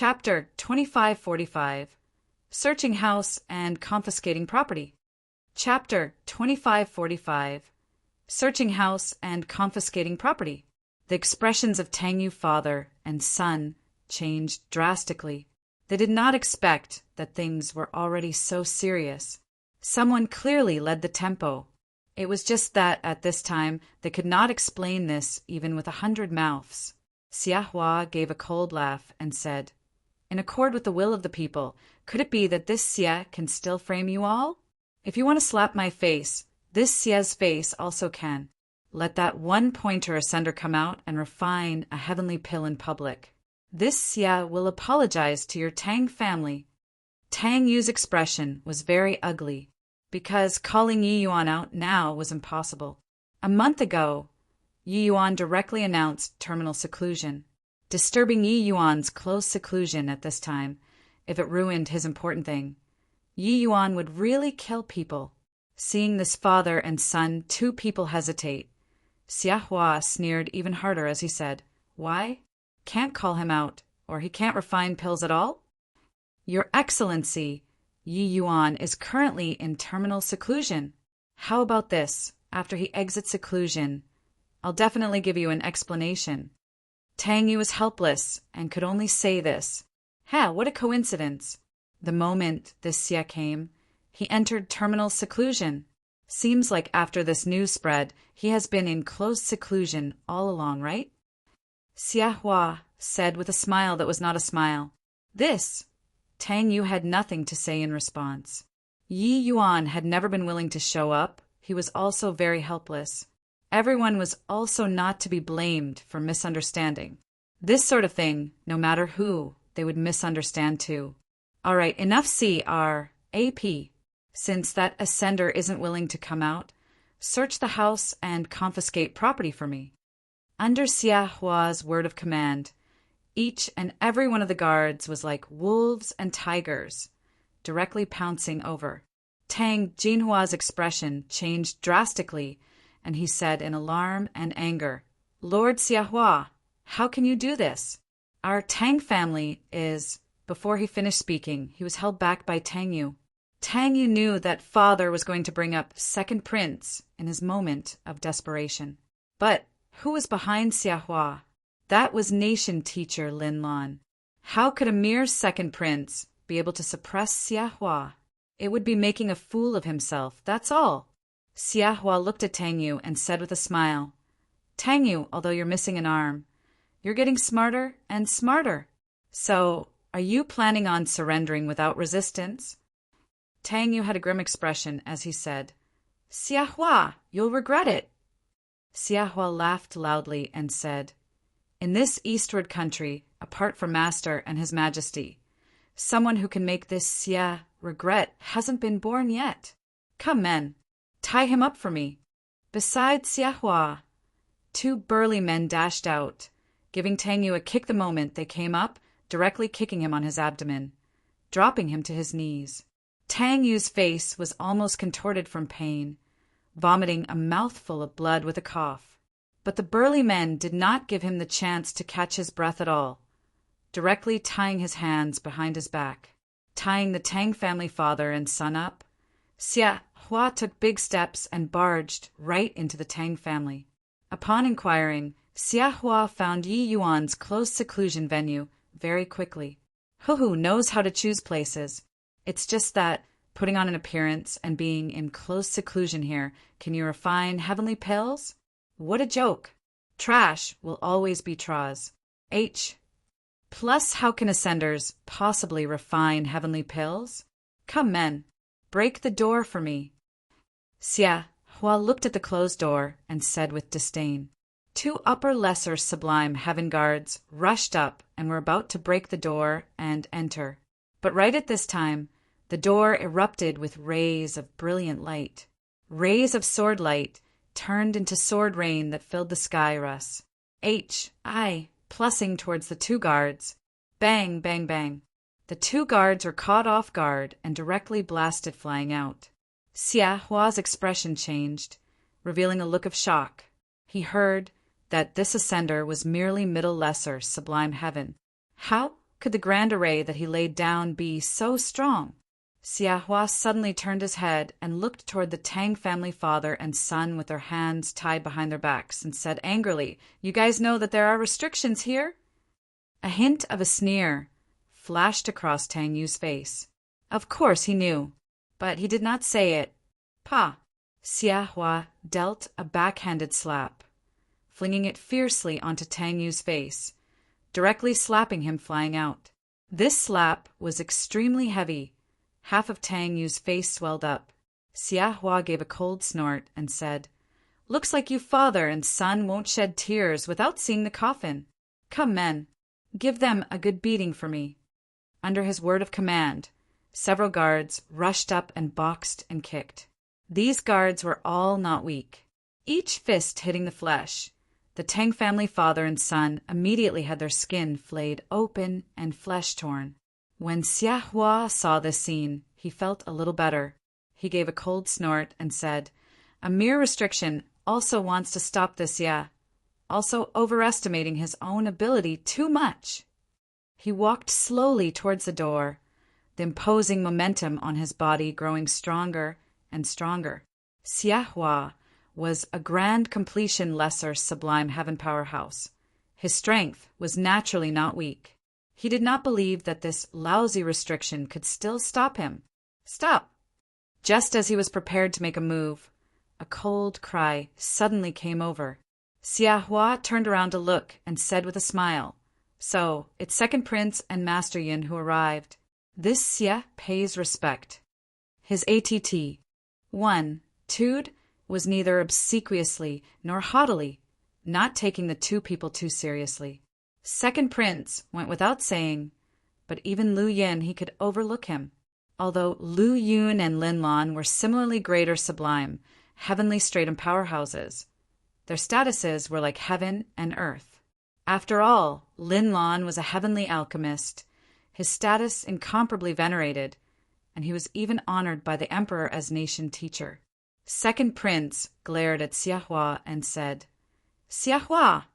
Chapter 2545 Searching House and Confiscating Property. Chapter 2545 Searching House and Confiscating Property. The expressions of Tang Yu father and son changed drastically. They did not expect that things were already so serious. Someone clearly led the tempo. It was just that, at this time, they could not explain this even with 100 mouths. Xia Hua gave a cold laugh and said, "In accord with the will of the people, could it be that this Xia can still frame you all? If you want to slap my face, this Xia's face also can. Let that one-pointer ascender come out and refine a heavenly pill in public. This Xia will apologize to your Tang family." Tang Yu's expression was very ugly, because calling Yi Yuan out now was impossible. A month ago, Yi Yuan directly announced terminal seclusion. Disturbing Yi Yuan's close seclusion at this time, if it ruined his important thing, Yi Yuan would really kill people. Seeing this father and son, two people hesitate, Xia Hua sneered even harder as he said, "Why? Can't call him out, or he can't refine pills at all? Your Excellency, Yi Yuan is currently in terminal seclusion. How about this? After he exits seclusion, I'll definitely give you an explanation." Tang Yu was helpless and could only say this. What a coincidence. The moment this Xia came, he entered terminal seclusion. Seems like after this news spread, he has been in close seclusion all along, right? Xia Hua said with a smile that was not a smile. This. Tang Yu had nothing to say in response. Yi Yuan had never been willing to show up. He was also very helpless. Everyone was also not to be blamed for misunderstanding. This sort of thing, no matter who, they would misunderstand too. All right, enough CRAP. Since that ascender isn't willing to come out, search the house and confiscate property for me. Under Xia Hua's word of command, each and every one of the guards was like wolves and tigers, directly pouncing over. Tang Jinhua's expression changed drastically, and he said in alarm and anger, "Lord Xia Hua, how can you do this? Our Tang family is..." Before he finished speaking, he was held back by Tang Yu. Tang Yu knew that father was going to bring up second prince in his moment of desperation. But who was behind Xia Hua? That was nation teacher Lin Lan. How could a mere second prince be able to suppress Xia Hua? It would be making a fool of himself, that's all. Xia Hua looked at Tang Yu and said with a smile, "Tang Yu, although you're missing an arm, you're getting smarter and smarter. So, are you planning on surrendering without resistance?" Tang Yu had a grim expression as he said, "Xia Hua, you'll regret it." Xia Hua laughed loudly and said, "In this eastward country, apart from Master and His Majesty, someone who can make this Xia regret hasn't been born yet. Come, men, tie him up for me." Beside Xia Hua, two burly men dashed out, giving Tang Yu a kick the moment they came up, directly kicking him on his abdomen, dropping him to his knees. Tang Yu's face was almost contorted from pain, vomiting a mouthful of blood with a cough. But the burly men did not give him the chance to catch his breath at all, directly tying his hands behind his back. Tying the Tang family father and son up, Xia Hua took big steps and barged right into the Tang family. Upon inquiring, Xia Hua found Yi Yuan's close seclusion venue very quickly. Who knows how to choose places. It's just that, putting on an appearance and being in close seclusion here, can you refine heavenly pills? What a joke. Trash will always be trash. Plus, how can ascenders possibly refine heavenly pills? Come, men, break the door for me. Xia Hua looked at the closed door and said with disdain. Two upper lesser sublime heaven guards rushed up and were about to break the door and enter. But right at this time, the door erupted with rays of brilliant light. Rays of sword light turned into sword rain that filled the sky, Russ. Plussing towards the two guards. Bang, bang, bang. The two guards were caught off guard and directly blasted flying out. Xia Hua's expression changed, revealing a look of shock. He heard that this ascender was merely middle lesser sublime heaven. How? could the grand array that he laid down be so strong? Xia Hua suddenly turned his head and looked toward the Tang family father and son with their hands tied behind their backs and said angrily, "You guys know that there are restrictions here?" A hint of a sneer flashed across Tang Yu's face. Of course he knew, but he did not say it. Pa! Xia Hua dealt a backhanded slap, flinging it fiercely onto Tang Yu's face, directly slapping him flying out. This slap was extremely heavy. Half of Tang Yu's face swelled up. Xia Hua gave a cold snort and said, "Looks like you father and son won't shed tears without seeing the coffin. Come, men, give them a good beating for me." Under his word of command, several guards rushed up and boxed and kicked. These guards were all not weak, each fist hitting the flesh. The Tang family father and son immediately had their skin flayed open and flesh torn. When Xia Hua saw this scene, he felt a little better. He gave a cold snort and said, "A mere restriction also wants to stop this, yeah, also overestimating his own ability too much." He walked slowly towards the door, the imposing momentum on his body growing stronger and stronger. Xia Hua was a grand completion lesser sublime heaven powerhouse. His strength was naturally not weak. He did not believe that this lousy restriction could still stop him. Stop! Just as he was prepared to make a move, a cold cry suddenly came over. Xia Hua turned around to look and said with a smile, "So, it's Second Prince and Master Yin who arrived. This Xia pays respect." His attitude was neither obsequiously nor haughtily, not taking the two people too seriously. Second Prince went without saying, but even Lu Yin he could overlook him. Although Lu Yun and Lin Lan were similarly great or sublime, heavenly stratum powerhouses, their statuses were like heaven and earth. After all, Lin Lan was a heavenly alchemist, his status incomparably venerated, and he was even honored by the emperor as nation teacher. Second Prince glared at Xia Hua and said, "Xia Hua,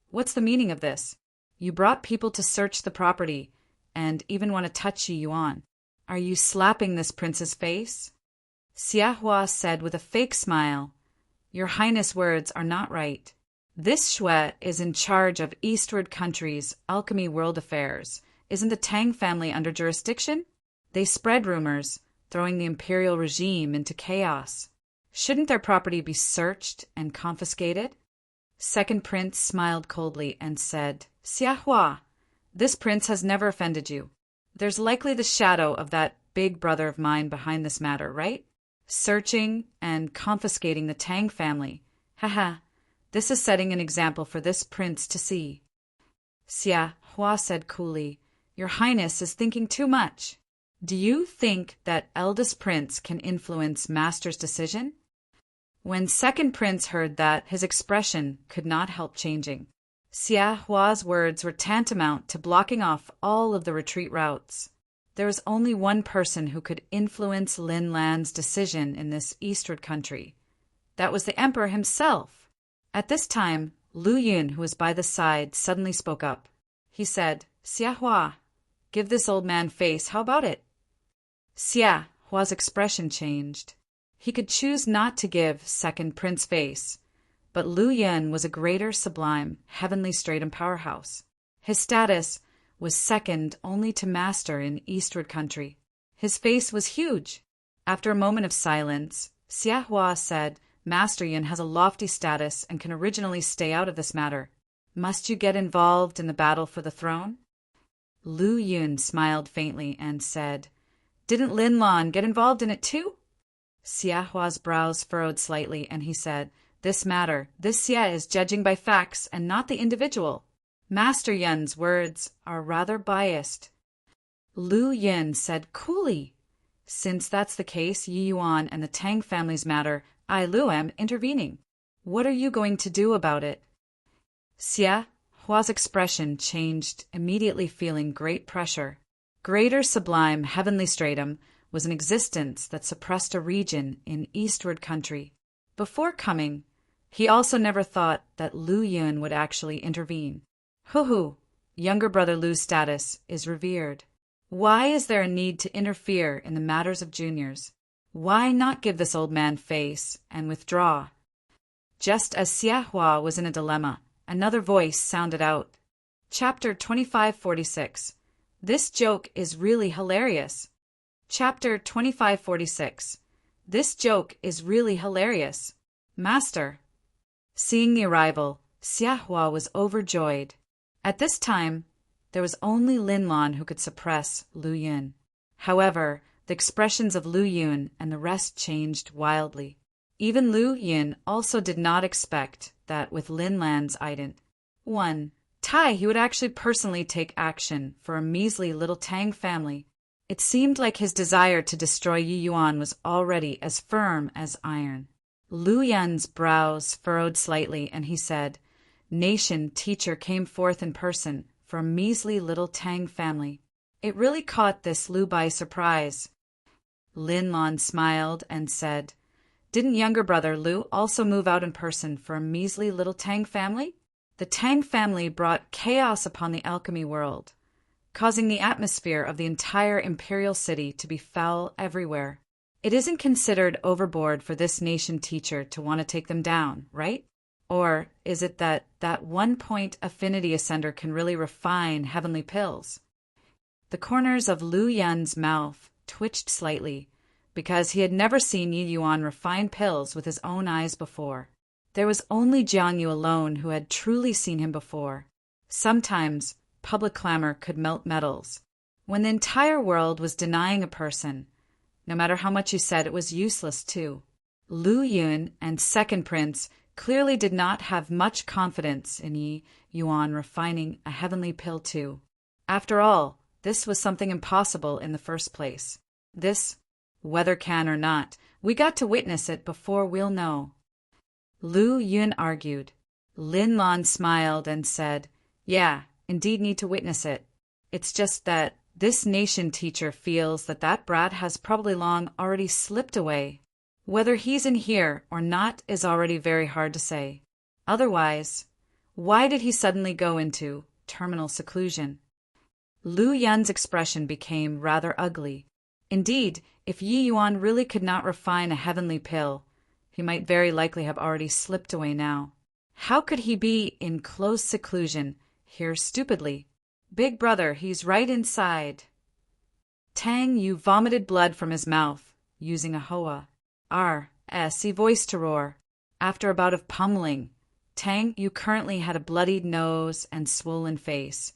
what's the meaning of this? You brought people to search the property, and even want to touch Yi Yuan. Are you slapping this prince's face?" Xia Hua said with a fake smile, "Your Highness' words are not right. This Shui is in charge of Eastward Country's alchemy world affairs. Isn't the Tang family under jurisdiction? They spread rumors, throwing the imperial regime into chaos. Shouldn't their property be searched and confiscated?" Second Prince smiled coldly and said, "Xia Hua, this prince has never offended you. There's likely the shadow of that big brother of mine behind this matter, right? Searching and confiscating the Tang family. Haha, this is setting an example for this prince to see." Xia Hua said coolly, "Your Highness is thinking too much. Do you think that eldest prince can influence master's decision?" When Second Prince heard that, his expression could not help changing. Xia Hua's words were tantamount to blocking off all of the retreat routes. There was only one person who could influence Lin Lan's decision in this eastward country. That was the emperor himself. At this time, Lu Yun, who was by the side, suddenly spoke up. He said, "Xia Hua, give this old man face, how about it?" Xia Hua's expression changed. He could choose not to give Second Prince face, but Lu Yun was a greater sublime, heavenly stratum powerhouse. His status was second only to Master in Eastward Country. His face was huge. After a moment of silence, Xia Hua said, "Master Yin has a lofty status and can originally stay out of this matter. Must you get involved in the battle for the throne?" Lu Yun smiled faintly and said, "Didn't Lin Lan get involved in it too?" Xia Hua's brows furrowed slightly, and he said, "This Xia is judging by facts and not the individual. Master Yun's words are rather biased." Lu Yun said coolly, "Since that's the case, Yi Yuan and the Tang family's matter, I, Lu, am intervening. What are you going to do about it?" Xia Hua's expression changed, immediately feeling great pressure. Greater sublime heavenly stratum was an existence that suppressed a region in Eastward Country. Before coming, he also never thought that Lu Yun would actually intervene. Hoo-hoo, younger brother Lu's status is revered. Why is there a need to interfere in the matters of juniors? Why not give this old man face and withdraw? Just as Xiahua was in a dilemma, another voice sounded out. Chapter 2546. This joke is really hilarious. Chapter 2546. This joke is really hilarious. Master. Seeing the arrival, Xiahua was overjoyed. At this time, there was only Linlon who could suppress Lu Yun. However, the expressions of Lu Yun and the rest changed wildly. Even Lu Yun also did not expect that with Linlan's ident. 1. He would actually personally take action for a measly little Tang family. It seemed like his desire to destroy Yi Yuan was already as firm as iron. Lu Yun's brows furrowed slightly, and he said, Nation teacher came forth in person for a measly little Tang family. It really caught this Lu by surprise. Linlon smiled and said, Didn't younger brother Lu also move out in person for a measly little Tang family? The Tang family brought chaos upon the alchemy world, causing the atmosphere of the entire imperial city to be foul everywhere. It isn't considered overboard for this nation teacher to want to take them down, right? Or is it that 1-point affinity ascender can really refine heavenly pills? The corners of Lu Yun's mouth twitched slightly, because he had never seen Yi Yuan refine pills with his own eyes before. There was only Jiang Yu alone who had truly seen him before. Sometimes public clamor could melt metals. When the entire world was denying a person, no matter how much you said, it was useless too. Lu Yun and Second Prince clearly did not have much confidence in Yi Yuan refining a heavenly pill too. After all, this was something impossible in the first place. This, whether can or not, we got to witness it before we'll know. Lu Yun argued. Linlon smiled and said, Yeah, indeed need to witness it. It's just that this nation teacher feels that brat has probably long already slipped away. Whether he's in here or not is already very hard to say. Otherwise, why did he suddenly go into terminal seclusion? Lu Yun's expression became rather ugly. Indeed, if Yi Yuan really could not refine a heavenly pill, he might very likely have already slipped away now. How could he be in close seclusion here stupidly? Big brother, he's right inside. Tang Yu vomited blood from his mouth, using a hoa. R.S.E. voice to roar. After a bout of pummeling, Tang Yu currently had a bloodied nose and swollen face,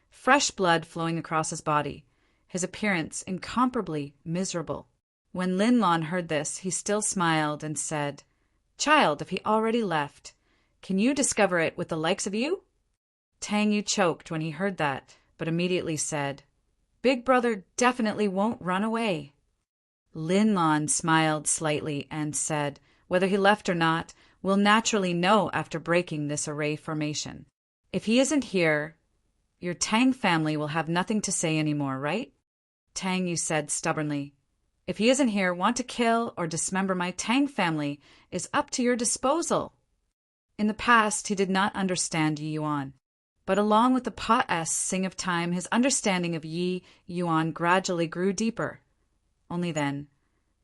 fresh blood flowing across his body, his appearance incomparably miserable. When Linlon heard this, he still smiled and said, Child, if he already left, can you discover it with the likes of you? Tang Yu choked when he heard that, but immediately said, Big brother definitely won't run away. Linlon smiled slightly and said, Whether he left or not, we'll naturally know after breaking this array formation. If he isn't here, your Tang family will have nothing to say anymore, right? Tang Yu said stubbornly, If he isn't here, want to kill or dismember my Tang family is up to your disposal. In the past, he did not understand Yi Yuan, but along with the passing of time, his understanding of Yi Yuan gradually grew deeper. Only then,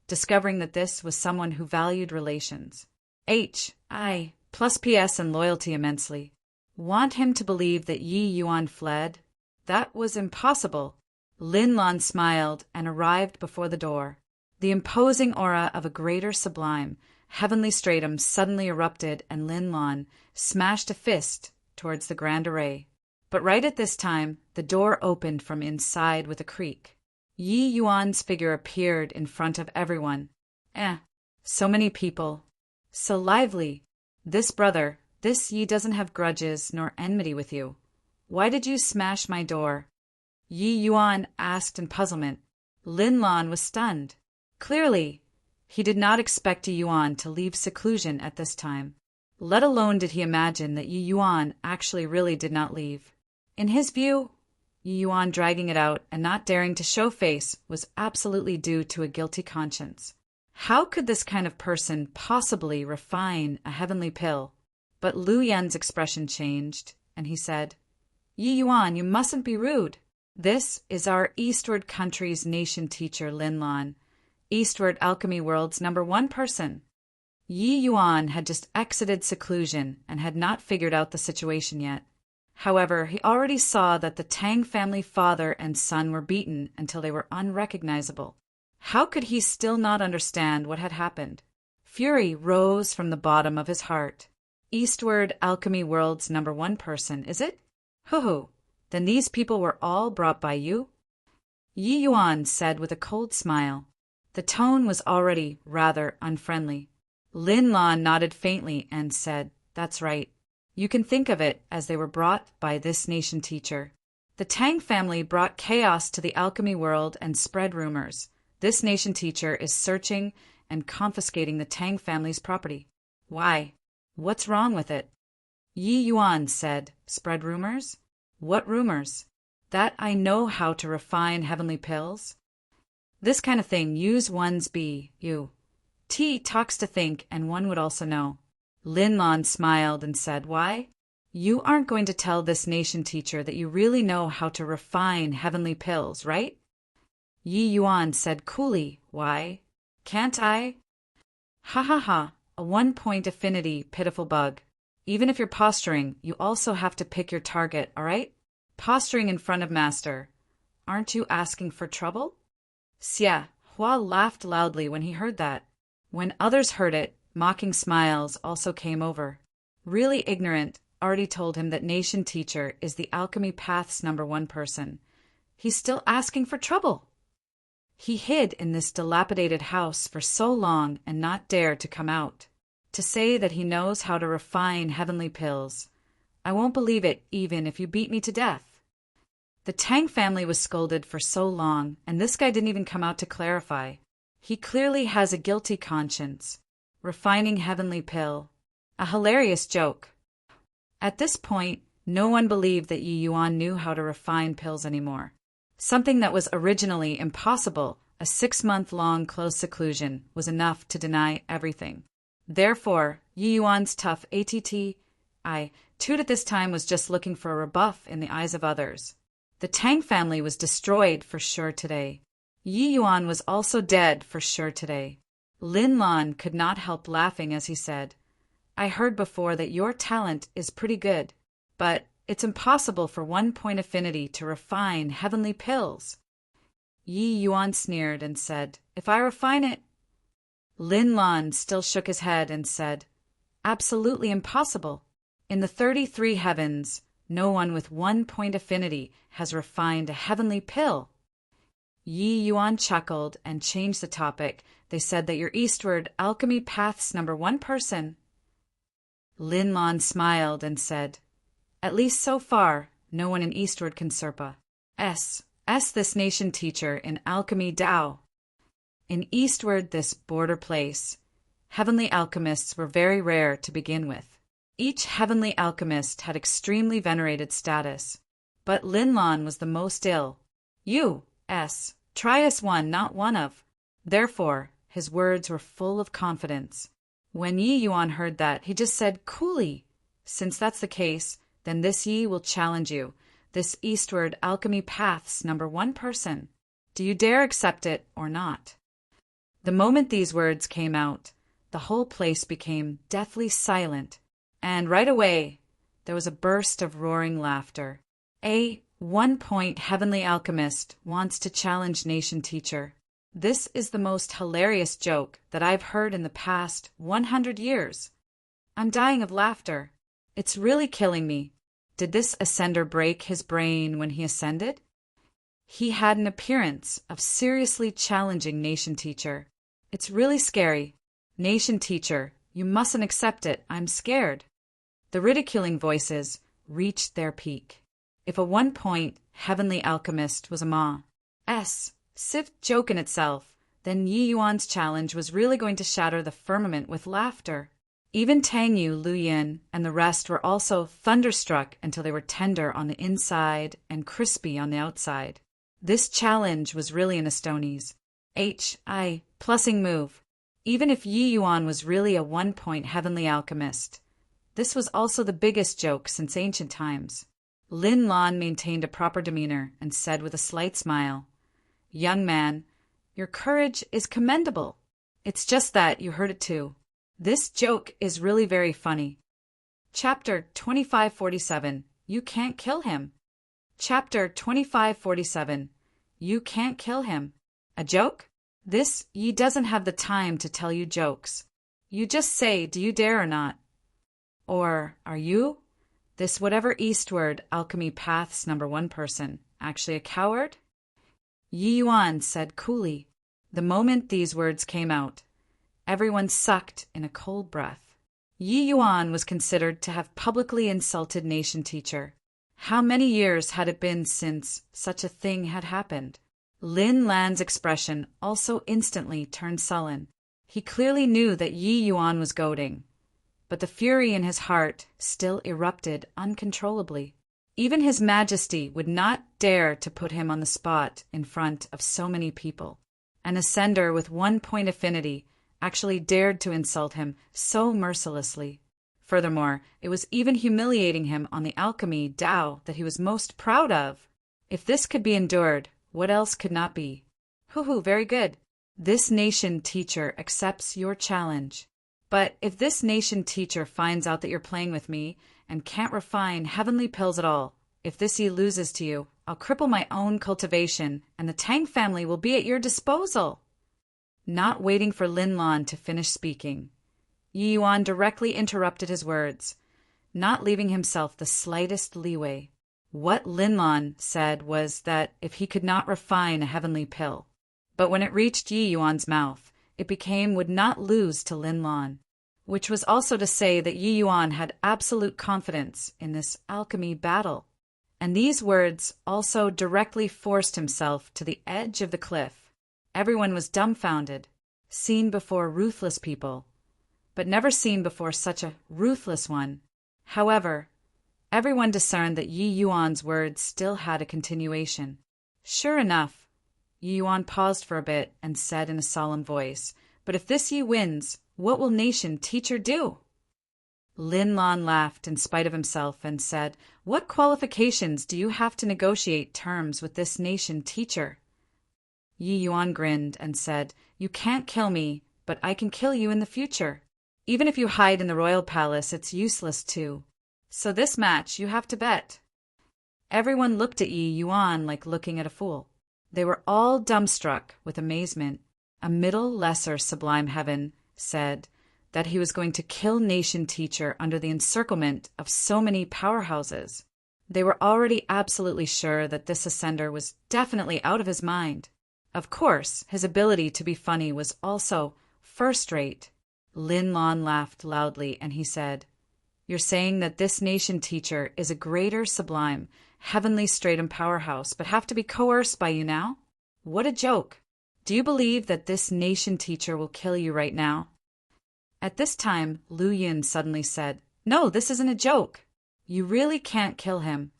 discovering that this was someone who valued relations. H.I. plus P.S. and loyalty immensely. Want him to believe that Yi Yuan fled? That was impossible. Linlon smiled and arrived before the door. The imposing aura of a greater sublime, heavenly stratum suddenly erupted, and Linlon smashed a fist towards the grand array. But right at this time, the door opened from inside with a creak. Yi Yuan's figure appeared in front of everyone. So many people. So lively. This brother, this Yi doesn't have grudges nor enmity with you. Why did you smash my door? Yi Yuan asked in puzzlement. Linlon was stunned. Clearly, he did not expect Yi Yuan to leave seclusion at this time. Let alone did he imagine that Yi Yuan actually really did not leave. In his view, Yi Yuan dragging it out and not daring to show face was absolutely due to a guilty conscience. How could this kind of person possibly refine a heavenly pill? But Lu Yun's expression changed, and he said, Yi Yuan, you mustn't be rude. This is our Eastward Country's nation teacher, Lin Lan, Eastward Alchemy World's #1 person. Yi Yuan had just exited seclusion and had not figured out the situation yet. However, he already saw that the Tang family father and son were beaten until they were unrecognizable. How could he still not understand what had happened? Fury rose from the bottom of his heart. Eastward Alchemy World's #1 person, is it? Hoo-hoo, then these people were all brought by you? Yi Yuan said with a cold smile. The tone was already rather unfriendly. Lin Lan nodded faintly and said, "That's right. You can think of it as they were brought by this nation teacher. The Tang family brought chaos to the alchemy world and spread rumors. This nation teacher is searching and confiscating the Tang family's property." "Why? What's wrong with it?" Yi Yuan said, "Spread rumors? What rumors? That I know how to refine heavenly pills? This kind of thing use one's you. T talks to think, and one would also know." Lin Lan smiled and said, "Why? You aren't going to tell this nation teacher that you really know how to refine heavenly pills, right?" Yi Yuan said coolly, "Why? Can't I?" "Ha ha ha, a 1-point affinity, pitiful bug. Even if you're posturing, you also have to pick your target, all right? Posturing in front of master. Aren't you asking for trouble?" Xia Hua laughed loudly when he heard that. When others heard it, mocking smiles also came over. Really ignorant, already told him that nation teacher is the alchemy path's #1 person. He's still asking for trouble. He hid in this dilapidated house for so long and not dare to come out. To say that he knows how to refine heavenly pills. I won't believe it even if you beat me to death. The Tang family was scolded for so long, and this guy didn't even come out to clarify. He clearly has a guilty conscience. Refining heavenly pill. A hilarious joke. At this point, no one believed that Yi Yuan knew how to refine pills anymore. Something that was originally impossible, a 6-month-long close seclusion, was enough to deny everything. Therefore, Yi Yuan's tough attitude at this time was just looking for a rebuff in the eyes of others. The Tang family was destroyed for sure today. Yi Yuan was also dead for sure today. Lin Lan could not help laughing as he said, "I heard before that your talent is pretty good, but it's impossible for 1-point affinity to refine heavenly pills." Yi Yuan sneered and said, "If I refine it..." Lin Lan still shook his head and said, "Absolutely impossible. In the 33 heavens, no one with 1-point affinity has refined a heavenly pill." Yi Yuan chuckled and changed the topic. They said that your Eastward Alchemy Path's #1 person. Lin Lan smiled and said, "At least so far, no one in Eastward can surpa. This nation teacher in Alchemy Dao. In Eastward, this border place, heavenly alchemists were very rare to begin with. Each heavenly alchemist had extremely venerated status, but Lin Lan was the most ill. Try as one, not one of. Therefore, his words were full of confidence. When Yi Yuan heard that, he just said coolly, "Since that's the case, then this Yi will challenge you, this Eastward Alchemy Path's #1 person. Do you dare accept it or not?" The moment these words came out, the whole place became deathly silent, and right away there was a burst of roaring laughter. A 1-point heavenly alchemist wants to challenge nation teacher. This is the most hilarious joke that I've heard in the past 100 years. I'm dying of laughter. It's really killing me. Did this ascender break his brain when he ascended? He had an appearance of seriously challenging nation teacher. It's really scary. Nation teacher, you mustn't accept it. I'm scared. The ridiculing voices reached their peak. If a 1-point heavenly alchemist was a sift joke in itself, then Yi Yuan's challenge was really going to shatter the firmament with laughter. Even Tang Yu, Lu Yin, and the rest were also thunderstruck until they were tender on the inside and crispy on the outside. This challenge was really an Estonies. Plussing move. Even if Yi Yuan was really a 1-point heavenly alchemist, this was also the biggest joke since ancient times. Lin Lan maintained a proper demeanor and said with a slight smile, "Young man, your courage is commendable. It's just that you heard it too. This joke is really very funny." Chapter 2547. You Can't Kill Him. Chapter 2547. You Can't Kill Him. A joke? This ye doesn't have the time to tell you jokes. You just say, do you dare or not? Or, are you? This whatever eastward alchemy path's #1 person, actually a coward? Yi Yuan said coolly. The moment these words came out, everyone sucked in a cold breath. Yi Yuan was considered to have publicly insulted nation teacher. How many years had it been since such a thing had happened? Lin Lan's expression also instantly turned sullen. He clearly knew that Yi Yuan was goading, but the fury in his heart still erupted uncontrollably. Even His Majesty would not dare to put him on the spot in front of so many people. An ascender with 1 point affinity actually dared to insult him so mercilessly. Furthermore, it was even humiliating him on the alchemy Dao that he was most proud of. If this could be endured, what else could not be? Hoo-hoo, very good. This nation teacher accepts your challenge. But if this nation teacher finds out that you're playing with me and can't refine heavenly pills at all, if this he loses to you, I'll cripple my own cultivation and the Tang family will be at your disposal. Not waiting for Lin Lan to finish speaking, Yi Yuan directly interrupted his words, not leaving himself the slightest leeway. What Lin Lan said was that if he could not refine a heavenly pill, but when it reached Yi Yuan's mouth, it became would not lose to Lin Lan, which was also to say that Yi Yuan had absolute confidence in this alchemy battle. And these words also directly forced himself to the edge of the cliff. Everyone was dumbfounded, seen before ruthless people, but never seen before such a ruthless one. However, everyone discerned that Yi Yuan's words still had a continuation. Sure enough, Yi Yuan paused for a bit and said in a solemn voice, "But if this Yi wins, what will nation teacher do?" Lin Lan laughed in spite of himself and said, "What qualifications do you have to negotiate terms with this nation teacher?" Yi Yuan grinned and said, "You can't kill me, but I can kill you in the future. Even if you hide in the royal palace, it's useless too. So this match you have to bet." Everyone looked at Yi Yuan like looking at a fool. They were all dumbstruck with amazement. A middle lesser sublime heaven said that he was going to kill nation teacher under the encirclement of so many powerhouses. They were already absolutely sure that this ascender was definitely out of his mind. Of course, his ability to be funny was also first-rate. Lin Lan laughed loudly and he said, "You're saying that this nation teacher is a greater sublime, heavenly stratum powerhouse, but have to be coerced by you now? What a joke! Do you believe that this nation teacher will kill you right now?" At this time, Lu Yin suddenly said, "No, this isn't a joke. You really can't kill him."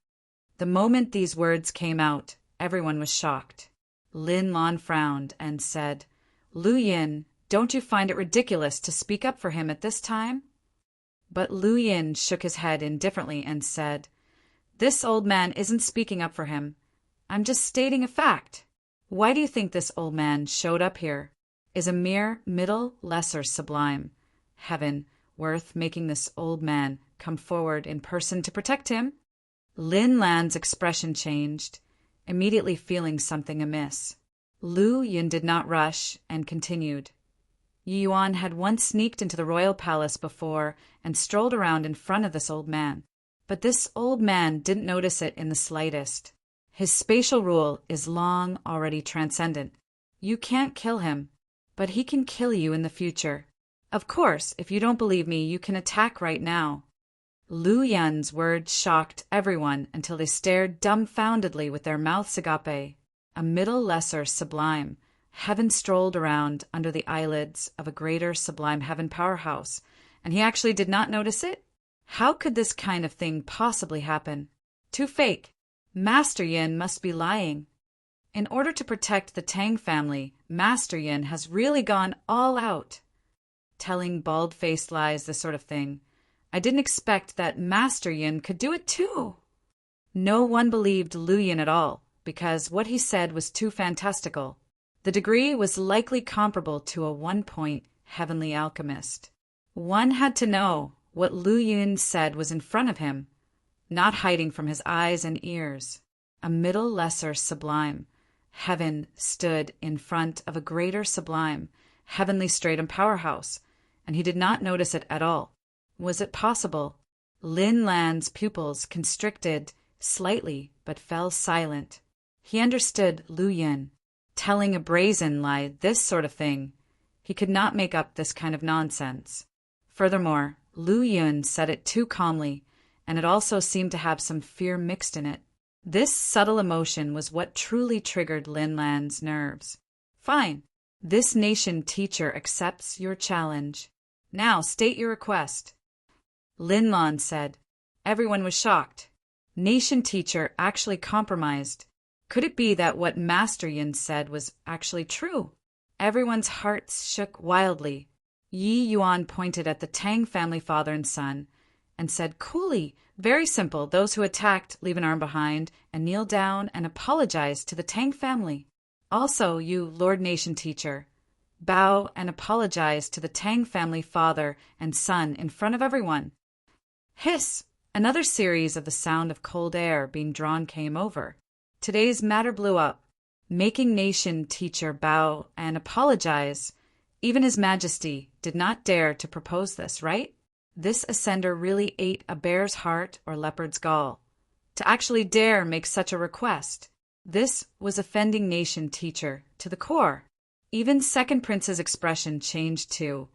The moment these words came out, everyone was shocked. Lin Lan frowned and said, "Lu Yin, don't you find it ridiculous to speak up for him at this time?" But Lu Yin shook his head indifferently and said, "This old man isn't speaking up for him. I'm just stating a fact. Why do you think this old man showed up here? Is a mere middle lesser sublime heaven worth making this old man come forward in person to protect him?" Lin Lan's expression changed, immediately feeling something amiss. Lu Yin did not rush and continued. Yi Yuan had once sneaked into the royal palace before and strolled around in front of this old man. But this old man didn't notice it in the slightest. His spatial rule is long already transcendent. You can't kill him, but he can kill you in the future. Of course, if you don't believe me, you can attack right now. Lu Yun's words shocked everyone until they stared dumbfoundedly with their mouths agape. A middle lesser sublime heaven strolled around under the eyelids of a greater sublime heaven powerhouse, and he actually did not notice it? How could this kind of thing possibly happen? Too fake. Master Yin must be lying. In order to protect the Tang family, Master Yin has really gone all out. Telling bald-faced lies, this sort of thing. I didn't expect that Master Yin could do it too. No one believed Lu Yin at all, because what he said was too fantastical. The degree was likely comparable to a 1-point heavenly alchemist. One had to know what Lu Yin said was in front of him, not hiding from his eyes and ears. A middle lesser sublime heaven stood in front of a greater sublime heavenly stratum powerhouse, and he did not notice it at all. Was it possible? Lin Lan's pupils constricted slightly but fell silent. He understood Lu Yin. Telling a brazen lie, this sort of thing. He could not make up this kind of nonsense. Furthermore, Lu Yin said it too calmly, and it also seemed to have some fear mixed in it. This subtle emotion was what truly triggered Lin Lan's nerves. Fine. This nation teacher accepts your challenge. Now state your request. Lin Lan said. Everyone was shocked. Nation teacher actually compromised. Could it be that what Master Yin said was actually true? Everyone's hearts shook wildly. Yi Yuan pointed at the Tang family father and son and said coolly, very simple, those who attacked leave an arm behind and kneel down and apologize to the Tang family. Also, you Lord Nation teacher, bow and apologize to the Tang family father and son in front of everyone. Hiss! Another series of the sound of cold air being drawn came over. Today's matter blew up. Making Nation teacher bow and apologize. Even His Majesty did not dare to propose this, right? This ascender really ate a bear's heart or leopard's gall. To actually dare make such a request. This was offending Nation teacher to the core. Even Second Prince's expression changed too,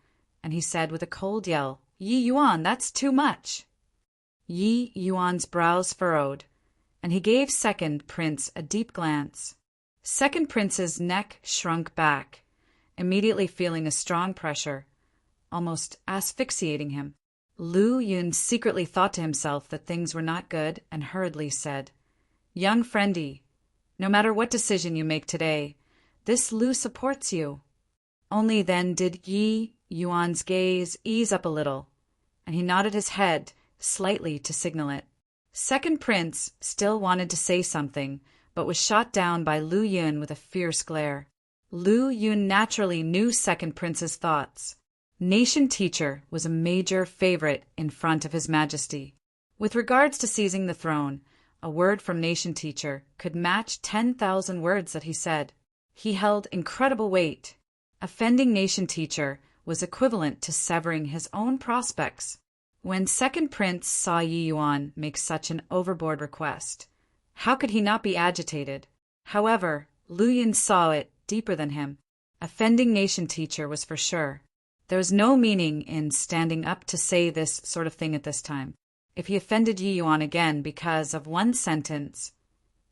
and he said with a cold yell, Yi Yuan, that's too much. Yi Yuan's brows furrowed, and he gave Second Prince a deep glance. Second Prince's neck shrunk back, immediately feeling a strong pressure, almost asphyxiating him. Lu Yun secretly thought to himself that things were not good and hurriedly said, Young friendy, no matter what decision you make today, this Lu supports you. Only then did Yi Yuan's gaze ease up a little, and he nodded his head slightly to signal it. Second Prince still wanted to say something, but was shot down by Lu Yun with a fierce glare. Lu Yun naturally knew Second Prince's thoughts. Nation teacher was a major favorite in front of His Majesty. With regards to seizing the throne, a word from Nation teacher could match 10,000 words that he said. He held incredible weight. Offending Nation teacher was equivalent to severing his own prospects. When Second Prince saw Yi Yuan make such an overboard request, how could he not be agitated? However, Lu Yun saw it deeper than him. Offending Nation teacher was for sure. There was no meaning in standing up to say this sort of thing at this time. If he offended Yi Yuan again because of one sentence,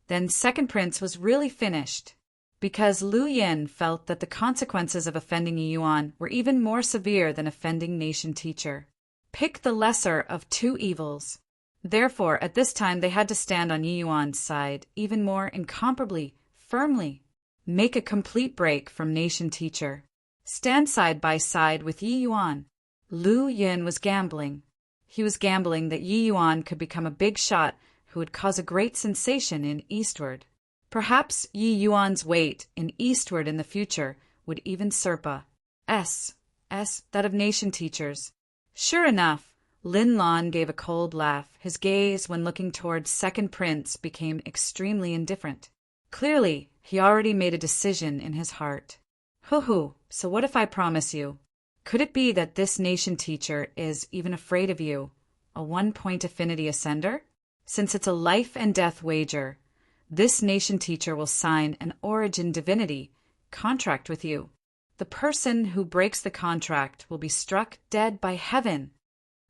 then Second Prince was really finished. Because Lu Yin felt that the consequences of offending Yi Yuan were even more severe than offending Nation teacher. Pick the lesser of two evils. Therefore, at this time they had to stand on Yi Yuan's side even more incomparably, firmly. Make a complete break from Nation teacher. Stand side by side with Yi Yuan. Lu Yin was gambling. He was gambling that Yi Yuan could become a big shot who would cause a great sensation in Eastward. Perhaps Yi Yuan's weight in Eastward in the future would even surpass that of Nation teachers. Sure enough, Lin Lan gave a cold laugh. His gaze, when looking towards Second Prince, became extremely indifferent. Clearly, he already made a decision in his heart. Hoo-hoo, so what if I promise you? Could it be that this Nation teacher is even afraid of you, a 1-point affinity ascender? Since it's a life and death wager, this Nation teacher will sign an origin divinity contract with you. The person who breaks the contract will be struck dead by heaven.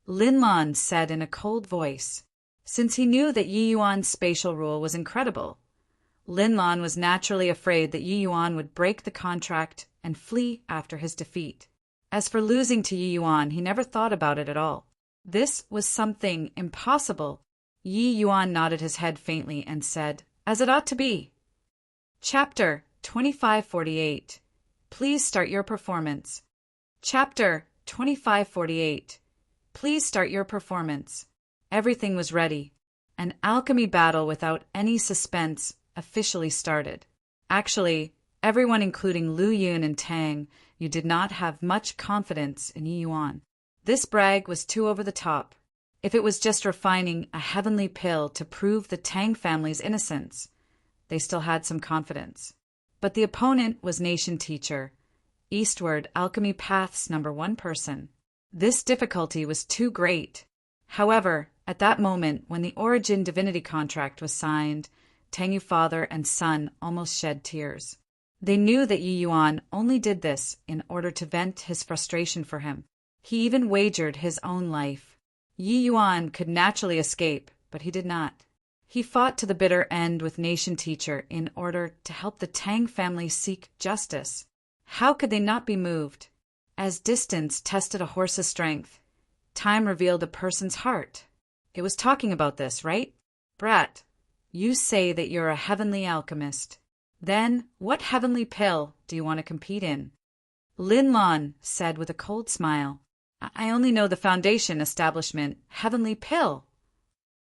Lin Lan said in a cold voice. Since he knew that Yi Yuan's spatial rule was incredible, Lin Lan was naturally afraid that Yi Yuan would break the contract and flee after his defeat. As for losing to Yi Yuan, he never thought about it at all. This was something impossible. Yi Yuan nodded his head faintly and said, As it ought to be. Chapter 2548. Please start your performance. Chapter 2548. Please start your performance. Everything was ready. An alchemy battle without any suspense officially started. Actually, everyone including Lu Yun and Tang, you did not have much confidence in Yi Yuan. This brag was too over the top. If it was just refining a heavenly pill to prove the Tang family's innocence, they still had some confidence. But the opponent was Nation Teacher, Eastward Alchemy Path's #1 person. This difficulty was too great. However, at that moment, when the Origin Divinity contract was signed, Tang Yu father and son almost shed tears. They knew that Yi Yuan only did this in order to vent his frustration for him. He even wagered his own life. Yi Yuan could naturally escape, but he did not. He fought to the bitter end with Nation Teacher in order to help the Tang family seek justice. How could they not be moved? As distance tested a horse's strength, time revealed a person's heart. It was talking about this, right? Brat, you say that you're a heavenly alchemist. Then, what heavenly pill do you want to compete in? Lin Lan said with a cold smile, I only know the Foundation establishment heavenly pill.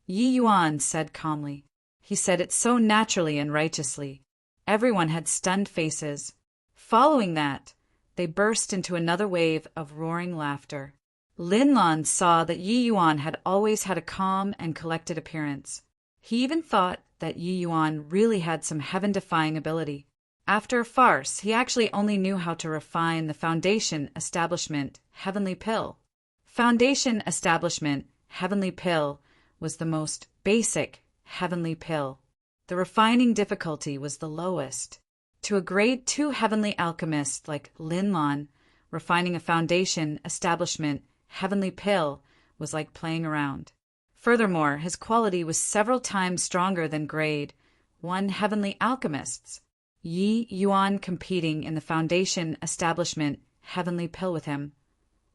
Yi Yuan said calmly. He said it so naturally and righteously. Everyone had stunned faces. Following that, they burst into another wave of roaring laughter. Lin Lan saw that Yi Yuan had always had a calm and collected appearance. He even thought that Yi Yuan really had some heaven-defying ability. After a farce, he actually only knew how to refine the Foundation establishment heavenly pill. Foundation establishment heavenly pill was the most basic heavenly pill. The refining difficulty was the lowest. To a grade 2 heavenly alchemist like Lin Lan, refining a Foundation establishment heavenly pill was like playing around. Furthermore, his quality was several times stronger than grade 1 heavenly alchemists. Yi Yuan competing in the Foundation establishment heavenly pill with him.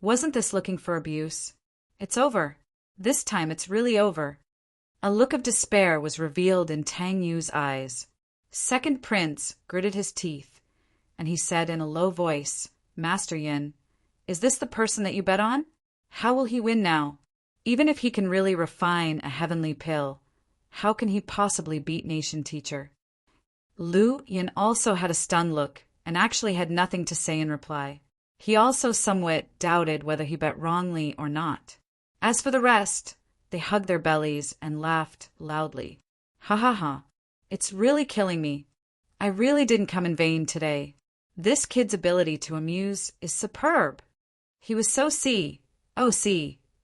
Wasn't this looking for abuse? It's over. This time it's really over. A look of despair was revealed in Tang Yu's eyes. Second Prince gritted his teeth, and he said in a low voice, Master Yin, is this the person that you bet on? How will he win now? Even if he can really refine a heavenly pill, how can he possibly beat Nation Teacher? Lu Yin also had a stunned look and actually had nothing to say in reply. He also somewhat doubted whether he bet wrongly or not. As for the rest, they hugged their bellies and laughed loudly. Ha ha ha. It's really killing me. I really didn't come in vain today. This kid's ability to amuse is superb. He was so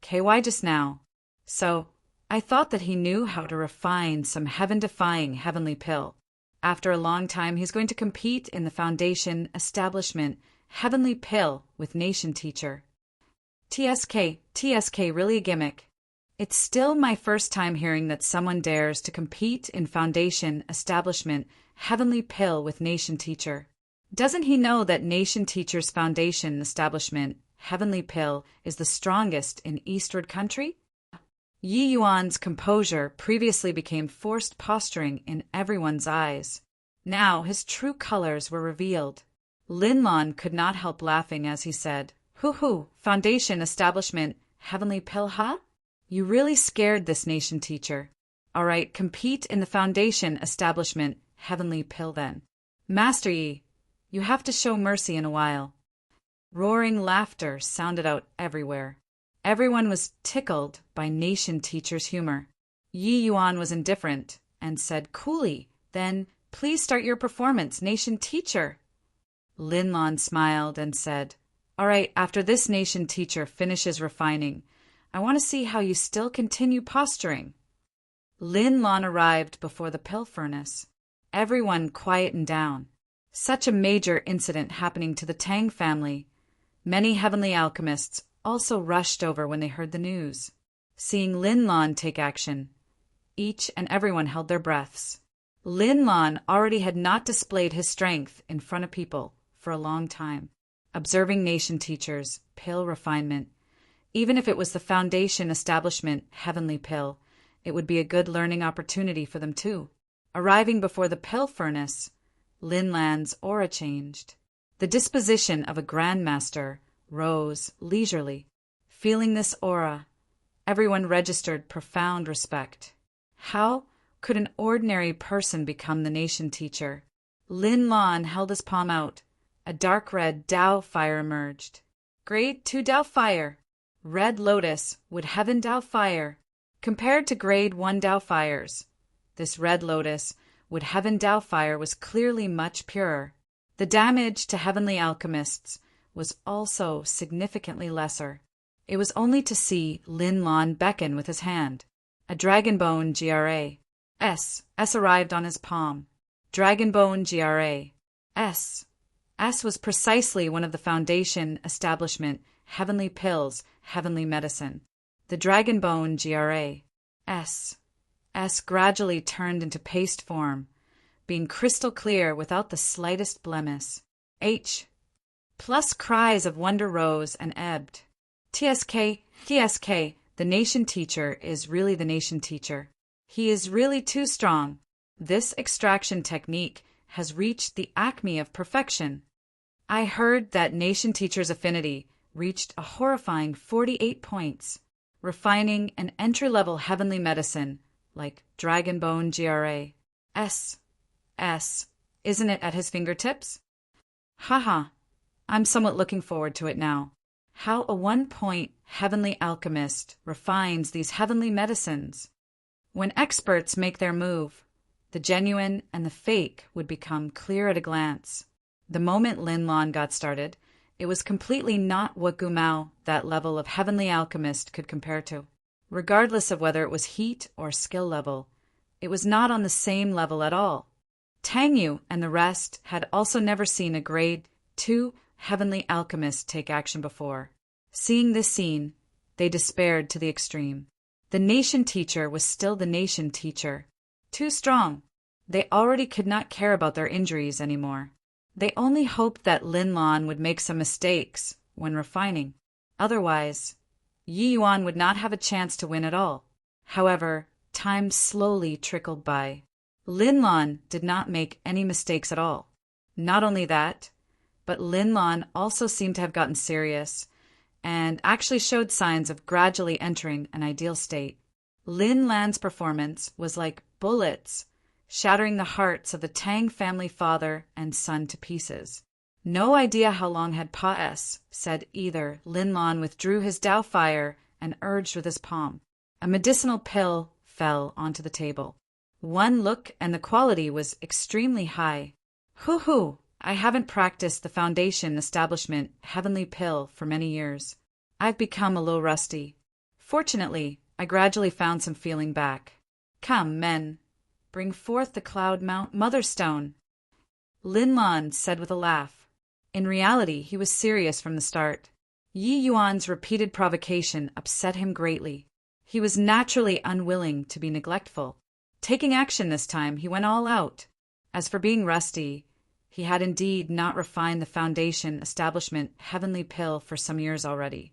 KY just now. So, I thought that he knew how to refine some heaven-defying heavenly pill. After a long time, he's going to compete in the Foundation establishment heavenly pill with Nation Teacher. TSK, really a gimmick. It's still my first time hearing that someone dares to compete in Foundation establishment heavenly pill with Nation Teacher. Doesn't he know that Nation Teacher's Foundation establishment heavenly pill is the strongest in Eastward country? Yi Yuan's composure previously became forced posturing in everyone's eyes. Now his true colors were revealed. Lin Lan could not help laughing as he said, Hoo, Foundation establishment heavenly pill, huh? You really scared this Nation Teacher. All right, compete in the Foundation establishment heavenly pill then. Master Yi, you have to show mercy in a while. Roaring laughter sounded out everywhere. Everyone was tickled by Nation Teacher's humor. Yi Yuan was indifferent and said coolly, then, please start your performance, Nation Teacher. Lin Lan smiled and said, all right, after this Nation Teacher finishes refining, I want to see how you still continue posturing. Lin Lan arrived before the pill furnace. Everyone quietened down. Such a major incident happening to the Tang family. Many heavenly alchemists also rushed over when they heard the news. Seeing Lin Lan take action, each and everyone held their breaths. Lin Lan already had not displayed his strength in front of people for a long time. Observing Nation Teachers, pill refinement. Even if it was the Foundation establishment heavenly pill, it would be a good learning opportunity for them too. Arriving before the pill furnace, Lin Lan's aura changed. The disposition of a grandmaster rose leisurely. Feeling this aura, everyone registered profound respect. How could an ordinary person become the nation teacher? Lin Lan held his palm out. A dark red Tao fire emerged. Grade 2 Tao fire. Red lotus would heaven Tao fire. Compared to grade 1 Tao fires, this red lotus would heaven Tao fire was clearly much purer. The damage to heavenly alchemists was also significantly lesser. It was only to see Lin Lan beckon with his hand. A dragonbone GRA. S arrived on his palm. Dragonbone GRA. S was precisely one of the Foundation establishment heavenly pills, heavenly medicine. The dragonbone GRA. S gradually turned into paste form, being crystal clear without the slightest blemish. H plus cries of wonder rose and ebbed. TSK, the nation teacher is really the nation teacher. He is really too strong. This extraction technique has reached the acme of perfection. I heard that nation teacher's affinity reached a horrifying 48 points. Refining an entry-level heavenly medicine like dragonbone GRA. S, isn't it at his fingertips? Haha, I'm somewhat looking forward to it now. How a 1-point heavenly alchemist refines these heavenly medicines. When experts make their move, the genuine and the fake would become clear at a glance. The moment Lin Lan got started, it was completely not what Gumao, that level of heavenly alchemist, could compare to. Regardless of whether it was heat or skill level, it was not on the same level at all. Tang Yu and the rest had also never seen a grade 2 heavenly alchemist take action before. Seeing this scene, they despaired to the extreme. The nation teacher was still the nation teacher. Too strong. They already could not care about their injuries anymore. They only hoped that Lin Lan would make some mistakes when refining. Otherwise, Yi Yuan would not have a chance to win at all. However, time slowly trickled by. Lin Lan did not make any mistakes at all. Not only that, but Lin Lan also seemed to have gotten serious and actually showed signs of gradually entering an ideal state. Lin Lan's performance was like bullets, shattering the hearts of the Tang family father and son to pieces. No idea how long had passed, said either. Lin Lan withdrew his Tao fire and urged with his palm. A medicinal pill fell onto the table. One look and the quality was extremely high. Hoo-hoo! I haven't practiced the Foundation establishment heavenly pill for many years. I've become a little rusty. Fortunately, I gradually found some feeling back. Come, men. Bring forth the Cloud Mount Motherstone. Lin Lan said with a laugh. In reality, he was serious from the start. Yi Yuan's repeated provocation upset him greatly. He was naturally unwilling to be neglectful. Taking action this time, he went all out. As for being rusty, he had indeed not refined the Foundation establishment heavenly pill for some years already.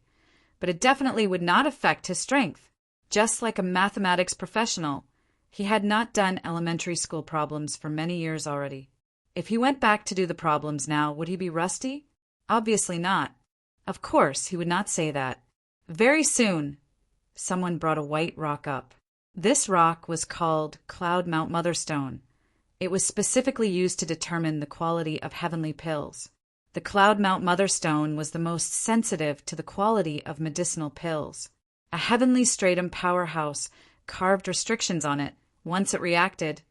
But it definitely would not affect his strength. Just like a mathematics professional, he had not done elementary school problems for many years already. If he went back to do the problems now, would he be rusty? Obviously not. Of course, he would not say that. Very soon, someone brought a white rock up. This rock was called Cloud Mount Motherstone. It was specifically used to determine the quality of heavenly pills. The Cloud Mount Motherstone was the most sensitive to the quality of medicinal pills. A heavenly stratum powerhouse carved restrictions on it. Once it reacted,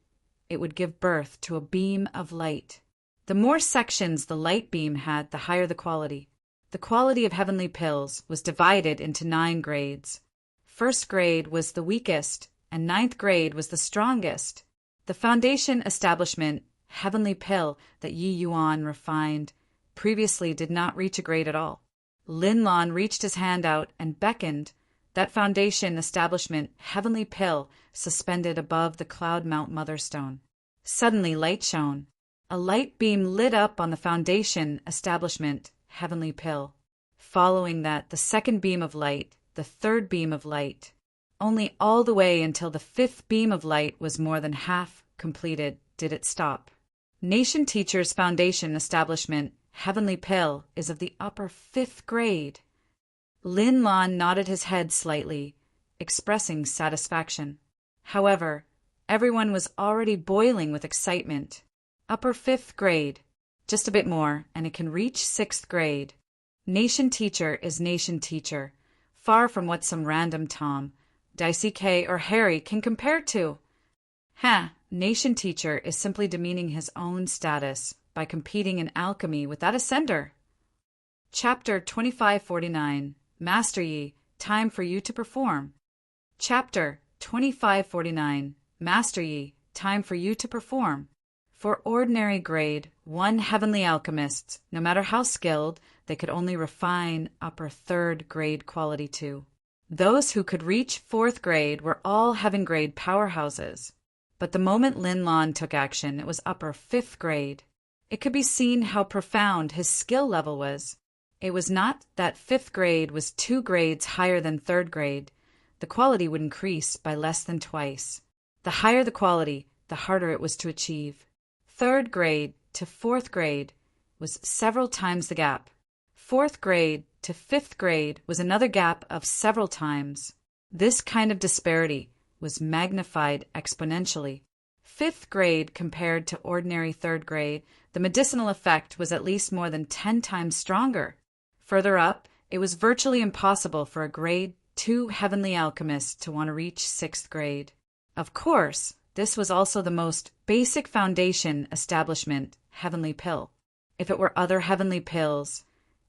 it would give birth to a beam of light. The more sections the light beam had, the higher the quality. The quality of heavenly pills was divided into 9 grades. First grade was the weakest, and 9th grade was the strongest. The Foundation establishment heavenly pill that Yi Yuan refined previously did not reach a grade at all. Lin Lan reached his hand out and beckoned. That Foundation establishment heavenly pill suspended above the Cloud Mount Motherstone. Suddenly light shone. A light beam lit up on the Foundation establishment heavenly pill. Following that, the second beam of light, the third beam of light. Only all the way until the 5th beam of light was more than half completed did it stop. Nation Teachers Foundation establishment heavenly pill is of the upper 5th grade. Lin Lan nodded his head slightly, expressing satisfaction. However, Everyone was already boiling with excitement. Upper 5th grade. Just a bit more, and it can reach 6th grade. Nation teacher is nation teacher, far from what some random Tom, Dicey K, or Harry can compare to. Nation teacher is simply demeaning his own status by competing in alchemy with that ascender. Chapter 2549. Master Yi, time for you to perform. Chapter 2549. Master Yi, time for you to perform. For ordinary grade 1 heavenly alchemists, no matter how skilled, they could only refine upper 3rd grade quality 2. Those who could reach 4th grade were all heaven grade powerhouses. But the moment Lin Lan took action, it was upper 5th grade. It could be seen how profound his skill level was. It was not that 5th grade was 2 grades higher than 3rd grade. The quality would increase by less than twice. The higher the quality, the harder it was to achieve. 3rd grade to 4th grade was several times the gap. 4th grade to 5th grade was another gap of several times. This kind of disparity was magnified exponentially. 5th grade compared to ordinary 3rd grade, the medicinal effect was at least more than 10 times stronger. Further up, it was virtually impossible for a grade 2 heavenly alchemist to want to reach 6th grade. Of course, this was also the most basic foundation establishment heavenly pill. If it were other heavenly pills,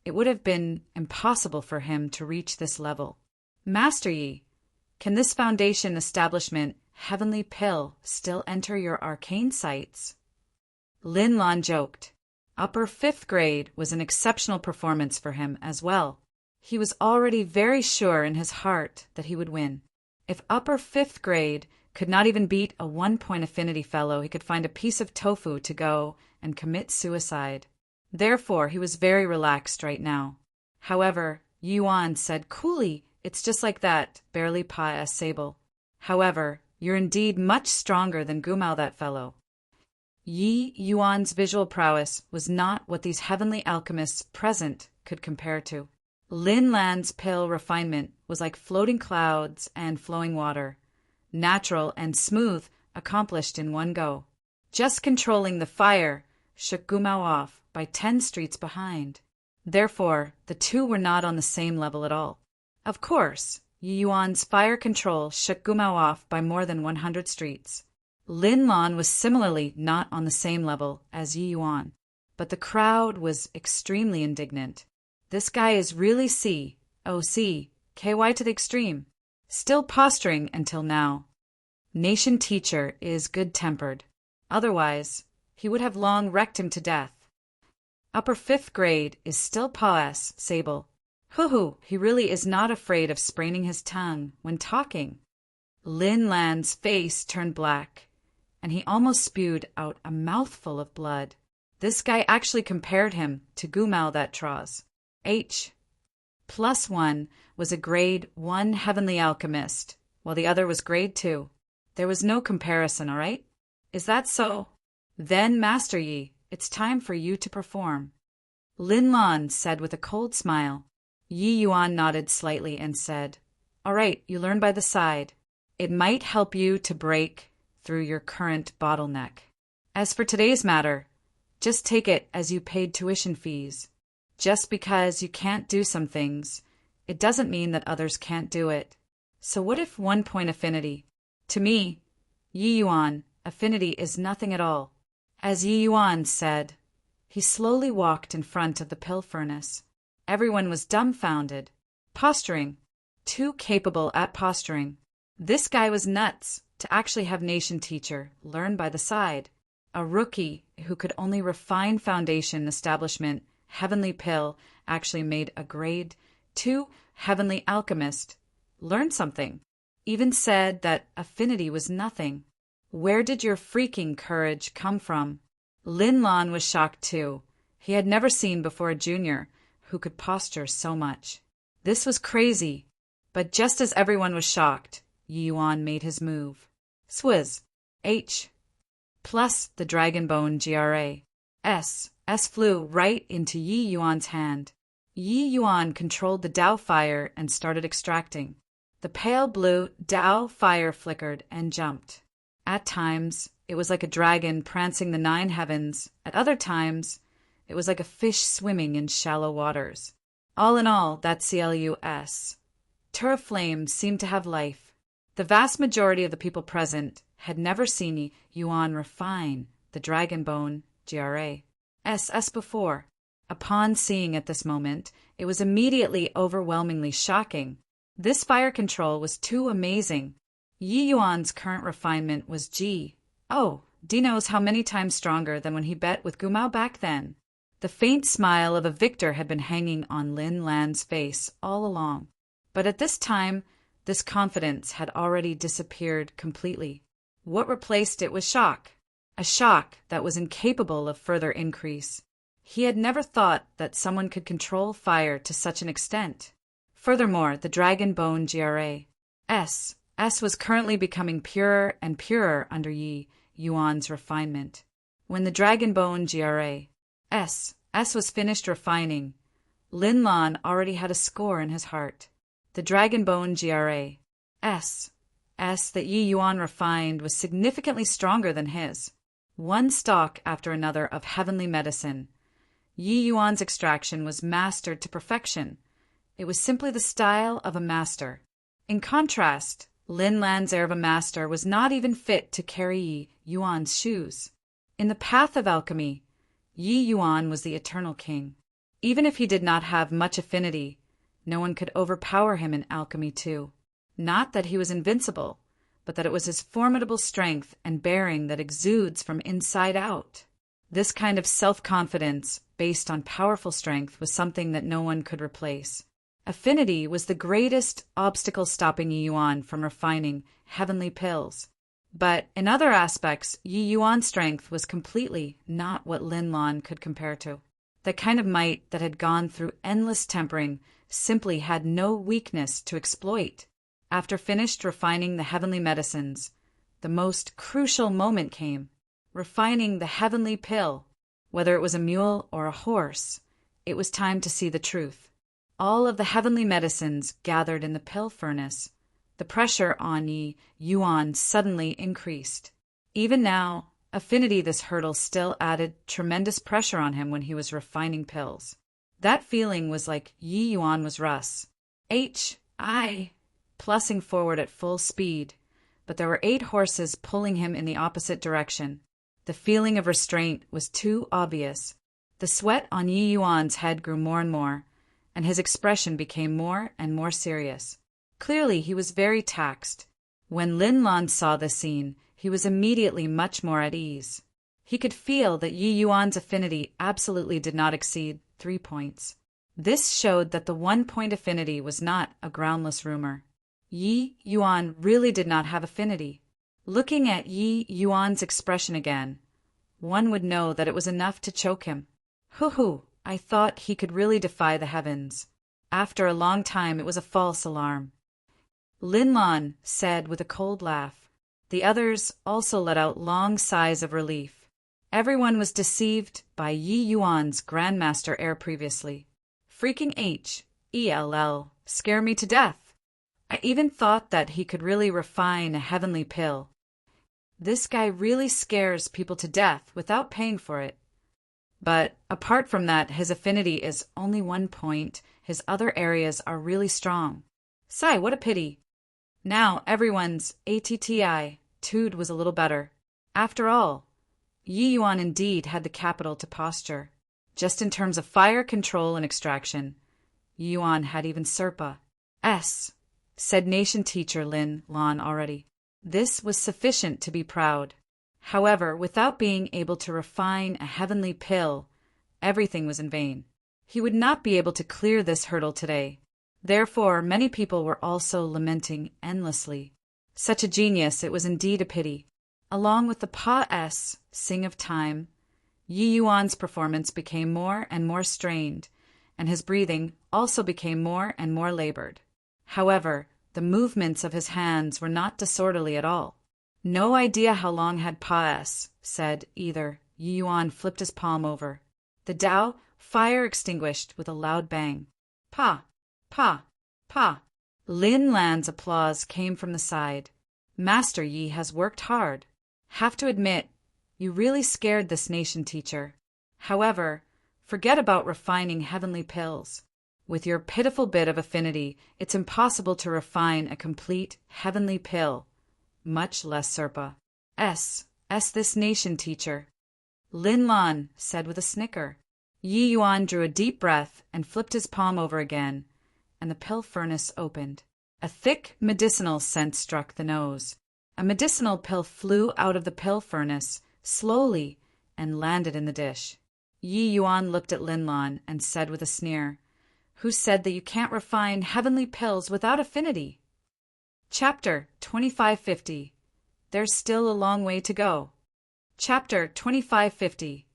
it would have been impossible for him to reach this level. Master Yi, can this foundation establishment heavenly pill still enter your arcane sights? Lin Lan joked. Upper 5th grade was an exceptional performance for him as well. He was already very sure in his heart that he would win. If upper 5th grade could not even beat a 1-point affinity fellow, he could find a piece of tofu to go and commit suicide. Therefore, he was very relaxed right now. However, Yuan said coolly, "It's just like that, barely pa sable. However, you're indeed much stronger than Gumao that fellow." Yi Yuan's visual prowess was not what these heavenly alchemists present could compare to. Lin Lan's pill refinement was like floating clouds and flowing water, natural and smooth, accomplished in one go. Just controlling the fire shook Gumao off by 10 streets behind. Therefore, the two were not on the same level at all. Of course, Yi Yuan's fire control shook Gumao off by more than 100 streets. Lin Lan was similarly not on the same level as Yi Yuan, but the crowd was extremely indignant. This guy is really KY to the extreme. Still posturing until now. Nation teacher is good-tempered. Otherwise, he would have long wrecked him to death. Upper 5th grade is still pa sable. He really is not afraid of spraining his tongue when talking. Lin Lan's face turned black, and he almost spewed out a mouthful of blood. This guy actually compared him to Gumao that Troz. H+1 was a grade 1 heavenly alchemist, while the other was grade 2. There was no comparison, all right? Is that so? Then, Master Yi, it's time for you to perform. Lin Lan said with a cold smile. Yi Yuan nodded slightly and said, "All right, you learn by the side. It might help you to break through your current bottleneck. As for today's matter, just take it as you paid tuition fees. Just because you can't do some things, it doesn't mean that others can't do it. So what if 1-point affinity? To me, Yi Yuan, affinity is nothing at all." As Yi Yuan said, he slowly walked in front of the pill furnace. Everyone was dumbfounded. Posturing. Too capable at posturing. This guy was nuts to actually have nation teacher learn by the side. A rookie who could only refine foundation establishment heavenly pill actually made a grade 2 heavenly alchemist learn something. Even said that affinity was nothing. Where did your freaking courage come from? Lin Lan was shocked too. He had never seen before a junior who could posture so much. This was crazy. But just as everyone was shocked, Yi Yuan made his move. Swizz. H. Plus the dragon bone GRA. S flew right into Yi Yuan's hand. Yi Yuan controlled the Dao fire and started extracting. The pale blue Dao fire flickered and jumped. At times, it was like a dragon prancing the 9 heavens. At other times, it was like a fish swimming in shallow waters. All in all, that CLUS. Turflame seemed to have life. The vast majority of the people present had never seen Yuan refine the dragon bone GRA before. Upon seeing it this moment, it was immediately overwhelmingly shocking. This fire control was too amazing. Yi Yuan's current refinement was G. Oh, D knows how many times stronger than when he bet with Gumao back then. The faint smile of a victor had been hanging on Lin Lan's face all along. But at this time, this confidence had already disappeared completely. What replaced it was shock. A shock that was incapable of further increase. He had never thought that someone could control fire to such an extent. Furthermore, the dragon bone GRA.S was currently becoming purer and purer under Yi Yuan's refinement. When the dragon bone GRA.S was finished refining, Lin Lan already had a score in his heart. The dragon bone GRA.S that Yi Yuan refined was significantly stronger than his. One stalk after another of heavenly medicine. Yi Yuan's extraction was mastered to perfection. It was simply the style of a master. In contrast, Lin Lan's air of a master was not even fit to carry Yi Yuan's shoes. In the path of alchemy, Yi Yuan was the eternal king. Even if he did not have much affinity, no one could overpower him in alchemy too. Not that he was invincible, but that it was his formidable strength and bearing that exudes from inside out. This kind of self-confidence, based on powerful strength, was something that no one could replace. Affinity was the greatest obstacle stopping Yi Yuan from refining heavenly pills. But in other aspects, Yi Yuan's strength was completely not what Lin Lan could compare to. The kind of might that had gone through endless tempering simply had no weakness to exploit. After finished refining the heavenly medicines, the most crucial moment came. Refining the heavenly pill. Whether it was a mule or a horse, it was time to see the truth. All of the heavenly medicines gathered in the pill furnace. The pressure on Yi Yuan suddenly increased. Even now, affinity this hurdle still added tremendous pressure on him when he was refining pills. That feeling was like Yi Yuan was Russ. Plussing forward at full speed, but there were 8 horses pulling him in the opposite direction. The feeling of restraint was too obvious. The sweat on Yi Yuan's head grew more and more, and his expression became more and more serious. Clearly, he was very taxed. When Lin Lan saw this scene, he was immediately much more at ease. He could feel that Yi Yuan's affinity absolutely did not exceed 3 points. This showed that the 1-point affinity was not a groundless rumor. Yi Yuan really did not have affinity. Looking at Yi Yuan's expression again, one would know that it was enough to choke him. Hoo-hoo, I thought he could really defy the heavens. After a long time, it was a false alarm. Lin Lan said with a cold laugh. The others also let out long sighs of relief. Everyone was deceived by Yi Yuan's Grandmaster air previously. Freaking HELL, scare me to death. I even thought that he could really refine a heavenly pill. This guy really scares people to death without paying for it. But apart from that, his affinity is only 1 point. His other areas are really strong. Sigh, what a pity. Now everyone's attitude was a little better. After all, Yi Yuan indeed had the capital to posture. Just in terms of fire control and extraction, Yi Yuan had even Serpa. Said nation teacher Lin Lan already. This was sufficient to be proud. However, without being able to refine a heavenly pill, everything was in vain. He would not be able to clear this hurdle today. Therefore, many people were also lamenting endlessly. Such a genius, it was indeed a pity. Along with the Pa-S, Sing of Time, Yi Yuan's performance became more and more strained, and his breathing also became more and more labored. However, the movements of his hands were not disorderly at all. No idea how long had Pa-S said either. Yi Yuan flipped his palm over. The Tao fire extinguished with a loud bang. Pa! Pa! Pa! Lin Lan's applause came from the side. Master Yi has worked hard. Have to admit, you really scared this nation, teacher. However, forget about refining heavenly pills. With your pitiful bit of affinity, it's impossible to refine a complete heavenly pill, much less Serpa. S this nation, teacher. Lin Lan said with a snicker. Yi Yuan drew a deep breath and flipped his palm over again, and the pill furnace opened. A thick medicinal scent struck the nose. A medicinal pill flew out of the pill furnace, slowly, and landed in the dish. Yi Yuan looked at Lin Lan and said with a sneer, Who said that you can't refine heavenly pills without affinity? Chapter 2550. There's still a long way to go. Chapter 2550.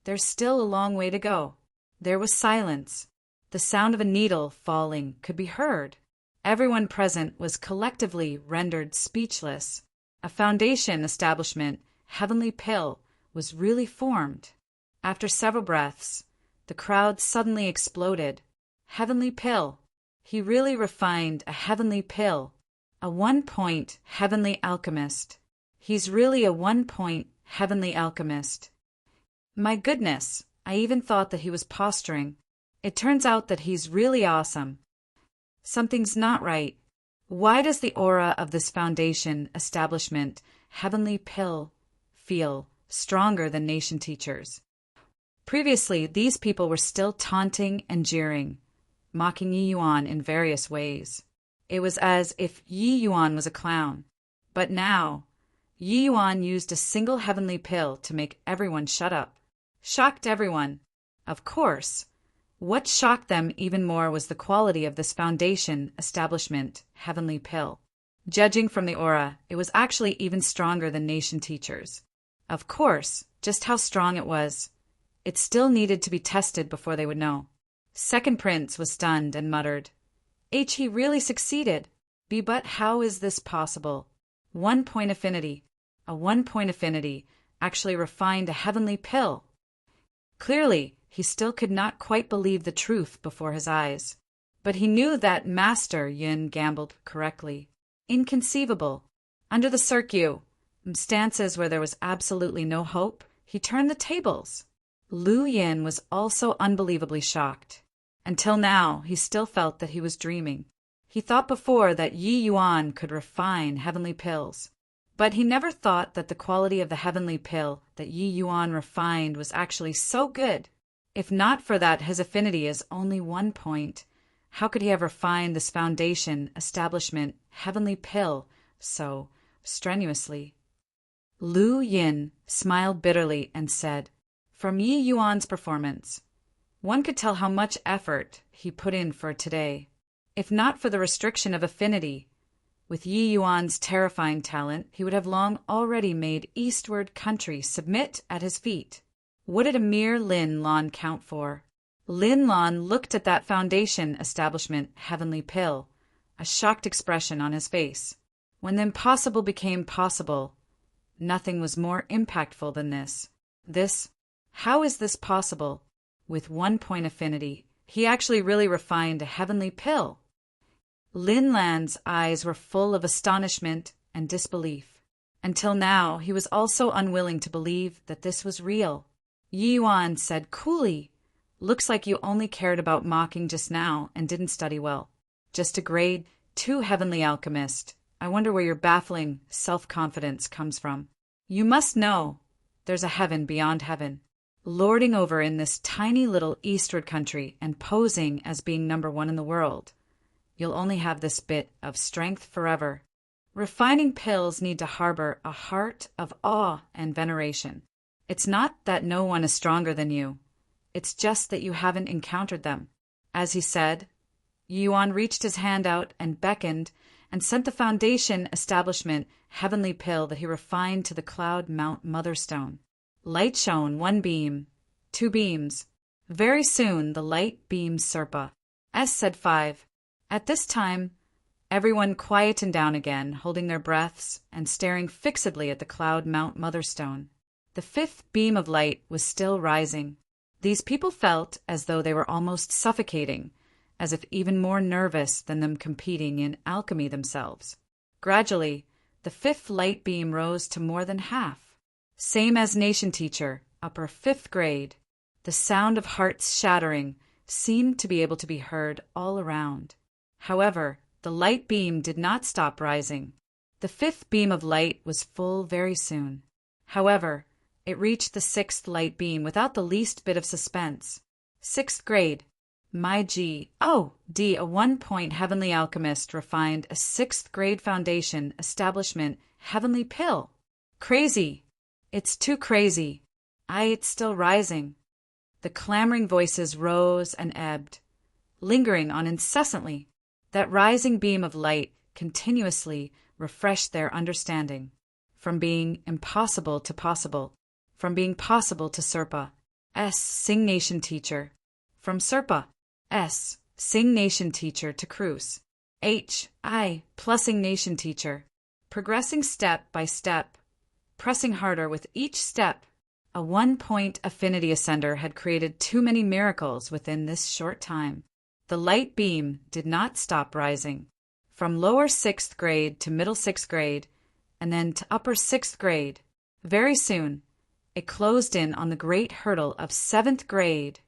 There's still a long way to go. There was silence. The sound of a needle falling could be heard. Everyone present was collectively rendered speechless. A foundation establishment, heavenly pill, was really formed. After several breaths, the crowd suddenly exploded. Heavenly pill. He really refined a heavenly pill. A 1-point heavenly alchemist. He's really a 1-point heavenly alchemist. My goodness, I even thought that he was posturing. It turns out that he's really awesome. Something's not right. Why does the aura of this foundation establishment, heavenly pill, feel stronger than nation teachers? Previously, these people were still taunting and jeering, mocking Yi Yuan in various ways. It was as if Yi Yuan was a clown. But now, Yi Yuan used a single heavenly pill to make everyone shut up. Shocked everyone. Of course. What shocked them even more was the quality of this foundation establishment, heavenly pill. Judging from the aura, it was actually even stronger than nation teachers. Of course, just how strong it was. It still needed to be tested before they would know. Second Prince was stunned and muttered, He really succeeded. But how is this possible? 1-point affinity. A 1-point affinity actually refined a heavenly pill. Clearly, he still could not quite believe the truth before his eyes. But he knew that Master Yin gambled correctly. Inconceivable. Under the circumstances where there was absolutely no hope, he turned the tables. Lu Yin was also unbelievably shocked. Until now, he still felt that he was dreaming. He thought before that Yi Yuan could refine heavenly pills. But he never thought that the quality of the heavenly pill that Yi Yuan refined was actually so good. If not for that his affinity is only 1 point, how could he have refined this foundation, establishment, heavenly pill so strenuously? Lu Yin smiled bitterly and said, From Yi Yuan's performance, one could tell how much effort he put in for today. If not for the restriction of affinity, with Yi Yuan's terrifying talent, he would have long already made eastward country submit at his feet. What did a mere Lin Lan count for? Lin Lan looked at that foundation establishment heavenly pill, a shocked expression on his face. When the impossible became possible, nothing was more impactful than this. How is this possible? With 1-point affinity, he actually really refined a heavenly pill. Lin Lan's eyes were full of astonishment and disbelief. Until now, he was also unwilling to believe that this was real. Yi Yuan said coolly, Looks like you only cared about mocking just now and didn't study well. Just a grade 2 heavenly alchemist. I wonder where your baffling self-confidence comes from. You must know there's a heaven beyond heaven, lording over in this tiny little eastward country and posing as being number 1 in the world. You'll only have this bit of strength forever. Refining pills need to harbor a heart of awe and veneration. It's not that no one is stronger than you. It's just that you haven't encountered them. As he said, Yuan reached his hand out and beckoned and sent the foundation establishment heavenly pill that he refined to the cloud Mount Motherstone. Light shone 1 beam, 2 beams. Very soon the light beamed Serpa. S said 5. At this time, everyone quietened down again, holding their breaths and staring fixedly at the cloud Mount Motherstone. The 5th beam of light was still rising. These people felt as though they were almost suffocating, as if even more nervous than them competing in alchemy themselves. Gradually, The fifth light beam rose to more than half. Same as nation teacher, upper fifth grade. The sound of hearts shattering seemed to be able to be heard all around. However, the light beam did not stop rising. The fifth beam of light was full very soon. However, it reached the sixth light beam without the least bit of suspense. Sixth grade. My G. Oh, D. A 1-point heavenly alchemist refined a sixth grade foundation establishment heavenly pill. Crazy. It's too crazy. It's still rising. The clamoring voices rose and ebbed, lingering on incessantly. That rising beam of light continuously refreshed their understanding. From being impossible to possible. From being possible to Serpa. S. Sing Nation teacher. From Serpa. S. Sing Nation teacher to Cruz. H. I. Plussing Nation teacher. Progressing step by step. Pressing harder with each step. A 1-point affinity ascender had created too many miracles within this short time. The light beam did not stop rising. From lower 6th grade to middle 6th grade, and then to upper 6th grade. Very soon, it closed in on the great hurdle of 7th grade.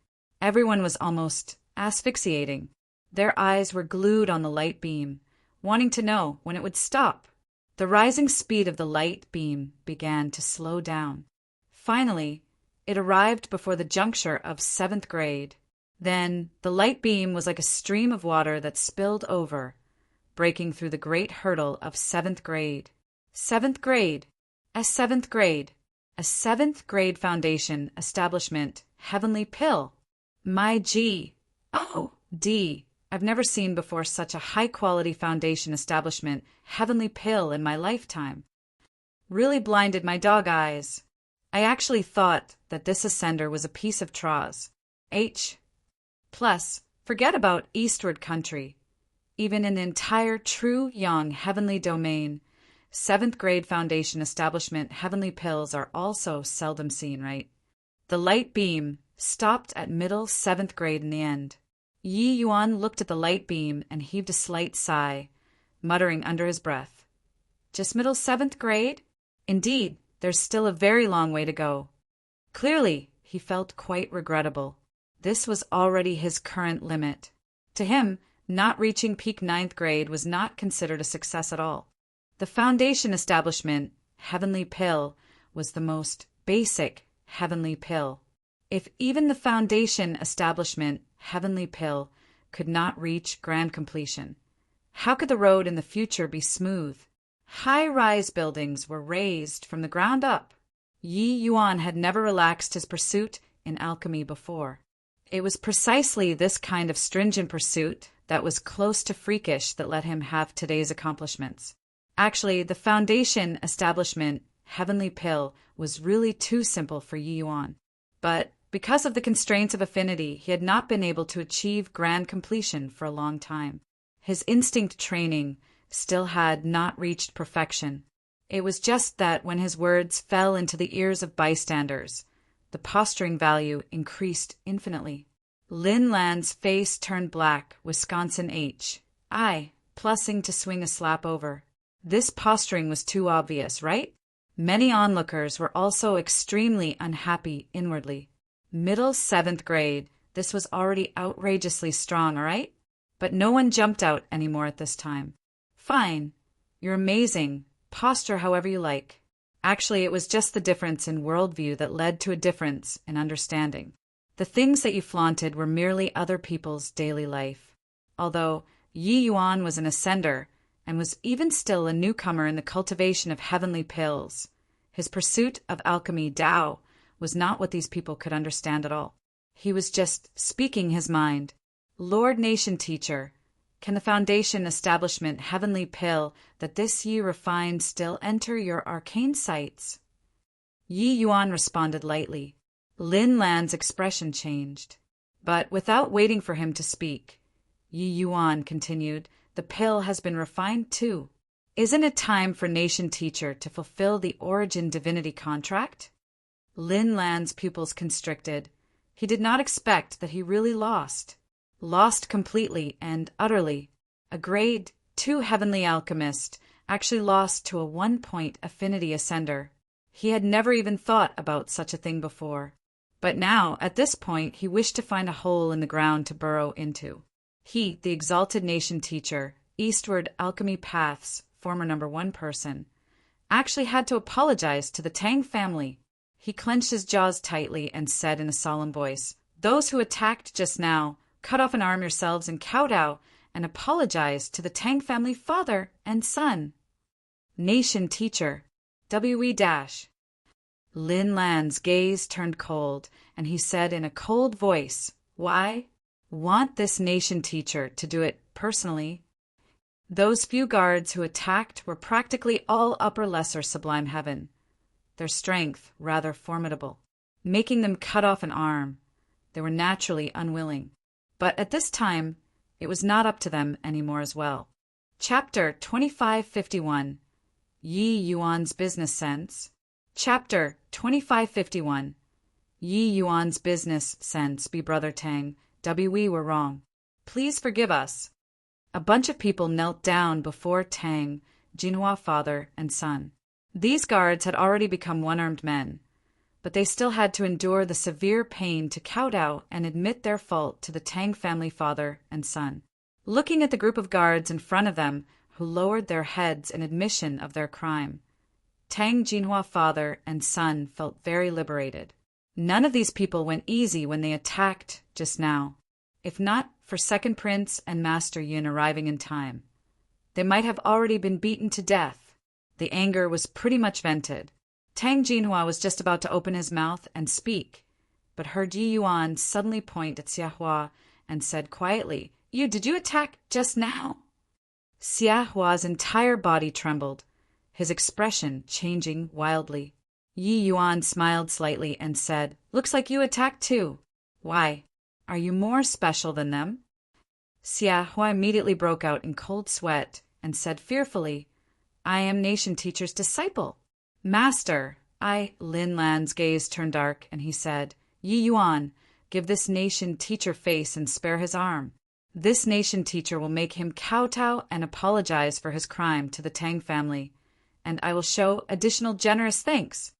Everyone was almost asphyxiating. Their eyes were glued on the light beam, wanting to know when it would stop. The rising speed of the light beam began to slow down. Finally, it arrived before the juncture of 7th grade. Then, the light beam was like a stream of water that spilled over, breaking through the great hurdle of 7th grade. 7th grade. A 7th grade. A 7th grade foundation establishment heavenly pill. My G. Oh, D. I've never seen before such a high-quality foundation establishment heavenly pill in my lifetime. Really blinded my dog eyes. I actually thought that this ascender was a piece of Traz. H. Plus, forget about eastward country. Even in the entire true young heavenly domain, 7th grade foundation establishment heavenly pills are also seldom seen, right? The light beam stopped at middle 7th grade in the end. Yi Yuan looked at the light beam and heaved a slight sigh, muttering under his breath. Just middle 7th grade? Indeed, there's still a very long way to go. Clearly, he felt quite regrettable. This was already his current limit. To him, not reaching peak 9th grade was not considered a success at all. The foundation establishment, heavenly pill, was the most basic heavenly pill. If even the foundation establishment, heavenly pill, could not reach grand completion, how could the road in the future be smooth? High-rise buildings were raised from the ground up. Yi Yuan had never relaxed his pursuit in alchemy before. It was precisely this kind of stringent pursuit that was close to freakish that let him have today's accomplishments. Actually, the foundation establishment, heavenly pill, was really too simple for Yi Yuan. But because of the constraints of affinity, he had not been able to achieve grand completion for a long time. His instinct training still had not reached perfection. It was just that when his words fell into the ears of bystanders, the posturing value increased infinitely. Lin Lan's face turned black, Wisconsin H. I, plussing to swing a slap over. This posturing was too obvious, right? Many onlookers were also extremely unhappy inwardly. Middle 7th grade, this was already outrageously strong, all right? But no one jumped out anymore at this time. Fine. You're amazing. Posture however you like. Actually, it was just the difference in worldview that led to a difference in understanding. The things that you flaunted were merely other people's daily life. Although Yi Yuan was an ascender and was even still a newcomer in the cultivation of heavenly pills, his pursuit of alchemy Tao was not what these people could understand at all. He was just speaking his mind. Lord Nation Teacher, can the foundation establishment heavenly pill that this ye refined still enter your arcane sights? Yi Yuan responded lightly. Lin Lan's expression changed. But without waiting for him to speak, Yi Yuan continued, the pill has been refined too. Isn't it time for Nation Teacher to fulfill the origin divinity contract? Lin Lan's pupils constricted. He did not expect that he really lost. Lost completely and utterly. A grade 2 heavenly alchemist actually lost to a 1-point affinity ascender. He had never even thought about such a thing before. But now, at this point, he wished to find a hole in the ground to burrow into. He, the exalted nation teacher, eastward alchemy paths, former #1 person, actually had to apologize to the Tang family. He clenched his jaws tightly and said in a solemn voice, "Those who attacked just now, cut off and arm yourselves and kowtow and apologize to the Tang family father and son." Nation teacher, W.E. Lin Lan's gaze turned cold, and he said in a cold voice, "Why? Want this nation teacher to do it personally?" Those few guards who attacked were practically all upper lesser sublime heaven, their strength rather formidable, making them cut off an arm. They were naturally unwilling. But at this time, it was not up to them any more as well. Chapter 2551, Yi Yuan's Business Sense. Chapter 2551, Yi Yuan's Business Sense. Be Brother Tang, we were wrong. Please forgive us. A bunch of people knelt down before Tang, Jinhua father and son. These guards had already become one-armed men, but they still had to endure the severe pain to kowtow and admit their fault to the Tang family father and son. Looking at the group of guards in front of them who lowered their heads in admission of their crime, Tang Jinhua father and son felt very liberated. None of these people went easy when they attacked just now. If not for Second Prince and Master Yun arriving in time, they might have already been beaten to death. The anger was pretty much vented. Tang Jinhua was just about to open his mouth and speak, but heard Yi Yuan suddenly point at Xia Hua and said quietly, Did you attack just now?" Xia Hua's entire body trembled, his expression changing wildly. Yi Yuan smiled slightly and said, "Looks like you attacked too. Why? Are you more special than them?" Xia Hua immediately broke out in cold sweat and said fearfully, "I am Nation Teacher's disciple." "Master, Lin Lan's gaze turned dark, and he said, "Yi Yuan, give this Nation Teacher face and spare his arm. This Nation Teacher will make him kowtow and apologize for his crime to the Tang family, and I will show additional generous thanks."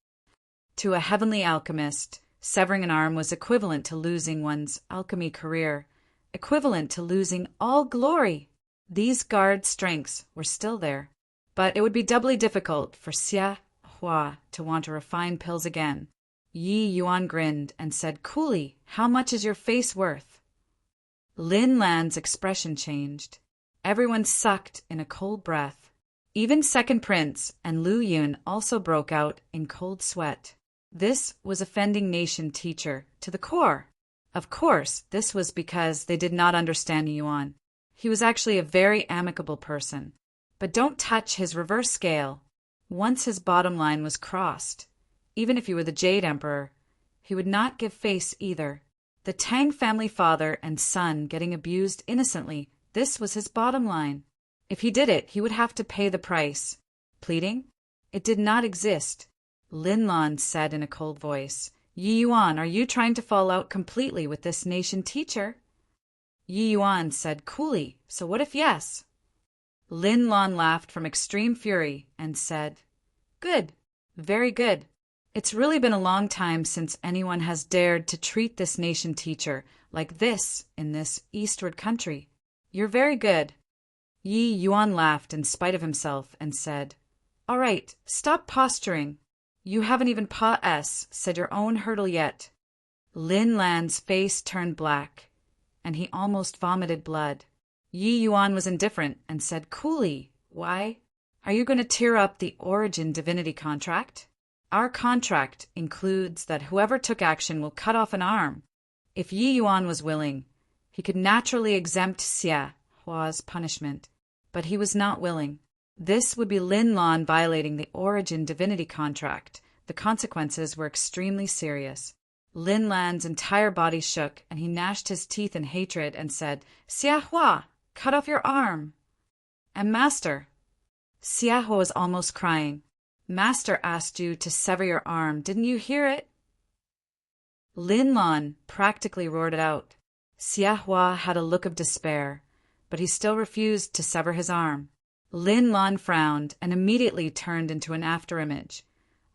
To a heavenly alchemist, severing an arm was equivalent to losing one's alchemy career, equivalent to losing all glory. These guard strengths were still there, but it would be doubly difficult for Xia Hua to want to refine pills again. Yi Yuan grinned and said coolly, "How much is your face worth?" Lin Lan's expression changed. Everyone sucked in a cold breath. Even Second Prince and Lu Yun also broke out in cold sweat. This was offending Nation Teacher to the core. Of course, this was because they did not understand Yuan. He was actually a very amicable person. But don't touch his reverse scale. Once his bottom line was crossed, even if he were the Jade Emperor, he would not give face either. The Tang family father and son getting abused innocently, this was his bottom line. If he did it, he would have to pay the price. Pleading? It did not exist. Lin Lan said in a cold voice, "Yi Yuan, are you trying to fall out completely with this Nation Teacher?" Yi Yuan said coolly, "So what if yes?" Lin Lan laughed from extreme fury and said, "Good, very good. It's really been a long time since anyone has dared to treat this Nation Teacher like this in this eastward country. You're very good." Yi Yuan laughed in spite of himself and said, "All right, stop posturing. You haven't even said your own hurdle yet." Lin Lan's face turned black, and he almost vomited blood. Yi Yuan was indifferent and said coolly, "Why? Are you going to tear up the Origin Divinity contract? Our contract includes that whoever took action will cut off an arm." If Yi Yuan was willing, he could naturally exempt Xia Hua's punishment, but he was not willing. This would be Lin Lan violating the Origin Divinity contract. The consequences were extremely serious. Lin Lan's entire body shook, and he gnashed his teeth in hatred and said, "Xia Hua, cut off your arm." "And Master?" Xia Hua was almost crying. "Master asked you to sever your arm. Didn't you hear it?" Lin Lan practically roared it out. Xia Hua had a look of despair, but he still refused to sever his arm. Lin Lan frowned and immediately turned into an afterimage,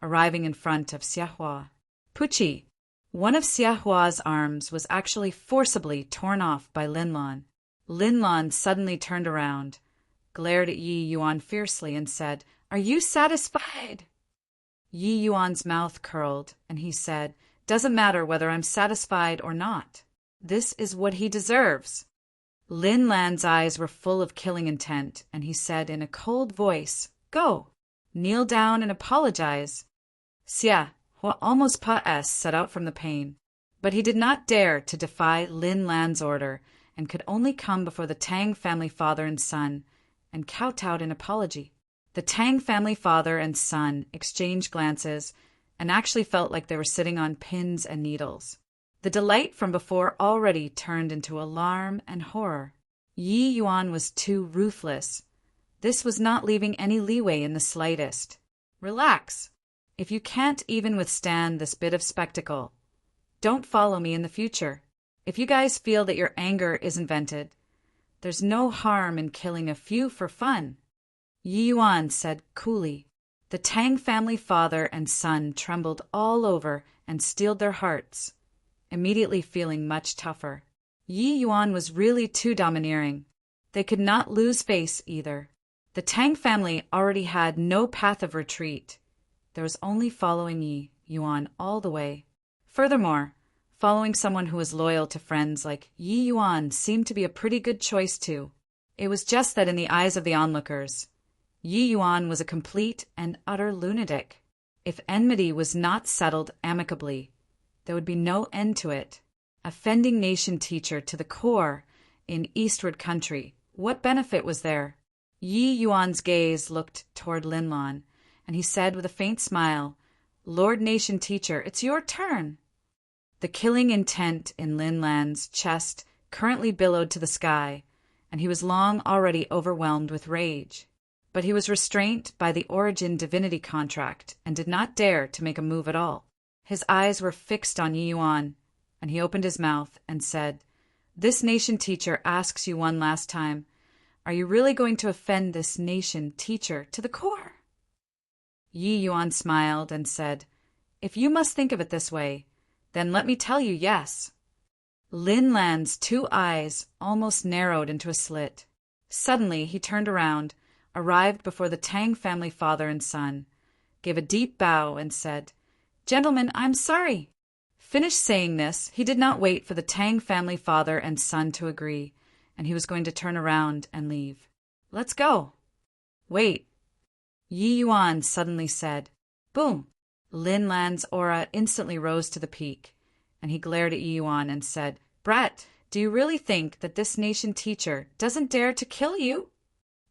arriving in front of Xiahua. Puchi, one of Xiahua's arms was actually forcibly torn off by Lin Lan. Lin Lan suddenly turned around, glared at Yi Yuan fiercely, and said, "Are you satisfied?" Yi Yuan's mouth curled, and he said, "Doesn't matter whether I'm satisfied or not. This is what he deserves." Lin Lan's eyes were full of killing intent, and he said in a cold voice, "Go, kneel down and apologize." Xia Hua almost set out from the pain, but he did not dare to defy Lin Lan's order and could only come before the Tang family father and son and kowtowed in apology. The Tang family father and son exchanged glances and actually felt like they were sitting on pins and needles. The delight from before already turned into alarm and horror. Yi Yuan was too ruthless. This was not leaving any leeway in the slightest. "Relax. If you can't even withstand this bit of spectacle, don't follow me in the future. If you guys feel that your anger isn't vented, there's no harm in killing a few for fun." Yi Yuan said coolly. The Tang family father and son trembled all over and steeled their hearts, immediately feeling much tougher. Yi Yuan was really too domineering. They could not lose face either. The Tang family already had no path of retreat. There was only following Yi Yuan all the way. Furthermore, following someone who was loyal to friends like Yi Yuan seemed to be a pretty good choice too. It was just that in the eyes of the onlookers, Yi Yuan was a complete and utter lunatic. If enmity was not settled amicably, there would be no end to it. Offending nation teacher to the core in eastward country, what benefit was there? Yi Yuan's gaze looked toward Lin Lan, and he said with a faint smile, "Lord nation teacher, it's your turn." The killing intent in Lin Lan's chest currently billowed to the sky, and he was long already overwhelmed with rage. But he was restrained by the Origin divinity contract and did not dare to make a move at all. His eyes were fixed on Yi Yuan, and he opened his mouth and said, "This nation teacher asks you one last time, are you really going to offend this nation teacher to the core?" Yi Yuan smiled and said, "If you must think of it this way, then let me tell you yes." Lin Lan's two eyes almost narrowed into a slit. Suddenly he turned around, arrived before the Tang family father and son, gave a deep bow and said, "Gentlemen, I'm sorry." Finished saying this, he did not wait for the Tang family father and son to agree, and he was going to turn around and leave. "Let's go." "Wait," Yi Yuan suddenly said. Boom! Lin Lan's aura instantly rose to the peak, and he glared at Yi Yuan and said, "Brat, do you really think that this nation teacher doesn't dare to kill you?"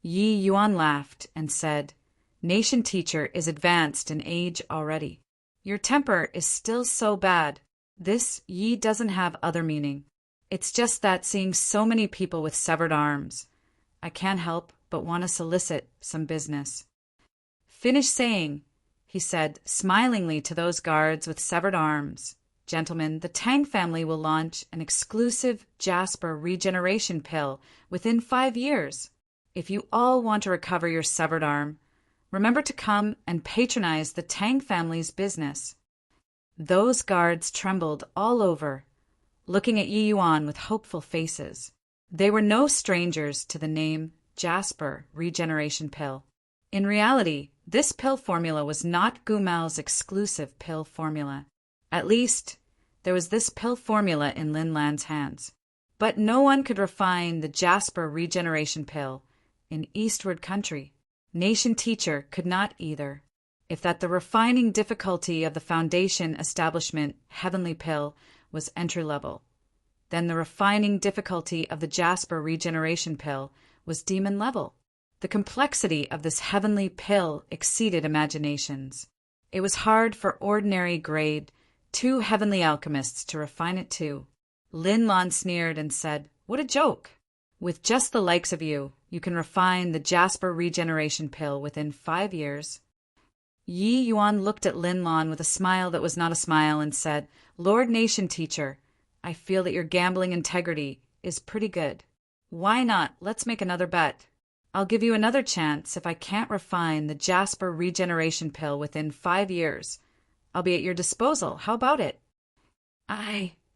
Yi Yuan laughed and said, "Nation teacher is advanced in age already. Your temper is still so bad. This Yi doesn't have other meaning. It's just that seeing so many people with severed arms, I can't help but want to solicit some business." Finish saying, he said smilingly to those guards with severed arms, "Gentlemen, the Tang family will launch an exclusive Jasper regeneration pill within 5 years. If you all want to recover your severed arm, remember to come and patronize the Tang family's business." Those guards trembled all over, looking at Yi Yuan with hopeful faces. They were no strangers to the name Jasper regeneration pill. In reality, this pill formula was not Gumao's exclusive pill formula. At least, there was this pill formula in Lin Lan's hands. But no one could refine the Jasper regeneration pill in eastward country. Nation teacher could not either. If that the refining difficulty of the foundation establishment heavenly pill was entry level, then the refining difficulty of the Jasper regeneration pill was demon level. The complexity of this heavenly pill exceeded imaginations. It was hard for ordinary grade 2 heavenly alchemists to refine it too. Lin Lan sneered and said, "What a joke! With just the likes of you, you can refine the Jasper regeneration pill within 5 years. Yi Yuan looked at Lin Lan with a smile that was not a smile and said, "Lord Nation Teacher, I feel that your gambling integrity is pretty good. Why not? Let's make another bet." I'll give you another chance if I can't refine the Jasper regeneration pill within 5 years. I'll be at your disposal. How about it?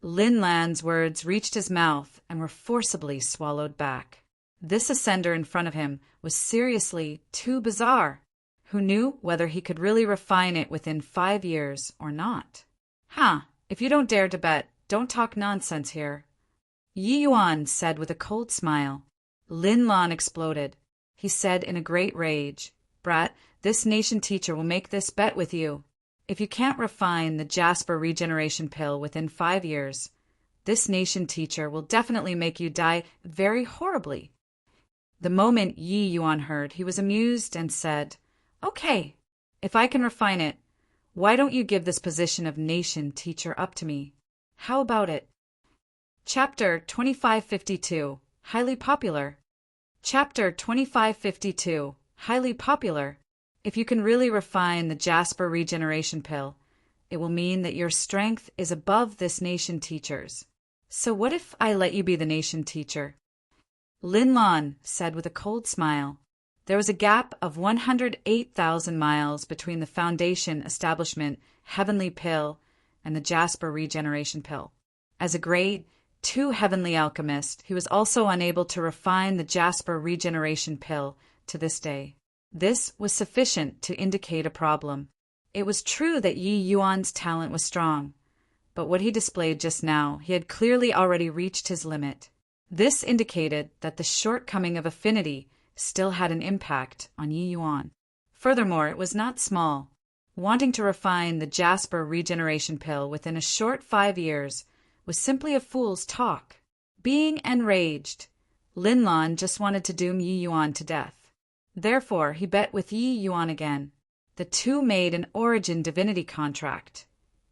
Lin Lan's words reached his mouth and were forcibly swallowed back. This ascender in front of him was seriously too bizarre. Who knew whether he could really refine it within 5 years or not? If you don't dare to bet, don't talk nonsense here. Yi Yuan said with a cold smile. Lin Lan exploded. He said in a great rage, "Brat, this nation teacher will make this bet with you. If you can't refine the Jasper regeneration pill within 5 years, this nation teacher will definitely make you die very horribly." The moment Yi Yuan heard, he was amused and said, "Okay, if I can refine it, why don't you give this position of nation teacher up to me? How about it?" Chapter 2552, Highly Popular. Chapter 2552, Highly Popular. If you can really refine the Jasper regeneration pill, it will mean that your strength is above this nation teacher's. So what if I let you be the nation teacher? Lin Lan said with a cold smile. There was a gap of 108,000 miles between the Foundation Establishment Heavenly Pill and the Jasper regeneration pill. As a grade 2 Heavenly Alchemist, he was also unable to refine the Jasper regeneration pill to this day. This was sufficient to indicate a problem. It was true that Yi Yuan's talent was strong, but what he displayed just now, he had clearly already reached his limit. This indicated that the shortcoming of affinity still had an impact on Yi Yuan. Furthermore, it was not small. Wanting to refine the Jasper regeneration pill within a short 5 years was simply a fool's talk. Being enraged, Lin Lan just wanted to doom Yi Yuan to death. Therefore, he bet with Yi Yuan again. The two made an origin divinity contract,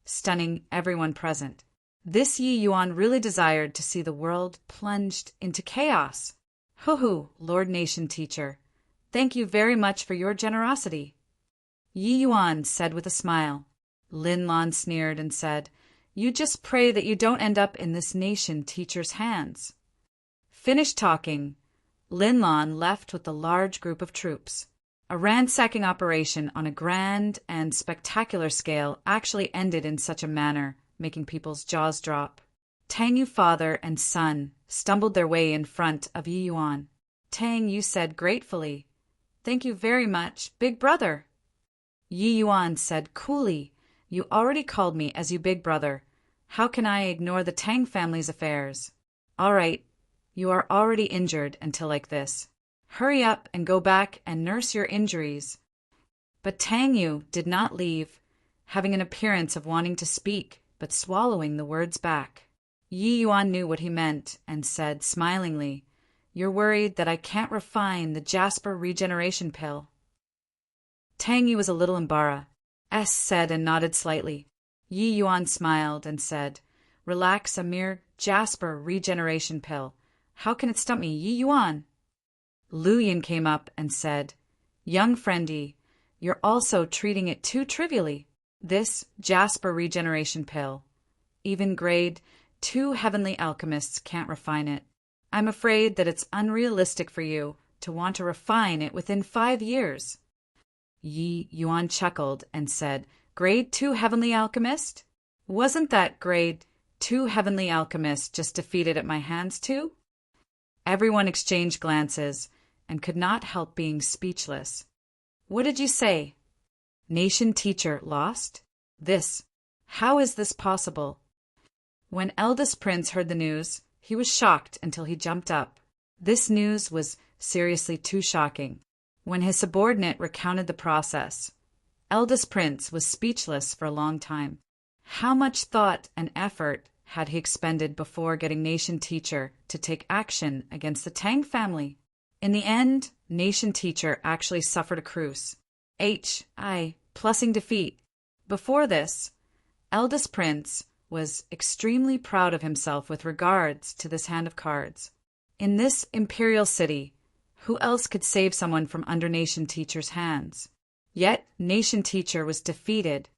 stunning everyone present. This Yi Yuan really desired to see the world plunged into chaos. Hoo-hoo, Lord Nation Teacher. Thank you very much for your generosity. Yi Yuan said with a smile. Lin Lan sneered and said, "You just pray that you don't end up in this Nation Teacher's hands." Finished talking, Lin Lan left with a large group of troops. A ransacking operation on a grand and spectacular scale actually ended in such a manner, making people's jaws drop. Tang Yu father and son stumbled their way in front of Yi Yuan. Tang Yu said gratefully, "Thank you very much, big brother." Yi Yuan said coolly, "You already called me as you big brother. How can I ignore the Tang family's affairs? All right, you are already injured until like this. Hurry up and go back and nurse your injuries." But Tang Yu did not leave, having an appearance of wanting to speak, but swallowing the words back. Yi Yuan knew what he meant and said smilingly, "You're worried that I can't refine the Jasper regeneration pill." Tang Yu was a little embarrassed, said and nodded slightly. Yi Yuan smiled and said, "Relax, a mere Jasper regeneration pill. How can it stump me, Yi Yuan?" Lu Yin came up and said, "Young friendy, you're also treating it too trivially. This Jasper regeneration pill, even grade 2 Heavenly Alchemists can't refine it. I'm afraid that it's unrealistic for you to want to refine it within 5 years." Yi Yuan chuckled and said, "Grade 2 Heavenly Alchemist? Wasn't that grade 2 Heavenly Alchemist just defeated at my hands too?" Everyone exchanged glances and could not help being speechless. "What did you say? Nation Teacher lost? How is this possible?" When eldest prince heard the news, he was shocked until he jumped up. This news was seriously too shocking. When his subordinate recounted the process, eldest prince was speechless for a long time. How much thought and effort had he expended before getting Nation Teacher to take action against the Tang family? In the end, Nation Teacher actually suffered a cruise. Plussing defeat. Before this, eldest prince was extremely proud of himself with regards to this hand of cards. In this imperial city, who else could save someone from under Nation Teacher's hands? Yet Nation Teacher was defeated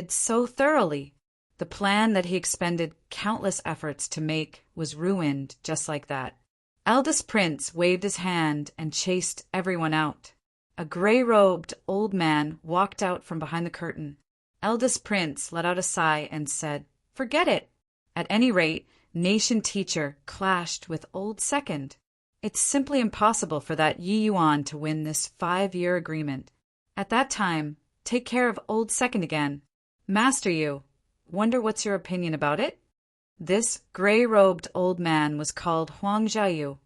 so thoroughly. The plan that he expended countless efforts to make was ruined just like that. Eldest Prince waved his hand and chased everyone out. A gray-robed old man walked out from behind the curtain. Eldest Prince let out a sigh and said, "Forget it." At any rate, Nation Teacher clashed with Old Second. It's simply impossible for that Yi Yuan to win this 5-year agreement. At that time, take care of Old Second again. Master Yu, wonder what's your opinion about it? This gray-robed old man was called Huang Jiayu,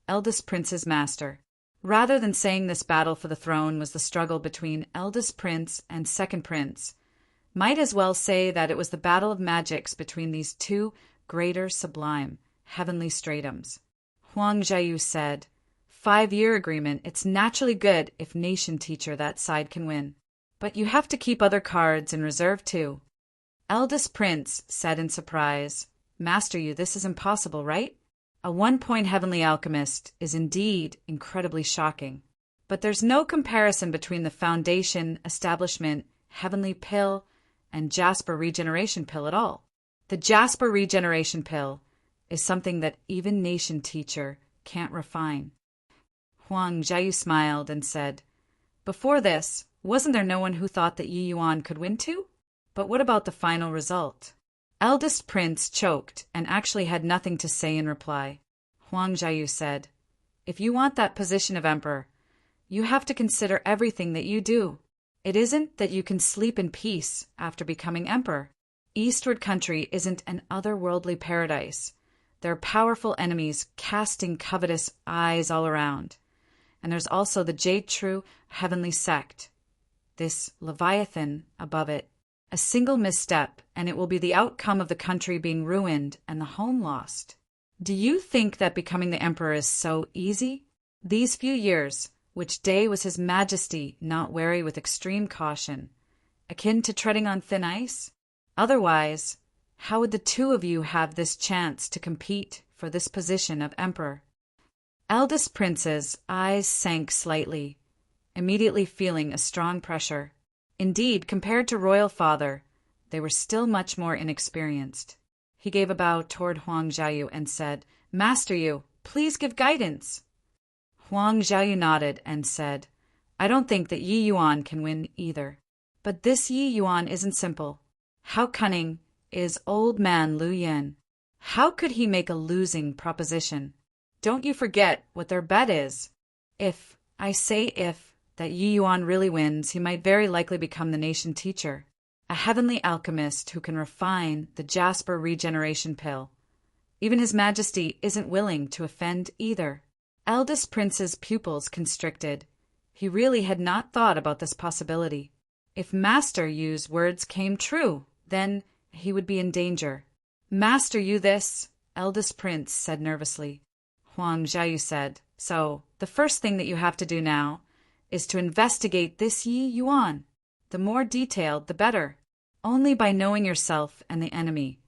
Eldest Prince's master. Rather than saying this battle for the throne was the struggle between Eldest Prince and Second Prince, might as well say that it was the battle of magics between these two greater sublime, heavenly stratums. Huang Jiayu said, 5-year agreement, it's naturally good if Nation Teacher that side can win. But you have to keep other cards in reserve too. Eldest Prince said in surprise, Master Yu, this is impossible, right? A 1-point heavenly alchemist is indeed incredibly shocking. But there's no comparison between the Foundation, Establishment, Heavenly Pill, and Jasper Regeneration Pill at all. The Jasper Regeneration Pill is something that even Nation Teacher can't refine. Huang Jiayu smiled and said, Before this, wasn't there no one who thought that Yi Yuan could win too? But what about the final result? Eldest Prince choked and actually had nothing to say in reply. Huang Jiayu said, If you want that position of emperor, you have to consider everything that you do. It isn't that you can sleep in peace after becoming emperor. Eastward country isn't an otherworldly paradise. There are powerful enemies casting covetous eyes all around. And there's also the Jade True heavenly sect. This Leviathan above it. A single misstep, and it will be the outcome of the country being ruined and the home lost. Do you think that becoming the emperor is so easy? These few years, which day was His Majesty not wary with extreme caution, akin to treading on thin ice? Otherwise, how would the two of you have this chance to compete for this position of emperor? Eldest Prince's eyes sank slightly, immediately feeling a strong pressure. Indeed, compared to Royal Father, they were still much more inexperienced. He gave a bow toward Huang Jiayu and said, Master Yu, please give guidance. Huang Jiayu nodded and said, I don't think that Yi Yuan can win either. But this Yi Yuan isn't simple. How cunning is old man Lu Yin? How could he make a losing proposition? Don't you forget what their bet is. If that Yi Yuan really wins, he might very likely become the Nation Teacher, a heavenly alchemist who can refine the Jasper Regeneration Pill. Even His Majesty isn't willing to offend either. Eldest Prince's pupils constricted. He really had not thought about this possibility. If Master Yu's words came true, then he would be in danger. Master Yu, this, Eldest Prince said nervously. Huang Jiayu said, So, the first thing that you have to do now is to investigate this Yi Yuan. The more detailed, the better. Only by knowing yourself and the enemy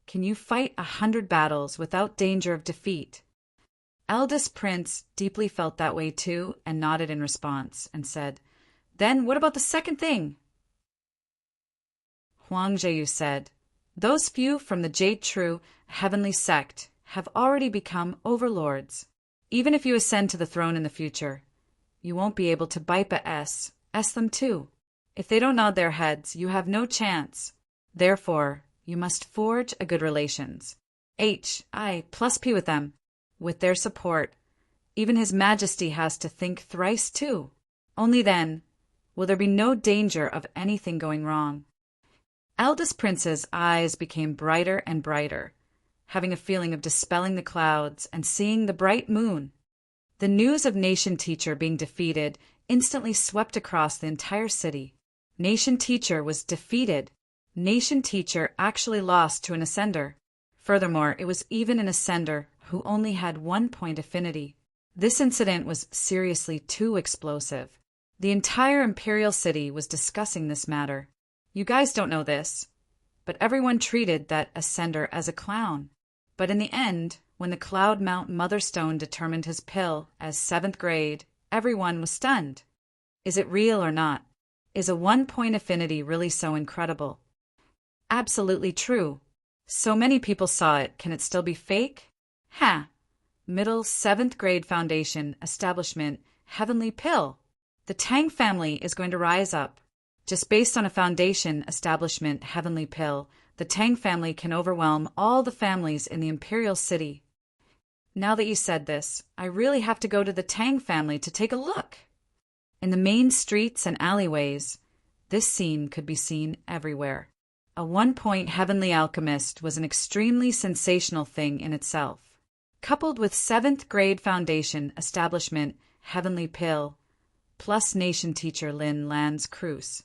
can you fight 100 battles without danger of defeat. Eldest Prince deeply felt that way too and nodded in response and said, Then what about the second thing? Huang Jiayu said, Those few from the Jade True heavenly sect have already become overlords. Even if you ascend to the throne in the future, you won't be able to bypass them too. If they don't nod their heads, you have no chance. Therefore, you must forge a good relations. H.I+P with them. With their support, even His Majesty has to think thrice too. Only then will there be no danger of anything going wrong. Eldest Prince's eyes became brighter and brighter, having a feeling of dispelling the clouds and seeing the bright moon. The news of Nation Teacher being defeated instantly swept across the entire city. Nation Teacher was defeated. Nation Teacher actually lost to an ascender. Furthermore, it was even an ascender who only had 1-point affinity. This incident was seriously too explosive. The entire Imperial City was discussing this matter. You guys don't know this, but everyone treated that ascender as a clown. But in the end, when the Cloud Mount Motherstone determined his pill as 7th grade, everyone was stunned. Is it real or not? Is a 1-point affinity really so incredible? Absolutely true. So many people saw it. Can it still be fake? middle 7th grade foundation establishment heavenly pill. The Tang family is going to rise up. Just based on a foundation establishment heavenly pill, the Tang family can overwhelm all the families in the imperial city. Now that you said this, I really have to go to the Tang family to take a look. In the main streets and alleyways, this scene could be seen everywhere. A one-point heavenly alchemist was an extremely sensational thing in itself. Coupled with 7th grade foundation establishment heavenly pill, plus nation teacher Lin Lan's Cruz.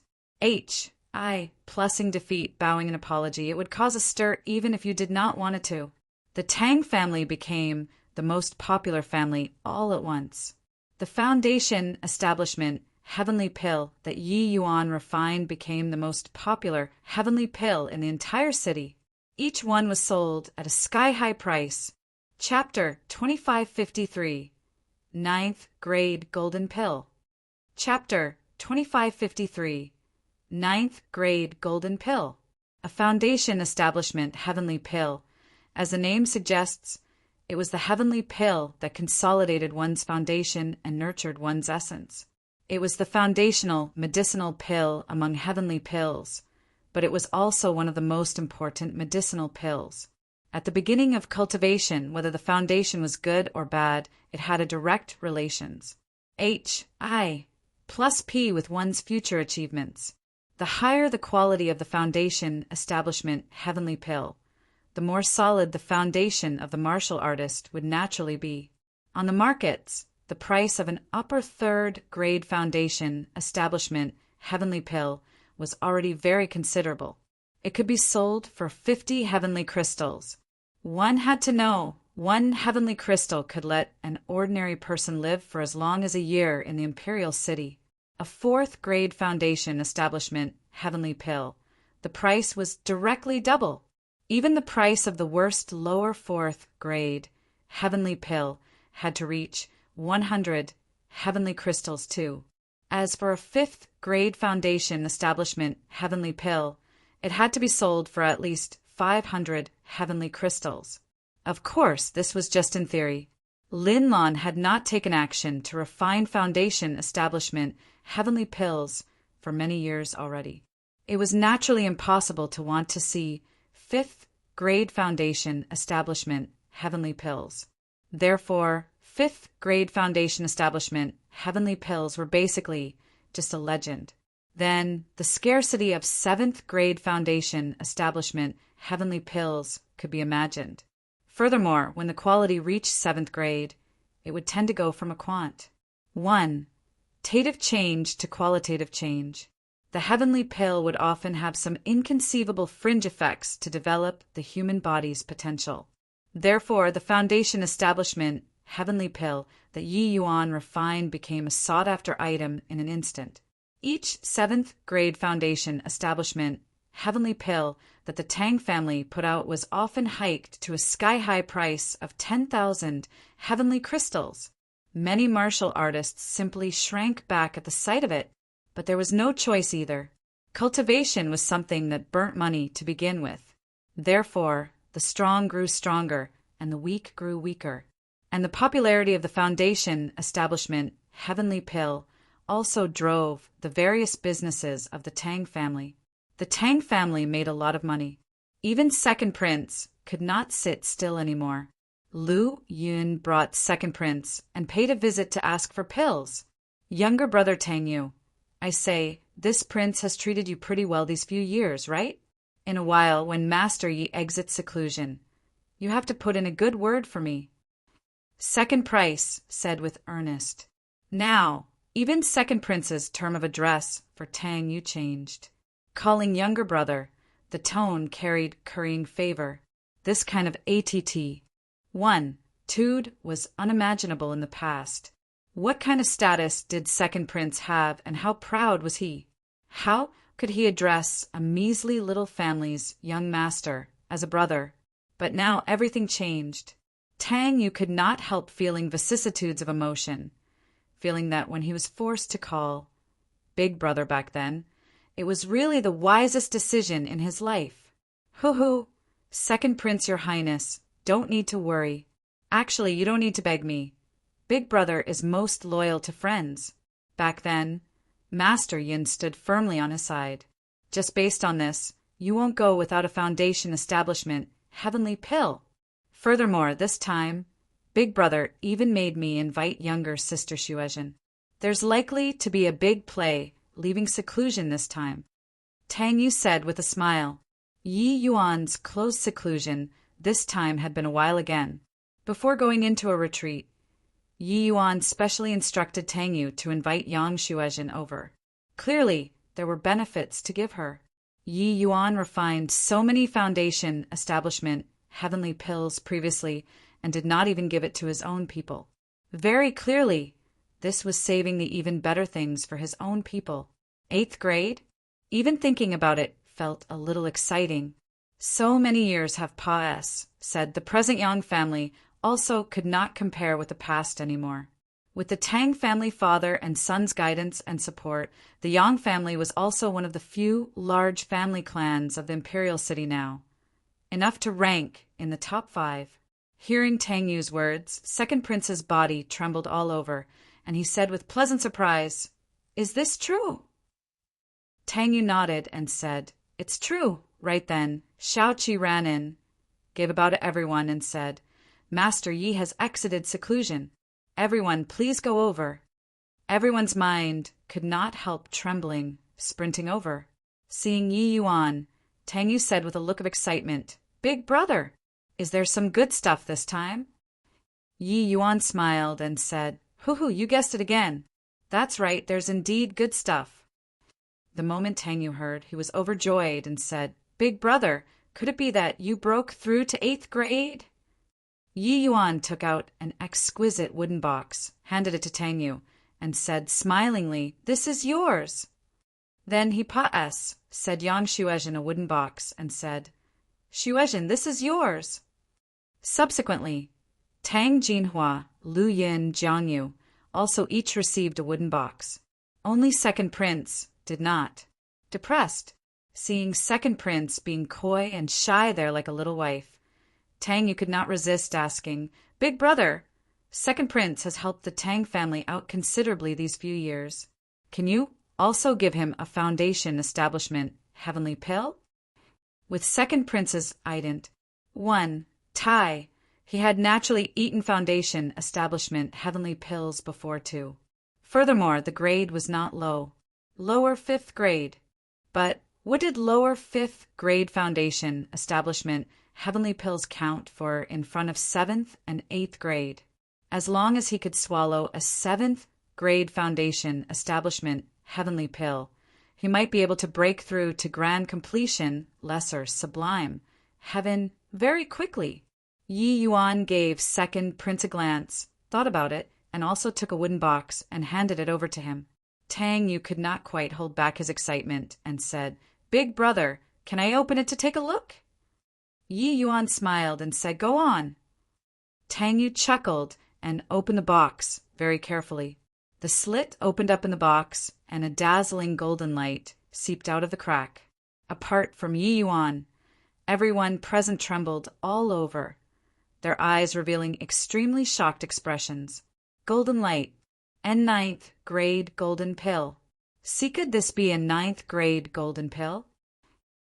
Plusing defeat, bowing an apology. It would cause a stir even if you did not want it to. The Tang family became the most popular family all at once. The foundation establishment heavenly pill that Yi Yuan refined became the most popular heavenly pill in the entire city. Each one was sold at a sky-high price. Chapter 2553, 9th Grade Golden Pill. Chapter 2553, 9th Grade Golden Pill. A foundation establishment heavenly pill. As the name suggests, it was the heavenly pill that consolidated one's foundation and nurtured one's essence. It was the foundational medicinal pill among heavenly pills, but it was also one of the most important medicinal pills. At the beginning of cultivation, whether the foundation was good or bad, it had a direct relations. Hi plus P with one's future achievements. The higher the quality of the foundation establishment heavenly pill, the more solid the foundation of the martial artist would naturally be. On the markets, the price of an upper 3rd grade foundation establishment heavenly pill was already very considerable. It could be sold for 50 heavenly crystals. One had to know 1 heavenly crystal could let an ordinary person live for as long as a year in the imperial city. A 4th grade foundation establishment heavenly pill. The price was directly double. Even the price of the worst lower 4th grade heavenly pill had to reach 100 heavenly crystals too. As for a 5th grade foundation establishment heavenly pill, it had to be sold for at least 500 heavenly crystals. Of course, this was just in theory. Lin Lan had not taken action to refine foundation establishment heavenly pills for many years already. It was naturally impossible to want to see 5th grade foundation establishment heavenly pills. Therefore, 5th grade foundation establishment heavenly pills were basically just a legend. Then, the scarcity of 7th grade foundation establishment heavenly pills could be imagined. Furthermore, when the quality reached 7th grade, it would tend to go from a quantitative change to qualitative change. The heavenly pill would often have some inconceivable fringe effects to develop the human body's potential. Therefore, the foundation establishment heavenly pill that Yi Yuan refined became a sought-after item in an instant. Each 7th grade foundation establishment heavenly pill that the Tang family put out was often hiked to a sky-high price of 10,000 heavenly crystals. Many martial artists simply shrank back at the sight of it, but there was no choice either. Cultivation was something that burnt money to begin with. Therefore, the strong grew stronger and the weak grew weaker. And the popularity of the foundation establishment heavenly pill also drove the various businesses of the Tang family. The Tang family made a lot of money. Even Second Prince could not sit still anymore. Lu Yun brought Second Prince and paid a visit to ask for pills. Younger brother Tang Yu, I say, this prince has treated you pretty well these few years, right? In a while, when Master Yi exits seclusion, you have to put in a good word for me. Second Prince said with earnest. Now, even Second Prince's term of address for Tang Yu changed. Calling younger brother, the tone carried currying favor. This kind of attitude was unimaginable in the past. What kind of status did Second Prince have, and how proud was he? How could he address a measly little family's young master as a brother? But now everything changed. Tang Yu could not help feeling vicissitudes of emotion, feeling that when he was forced to call Big Brother back then, it was really the wisest decision in his life. Hoo-hoo, Second Prince, Your Highness, don't need to worry. Actually, you don't need to beg me. Big Brother is most loyal to friends. Back then, Master Yin stood firmly on his side. Just based on this, you won't go without a foundation establishment, Heavenly Pill. Furthermore, this time, Big Brother even made me invite younger Sister Xuezhen. There's likely to be a big play, leaving seclusion this time. Tang Yu said with a smile. Yi Yuan's close seclusion this time had been a while again. Before going into a retreat, Yi Yuan specially instructed Tang Yu to invite Yang Xuezhen over. Clearly, there were benefits to give her. Yi Yuan refined so many foundation establishment heavenly pills previously and did not even give it to his own people. Very clearly, this was saving the even better things for his own people. 8th grade? Even thinking about it felt a little exciting. So many years have passed, said the present Yang family also could not compare with the past anymore. With the Tang family father and son's guidance and support, the Yang family was also one of the few large family clans of the imperial city now, enough to rank in the top 5. Hearing Tang Yu's words, Second Prince's body trembled all over, and he said with pleasant surprise, "Is this true?" Tang Yu nodded and said, "It's true." Right then, Shao Qi ran in, gave about to everyone, and said, "Master Yi has exited seclusion. Everyone, please go over." Everyone's mind could not help trembling, sprinting over. Seeing Yi Yuan, Tang Yu said with a look of excitement, "Big Brother, is there some good stuff this time?" Yi Yuan smiled and said, "Hoo-hoo, you guessed it again. That's right, there's indeed good stuff." The moment Tang Yu heard, he was overjoyed and said, "Big Brother, could it be that you broke through to 8th grade?" Yi Yuan took out an exquisite wooden box, handed it to Tang Yu, and said smilingly, "This is yours." Then he pa-s, said Yang Xuezhen a wooden box, and said, "Xuezhen, this is yours." Subsequently, Tang Jinhua, Lu Yin, Jiang Yu also each received a wooden box. Only Second Prince did not. Depressed, seeing Second Prince being coy and shy there like a little wife, Tang Yu could not resist asking, "Big Brother, Second Prince has helped the Tang family out considerably these few years. Can you also give him a foundation establishment heavenly pill?" With Second Prince's ident, 1. Tai, he had naturally eaten foundation establishment heavenly pills before too. Furthermore, the grade was not low. Lower 5th grade. But what did lower 5th grade foundation establishment heavenly pills count for in front of 7th and 8th grade? As long as he could swallow a 7th grade foundation establishment heavenly pill, he might be able to break through to grand completion, lesser, sublime, heaven very quickly. Yi Yuan gave Second Prince a glance, thought about it, and also took a wooden box and handed it over to him. Tang Yu could not quite hold back his excitement and said, "Big Brother, can I open it to take a look?" Yi Yuan smiled and said, "Go on." Tang Yu chuckled and opened the box very carefully. The slit opened up in the box, and a dazzling golden light seeped out of the crack. Apart from Yi Yuan, everyone present trembled all over, their eyes revealing extremely shocked expressions. Golden light, and 9th grade golden pill. See, could this be a 9th grade golden pill?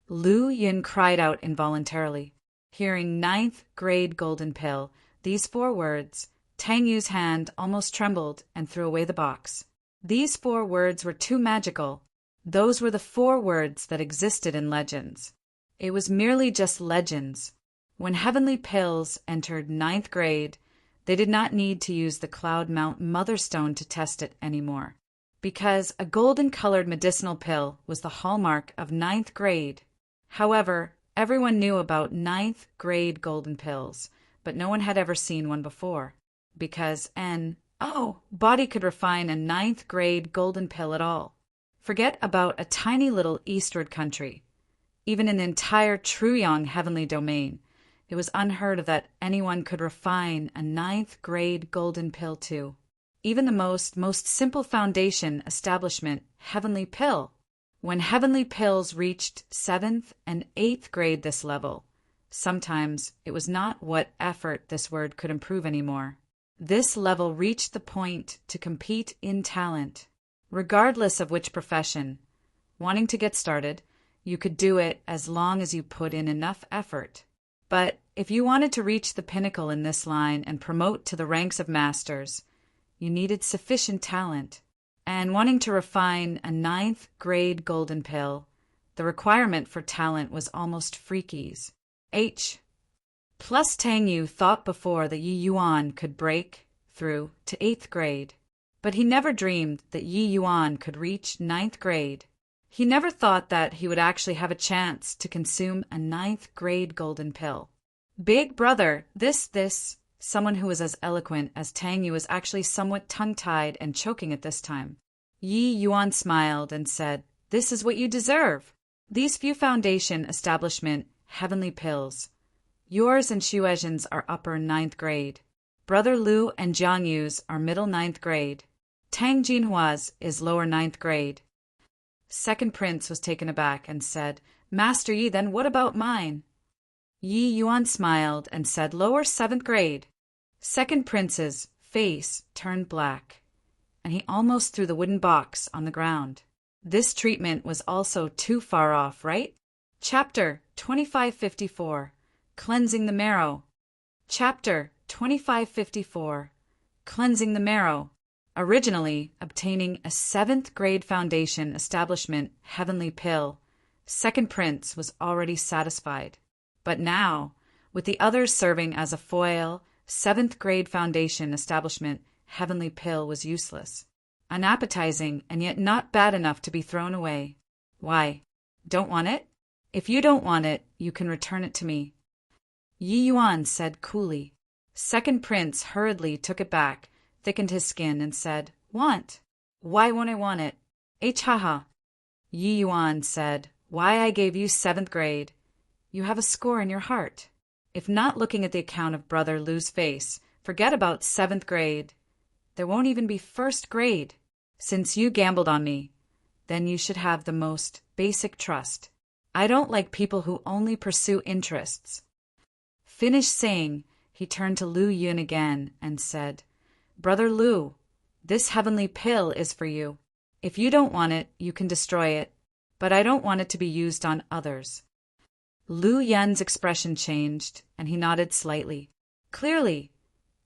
Lu Yin cried out involuntarily. Hearing 9th grade golden pill, these 4 words, Tang Yu's hand almost trembled and threw away the box. These 4 words were too magical. Those were the 4 words that existed in legends. It was merely just legends. When heavenly pills entered 9th grade, they did not need to use the Cloud Mount Motherstone to test it anymore, because a golden-colored medicinal pill was the hallmark of 9th grade. However, everyone knew about 9th grade golden pills, but no one had ever seen one before, because body could refine a 9th grade golden pill at all. Forget about a tiny little eastward country. Even in the entire Truyong heavenly domain, it was unheard of that anyone could refine a 9th grade golden pill too. Even the most simple foundation establishment heavenly pill. When heavenly pills reached 7th and 8th grade this level, Sometimes it was not what effort this word could improve anymore. This level reached the point to compete in talent. Regardless of which profession, wanting to get started, you could do it as long as you put in enough effort. But if you wanted to reach the pinnacle in this line and promote to the ranks of masters, you needed sufficient talent. And wanting to refine a 9th grade golden pill, the requirement for talent was almost freakies. Plus Tang Yu thought before that Yi Yuan could break through to 8th grade, but he never dreamed that Yi Yuan could reach 9th grade. He never thought that he would actually have a chance to consume a 9th grade golden pill. Big brother, someone who was as eloquent as Tang Yu was actually somewhat tongue-tied and choking at this time. Yi Yuan smiled and said, "This is what you deserve. These few foundation establishment heavenly pills. Yours and Xu Ezhen's are upper 9th grade. Brother Lu and Jiang Yu's are middle 9th grade. Tang Jinhua's is lower 9th grade." Second Prince was taken aback and said, "Master Yi, then what about mine?" Yi Yuan smiled and said, "Lower 7th grade." Second Prince's face turned black, and he almost threw the wooden box on the ground. This treatment was also too far off, right? Chapter 2554, Cleansing the Marrow. Chapter 2554, Cleansing the Marrow. Originally obtaining a 7th grade foundation establishment heavenly pill, Second Prince was already satisfied. But now, with the others serving as a foil, 7th grade foundation establishment heavenly pill was useless. Unappetizing and yet not bad enough to be thrown away. Why? Don't want it? If you don't want it, you can return it to me. Yi Yuan said coolly. Second Prince hurriedly took it back, thickened his skin, and said, "Want? Why won't I want it? Haha." Yi Yuan said, "Why I gave you 7th grade. You have a score in your heart. If not looking at the account of Brother Lu's face, forget about 7th grade. There won't even be 1st grade. Since you gambled on me, then you should have the most basic trust. I don't like people who only pursue interests." Finished saying, he turned to Lu Yun again and said, "Brother Lu, this heavenly pill is for you. If you don't want it, you can destroy it, but I don't want it to be used on others." Lu Yun's expression changed, and he nodded slightly. Clearly,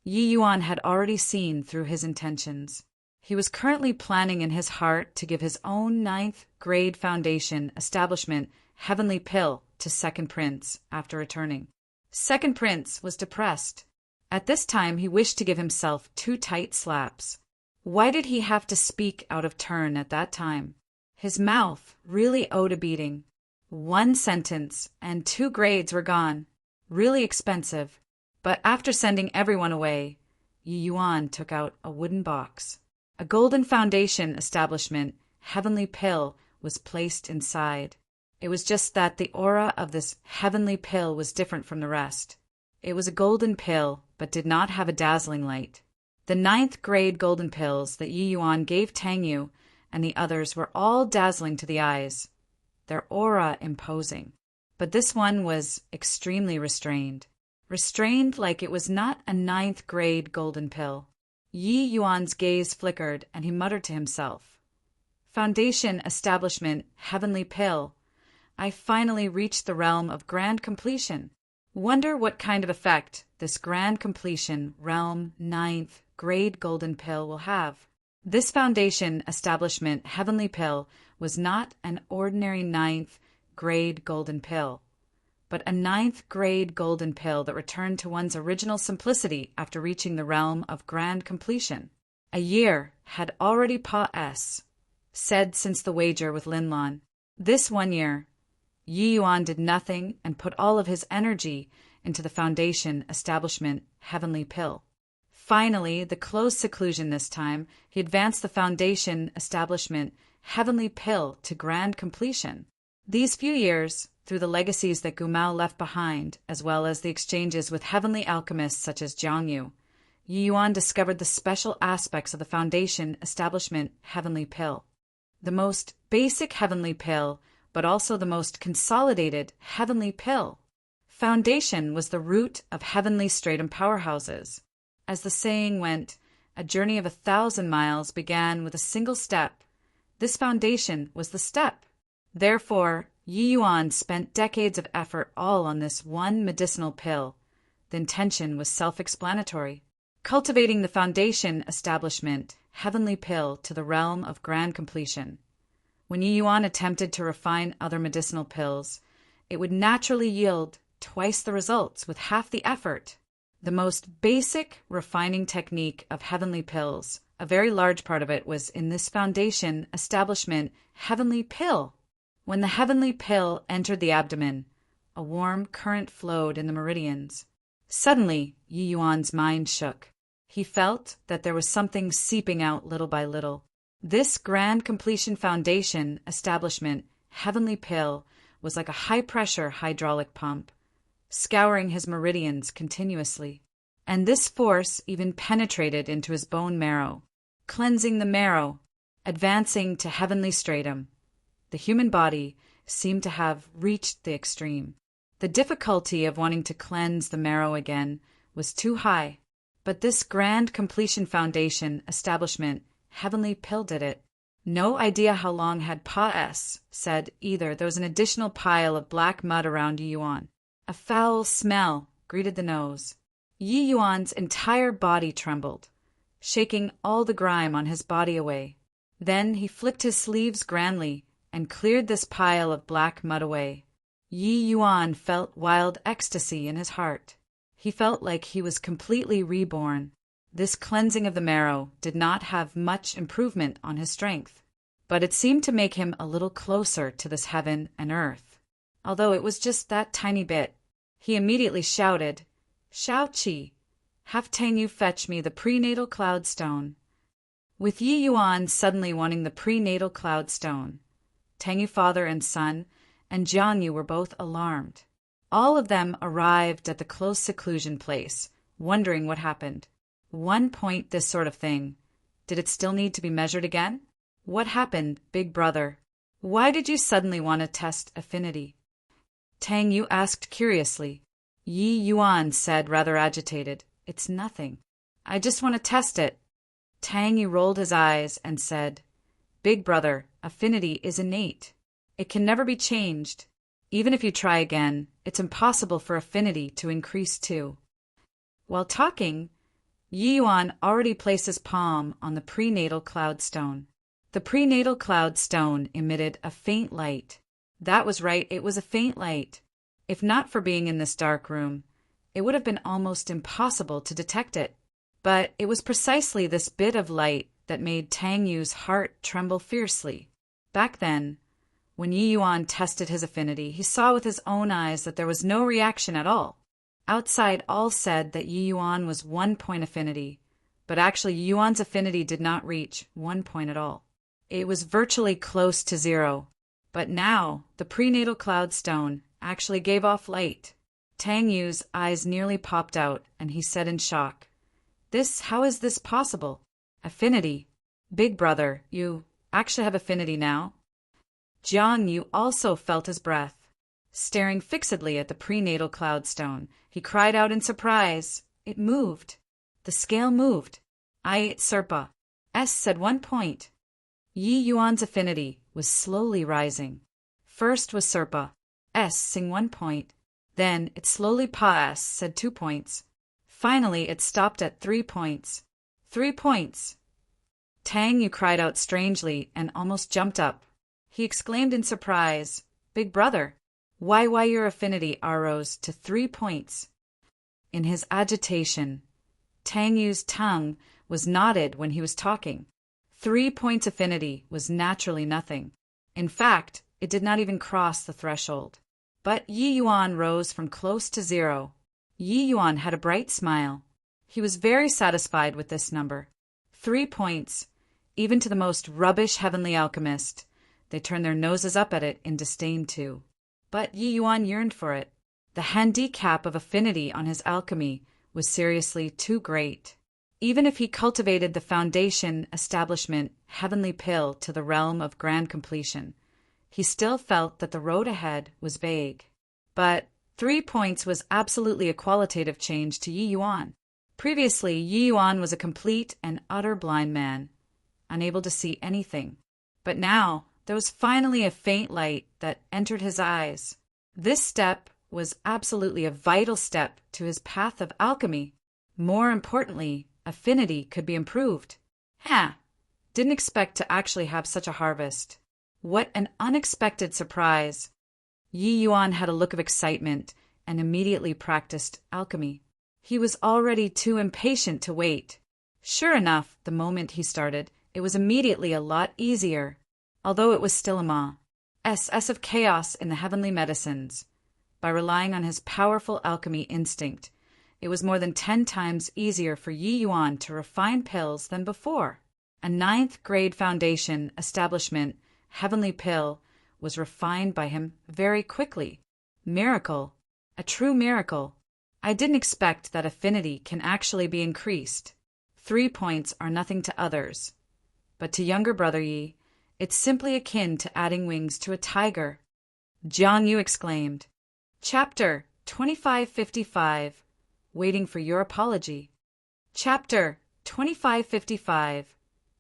Yi Yuan had already seen through his intentions. He was currently planning in his heart to give his own 9th grade foundation establishment heavenly pill to Second Prince after returning. Second Prince was depressed. At this time he wished to give himself 2 tight slaps. Why did he have to speak out of turn at that time? His mouth really owed a beating. 1 sentence and 2 grades were gone. Really expensive. But after sending everyone away, Yi Yuan took out a wooden box. A golden foundation establishment heavenly pill was placed inside. It was just that the aura of this heavenly pill was different from the rest. It was a golden pill, but did not have a dazzling light. The 9th grade golden pills that Yi Yuan gave Tang Yu and the others were all dazzling to the eyes, their aura imposing. But this one was extremely restrained. Restrained like it was not a 9th grade golden pill. Yi Yuan's gaze flickered and he muttered to himself, "Foundation establishment heavenly pill. I finally reached the realm of grand completion. Wonder what kind of effect this grand completion realm 9th grade golden pill will have." This foundation establishment heavenly pill was not an ordinary 9th grade golden pill, but a 9th grade golden pill that returned to one's original simplicity after reaching the realm of grand completion. A year had already said since the wager with Linlon. This 1 year, Yi Yuan did nothing and put all of his energy into the foundation establishment heavenly pill. Finally, the closed seclusion this time, he advanced the foundation establishment heavenly pill to grand completion. These few years, through the legacies that Gumao left behind, as well as the exchanges with heavenly alchemists such as Jiang Yu, Yi Yuan discovered the special aspects of the foundation establishment heavenly pill. The most basic heavenly pill, but also the most consolidated heavenly pill. Foundation was the root of heavenly stratum powerhouses. As the saying went, a journey of 1,000 miles began with a single step. This foundation was the step. Therefore, Yi Yuan spent decades of effort all on this one medicinal pill. The intention was self-explanatory. Cultivating the foundation establishment, heavenly pill to the realm of grand completion. When Yi Yuan attempted to refine other medicinal pills, it would naturally yield twice the results with half the effort. The most basic refining technique of heavenly pills, a very large part of it was in this foundation establishment heavenly pill. When the heavenly pill entered the abdomen, a warm current flowed in the meridians. Suddenly, Yi Yuan's mind shook. He felt that there was something seeping out little by little. This grand completion foundation establishment heavenly pill was like a high-pressure hydraulic pump, scouring his meridians continuously. And this force even penetrated into his bone marrow, cleansing the marrow, advancing to heavenly stratum. The human body seemed to have reached the extreme. The difficulty of wanting to cleanse the marrow again was too high, but this grand completion foundation establishment heavenly pill did it. No idea how long had Pa S said either. There was an additional pile of black mud around Yi Yuan. A foul smell greeted the nose. Yi Yuan's entire body trembled, shaking all the grime on his body away. Then he flicked his sleeves grandly and cleared this pile of black mud away. Yi Yuan felt wild ecstasy in his heart. He felt like he was completely reborn. This cleansing of the marrow did not have much improvement on his strength, but it seemed to make him a little closer to this heaven and earth. Although it was just that tiny bit, he immediately shouted, "Shao Qi, have Tang Yu fetch me the prenatal cloud stone." With Yi Yuan suddenly wanting the prenatal cloud stone, Tang Yu father and son and Jiang Yu were both alarmed. All of them arrived at the close seclusion place, wondering what happened. One point this sort of thing. Did it still need to be measured again? What happened, big brother? Why did you suddenly want to test affinity? Tang Yu asked curiously. Yi Yuan said, rather agitated, "It's nothing. I just want to test it." Tang Yu rolled his eyes and said, "Big brother, affinity is innate. It can never be changed. Even if you try again, it's impossible for affinity to increase too." While talking, Yi Yuan already placed his palm on the prenatal cloud stone. The prenatal cloud stone emitted a faint light. That was right, it was a faint light. If not for being in this dark room, it would have been almost impossible to detect it. But it was precisely this bit of light that made Tang Yu's heart tremble fiercely. Back then, when Yi Yuan tested his affinity, he saw with his own eyes that there was no reaction at all. Outside, all said that Yi Yuan was 1 point affinity, but actually Yi Yuan's affinity did not reach 1 point at all. It was virtually close to 0. But now, the prenatal cloud stone actually gave off light. Tang Yu's eyes nearly popped out, and he said in shock, how is this possible? Affinity? Big brother, you actually have affinity now?" Jiang Yu also felt his breath. Staring fixedly at the prenatal cloud stone, he cried out in surprise. It moved. The scale moved. Serpa. S said 1 point. Yi Yuan's affinity was slowly rising. First was Serpa. S sing 1 point. Then it slowly Pa S said 2 points. Finally it stopped at 3 points. 3 points. Tang Yu cried out strangely and almost jumped up. He exclaimed in surprise, "Big brother, why your affinity rose to 3 points?" In his agitation, Tang Yu's tongue was knotted when he was talking. 3 points affinity was naturally nothing. In fact, it did not even cross the threshold. But Yi Yuan rose from close to 0. Yi Yuan had a bright smile. He was very satisfied with this number. 3 points, even to the most rubbish heavenly alchemist. They turned their noses up at it in disdain too. But Yi Yuan yearned for it. The handicap of affinity on his alchemy was seriously too great. Even if he cultivated the foundation establishment heavenly pill to the realm of grand completion, he still felt that the road ahead was vague. But 3 points was absolutely a qualitative change to Yi Yuan. Previously, Yi Yuan was a complete and utter blind man, unable to see anything. But now, there was finally a faint light that entered his eyes. This step was absolutely a vital step to his path of alchemy. More importantly, affinity could be improved. Didn't expect to actually have such a harvest. What an unexpected surprise. Yi Yuan had a look of excitement and immediately practiced alchemy. He was already too impatient to wait. Sure enough, the moment he started, it was immediately a lot easier, although it was still a S of chaos in the heavenly medicines. By relying on his powerful alchemy instinct, it was more than 10 times easier for Yi Yuan to refine pills than before. A 9th grade foundation establishment heavenly pill was refined by him very quickly. Miracle. A true miracle. I didn't expect that affinity can actually be increased. 3 points are nothing to others. But to younger brother Yi, it's simply akin to adding wings to a tiger. Jiang Yu exclaimed. Chapter 2555. Waiting for your apology. Chapter 2555.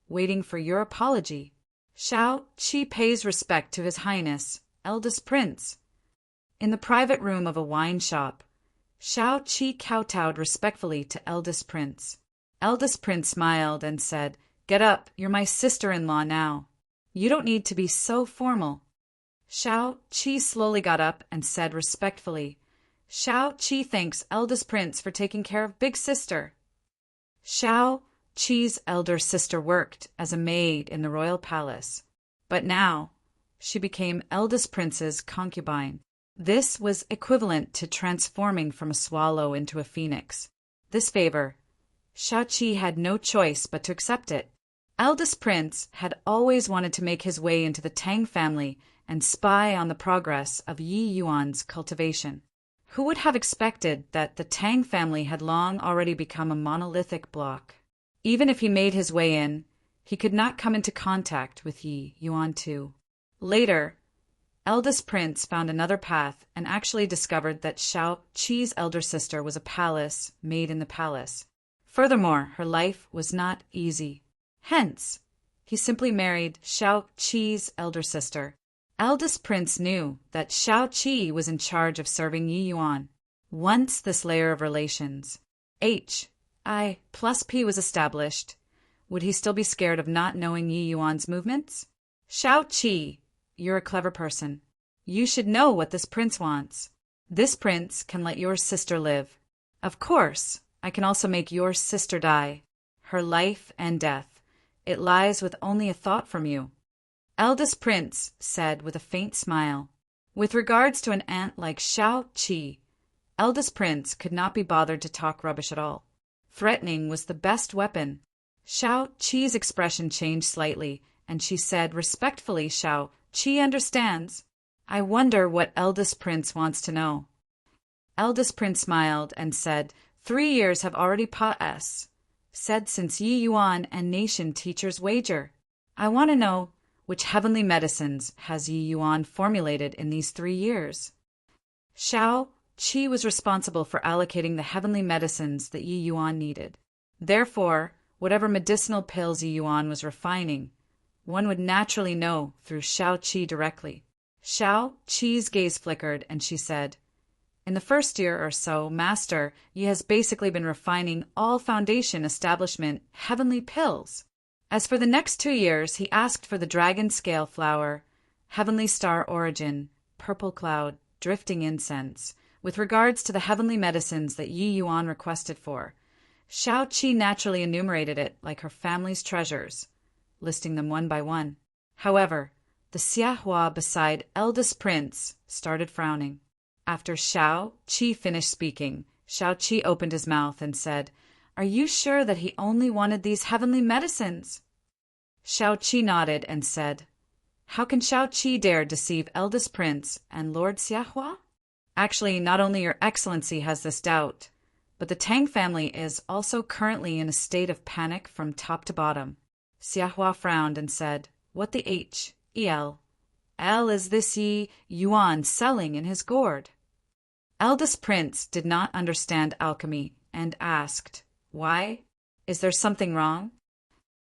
Waiting for your apology. Shao Qi pays respect to His Highness, eldest prince. In the private room of a wine shop, Shao Qi kowtowed respectfully to eldest prince. Eldest prince smiled and said, Get up, you're my sister-in-law now. You don't need to be so formal. Shao Qi slowly got up and said respectfully, Shao Qi thanks eldest prince for taking care of big sister. Shao Qi's elder sister worked as a maid in the royal palace, but now she became eldest prince's concubine. This was equivalent to transforming from a swallow into a phoenix. This favor, Shao Qi had no choice but to accept it. Eldest prince had always wanted to make his way into the Tang family and spy on the progress of Yi Yuan's cultivation. Who would have expected that the Tang family had long already become a monolithic block? Even if he made his way in, he could not come into contact with Yi Yuan too. Later, eldest prince found another path and actually discovered that Shao Qi's elder sister was a palace made in the palace. Furthermore, her life was not easy. Hence, he simply married Shao Qi's elder sister. Eldest prince knew that Shao Qi was in charge of serving Yi Yuan. Once this layer of relations, I plus P was established, would he still be scared of not knowing Yi Yuan's movements? Shao Qi, you're a clever person. You should know what this prince wants. This prince can let your sister live. Of course, I can also make your sister die. Her life and death, it lies with only a thought from you. Eldest prince said with a faint smile. With regards to an aunt like Shao Qi, eldest prince could not be bothered to talk rubbish at all. Threatening was the best weapon. Shao Qi's expression changed slightly, and she said respectfully, Shao Qi understands. I wonder what eldest prince wants to know. Eldest prince smiled and said, 3 years have already said since Yi Yuan and nation teachers wager. I want to know which heavenly medicines has Yi Yuan formulated in these 3 years. Shao Qi was responsible for allocating the heavenly medicines that Yi Yuan needed. Therefore, whatever medicinal pills Yi Yuan was refining, one would naturally know through Shao Qi directly. Shao Qi's gaze flickered, and she said, In the first year or so, Master, Yi has basically been refining all foundation establishment heavenly pills. As for the next 2 years, he asked for the dragon scale flower, heavenly star origin, purple cloud, drifting incense. With regards to the heavenly medicines that Yi Yuan requested for, Shao Qi naturally enumerated it like her family's treasures, listing them one by one. However, the Xiahua beside eldest prince started frowning. After Shao Qi finished speaking, Shao Qi opened his mouth and said, Are you sure that he only wanted these heavenly medicines? Shao Qi nodded and said, How can Shao Qi dare deceive eldest prince and Lord Xiahua? Actually, not only your excellency has this doubt, but the Tang family is also currently in a state of panic from top to bottom. Xiahua frowned and said, What the L is this Yi Yuan selling in his gourd? Eldest prince did not understand alchemy and asked, "Why? Is there something wrong?"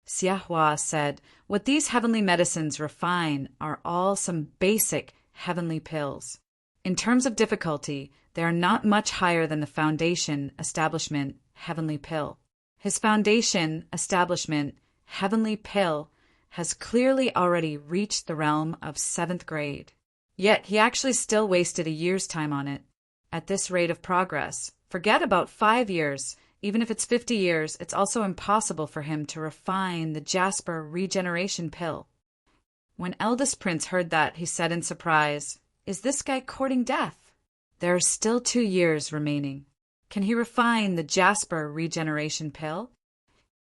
Xiahua said, "What these heavenly medicines refine are all some basic heavenly pills. In terms of difficulty, they are not much higher than the foundation establishment heavenly pill. His foundation establishment heavenly pill has clearly already reached the realm of 7th grade. Yet he actually still wasted a year's time on it. At this rate of progress, forget about 5 years. Even if it's 50 years, it's also impossible for him to refine the Jasper regeneration pill." When eldest prince heard that, he said in surprise, "Is this guy courting death? There are still 2 years remaining. Can he refine the Jasper regeneration pill?"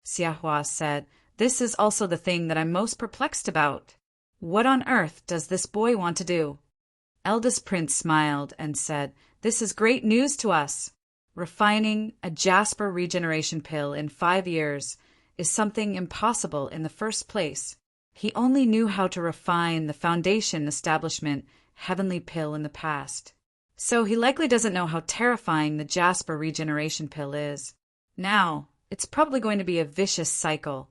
Xiahua said, "This is also the thing that I'm most perplexed about. What on earth does this boy want to do?" Eldest prince smiled and said, "This is great news to us. Refining a Jasper regeneration pill in 5 years is something impossible in the first place. He only knew how to refine the foundation establishment heavenly pill in the past. So he likely doesn't know how terrifying the Jasper regeneration pill is. Now, it's probably going to be a vicious cycle."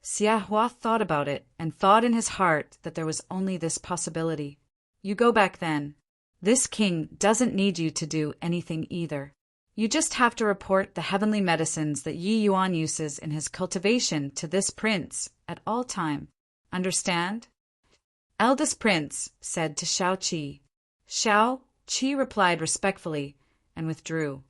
Xiahua thought about it and thought in his heart that there was only this possibility. "You go back then. This king doesn't need you to do anything either. You just have to report the heavenly medicines that Yi Yuan uses in his cultivation to this prince at all time. Understand?" Eldest prince said to Shao Qi. Shao Qi replied respectfully and withdrew.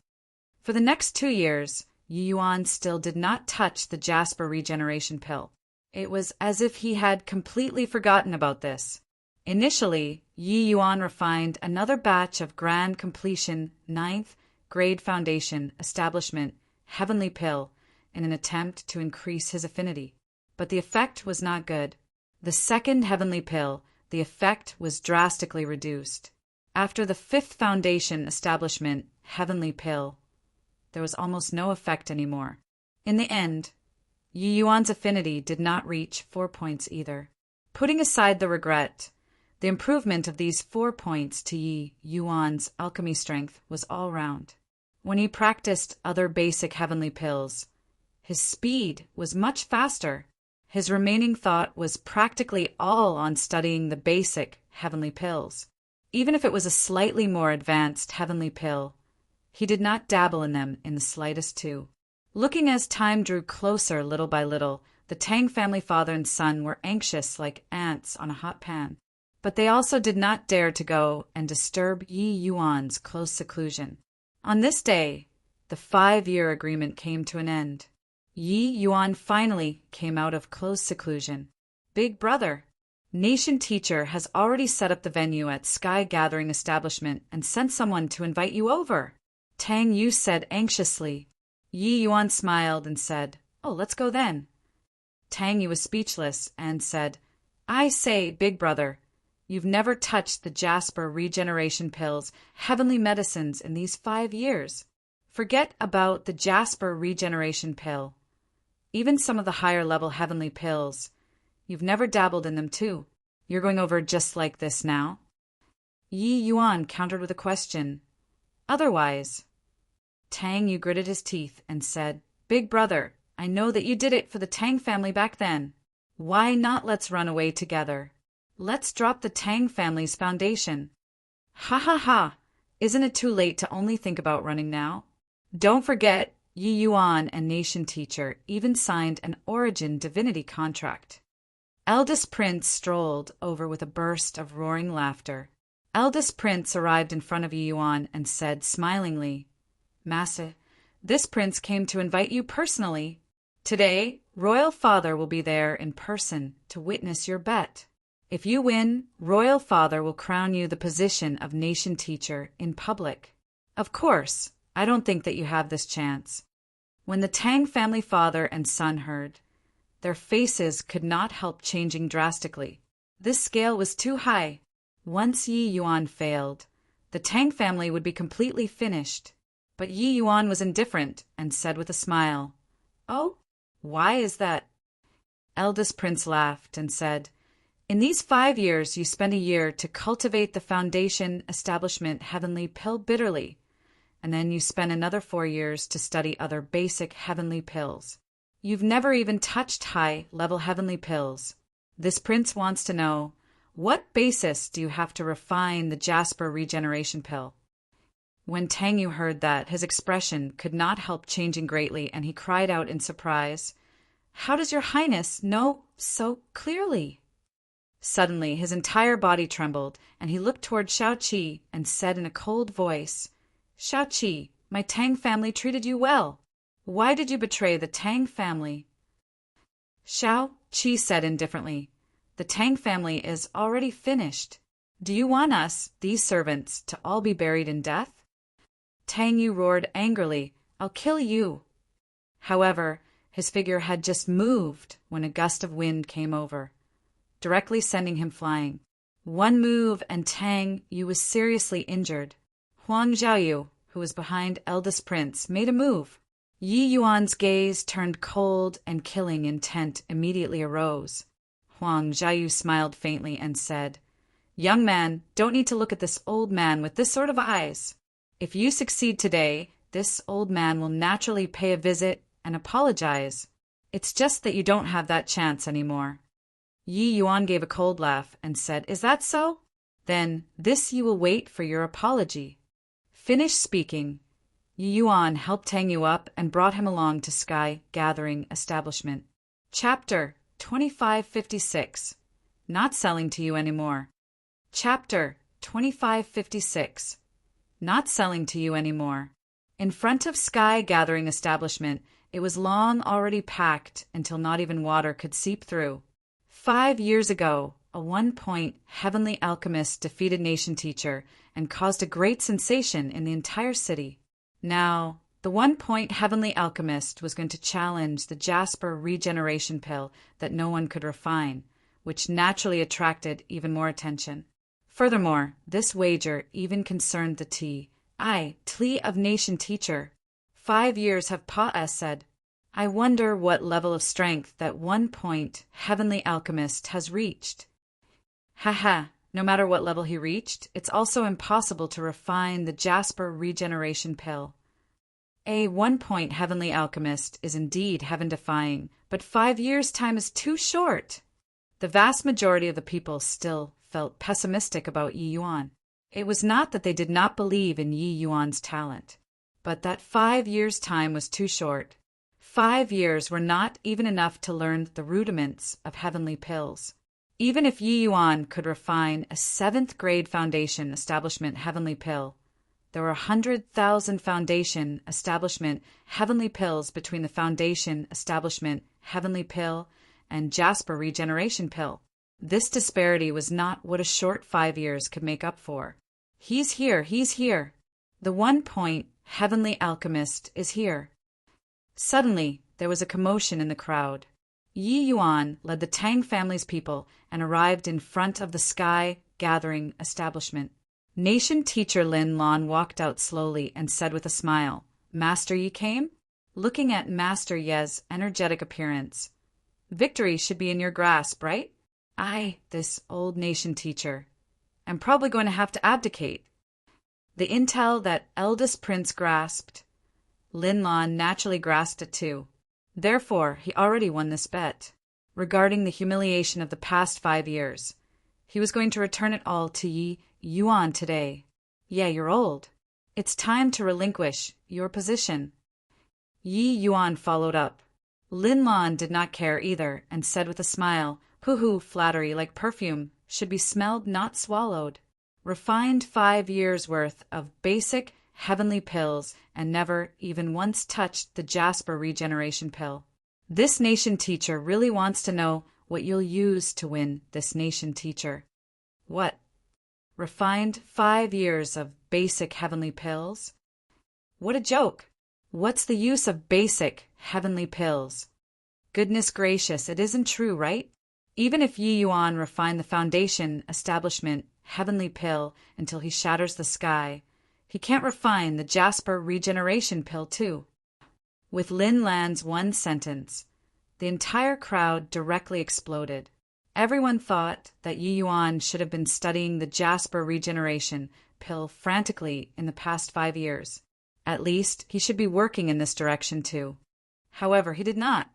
For the next 2 years, Yi Yuan still did not touch the Jasper regeneration pill. It was as if he had completely forgotten about this. Initially, Yi Yuan refined another batch of grand completion 9th grade foundation establishment heavenly pill in an attempt to increase his affinity. But the effect was not good. The second heavenly pill, the effect was drastically reduced. After the 5th foundation establishment heavenly pill, there was almost no effect anymore. In the end, Yi Yuan's affinity did not reach 4 points either. Putting aside the regret, the improvement of these 4 points to Yi Yuan's alchemy strength was all round. When he practiced other basic heavenly pills, his speed was much faster. His remaining thought was practically all on studying the basic heavenly pills. Even if it was a slightly more advanced heavenly pill, he did not dabble in them in the slightest too. Looking as time drew closer little by little, the Tang family father and son were anxious like ants on a hot pan. But they also did not dare to go and disturb Yi Yuan's close seclusion. On this day, the 5-year agreement came to an end. Yi Yuan finally came out of close seclusion. "Big brother, Nation Teacher has already set up the venue at Sky Gathering Establishment and sent someone to invite you over," Tang Yu said anxiously. Yi Yuan smiled and said, "Oh, let's go then." Tang Yu was speechless and said, "I say, big brother, you've never touched the Jasper regeneration pills, heavenly medicines in these 5 years. Forget about the Jasper regeneration pill. Even some of the higher level heavenly pills, you've never dabbled in them too. You're going over just like this now?" Yi Yuan countered with a question. "Otherwise?" Tang Yu gritted his teeth and said, "Big brother, I know that you did it for the Tang family back then. Why not let's run away together? Let's drop the Tang family's foundation." "Ha ha ha! Isn't it too late to only think about running now? Don't forget, Yi Yuan and Nation Teacher even signed an Origin Divinity contract." Eldest Prince strolled over with a burst of roaring laughter. Eldest Prince arrived in front of Yi Yuan and said smilingly, "Massa, this prince came to invite you personally. Today, Royal Father will be there in person to witness your bet. If you win, Royal Father will crown you the position of Nation Teacher in public. Of course, I don't think that you have this chance." When the Tang family father and son heard, their faces could not help changing drastically. This scale was too high. Once Yi Yuan failed, the Tang family would be completely finished. But Yi Yuan was indifferent and said with a smile, "Oh, why is that?" Eldest Prince laughed and said, In these 5 years, you spend a year to cultivate the foundation establishment heavenly pill bitterly, and then you spend another 4 years to study other basic heavenly pills. You've never even touched high-level heavenly pills. This prince wants to know, what basis do you have to refine the Jasper regeneration pill? When Tang Yu heard that, his expression could not help changing greatly, and he cried out in surprise, "How does your Highness know so clearly?" Suddenly, his entire body trembled, and he looked toward Shao-Chi and said in a cold voice, "Shao-Chi, my Tang family treated you well. Why did you betray the Tang family?" Shao-Chi said indifferently, "The Tang family is already finished. Do you want us, these servants, to all be buried in death?" Tang Yu roared angrily, "I'll kill you." However, his figure had just moved when a gust of wind came over, directly sending him flying. One move and Tang Yu was seriously injured. Huang Xiaoyu, who was behind eldest prince, made a move. Yi Yuan's gaze turned cold and killing intent immediately arose. Huang Xiaoyu smiled faintly and said, "Young man, don't need to look at this old man with this sort of eyes. If you succeed today, this old man will naturally pay a visit and apologize. It's just that you don't have that chance anymore." Yi Yuan gave a cold laugh and said, "Is that so? Then this you will wait for your apology." Finished speaking, Yi Yuan helped Tang Yu up and brought him along to Sky Gathering Establishment. Chapter 2556. Not selling to you anymore. Chapter 2556. Not selling to you anymore. In front of Sky Gathering Establishment, it was long already packed until not even water could seep through. 5 years ago, a 1-point heavenly alchemist defeated Nation Teacher and caused a great sensation in the entire city. Now, the 1-point heavenly alchemist was going to challenge the Jasper regeneration pill that no one could refine, which naturally attracted even more attention. Furthermore, this wager even concerned the Tea of Nation Teacher. 5 years have passed, said. I wonder what level of strength that 1-point heavenly alchemist has reached. Haha, no matter what level he reached, it's also impossible to refine the Jasper regeneration pill. A 1-point heavenly alchemist is indeed heaven-defying, but 5 years' time is too short. The vast majority of the people still felt pessimistic about Yi Yuan. It was not that they did not believe in Yi Yuan's talent, but that 5 years' time was too short. 5 years were not even enough to learn the rudiments of heavenly pills. Even if Yi Yuan could refine a 7th-grade foundation establishment heavenly pill, there were 100,000 foundation establishment heavenly pills between the foundation establishment heavenly pill and Jasper regeneration pill. This disparity was not what a short 5 years could make up for. He's here. The 1-point heavenly alchemist is here. Suddenly, there was a commotion in the crowd. Yi Yuan led the Tang family's people and arrived in front of the Sky Gathering Establishment. Nation Teacher Lin Lan walked out slowly and said with a smile, "Master Yi came?" Looking at Master Ye's energetic appearance, "Victory should be in your grasp, right?" This old Nation Teacher. I'm probably going to have to abdicate." The intel that eldest prince grasped, Lin Lan naturally grasped it too. Therefore, he already won this bet. Regarding the humiliation of the past 5 years, he was going to return it all to Yi Yuan today. Yeah, you're old. It's time to relinquish your position. Yi Yuan followed up. Lin Lan did not care either and said with a smile, "Hoo-hoo, flattery like perfume should be smelled, not swallowed." Refined 5 years' worth of basic heavenly pills and never even once touched the Jasper regeneration pill. This Nation Teacher really wants to know what you'll use to win this Nation Teacher. What? Refined 5 years of basic heavenly pills? What a joke! What's the use of basic heavenly pills? Goodness gracious, it isn't true, right? Even if Yi Yuan refined the foundation establishment heavenly pill until he shatters the sky, he can't refine the Jasper regeneration pill too. With Lin Lan's one sentence, the entire crowd directly exploded. Everyone thought that Yi Yuan should have been studying the Jasper regeneration pill frantically in the past 5 years. At least, he should be working in this direction too. However, he did not.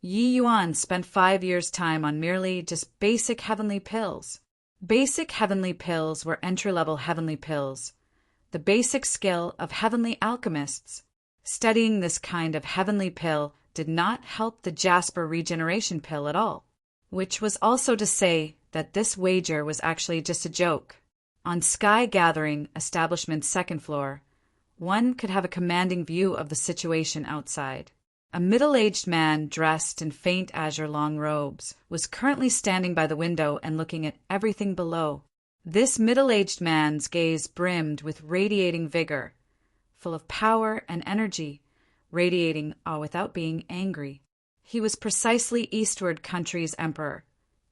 Yi Yuan spent 5 years' time on merely just basic heavenly pills. Basic heavenly pills were entry-level heavenly pills, the basic skill of heavenly alchemists. Studying this kind of heavenly pill did not help the Jasper regeneration pill at all, which was also to say that this wager was actually just a joke. On Sky Gathering Establishment's second floor, one could have a commanding view of the situation outside. A middle-aged man dressed in faint azure long robes was currently standing by the window and looking at everything below. This middle-aged man's gaze brimmed with radiating vigor, full of power and energy, radiating without being angry. He was precisely Eastward Country's emperor,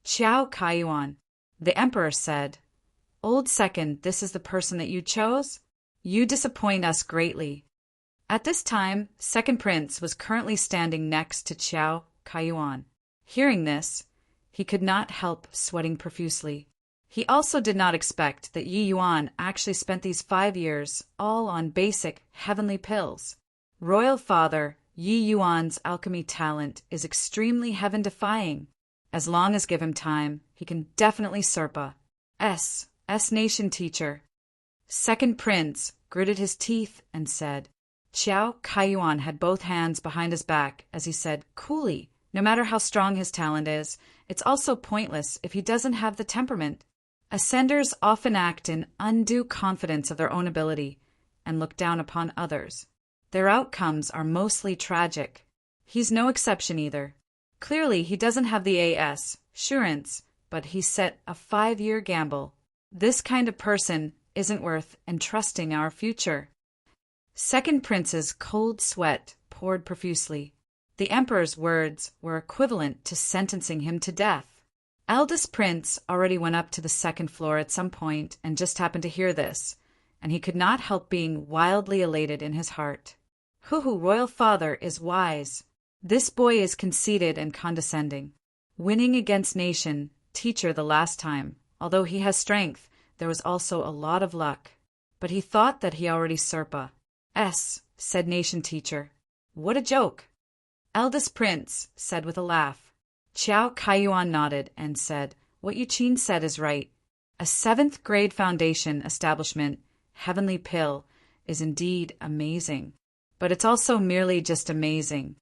Qiao Kaiyuan. The emperor said, "Old Second, this is the person that you chose? You disappoint us greatly." At this time, Second Prince was currently standing next to Qiao Kaiyuan. Hearing this, he could not help sweating profusely. He also did not expect that Yi Yuan actually spent these 5 years all on basic heavenly pills. Royal Father, Yi Yuan's alchemy talent is extremely heaven-defying. As long as give him time, he can definitely Serpa. S Nation teacher. Second Prince gritted his teeth and said, Qiao Kaiyuan had both hands behind his back as he said coolly, no matter how strong his talent is, it's also pointless if he doesn't have the temperament. Ascenders often act in undue confidence of their own ability and look down upon others. Their outcomes are mostly tragic. He's no exception either. Clearly, he doesn't have the assurance, but he set a 5-year gamble. This kind of person isn't worth entrusting our future. Second Prince's cold sweat poured profusely. The Emperor's words were equivalent to sentencing him to death. Eldest Prince already went up to the second floor at some point and just happened to hear this, and he could not help being wildly elated in his heart. Hoo-hoo, Royal Father is wise. This boy is conceited and condescending. Winning against Nation, teacher the last time, although he has strength, there was also a lot of luck. But he thought that he already Serpa. Said Nation teacher. What a joke. Eldest Prince said with a laugh. Qiao Kaiyuan nodded and said, what Yuqin said is right. A 7th grade foundation establishment, heavenly pill, is indeed amazing. But it's also merely just amazing.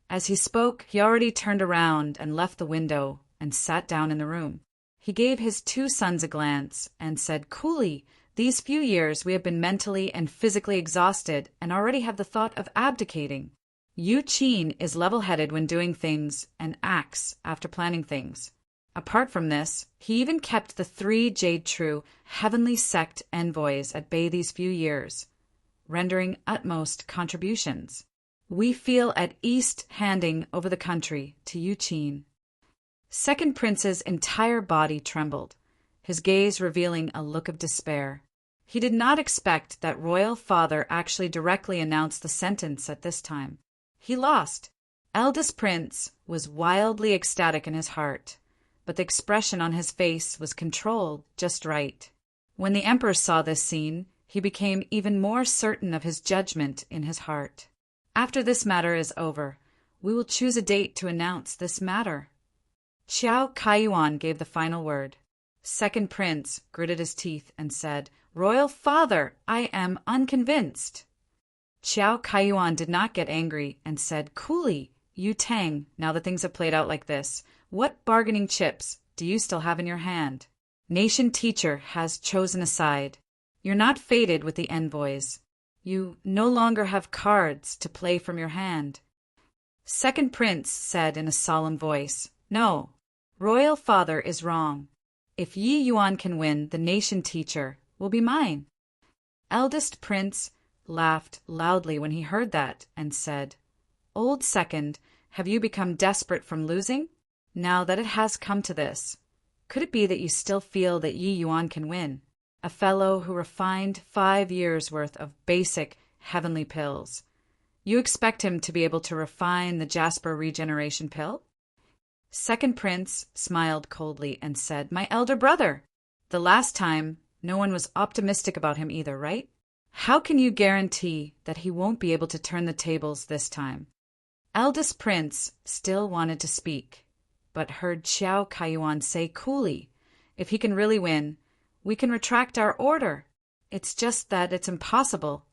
As he spoke, he already turned around and left the window and sat down in the room. He gave his 2 sons a glance and said coolly, these few years we have been mentally and physically exhausted and already have the thought of abdicating. Yuqin is level-headed when doing things and acts after planning things. Apart from this, he even kept the 3 Jade True heavenly sect envoys at bay these few years, rendering utmost contributions. We feel at ease handing over the country to Yuqin. Second Prince's entire body trembled, his gaze revealing a look of despair. He did not expect that Royal Father actually directly announced the sentence at this time. He lost. Eldest Prince was wildly ecstatic in his heart, but the expression on his face was controlled just right. When the Emperor saw this scene, he became even more certain of his judgment in his heart. After this matter is over, we will choose a date to announce this matter. Qiao Kaiyuan gave the final word. Second Prince gritted his teeth and said, Royal Father, I am unconvinced. Qiao Kaiyuan did not get angry and said coolly, Yu Tang, now that things have played out like this, what bargaining chips do you still have in your hand? Nation teacher has chosen a side. You're not fated with the envoys. You no longer have cards to play from your hand. Second Prince said in a solemn voice, No, Royal Father is wrong. If Yi Yuan can win, the Nation teacher will be mine. Eldest Prince laughed loudly when he heard that and said, Old Second, have you become desperate from losing? Now that it has come to this, could it be that you still feel that Yi Yuan can win? A fellow who refined 5 years' worth of basic heavenly pills. You expect him to be able to refine the Jasper regeneration pill? Second prince smiled coldly and said, "My elder brother." The last time, no one was optimistic about him either, right? How can you guarantee that he won't be able to turn the tables this time? Eldest prince still wanted to speak, but heard Xiao Kaiyuan say coolly, "If he can really win, we can retract our order. It's just that it's impossible."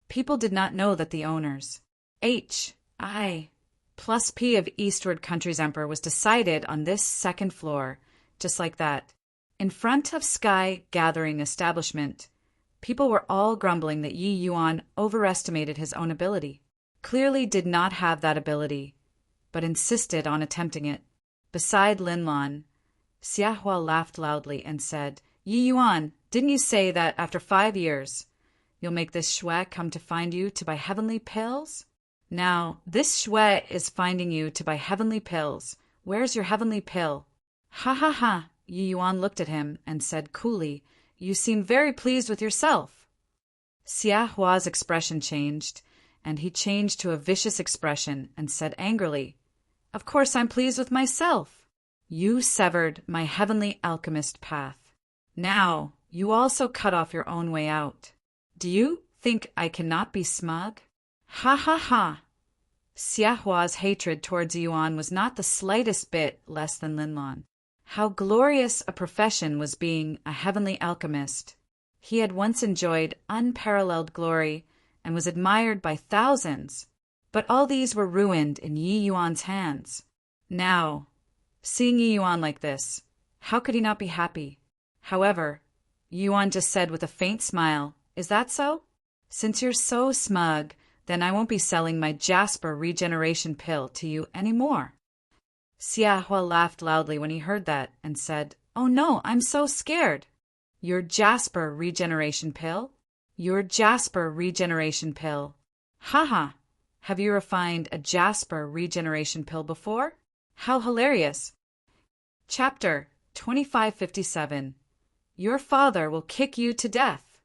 People did not know that the owners, H.I. plus P of Eastward Country's Emperor, was decided on this second floor, just like that. In front of Sky Gathering Establishment, people were all grumbling that Yi Yuan overestimated his own ability. Clearly did not have that ability, but insisted on attempting it. Beside Lin Lan, Xia Hua laughed loudly and said, "Yi Yuan, didn't you say that after 5 years, you'll make this Xue come to find you to buy heavenly pills? Now, this Xue is finding you to buy heavenly pills. Where's your heavenly pill?" "Ha ha ha!" Yi Yuan looked at him and said coolly, "You seem very pleased with yourself." Xia Hua's expression changed, and he changed to a vicious expression and said angrily, "Of course I'm pleased with myself. You severed my heavenly alchemist path. Now, you also cut off your own way out. Do you think I cannot be smug?" Ha ha ha! Xia Hua's hatred towards Yuan was not the slightest bit less than Lin Lan. How glorious a profession was being a heavenly alchemist. He had once enjoyed unparalleled glory and was admired by thousands, but all these were ruined in Yi Yuan's hands. Now, seeing Yi Yuan like this, how could he not be happy? However, Yuan just said with a faint smile, "Is that so? Since you're so smug, then I won't be selling my Jasper regeneration pill to you anymore." Xia Hua laughed loudly when he heard that and said, "Oh no, I'm so scared." "Your Jasper regeneration pill? Your Jasper regeneration pill. Haha, have you refined a Jasper regeneration pill before? How hilarious." Chapter 2557. Your father will kick you to death.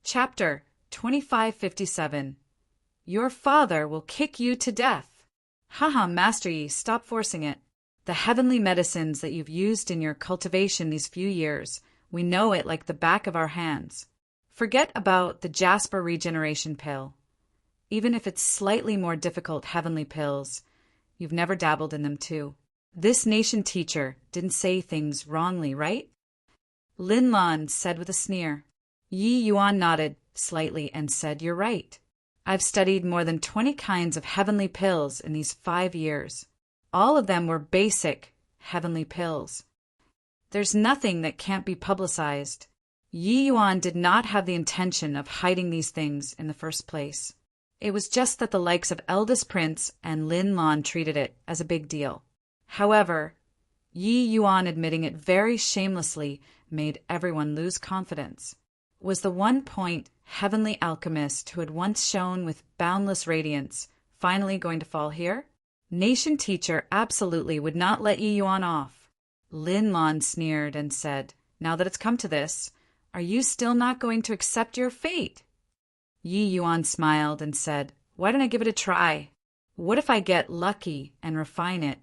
Chapter 2557. Your father will kick you to death. Haha, Master Yi, stop forcing it. The heavenly medicines that you've used in your cultivation these few years, we know it like the back of our hands. Forget about the Jasper regeneration pill. Even if it's slightly more difficult heavenly pills, you've never dabbled in them too. This nation teacher didn't say things wrongly, right? Lin Lan said with a sneer. Yi Yuan nodded slightly and said, "You're right. I've studied more than 20 kinds of heavenly pills in these 5 years. All of them were basic heavenly pills. There's nothing that can't be publicized. Yi Yuan did not have the intention of hiding these things in the first place. It was just that the likes of Eldest Prince and Lin Lan treated it as a big deal. However, Yi Yuan admitting it very shamelessly made everyone lose confidence. Was the 1-point heavenly alchemist who had once shone with boundless radiance finally going to fall here? Nation teacher absolutely would not let Yi Yuan off. Lin Lan sneered and said, "Now that it's come to this, are you still not going to accept your fate?" Yi Yuan smiled and said, "Why don't I give it a try? What if I get lucky and refine it?"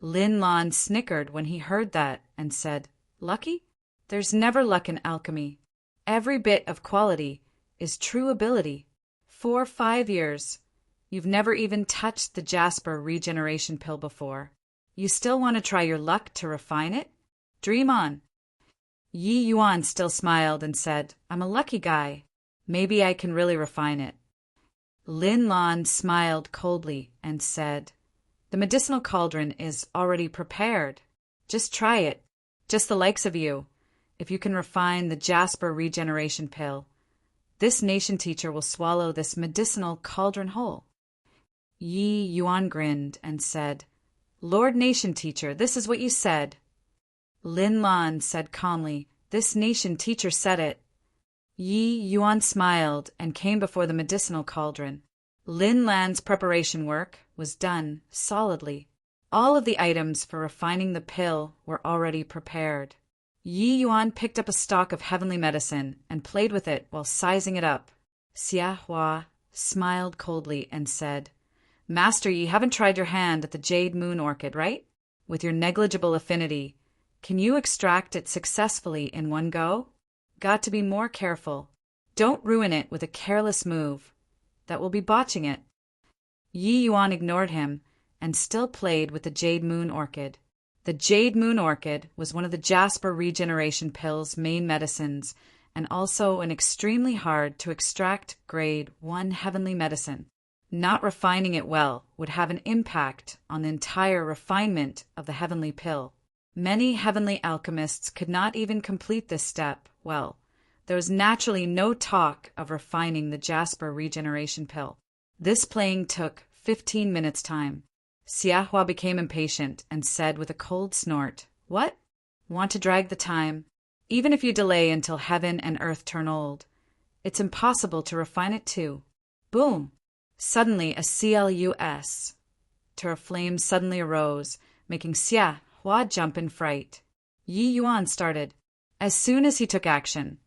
Lin Lan snickered when he heard that and said, "Lucky? There's never luck in alchemy. Every bit of quality is true ability. For 5 years, you've never even touched the Jasper regeneration pill before. You still want to try your luck to refine it? Dream on." Yi Yuan still smiled and said, "I'm a lucky guy. Maybe I can really refine it." Lin Lan smiled coldly and said, "The medicinal cauldron is already prepared. Just try it. Just the likes of you. If you can refine the Jasper regeneration pill, this nation teacher will swallow this medicinal cauldron whole." Yi Yuan grinned and said, "Lord Nation Teacher, this is what you said." Lin Lan said calmly, "This nation teacher said it." Yi Yuan smiled and came before the medicinal cauldron. Lin Lan's preparation work was done solidly. All of the items for refining the pill were already prepared. Yi Yuan picked up a stalk of heavenly medicine and played with it while sizing it up. Xia Hua smiled coldly and said, "Master, you haven't tried your hand at the jade moon orchid, right? With your negligible affinity, can you extract it successfully in one go? Got to be more careful. Don't ruin it with a careless move. That will be botching it. Yi Yuan ignored him and still played with the Jade Moon Orchid. The Jade Moon Orchid was one of the Jasper Regeneration Pill's main medicines and also an extremely hard to extract grade 1 heavenly medicine. Not refining it well would have an impact on the entire refinement of the heavenly pill. Many heavenly alchemists could not even complete this step well. There was naturally no talk of refining the Jasper Regeneration Pill. This playing took 15 minutes' time. Xiahua became impatient and said with a cold snort, "What? Want to drag the time? Even if you delay until heaven and earth turn old, it's impossible to refine it too." Boom! Suddenly a CLUS. Ter flame suddenly arose, making Xiahua jump in fright. Yi Yuan started. As soon as he took action,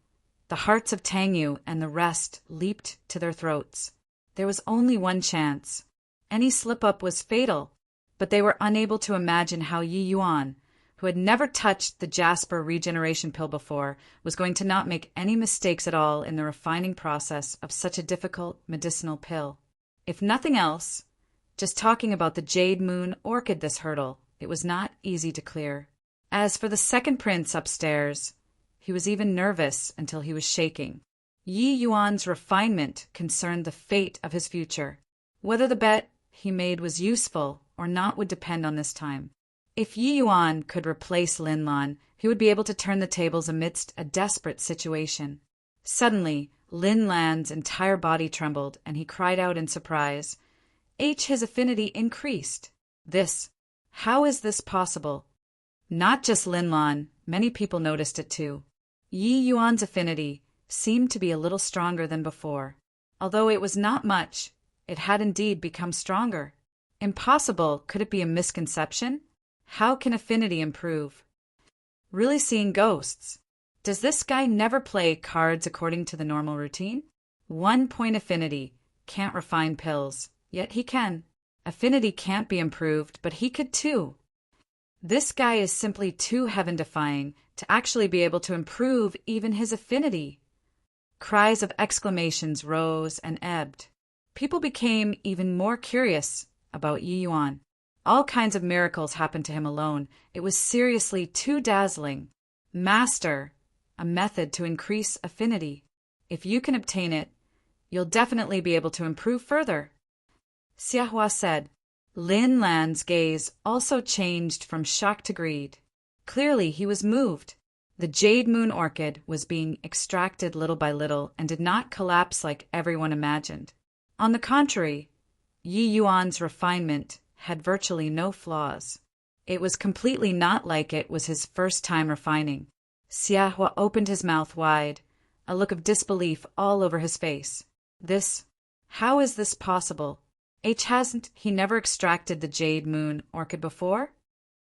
the hearts of Tang Yu and the rest leaped to their throats. There was only one chance. Any slip-up was fatal, but they were unable to imagine how Yi Yuan, who had never touched the Jasper Regeneration Pill before, was going to not make any mistakes at all in the refining process of such a difficult medicinal pill. If nothing else, just talking about the Jade Moon Orchid this hurdle, it was not easy to clear. As for the second prince upstairs, he was even nervous until he was shaking. Yi Yuan's refinement concerned the fate of his future. Whether the bet he made was useful or not would depend on this time. If Yi Yuan could replace Lin Lan, he would be able to turn the tables amidst a desperate situation. Suddenly, Lin Lan's entire body trembled, and he cried out in surprise. His affinity increased. How is this possible? Not just Lin Lan, many people noticed it too. Yi Yuan's affinity seemed to be a little stronger than before. Although it was not much, it had indeed become stronger. Impossible, could it be a misconception? How can affinity improve? Really seeing ghosts. Does this guy never play cards according to the normal routine? 1 point affinity, can't refine pills, yet he can. Affinity can't be improved, but he could too. This guy is simply too heaven-defying to actually be able to improve even his affinity. Cries of exclamations rose and ebbed. People became even more curious about Yi Yuan. All kinds of miracles happened to him alone. It was seriously too dazzling. Master, a method to increase affinity. If you can obtain it, you'll definitely be able to improve further. Xiahua said. Lin Lan's gaze also changed from shock to greed. Clearly he was moved. The Jade Moon Orchid was being extracted little by little and did not collapse like everyone imagined. On the contrary, Yi Yuan's refinement had virtually no flaws. It was completely not like it was his first time refining. Xiahua opened his mouth wide, a look of disbelief all over his face. How is this possible? Hasn't he never extracted the Jade Moon Orchid before?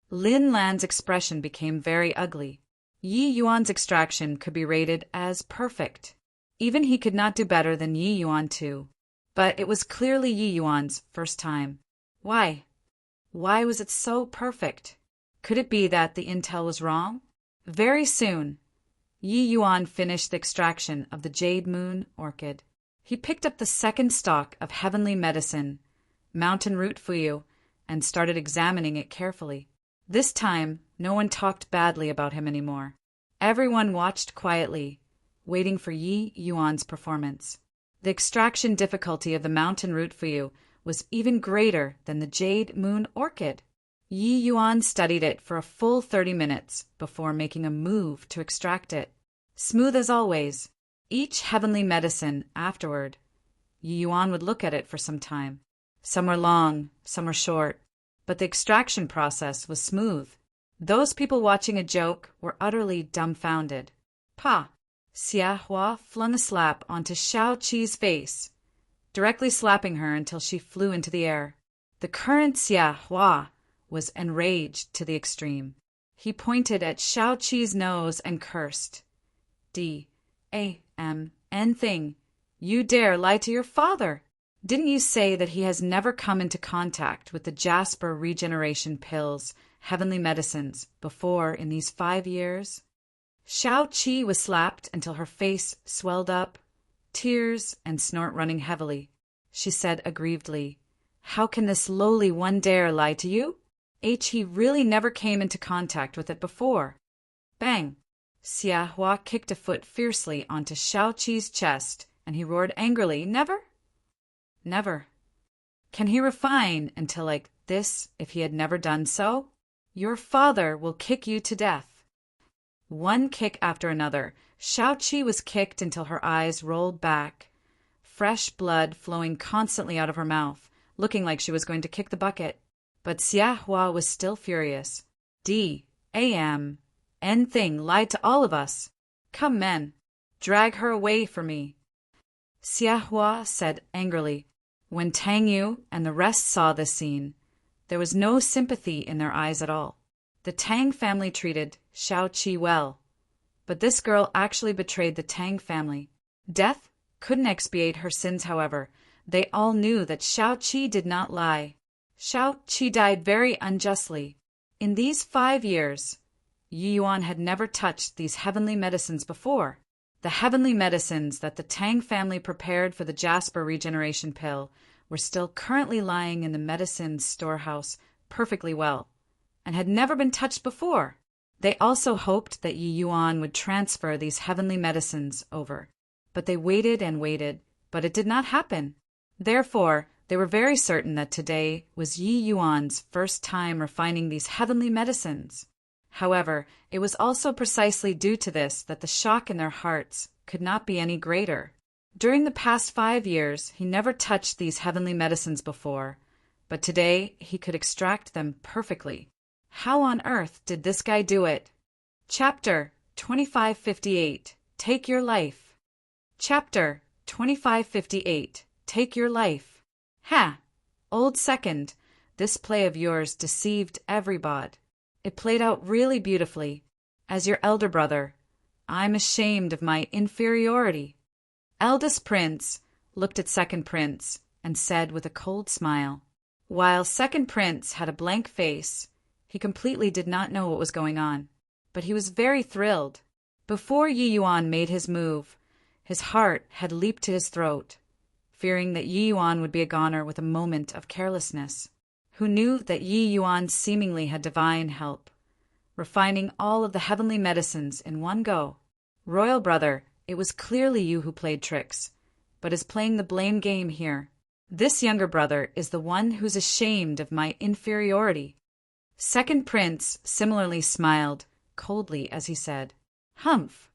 Lin Lan's expression became very ugly. Yi Yuan's extraction could be rated as perfect. Even he could not do better than Yi Yuan too. But it was clearly Yi Yuan's first time. Why? Why was it so perfect? Could it be that the intel was wrong? Very soon, Yi Yuan finished the extraction of the Jade Moon Orchid. He picked up the second stalk of heavenly medicine, Mountain Root Fuyu, and started examining it carefully. This time, no one talked badly about him anymore. Everyone watched quietly, waiting for Yi Yuan's performance. The extraction difficulty of the Mountain Root Fuyu was even greater than the Jade Moon Orchid. Yi Yuan studied it for a full 30 minutes before making a move to extract it. Smooth as always, each heavenly medicine afterward, Yi Yuan would look at it for some time. Some were long, some were short, but the extraction process was smooth. Those people watching a joke were utterly dumbfounded. Pa! Xiahua flung a slap onto Xiao Qi's face, directly slapping her until she flew into the air. The current Xiahua was enraged to the extreme. He pointed at Xiao Qi's nose and cursed. D-A-M-N thing. You dare lie to your father! Didn't you say that he has never come into contact with the Jasper regeneration pills, heavenly medicines, before in these 5 years? Shao-Chi was slapped until her face swelled up, tears and snort running heavily. She said aggrievedly, "How can this lowly one dare lie to you? He really never came into contact with it before." Bang! Xia Hua kicked a foot fiercely onto Shao-Chi's chest, and he roared angrily, "Never? Never. Can he refine until like this if he had never done so? Your father will kick you to death." One kick after another, Shao-Chi was kicked until her eyes rolled back, fresh blood flowing constantly out of her mouth, looking like she was going to kick the bucket. But Xia Hua was still furious. "N thing lied to all of us. Come, men, drag her away for me." Xia Hua said angrily. When Tang Yu and the rest saw this scene, there was no sympathy in their eyes at all. The Tang family treated Shao-Chi well, but this girl actually betrayed the Tang family. Death couldn't expiate her sins, however. They all knew that Shao-Chi did not lie. Shao-Chi died very unjustly. In these 5 years, Yi Yuan had never touched these heavenly medicines before. The heavenly medicines that the Tang family prepared for the Jasper regeneration pill were still currently lying in the medicine storehouse perfectly well, and had never been touched before. They also hoped that Yi Yuan would transfer these heavenly medicines over, but they waited and waited, but it did not happen. Therefore, they were very certain that today was Yi Yuan's first time refining these heavenly medicines. However, it was also precisely due to this that the shock in their hearts could not be any greater. During the past 5 years, he never touched these heavenly medicines before, but today he could extract them perfectly. How on earth did this guy do it? Chapter 2558, Take Your Life. Chapter 2558, Take Your Life. Ha! Old second, this play of yours deceived everybody. It played out really beautifully. As your elder brother, I'm ashamed of my inferiority. Eldest prince looked at second prince and said with a cold smile. While second prince had a blank face, he completely did not know what was going on, but he was very thrilled. Before Yi Yuan made his move, his heart had leaped to his throat, fearing that Yi Yuan would be a goner with a moment of carelessness. Who knew that Yi Yuan seemingly had divine help, refining all of the heavenly medicines in one go. Royal brother, it was clearly you who played tricks, but is playing the blame game here. This younger brother is the one who's ashamed of my inferiority. Second prince similarly smiled coldly as he said, Humph,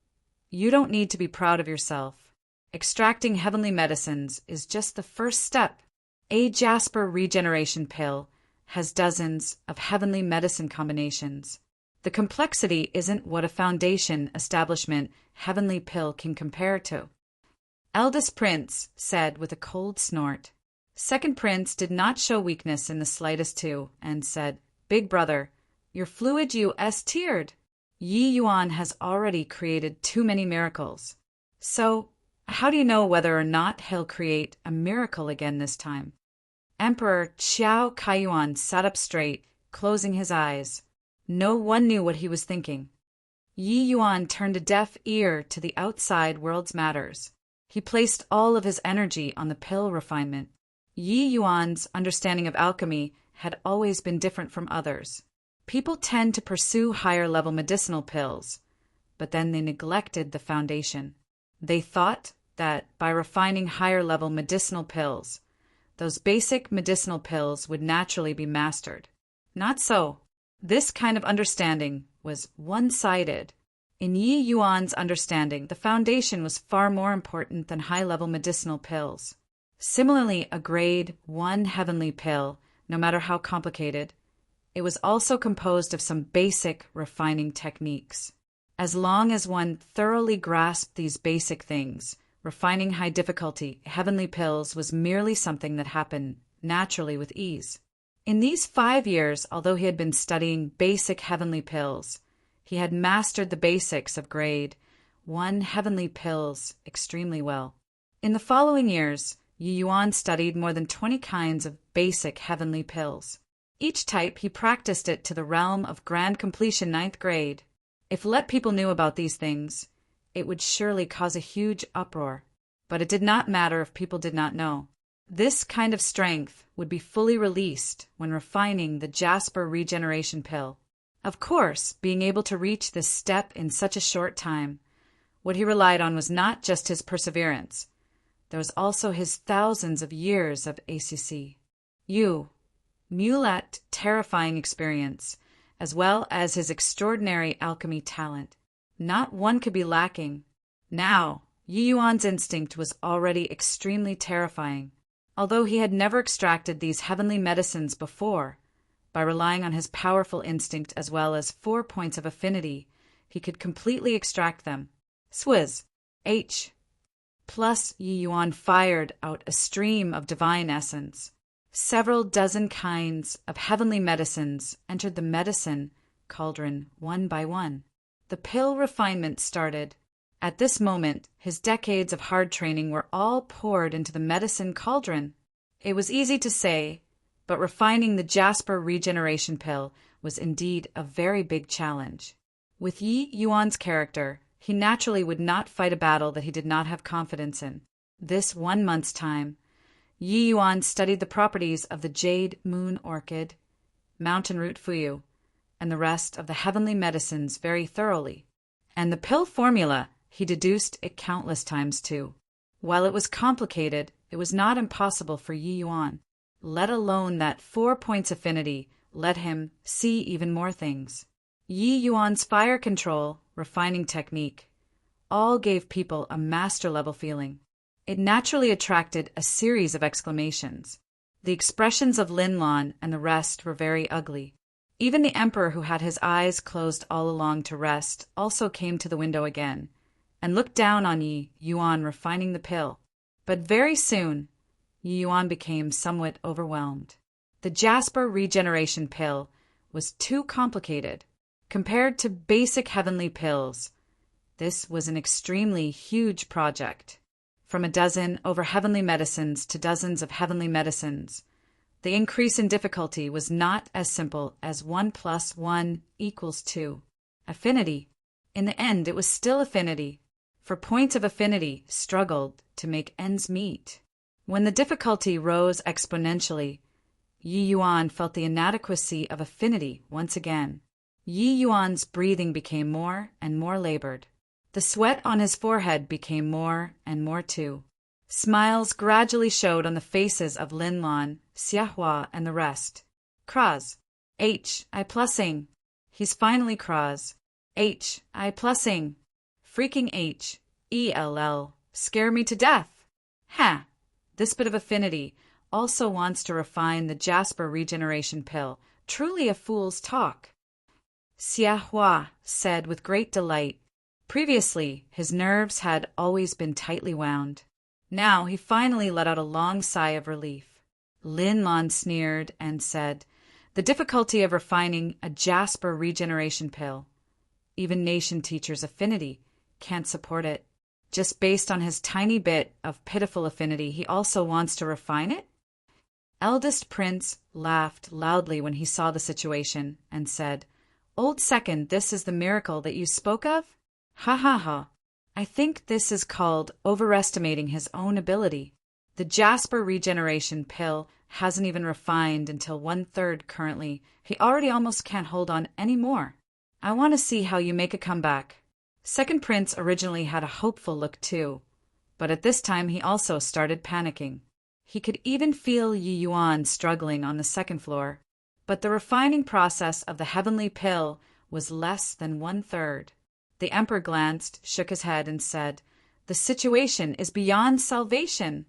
you don't need to be proud of yourself. Extracting heavenly medicines is just the first step. A Jasper regeneration pill has dozens of heavenly medicine combinations. The complexity isn't what a foundation establishment heavenly pill can compare to. Eldest prince said with a cold snort. Second prince did not show weakness in the slightest too, and said, Big brother, your fluid tiered. Yi Yuan has already created too many miracles. So, how do you know whether or not he'll create a miracle again this time? Emperor Qiao Kaiyuan sat up straight, closing his eyes. No one knew what he was thinking. Yi Yuan turned a deaf ear to the outside world's matters. He placed all of his energy on the pill refinement. Yi Yuan's understanding of alchemy had always been different from others. People tend to pursue higher-level medicinal pills, but then they neglected the foundation. They thought that by refining higher-level medicinal pills, those basic medicinal pills would naturally be mastered. Not so. This kind of understanding was one-sided. In Yi Yuan's understanding, the foundation was far more important than high-level medicinal pills. Similarly, a grade 1 heavenly pill, no matter how complicated, it was also composed of some basic refining techniques. As long as one thoroughly grasped these basic things, refining high difficulty heavenly pills was merely something that happened naturally with ease. In these 5 years, although he had been studying basic heavenly pills, he had mastered the basics of grade 1 heavenly pills extremely well. In the following years, Yi Yuan studied more than 20 kinds of basic heavenly pills. Each type he practiced it to the realm of grand completion 9th grade. If let people knew about these things, it would surely cause a huge uproar. But it did not matter if people did not know. This kind of strength would be fully released when refining the Jasper regeneration pill. Of course, being able to reach this step in such a short time, what he relied on was not just his perseverance. There was also his thousands of years of ACC. Mulat terrifying experience, as well as his extraordinary alchemy talent. Not one could be lacking. Now, Yi Yuan's instinct was already extremely terrifying. Although he had never extracted these heavenly medicines before, by relying on his powerful instinct as well as 4 points of affinity, he could completely extract them. Swizz. H. Plus Yi Yuan fired out a stream of divine essence. Several dozen kinds of heavenly medicines entered the medicine cauldron one by one. The pill refinement started. At this moment, his decades of hard training were all poured into the medicine cauldron. It was easy to say, but refining the Jasper regeneration pill was indeed a very big challenge. With Yi Yuan's character, he naturally would not fight a battle that he did not have confidence in. This 1 month's time, Yi Yuan studied the properties of the jade moon orchid, mountain root fuyu, and the rest of the heavenly medicines very thoroughly. And the pill formula, he deduced it countless times too. While it was complicated, it was not impossible for Yi Yuan, let alone that 4 points affinity let him see even more things. Yi Yuan's fire control, refining technique, all gave people a master-level feeling. It naturally attracted a series of exclamations. The expressions of Lin Lan and the rest were very ugly. Even the emperor, who had his eyes closed all along to rest, also came to the window again, and looked down on Yi Yuan refining the pill. But very soon, Yi Yuan became somewhat overwhelmed. The Jasper regeneration pill was too complicated. Compared to basic heavenly pills, this was an extremely huge project. From a dozen over heavenly medicines to dozens of heavenly medicines, the increase in difficulty was not as simple as 1 + 1 = 2. Affinity. In the end, it was still affinity, for points of affinity struggled to make ends meet. When the difficulty rose exponentially, Yi Yuan felt the inadequacy of affinity once again. Yi Yuan's breathing became more and more labored. The sweat on his forehead became more and more too. Smiles gradually showed on the faces of Lin Lan, Xiahua, and the rest. Kraz. I plussing. He's finally Kraz. I plussing. Freaking ELL. Scare me to death. Ha! This bit of affinity also wants to refine the Jasper regeneration pill. Truly a fool's talk. Xiahua said with great delight. Previously, his nerves had always been tightly wound. Now he finally let out a long sigh of relief. Lin Lan sneered and said, "The difficulty of refining a Jasper regeneration pill. Even nation teacher's affinity can't support it. Just based on his tiny bit of pitiful affinity, he also wants to refine it?" Eldest Prince laughed loudly when he saw the situation and said, "Old Second, this is the miracle that you spoke of? Ha ha ha. I think this is called overestimating his own ability. The Jasper regeneration pill hasn't even refined until 1/3 currently. He already almost can't hold on any more. I want to see how you make a comeback." Second Prince originally had a hopeful look too, but at this time he also started panicking. He could even feel Yi Yuan struggling on the second floor, but the refining process of the heavenly pill was less than 1/3. The emperor glanced, shook his head, and said, "The situation is beyond salvation."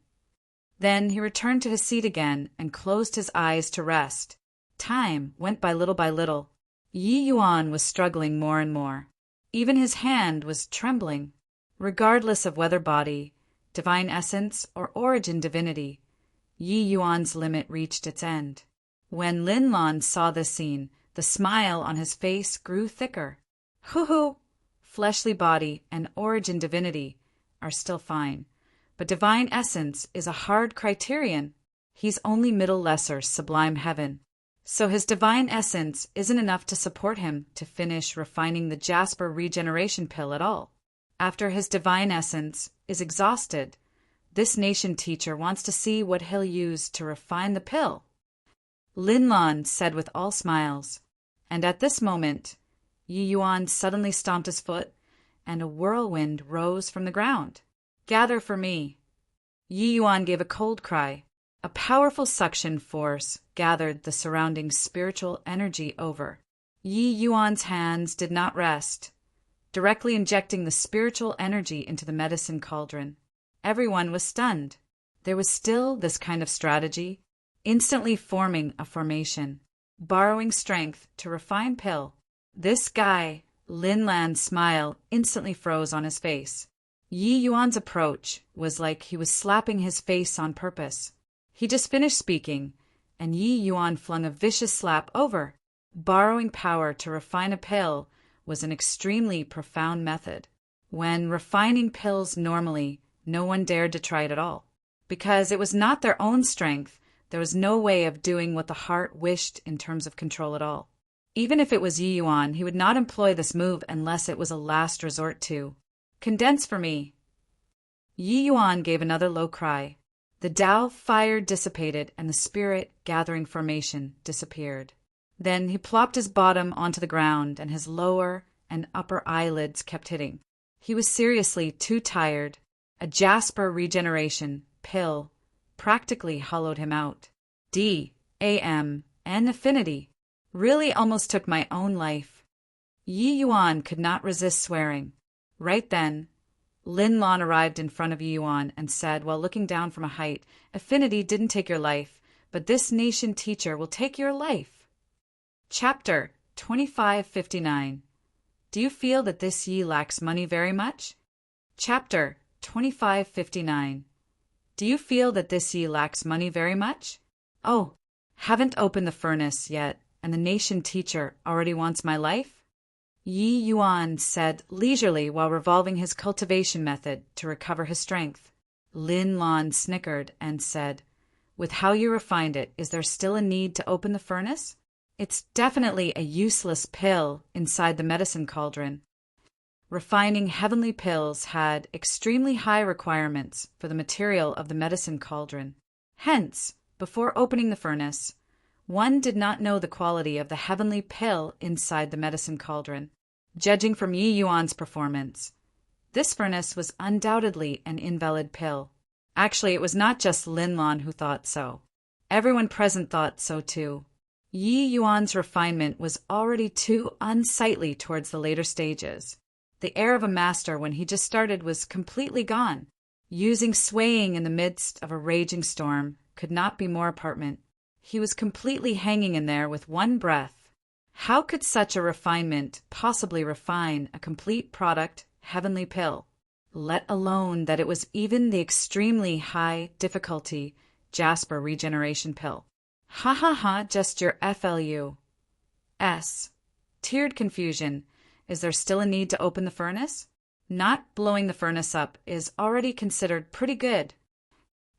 Then he returned to his seat again and closed his eyes to rest. Time went by little. Yi Yuan was struggling more and more. Even his hand was trembling. Regardless of whether body, divine essence, or origin divinity, Yi Yuan's limit reached its end. When Lin Lan saw this scene, the smile on his face grew thicker. Hoo-hoo! Fleshly body and origin divinity are still fine, But divine essence is a hard criterion. He's only middle lesser sublime heaven. So his divine essence isn't enough to support him to finish refining the Jasper regeneration pill at all. After his divine essence is exhausted, this nation teacher wants to see what he'll use to refine the pill. Linlon said with all smiles. And at this moment, Yi Yuan suddenly stomped his foot, and a whirlwind rose from the ground. Gather for me. Yi Yuan gave a cold cry. A powerful suction force gathered the surrounding spiritual energy over. Yi Yuan's hands did not rest, directly injecting the spiritual energy into the medicine cauldron. Everyone was stunned. There was still this kind of strategy, instantly forming a formation, borrowing strength to refine pill. This guy, Lin Lan's smile instantly froze on his face. Yi Yuan's approach was like he was slapping his face on purpose. He just finished speaking, and Yi Yuan flung a vicious slap over. Borrowing power to refine a pill was an extremely profound method. When refining pills normally, no one dared to try it at all. Because it was not their own strength, there was no way of doing what the heart wished in terms of control at all. Even if it was Yi Yuan, he would not employ this move unless it was a last resort to. Condense for me. Yi Yuan gave another low cry. The Tao fire dissipated and the spirit gathering formation disappeared. Then he plopped his bottom onto the ground and his lower and upper eyelids kept hitting. He was seriously too tired. A Jasper regeneration pill practically hollowed him out. D-A-M and affinity really almost took my own life. Yi Yuan could not resist swearing. Right then, Lin Lan arrived in front of Yi Yuan and said while looking down from a height, Affinity didn't take your life, but this nation teacher will take your life. Chapter 2559. Do you feel that this Yi lacks money very much? Chapter 2559. Do you feel that this Yi lacks money very much? Oh, haven't opened the furnace yet, and the nation teacher already wants my life? Yi Yuan said leisurely while revolving his cultivation method to recover his strength. Lin Lan snickered and said, With how you refined it, is there still a need to open the furnace? It's definitely a useless pill inside the medicine cauldron. Refining heavenly pills had extremely high requirements for the material of the medicine cauldron. Hence, before opening the furnace, one did not know the quality of the heavenly pill inside the medicine cauldron. Judging from Yi Yuan's performance, this furnace was undoubtedly an invalid pill. Actually, it was not just Lin Lan who thought so. Everyone present thought so too. Yi Yuan's refinement was already too unsightly towards the later stages. The air of a master when he just started was completely gone. Using swaying in the midst of a raging storm could not be more apartment. He was completely hanging in there with one breath. How could such a refinement possibly refine a complete product, heavenly pill, let alone that it was even the extremely high difficulty Jasper regeneration pill? Ha ha ha, just your FLU. S. Tiered confusion. Is there still a need to open the furnace? Not blowing the furnace up is already considered pretty good.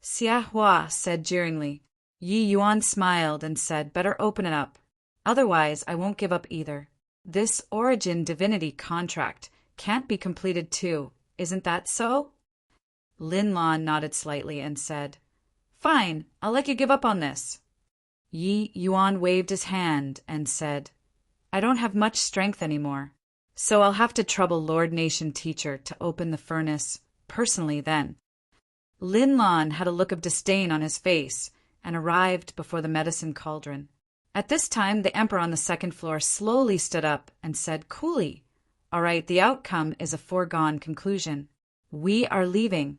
Xia Hua said jeeringly. Yi Yuan smiled and said, Better open it up. Otherwise, I won't give up either. This origin divinity contract can't be completed too. Isn't that so? Lin Lan nodded slightly and said, Fine, I'll let you give up on this. Yi Yuan waved his hand and said, I don't have much strength anymore, so I'll have to trouble Lord Nation Teacher to open the furnace personally then. Lin Lan had a look of disdain on his face and arrived before the medicine cauldron. At this time, the emperor on the second floor slowly stood up and said coolly, All right, the outcome is a foregone conclusion. We are leaving.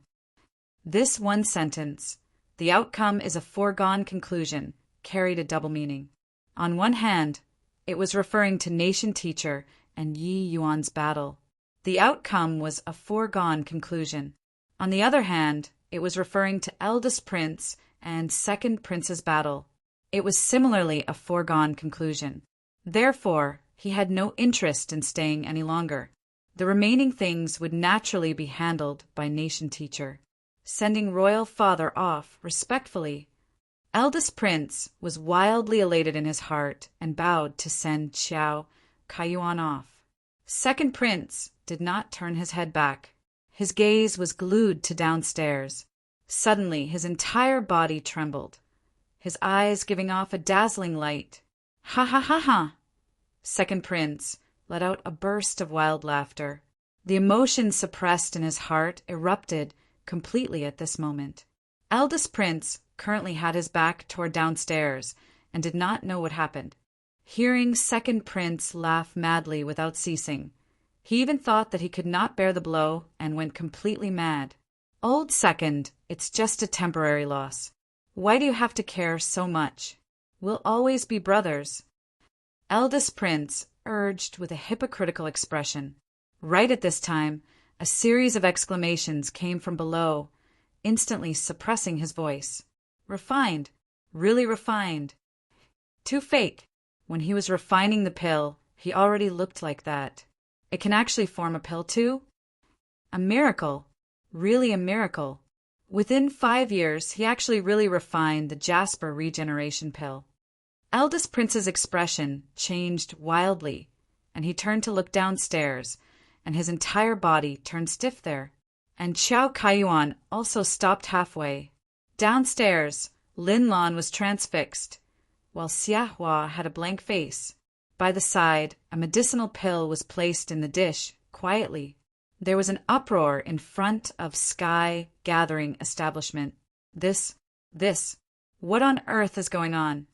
This one sentence, the outcome is a foregone conclusion, carried a double meaning. On one hand, it was referring to Nation Teacher and Yi Yuan's battle. The outcome was a foregone conclusion. On the other hand, it was referring to Eldest Prince and Second Prince's battle. It was similarly a foregone conclusion. Therefore, he had no interest in staying any longer. The remaining things would naturally be handled by Nation Teacher. sending royal father off respectfully. Eldest prince was wildly elated in his heart and bowed to send Xiao Kaiyuan off. Second prince did not turn his head back. His gaze was glued to downstairs. Suddenly, his entire body trembled, his eyes giving off a dazzling light. Ha ha ha ha! Second prince let out a burst of wild laughter. The emotion suppressed in his heart erupted completely at this moment. Eldest prince currently had his back toward downstairs and did not know what happened. Hearing second prince laugh madly without ceasing, he even thought that he could not bear the blow and went completely mad. Old second, it's just a temporary loss. Why do you have to care so much? We'll always be brothers. Eldest prince urged with a hypocritical expression. Right at this time, a series of exclamations came from below, instantly suppressing his voice. Refined. Really refined. Too fake. When he was refining the pill, he already looked like that. It can actually form a pill too? A miracle. Really a miracle. Within 5 years, he actually really refined the Jasper regeneration pill. Eldest prince's expression changed wildly, and he turned to look downstairs, and his entire body turned stiff there. And Xiao Kaiyuan also stopped halfway. Downstairs, Lin Lan was transfixed, while Xia Hua had a blank face. By the side, a medicinal pill was placed in the dish, quietly. There was an uproar in front of Sky Gathering Establishment. This, what on earth is going on?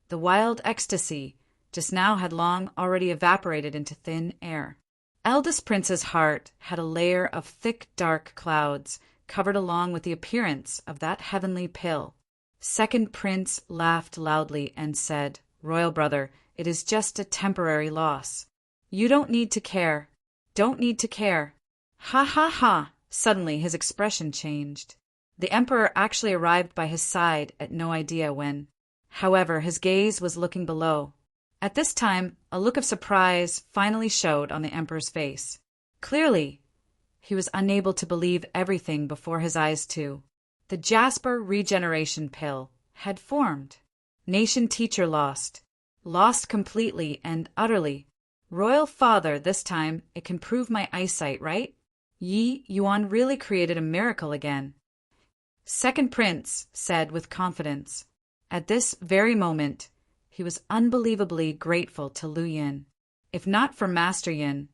The wild ecstasy just now had long already evaporated into thin air. Eldest prince's heart had a layer of thick dark clouds covered along with the appearance of that heavenly pill. Second prince laughed loudly and said, Royal brother, it is just a temporary loss. You don't need to care. Don't need to care. Ha ha ha! Suddenly his expression changed. The emperor actually arrived by his side at no idea when. However, his gaze was looking below. At this time, a look of surprise finally showed on the emperor's face. Clearly, he was unable to believe everything before his eyes too. The Jasper regeneration pill had formed. Nation teacher lost. Lost completely and utterly. Royal father, this time it can prove my eyesight, right? Yi Yuan really created a miracle again. Second prince said with confidence. At this very moment, he was unbelievably grateful to Lu Yin. If not for Master Yin,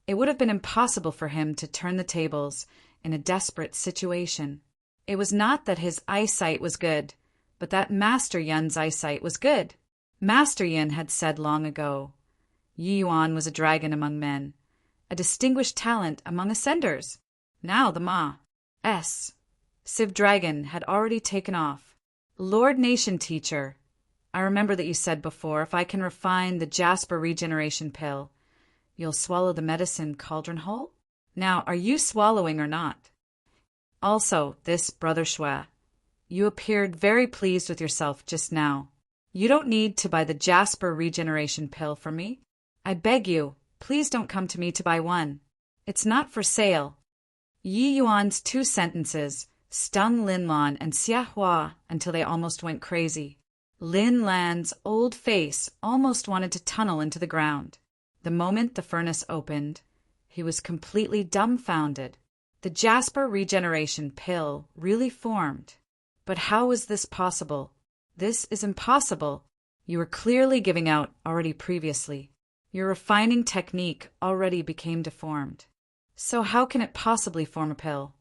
it would have been impossible for him to turn the tables in a desperate situation. It was not that his eyesight was good, but that Master Yin's eyesight was good. Master Yin had said long ago, Yi Yuan was a dragon among men, a distinguished talent among ascenders. Now the Ma.S. Civ Dragon had already taken off. Lord Nation Teacher, I remember that you said before, if I can refine the Jasper regeneration pill, you'll swallow the medicine cauldron whole? Now, are you swallowing or not? Also, this Brother Shui, you appeared very pleased with yourself just now. You don't need to buy the Jasper regeneration pill from me. I beg you, please don't come to me to buy one. It's not for sale. Yi Yuan's 2 sentences stung Lin Lan and Xia Hua until they almost went crazy. Lin Lan's old face almost wanted to tunnel into the ground. The moment the furnace opened, he was completely dumbfounded. The Jasper regeneration pill really formed. But how was this possible? This is impossible. You were clearly giving out already previously. Your refining technique already became deformed. So how can it possibly form a pill?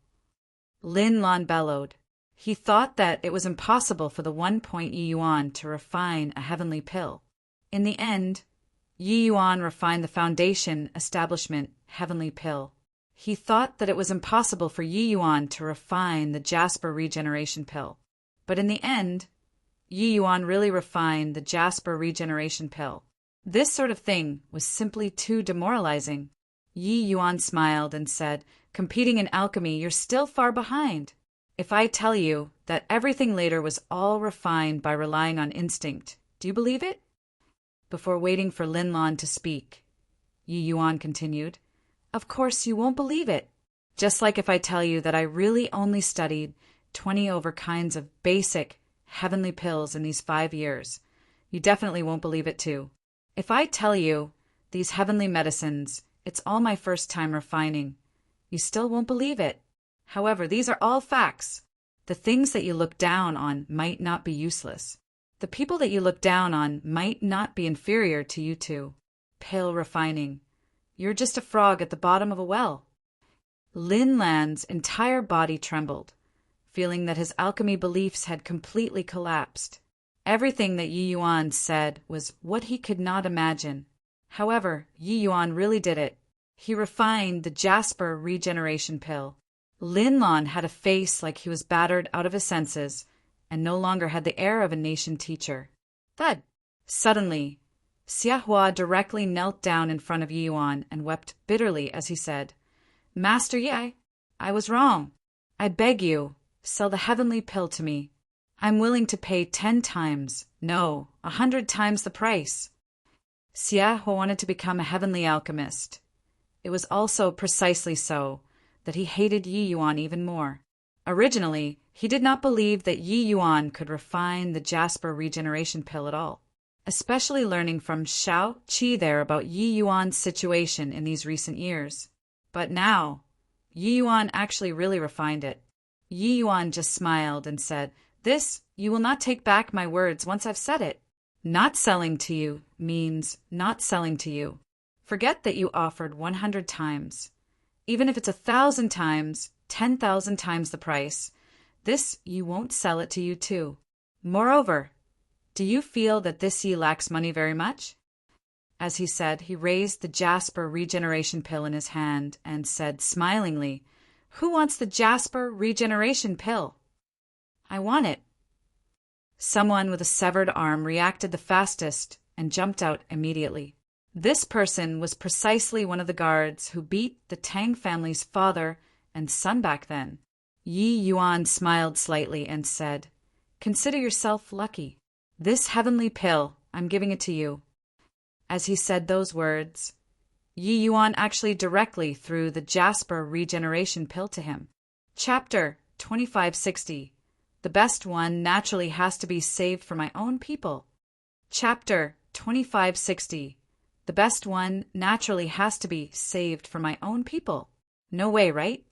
Lin Lan bellowed. He thought that it was impossible for the 1 Yi Yuan to refine a heavenly pill. In the end, Yi Yuan refined the Foundation Establishment heavenly pill. He thought that it was impossible for Yi Yuan to refine the Jasper regeneration pill. But in the end, Yi Yuan really refined the Jasper regeneration pill. This sort of thing was simply too demoralizing. Yi Yuan smiled and said, competing in alchemy, you're still far behind. If I tell you that everything later was all refined by relying on instinct, do you believe it? Before waiting for Lin Lan to speak, Yi Yuan continued, Of course you won't believe it. Just like if I tell you that I really only studied 20 over kinds of basic, heavenly pills in these 5 years, you definitely won't believe it too. If I tell you these heavenly medicines, it's all my first time refining, you still won't believe it. However, these are all facts. The things that you look down on might not be useless. The people that you look down on might not be inferior to you two. Pill refining. You're just a frog at the bottom of a well. Lin Lan's entire body trembled, feeling that his alchemy beliefs had completely collapsed. Everything that Yi Yuan said was what he could not imagine. However, Yi Yuan really did it. He refined the Jasper regeneration pill. Lin Lan had a face like he was battered out of his senses and no longer had the air of a nation teacher. Thud! Suddenly, Xia Hua directly knelt down in front of Yi Yuan and wept bitterly as he said, "Master Yi, I was wrong. I beg you, sell the heavenly pill to me. I'm willing to pay 10 times, no, 100 times the price." Xia Hua wanted to become a heavenly alchemist. It was also precisely so that he hated Yi Yuan even more. Originally, he did not believe that Yi Yuan could refine the Jasper regeneration pill at all, especially learning from Shao Qi there about Yi Yuan's situation in these recent years. But now, Yi Yuan actually really refined it. Yi Yuan just smiled and said, "This, you will not take back my words once I've said it. Not selling to you means not selling to you. Forget that you offered 100 times. Even if it's 1,000 times, 10,000 times the price, this you won't sell it to you too. Moreover, do you feel that this Yi lacks money very much?" As he said, he raised the Jasper regeneration pill in his hand and said smilingly, "Who wants the Jasper regeneration pill?" "I want it." Someone with a severed arm reacted the fastest and jumped out immediately. This person was precisely one of the guards who beat the Tang family's father and son back then. Yi Yuan smiled slightly and said, "Consider yourself lucky. This heavenly pill, I'm giving it to you." As he said those words, Yi Yuan actually directly threw the Jasper regeneration pill to him. Chapter 2560. The best one naturally has to be saved for my own people. Chapter 2560. The best one naturally has to be saved for my own people. No way, right?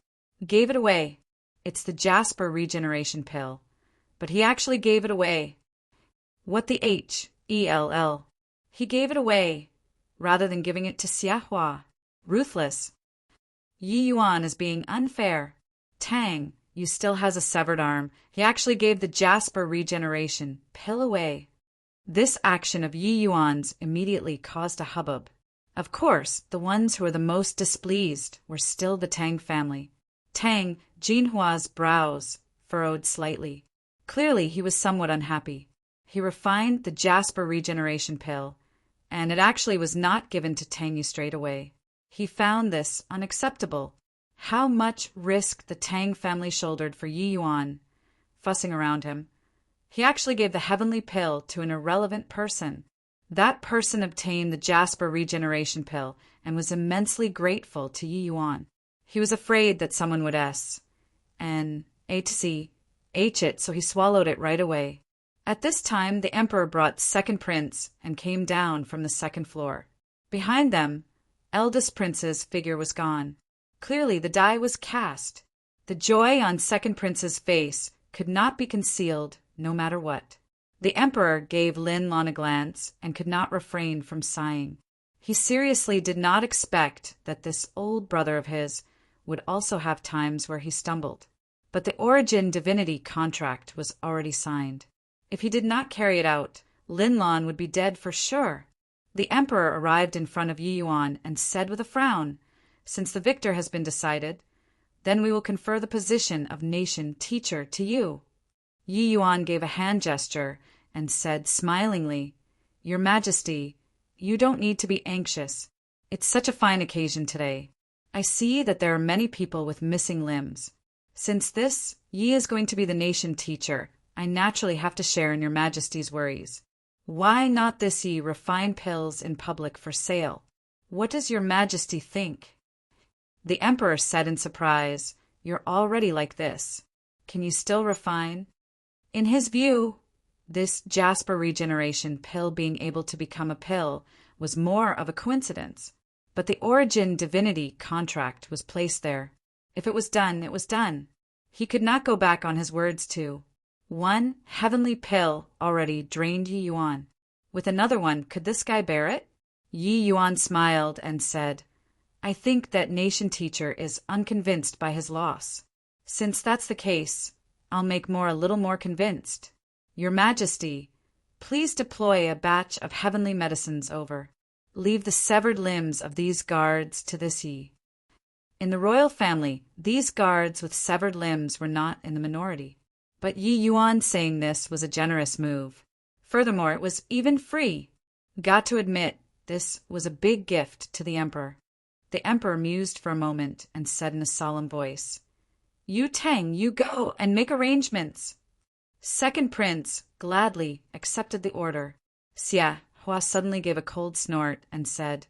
Gave it away. It's the Jasper regeneration pill. But he actually gave it away. What the hell? He gave it away, rather than giving it to Xia Hua. Ruthless. Yi Yuan is being unfair. Tang, you still has a severed arm. He actually gave the Jasper regeneration pill away. This action of Yi Yuan's immediately caused a hubbub. Of course, the ones who were the most displeased were still the Tang family. Tang, Jinhua's brows furrowed slightly. Clearly, he was somewhat unhappy. He refined the Jasper regeneration pill, and it actually was not given to Tang straight away. He found this unacceptable. How much risk the Tang family shouldered for Yi Yuan, fussing around him. He actually gave the heavenly pill to an irrelevant person. That person obtained the Jasper regeneration pill and was immensely grateful to Yi Yuan. He was afraid that someone would H it, so he swallowed it right away. At this time, the emperor brought second prince and came down from the second floor. Behind them, eldest prince's figure was gone. Clearly, the die was cast. The joy on second prince's face could not be concealed, no matter what. The emperor gave Lin Lan a glance and could not refrain from sighing. He seriously did not expect that this old brother of his would also have times where he stumbled. But the origin divinity contract was already signed. If he did not carry it out, Lin Lan would be dead for sure. The emperor arrived in front of Yi Yuan and said with a frown, "Since the victor has been decided, then we will confer the position of nation teacher to you." Yi Yuan gave a hand gesture and said smilingly, "Your Majesty, you don't need to be anxious. It's such a fine occasion today. I see that there are many people with missing limbs. Since this Yi is going to be the nation teacher, I naturally have to share in your Majesty's worries. Why not this Yi refine pills in public for sale? What does your Majesty think?" The emperor said in surprise, "You're already like this. Can you still refine?" In his view, this jasper regeneration pill being able to become a pill was more of a coincidence. But the origin divinity contract was placed there. If it was done, it was done. He could not go back on his words to. One heavenly pill already drained Yi Yuan. With another one, could this guy bear it? Yi Yuan smiled and said, "I think that nation teacher is unconvinced by his loss. Since that's the case, I'll make a little more convinced. Your Majesty, please deploy a batch of heavenly medicines over. Leave the severed limbs of these guards to this Yi." In the royal family, these guards with severed limbs were not in the minority. But Yi Yuan saying this was a generous move. Furthermore, it was even free. Got to admit, this was a big gift to the emperor. The emperor mused for a moment and said in a solemn voice, "Yu Tang, you go and make arrangements." Second prince gladly accepted the order. Xia Hua suddenly gave a cold snort and said,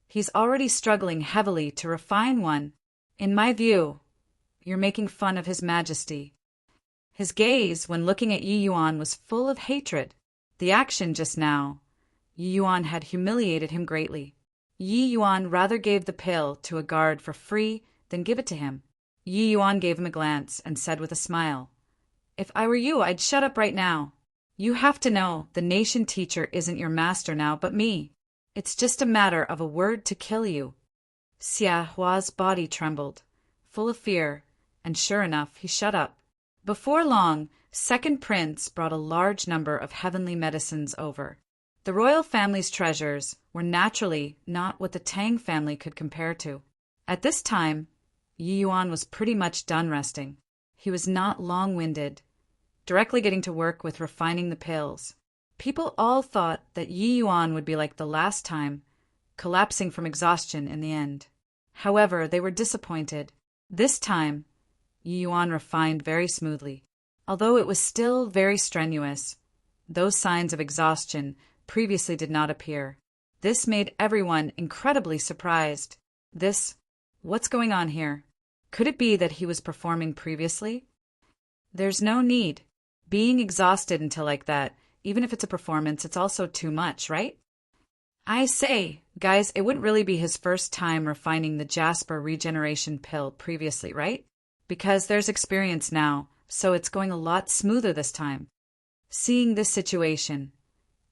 "He's already struggling heavily to refine one. In my view, you're making fun of His Majesty." His gaze, when looking at Yi Yuan, was full of hatred. The action just now, Yi Yuan had humiliated him greatly. Yi Yuan rather gave the pill to a guard for free than give it to him. Yi Yuan gave him a glance and said with a smile, "If I were you, I'd shut up right now. You have to know the nation teacher isn't your master now, but me. It's just a matter of a word to kill you." Xia Hua's body trembled, full of fear, and sure enough, he shut up. Before long, second prince brought a large number of heavenly medicines over. The royal family's treasures were naturally not what the Tang family could compare to. At this time, Yi Yuan was pretty much done resting. He was not long-winded, directly getting to work with refining the pills. People all thought that Yi Yuan would be like the last time, collapsing from exhaustion in the end. However, they were disappointed. This time, Yi Yuan refined very smoothly. Although it was still very strenuous, those signs of exhaustion previously did not appear. This made everyone incredibly surprised. What's going on here? Could it be that he was performing previously? There's no need. Being exhausted until like that, even if it's a performance, it's also too much, right? I say, guys, it wouldn't really be his first time refining the Jasper regeneration pill previously, right? Because there's experience now, so it's going a lot smoother this time. Seeing this situation,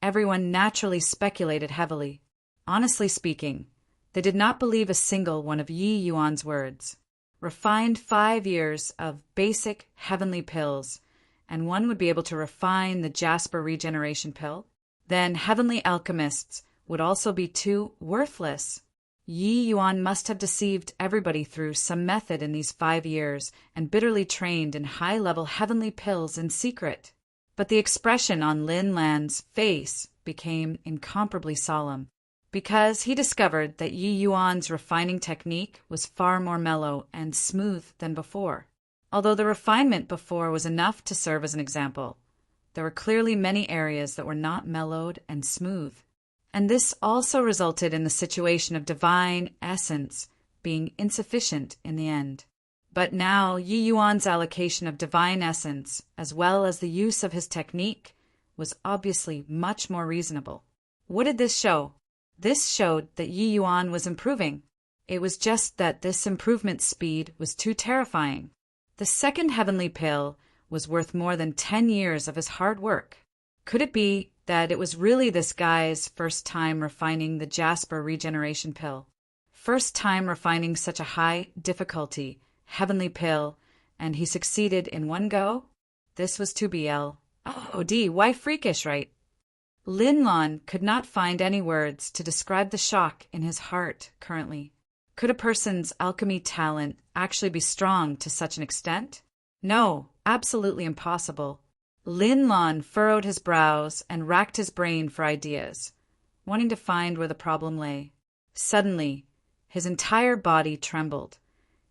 everyone naturally speculated heavily. Honestly speaking, they did not believe a single one of Yi Yuan's words. Refined 5 years of basic heavenly pills, and one would be able to refine the Jasper regeneration pill? Then heavenly alchemists would also be too worthless. Yi Yuan must have deceived everybody through some method in these 5 years and bitterly trained in high-level heavenly pills in secret. But the expression on Lin Lan's face became incomparably solemn, because he discovered that Yi Yuan's refining technique was far more mellow and smooth than before. Although the refinement before was enough to serve as an example, there were clearly many areas that were not mellowed and smooth. And this also resulted in the situation of divine essence being insufficient in the end. But now Yi Yuan's allocation of divine essence, as well as the use of his technique, was obviously much more reasonable. What did this show? This showed that Yi Yuan was improving. It was just that this improvement speed was too terrifying. The second heavenly pill was worth more than 10 years of his hard work. Could it be that it was really this guy's first time refining the Jasper regeneration pill? First time refining such a high difficulty heavenly pill, and he succeeded in one go? This was to BL. Oh, why freakish, right? Lin Lan could not find any words to describe the shock in his heart currently. Could a person's alchemy talent actually be strong to such an extent? No, absolutely impossible. Lin Lan furrowed his brows and racked his brain for ideas, wanting to find where the problem lay. Suddenly, his entire body trembled,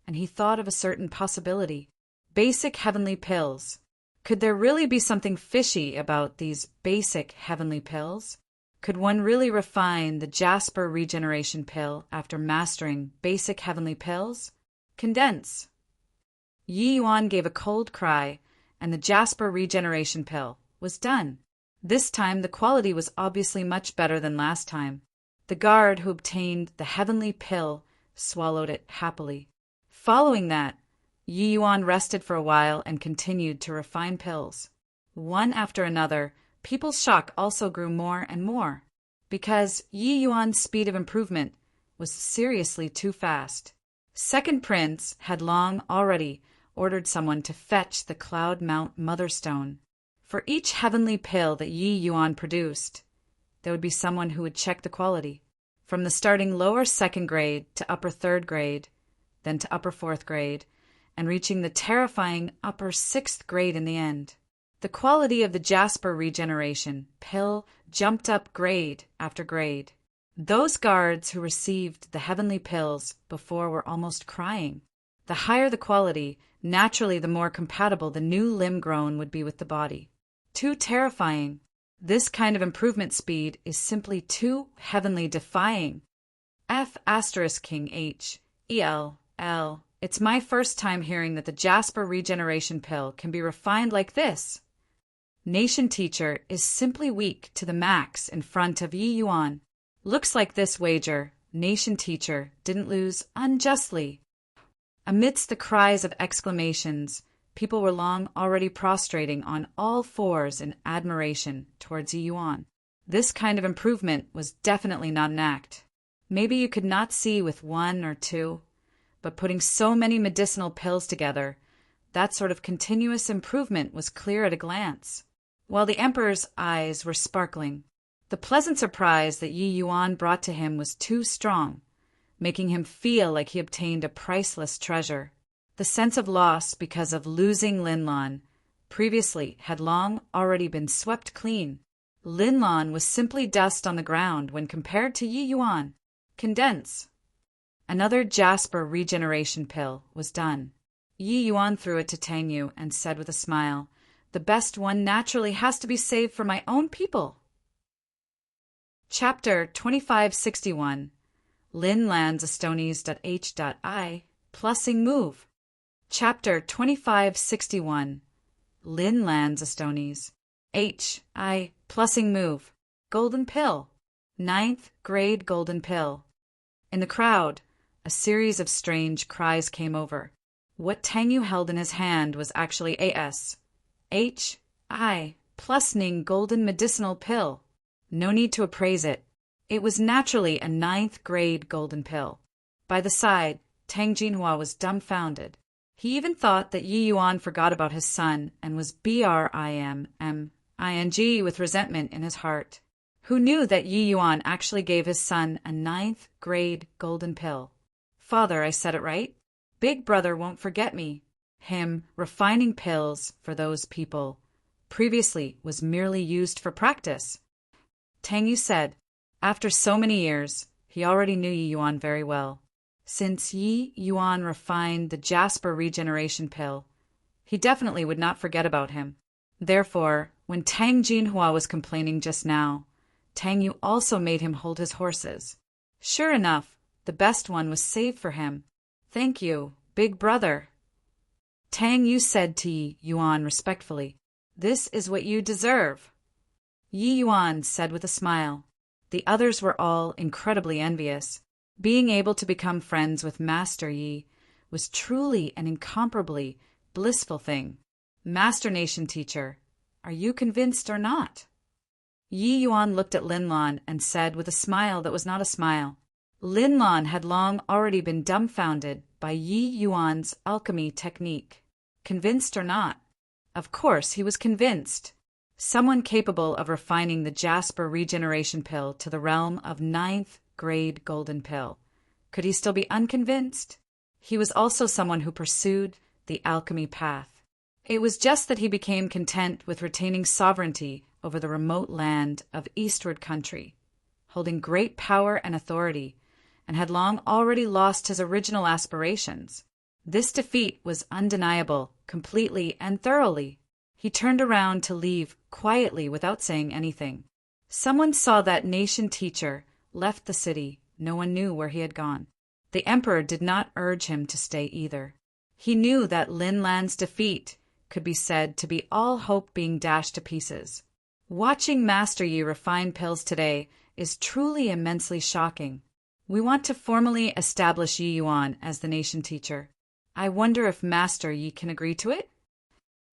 and he thought of a certain possibility. Basic heavenly pills. Could there really be something fishy about these basic heavenly pills? Could one really refine the Jasper regeneration pill after mastering basic heavenly pills? Condense. Yi Yuan gave a cold cry, and the Jasper regeneration pill was done. This time the quality was obviously much better than last time. The guard who obtained the heavenly pill swallowed it happily. Following that, Yi Yuan rested for a while and continued to refine pills. One after another, people's shock also grew more and more, because Yi Yuan's speed of improvement was seriously too fast. Second Prince had long already ordered someone to fetch the Cloud Mount Motherstone. For each heavenly pill that Yi Yuan produced, there would be someone who would check the quality, from the starting lower 2nd grade to upper 3rd grade, then to upper 4th grade, and reaching the terrifying upper 6th grade in the end. The quality of the Jasper regeneration pill jumped up grade after grade. Those guards who received the heavenly pills before were almost crying. The higher the quality, naturally the more compatible the new limb grown would be with the body. Too terrifying. This kind of improvement speed is simply too heavenly defying. King H. E.L.L. It's my first time hearing that the Jasper regeneration pill can be refined like this. Nation Teacher is simply weak to the max in front of Yi Yuan. Looks like this wager, Nation Teacher didn't lose unjustly. Amidst the cries of exclamations, people were long already prostrating on all fours in admiration towards Yi Yuan. This kind of improvement was definitely not an act. Maybe you could not see with 1 or 2, but putting so many medicinal pills together, that sort of continuous improvement was clear at a glance. While the Emperor's eyes were sparkling, the pleasant surprise that Yi Yuan brought to him was too strong, making him feel like he obtained a priceless treasure. The sense of loss because of losing Linlan previously had long already been swept clean. Linlan was simply dust on the ground when compared to Yi Yuan. Condense. Another Jasper regeneration pill was done. Yi Yuan threw it to Tang Yu and said with a smile, "The best one naturally has to be saved for my own people." Chapter 2561. Lin lands Astones.h.I. Plussing move. Chapter 2561. Lin lands Astones. H.I. Plussing move. Golden pill. 9th grade golden pill. In the crowd, a series of strange cries came over. What Tang Yu held in his hand was actually A.S. H.I. Plusning golden medicinal pill. No need to appraise it. It was naturally a 9th grade golden pill. By the side, Tang Jinhua was dumbfounded. He even thought that Yi Yuan forgot about his son and was briming with resentment in his heart. Who knew that Yi Yuan actually gave his son a 9th grade golden pill? Father, I said it right? Big brother won't forget me. Him refining pills for those people previously was merely used for practice. Tang Yu said, after so many years, he already knew Yi Yuan very well. Since Yi Yuan refined the Jasper regeneration pill, he definitely would not forget about him. Therefore, when Tang Jinhua was complaining just now, Tang Yu also made him hold his horses. Sure enough, the best one was saved for him. Thank you, big brother. Tang Yu said to Yi Yuan respectfully, "This is what you deserve." Yi Yuan said with a smile. The others were all incredibly envious. Being able to become friends with Master Yi was truly an incomparably blissful thing. Master Nation Teacher, are you convinced or not? Yi Yuan looked at Linlan and said with a smile that was not a smile. Linlan had long already been dumbfounded by Yi Yuan's alchemy technique. Convinced or not? Of course he was convinced. Someone capable of refining the Jasper regeneration pill to the realm of 9th grade golden pill. Could he still be unconvinced? He was also someone who pursued the alchemy path. It was just that he became content with retaining sovereignty over the remote land of Eastward Country, holding great power and authority, and had long already lost his original aspirations. This defeat was undeniable, completely and thoroughly. He turned around to leave quietly without saying anything. Someone saw that nation teacher, left the city. No one knew where he had gone. The emperor did not urge him to stay either. He knew that Lin Lan's defeat could be said to be all hope being dashed to pieces. Watching Master Yi refine pills today is truly immensely shocking. We want to formally establish Yi Yuan as the nation teacher. I wonder if Master Yi can agree to it?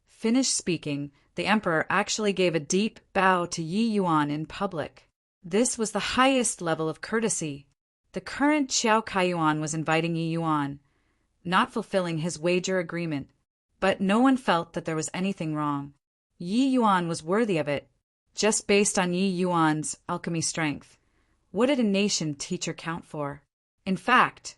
Finished speaking, the emperor actually gave a deep bow to Yi Yuan in public. This was the highest level of courtesy. The current Xiao Kaiyuan was inviting Yi Yuan, not fulfilling his wager agreement, but no one felt that there was anything wrong. Yi Yuan was worthy of it, just based on Yi Yuan's alchemy strength. What did a nation teacher count for? In fact,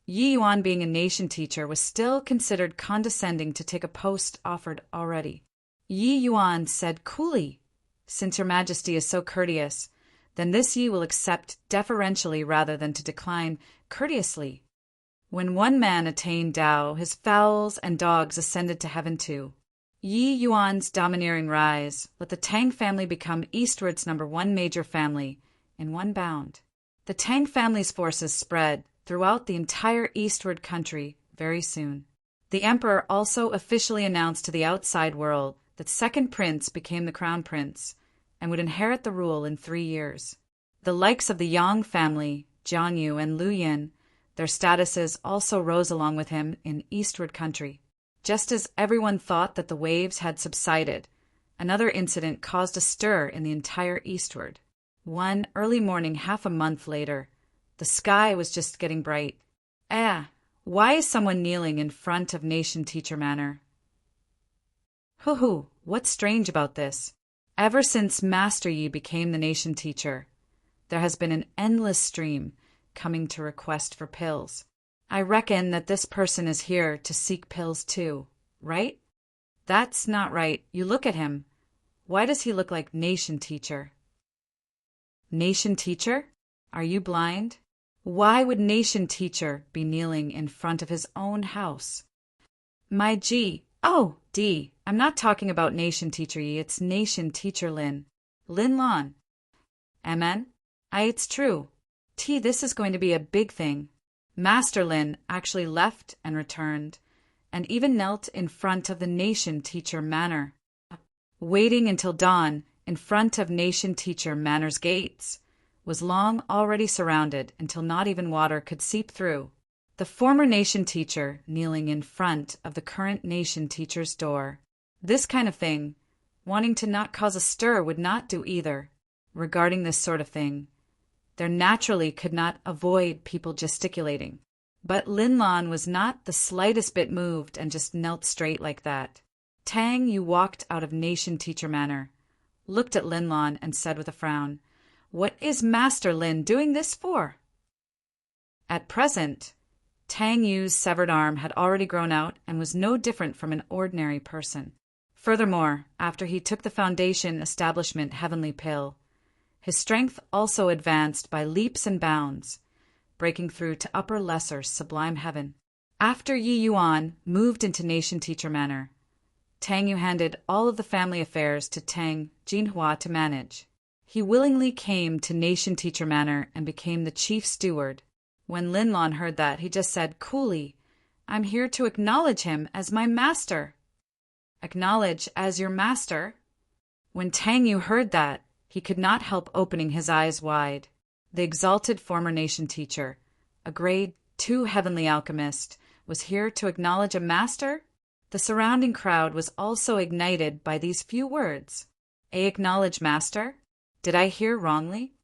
Yi Yuan being a nation teacher was still considered condescending to take a post offered already. Yi Yuan said coolly, "Since your majesty is so courteous, then this Yi will accept deferentially rather than to decline courteously." When one man attained Tao, his fowls and dogs ascended to heaven too. Yi Yuan's domineering rise let the Tang family become eastward's #1 major family in one bound. The Tang family's forces spread throughout the entire eastward country very soon. The emperor also officially announced to the outside world that second prince became the crown prince and would inherit the rule in 3 years. The likes of the Yang family, Jiang Yu and Lu Yin, their statuses also rose along with him in eastward country. Just as everyone thought that the waves had subsided, another incident caused a stir in the entire eastward. One early morning 1/2 a month later, the sky was just getting bright. Why is someone kneeling in front of Nation Teacher Manor? Hoo-hoo, what's strange about this? Ever since Master Yi became the nation teacher, there has been an endless stream coming to request for pills. I reckon that this person is here to seek pills too, right? That's not right. You look at him. Why does he look like nation teacher? Nation teacher? Are you blind? Why would nation teacher be kneeling in front of his own house? My G. Oh, D. I'm not talking about nation teacher Yi, it's nation teacher Lin. Lin Lan. MN? It's true. T, this is going to be a big thing. Master Lin actually left and returned, and even knelt in front of the nation teacher manor. Waiting until dawn in front of nation teacher manor's gates was long already surrounded until not even water could seep through. The former nation teacher kneeling in front of the current nation teacher's door. This kind of thing, wanting to not cause a stir, would not do either. Regarding this sort of thing, there naturally could not avoid people gesticulating. But Lin Lan was not the slightest bit moved and just knelt straight like that. Tang Yu walked out of nation teacher manor, looked at Lin Lan and said with a frown, "What is Master Lin doing this for?" At present, Tang Yu's severed arm had already grown out and was no different from an ordinary person. Furthermore, after he took the Foundation Establishment Heavenly Pill, his strength also advanced by leaps and bounds, breaking through to upper lesser sublime heaven. After Yi Yuan moved into Nation Teacher Manor, Tang Yu handed all of the family affairs to Tang Jinhua to manage. He willingly came to Nation Teacher Manor and became the chief steward. When Lin Lan heard that, he just said coolly, "I'm here to acknowledge him as my master." Acknowledge as your master? When Tang Yu heard that, he could not help opening his eyes wide. The exalted former nation teacher, a grade 2 heavenly alchemist, was here to acknowledge a master? The surrounding crowd was also ignited by these few words. Acknowledge master? Did I hear wrongly?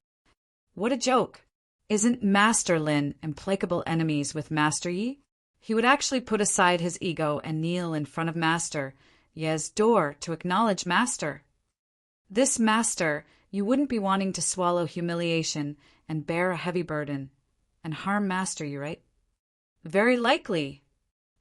What a joke! Isn't Master Lin implacable enemies with Master Yi? He would actually put aside his ego and kneel in front of Master Ye's door to acknowledge Master. This Master, you wouldn't be wanting to swallow humiliation and bear a heavy burden and harm Master Yi, right? Very likely.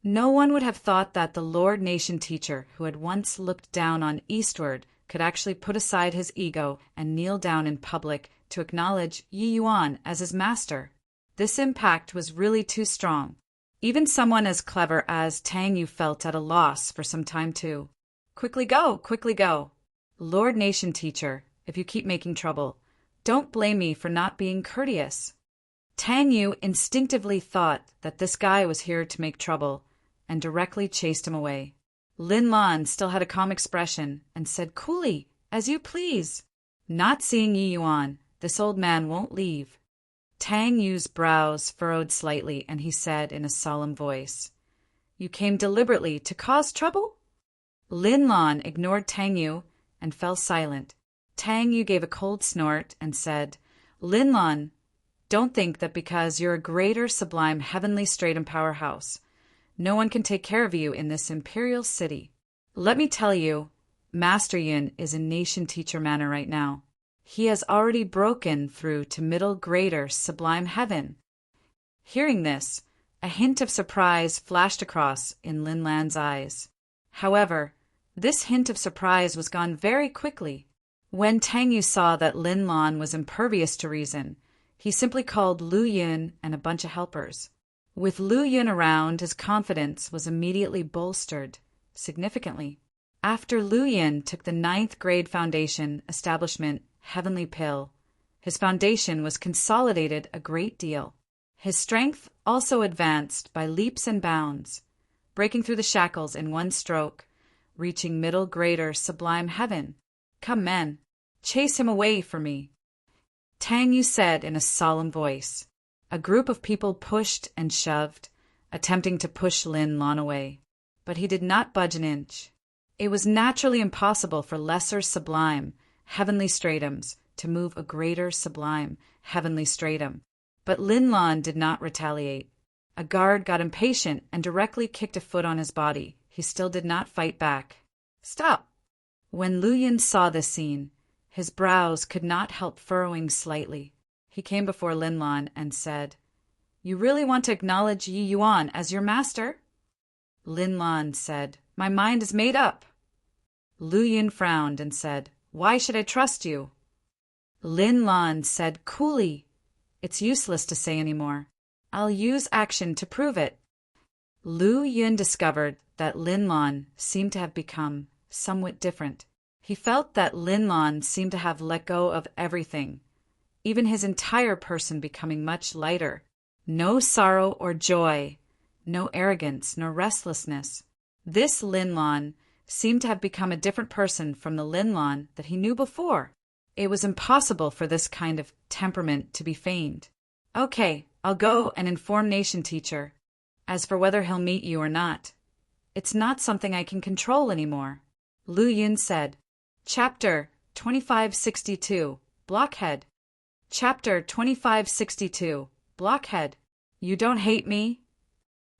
No one would have thought that the Lord Nation teacher who had once looked down on eastward could actually put aside his ego and kneel down in public to acknowledge Yi Yuan as his master. This impact was really too strong. Even someone as clever as Tang Yu felt at a loss for some time too. Quickly go, quickly go. Lord Nation teacher, if you keep making trouble. Don't blame me for not being courteous." Tang Yu instinctively thought that this guy was here to make trouble and directly chased him away. Lin Lan still had a calm expression and said coolly, "As you please." Not seeing Yi Yuan, this old man won't leave. Tang Yu's brows furrowed slightly and he said in a solemn voice, "You came deliberately to cause trouble?" Lin Lan ignored Tang Yu and fell silent. Tang Yu gave a cold snort and said, "Lin Lan, don't think that because you're a greater sublime heavenly stratum powerhouse, no one can take care of you in this imperial city. Let me tell you, Master Yin is in Nation Teacher Manor right now. He has already broken through to middle greater sublime heaven." Hearing this, a hint of surprise flashed across in Lin Lan's eyes. However, this hint of surprise was gone very quickly. When Tang Yu saw that Lin Lan was impervious to reason, he simply called Lu Yun and a bunch of helpers. With Lu Yun around, his confidence was immediately bolstered, significantly. After Lu Yun took the 9th grade foundation establishment Heavenly Pill, his foundation was consolidated a great deal. His strength also advanced by leaps and bounds, breaking through the shackles in one stroke, reaching middle greater sublime heaven. "Come, men, chase him away for me," Tang Yu said in a solemn voice. A group of people pushed and shoved, attempting to push Lin Lan away, but he did not budge an inch. It was naturally impossible for lesser sublime heavenly stratums to move a greater sublime heavenly stratum, but Lin Lan did not retaliate. A guard got impatient and directly kicked a foot on his body. He still did not fight back. "Stop!" When Lu Yun saw this scene, his brows could not help furrowing slightly. He came before Lin Lan and said, "You really want to acknowledge Yi Yuan as your master?" Lin Lan said, "My mind is made up." Lu Yun frowned and said, "Why should I trust you?" Lin Lan said coolly, "It's useless to say anymore. I'll use action to prove it." Lu Yun discovered that Lin Lan seemed to have become somewhat different. He felt that Lin Lan seemed to have let go of everything, even his entire person becoming much lighter. No sorrow or joy, no arrogance nor restlessness. This Lin Lan seemed to have become a different person from the Lin Lan that he knew before. It was impossible for this kind of temperament to be feigned. "Okay, I'll go and inform Nation Teacher. As for whether he'll meet you or not, it's not something I can control anymore," Lu Yun said. Chapter 2562, Blockhead. Chapter 2562, Blockhead. "You don't hate me?"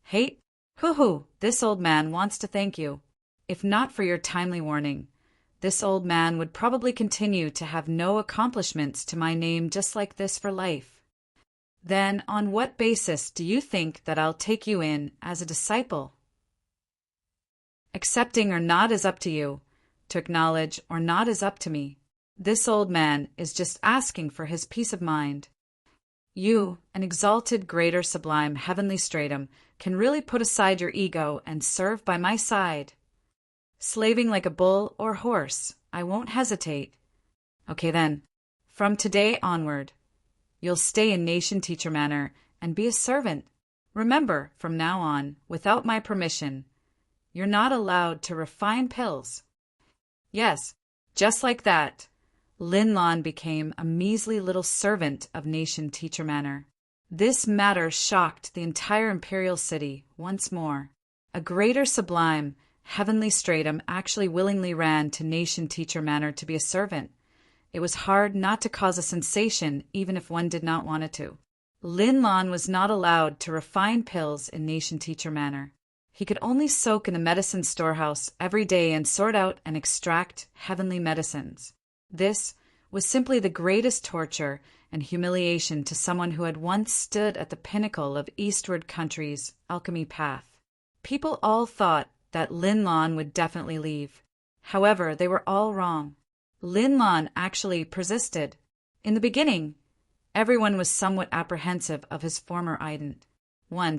"Hate? Hoo-hoo, this old man wants to thank you. If not for your timely warning, this old man would probably continue to have no accomplishments to my name just like this for life. Then on what basis do you think that I'll take you in as a disciple? Accepting or not is up to you. To acknowledge or not is up to me. This old man is just asking for his peace of mind. You, an exalted greater sublime heavenly stratum, can really put aside your ego and serve by my side. Slaving like a bull or horse, I won't hesitate. Okay then, from today onward, you'll stay in Nation Teacher Manor and be a servant. Remember, from now on, without my permission, you're not allowed to refine pills." Yes, just like that, Lin Lan became a measly little servant of Nation Teacher Manor. This matter shocked the entire imperial city once more. A greater sublime heavenly stratum actually willingly ran to Nation Teacher Manor to be a servant. It was hard not to cause a sensation even if one did not want it to. Lin Lan was not allowed to refine pills in Nation Teacher Manor. He could only soak in the medicine storehouse every day and sort out and extract heavenly medicines. This was simply the greatest torture and humiliation to someone who had once stood at the pinnacle of Eastward Country's alchemy path. People all thought that Lin Lan would definitely leave. However, they were all wrong. Lin Lan actually persisted. In the beginning, everyone was somewhat apprehensive of his former ident,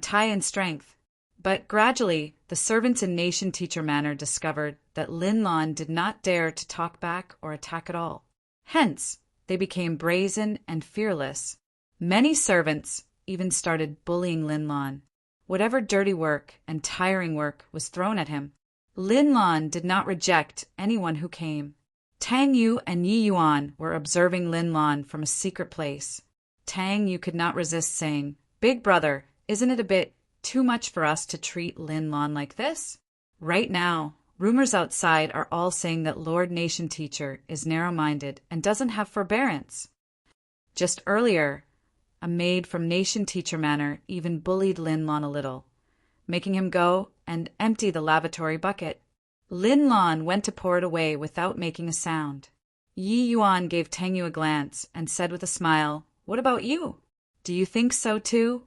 Tai in strength. But gradually, the servants in Nation Teacher Manor discovered that Lin Lan did not dare to talk back or attack at all. Hence, they became brazen and fearless. Many servants even started bullying Linlon. Whatever dirty work and tiring work was thrown at him, Linlon did not reject anyone who came. Tang Yu and Yi Yuan were observing Linlon from a secret place. Tang Yu could not resist saying, "Big brother, isn't it a bit too much for us to treat Linlon like this?" Right now, rumors outside are all saying that Lord Nation Teacher is narrow-minded and doesn't have forbearance. Just earlier, a maid from Nation Teacher Manor even bullied Linlon a little, making him go and empty the lavatory bucket. Linlon went to pour it away without making a sound. Yi Yuan gave Tang Yu a glance and said with a smile, "What about you? Do you think so too?"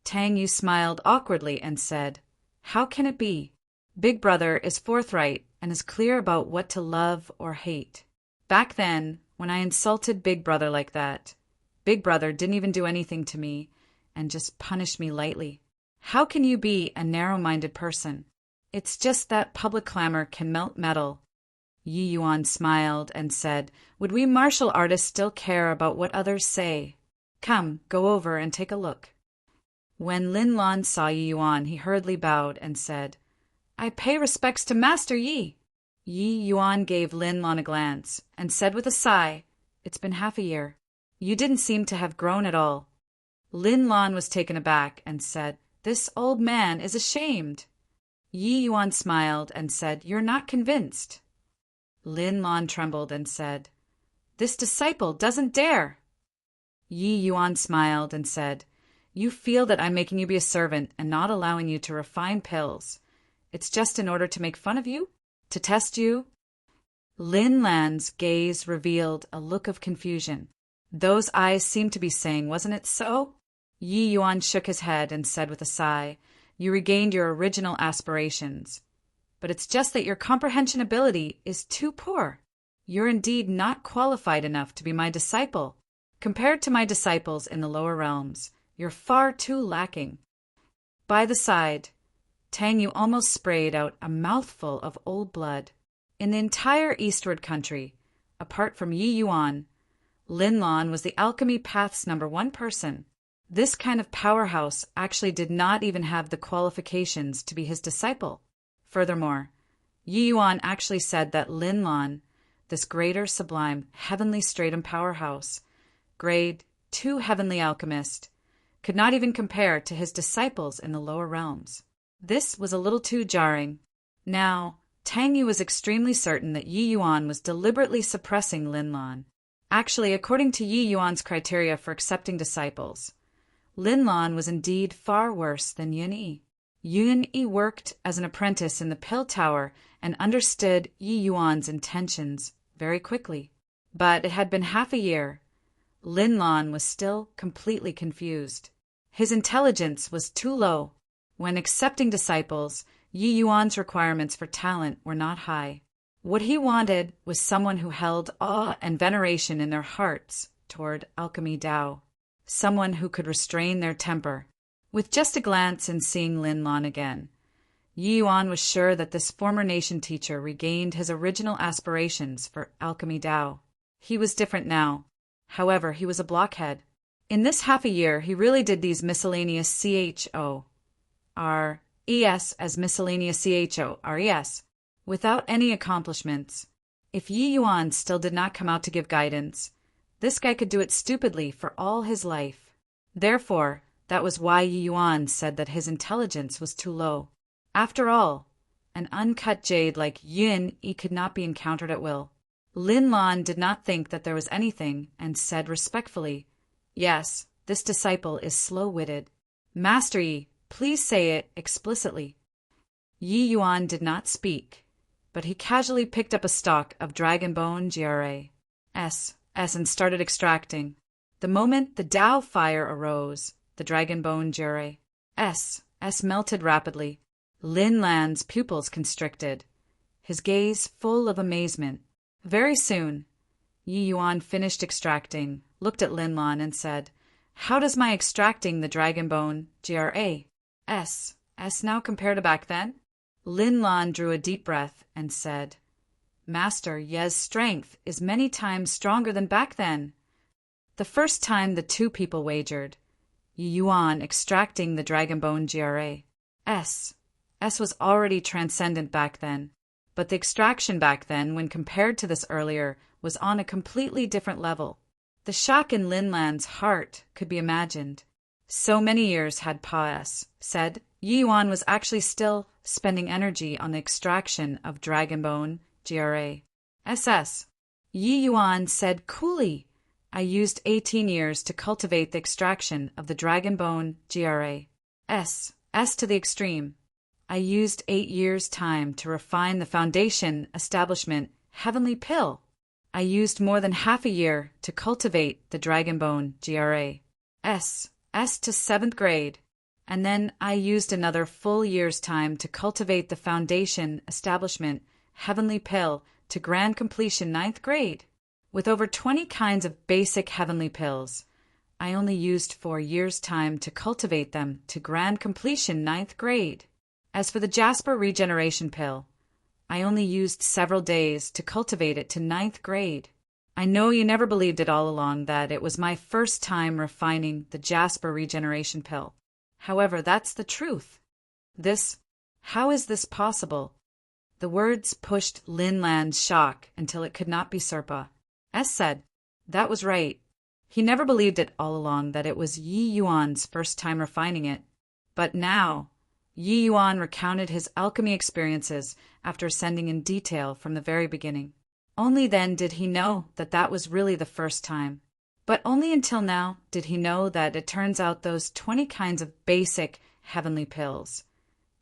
Tang Yu smiled awkwardly and said, "How can it be? Big brother is forthright and is clear about what to love or hate. Back then, when I insulted Big brother like that, Big brother didn't even do anything to me and just punished me lightly. How can you be a narrow-minded person? It's just that public clamor can melt metal." Yi Yuan smiled and said, "Would we martial artists still care about what others say? Come, go over and take a look." When Linlon saw Yi Yuan, he hurriedly bowed and said, "I pay respects to Master Yi." Yi Yuan gave Linlon a glance and said with a sigh, "It's been half a year. You didn't seem to have grown at all." Linlon was taken aback and said, "This old man is ashamed." Yi Yuan smiled and said, "You're not convinced." Linlon trembled and said, "This disciple doesn't dare." Yi Yuan smiled and said, "You feel that I'm making you be a servant and not allowing you to refine pills. It's just in order to make fun of you? To test you?" Linlan's gaze revealed a look of confusion. Those eyes seemed to be saying, "Wasn't it so?" Yi Yuan shook his head and said with a sigh, "You regained your original aspirations. But it's just that your comprehension ability is too poor. You're indeed not qualified enough to be my disciple. Compared to my disciples in the lower realms, you're far too lacking." By the side, Tang Yu almost sprayed out a mouthful of old blood. In the entire eastward country, apart from Yi Yuan, Linlon was the alchemy path's #1 person. This kind of powerhouse actually did not even have the qualifications to be his disciple. Furthermore, Yi Yuan actually said that Linlon, this greater sublime heavenly stratum powerhouse, grade 2 heavenly alchemist, could not even compare to his disciples in the lower realms. This was a little too jarring. Now, Tang Yu was extremely certain that Yi Yuan was deliberately suppressing Linlon. Actually, according to Yi Yuan's criteria for accepting disciples, Linlon was indeed far worse than Yun Yi. Yun Yi worked as an apprentice in the Pill Tower and understood Yi Yuan's intentions very quickly. But it had been half a year. Linlon was still completely confused. His intelligence was too low. When accepting disciples, Yi Yuan's requirements for talent were not high. What he wanted was someone who held awe and veneration in their hearts toward alchemy Tao, someone who could restrain their temper. With just a glance and seeing Linlon again, Yi Yuan was sure that this former nation teacher regained his original aspirations for alchemy Tao. He was different now. However, he was a blockhead. In this half a year, he really did these miscellaneous CHO-RES as miscellaneous CHO-RES, without any accomplishments. If Yi Yuan still did not come out to give guidance, this guy could do it stupidly for all his life. Therefore, that was why Yi Yuan said that his intelligence was too low. After all, an uncut jade like Yun Yi could not be encountered at will. Linlon did not think that there was anything and said respectfully, "Yes, this disciple is slow-witted. Master Yi, please say it explicitly." Yi Yuan did not speak, but he casually picked up a stalk of dragon bone GRA-S and started extracting. The moment the Tao fire arose, the dragon bone GRA-S melted rapidly. Linlan's pupils constricted, his gaze full of amazement. Very soon, Yi Yuan finished extracting, looked at Linlon and said, "How does my extracting the dragon bone GRA-S now compare to back then?" Linlon drew a deep breath and said, Master Ye's strength is many times stronger than back then. The first time the two people wagered, Yi Yuan extracting the dragon bone GRA. S was already transcendent back then, but the extraction back then, when compared to this earlier, was on a completely different level. The shock in Lin Lan's heart could be imagined. So many years had Pa S said Yi Yuan was actually still spending energy on the extraction of dragon bone GRA. SS. Yi Yuan said coolly, I used 18 years to cultivate the extraction of the dragon bone GRA. S to the extreme. I used 8 years' time to refine the foundation establishment heavenly pill. I used more than half a year to cultivate the dragon bone GRA. S to 7th grade. And then I used another full year's time to cultivate the foundation establishment heavenly pill to grand completion 9th grade. With over 20 kinds of basic heavenly pills, I only used 4 years' time to cultivate them to grand completion 9th grade. As for the Jasper regeneration pill, I only used several days to cultivate it to 9th grade. I know you never believed it all along that it was my first time refining the Jasper regeneration pill. However, that's the truth. How is this possible? The words pushed Lin Lan's shock until it could not be Serpa. S said, that was right. He never believed it all along that it was Yi Yuan's first time refining it. But now, Yi Yuan recounted his alchemy experiences after ascending in detail from the very beginning. Only then did he know that that was really the first time. But only until now did he know that it turns out those 20 kinds of basic heavenly pills,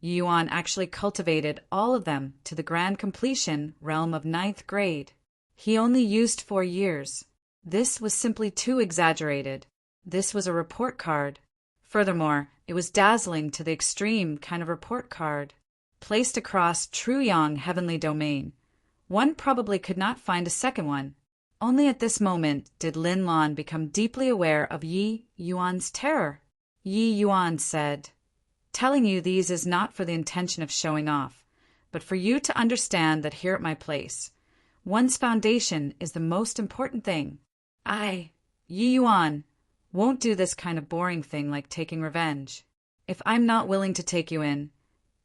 Yi Yuan actually cultivated all of them to the grand completion realm of 9th grade. He only used 4 years. This was simply too exaggerated. This was a report card. Furthermore, it was dazzling to the extreme kind of report card. Placed across Truyong heavenly domain, one probably could not find a second one. Only at this moment did Lin Lan become deeply aware of Yi Yuan's terror. Yi Yuan said, telling you these is not for the intention of showing off, but for you to understand that here at my place, one's foundation is the most important thing. I, Yi Yuan, won't do this kind of boring thing like taking revenge. If I'm not willing to take you in,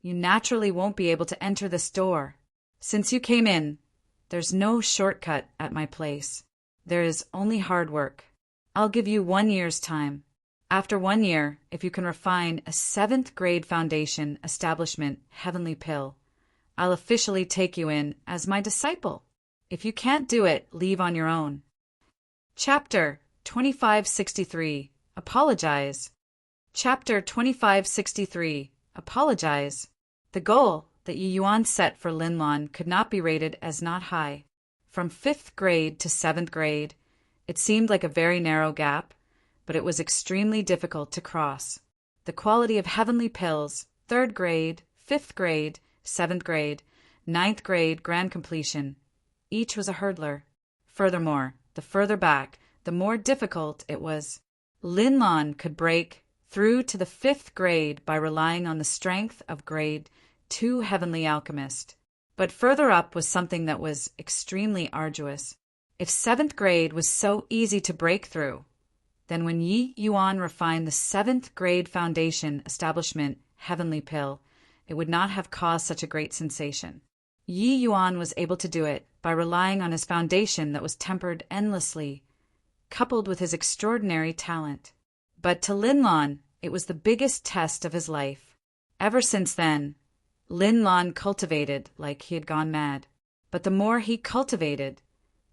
you naturally won't be able to enter this door. Since you came in, there's no shortcut at my place. There is only hard work. I'll give you 1 year's time. After 1 year, if you can refine a 7th grade foundation establishment heavenly pill, I'll officially take you in as my disciple. If you can't do it, leave on your own. Chapter 2563. Apologize. Chapter 2563. Apologize. The goal that Yi Yuan set for Lin Lan could not be rated as not high. From 5th grade to 7th grade, it seemed like a very narrow gap, but it was extremely difficult to cross. The quality of heavenly pills, 3rd grade, 5th grade, 7th grade, 9th grade grand completion, each was a hurdler. Furthermore, the further back, the more difficult it was. Lin Lan could break through to the 5th grade by relying on the strength of grade 2 Heavenly Alchemist. But further up was something that was extremely arduous. If 7th grade was so easy to break through, then when Yi Yuan refined the 7th grade foundation establishment heavenly pill, it would not have caused such a great sensation. Yi Yuan was able to do it by relying on his foundation that was tempered endlessly, coupled with his extraordinary talent. But to Lin Lan, it was the biggest test of his life. Ever since then, Lin Lan cultivated like he had gone mad. But the more he cultivated,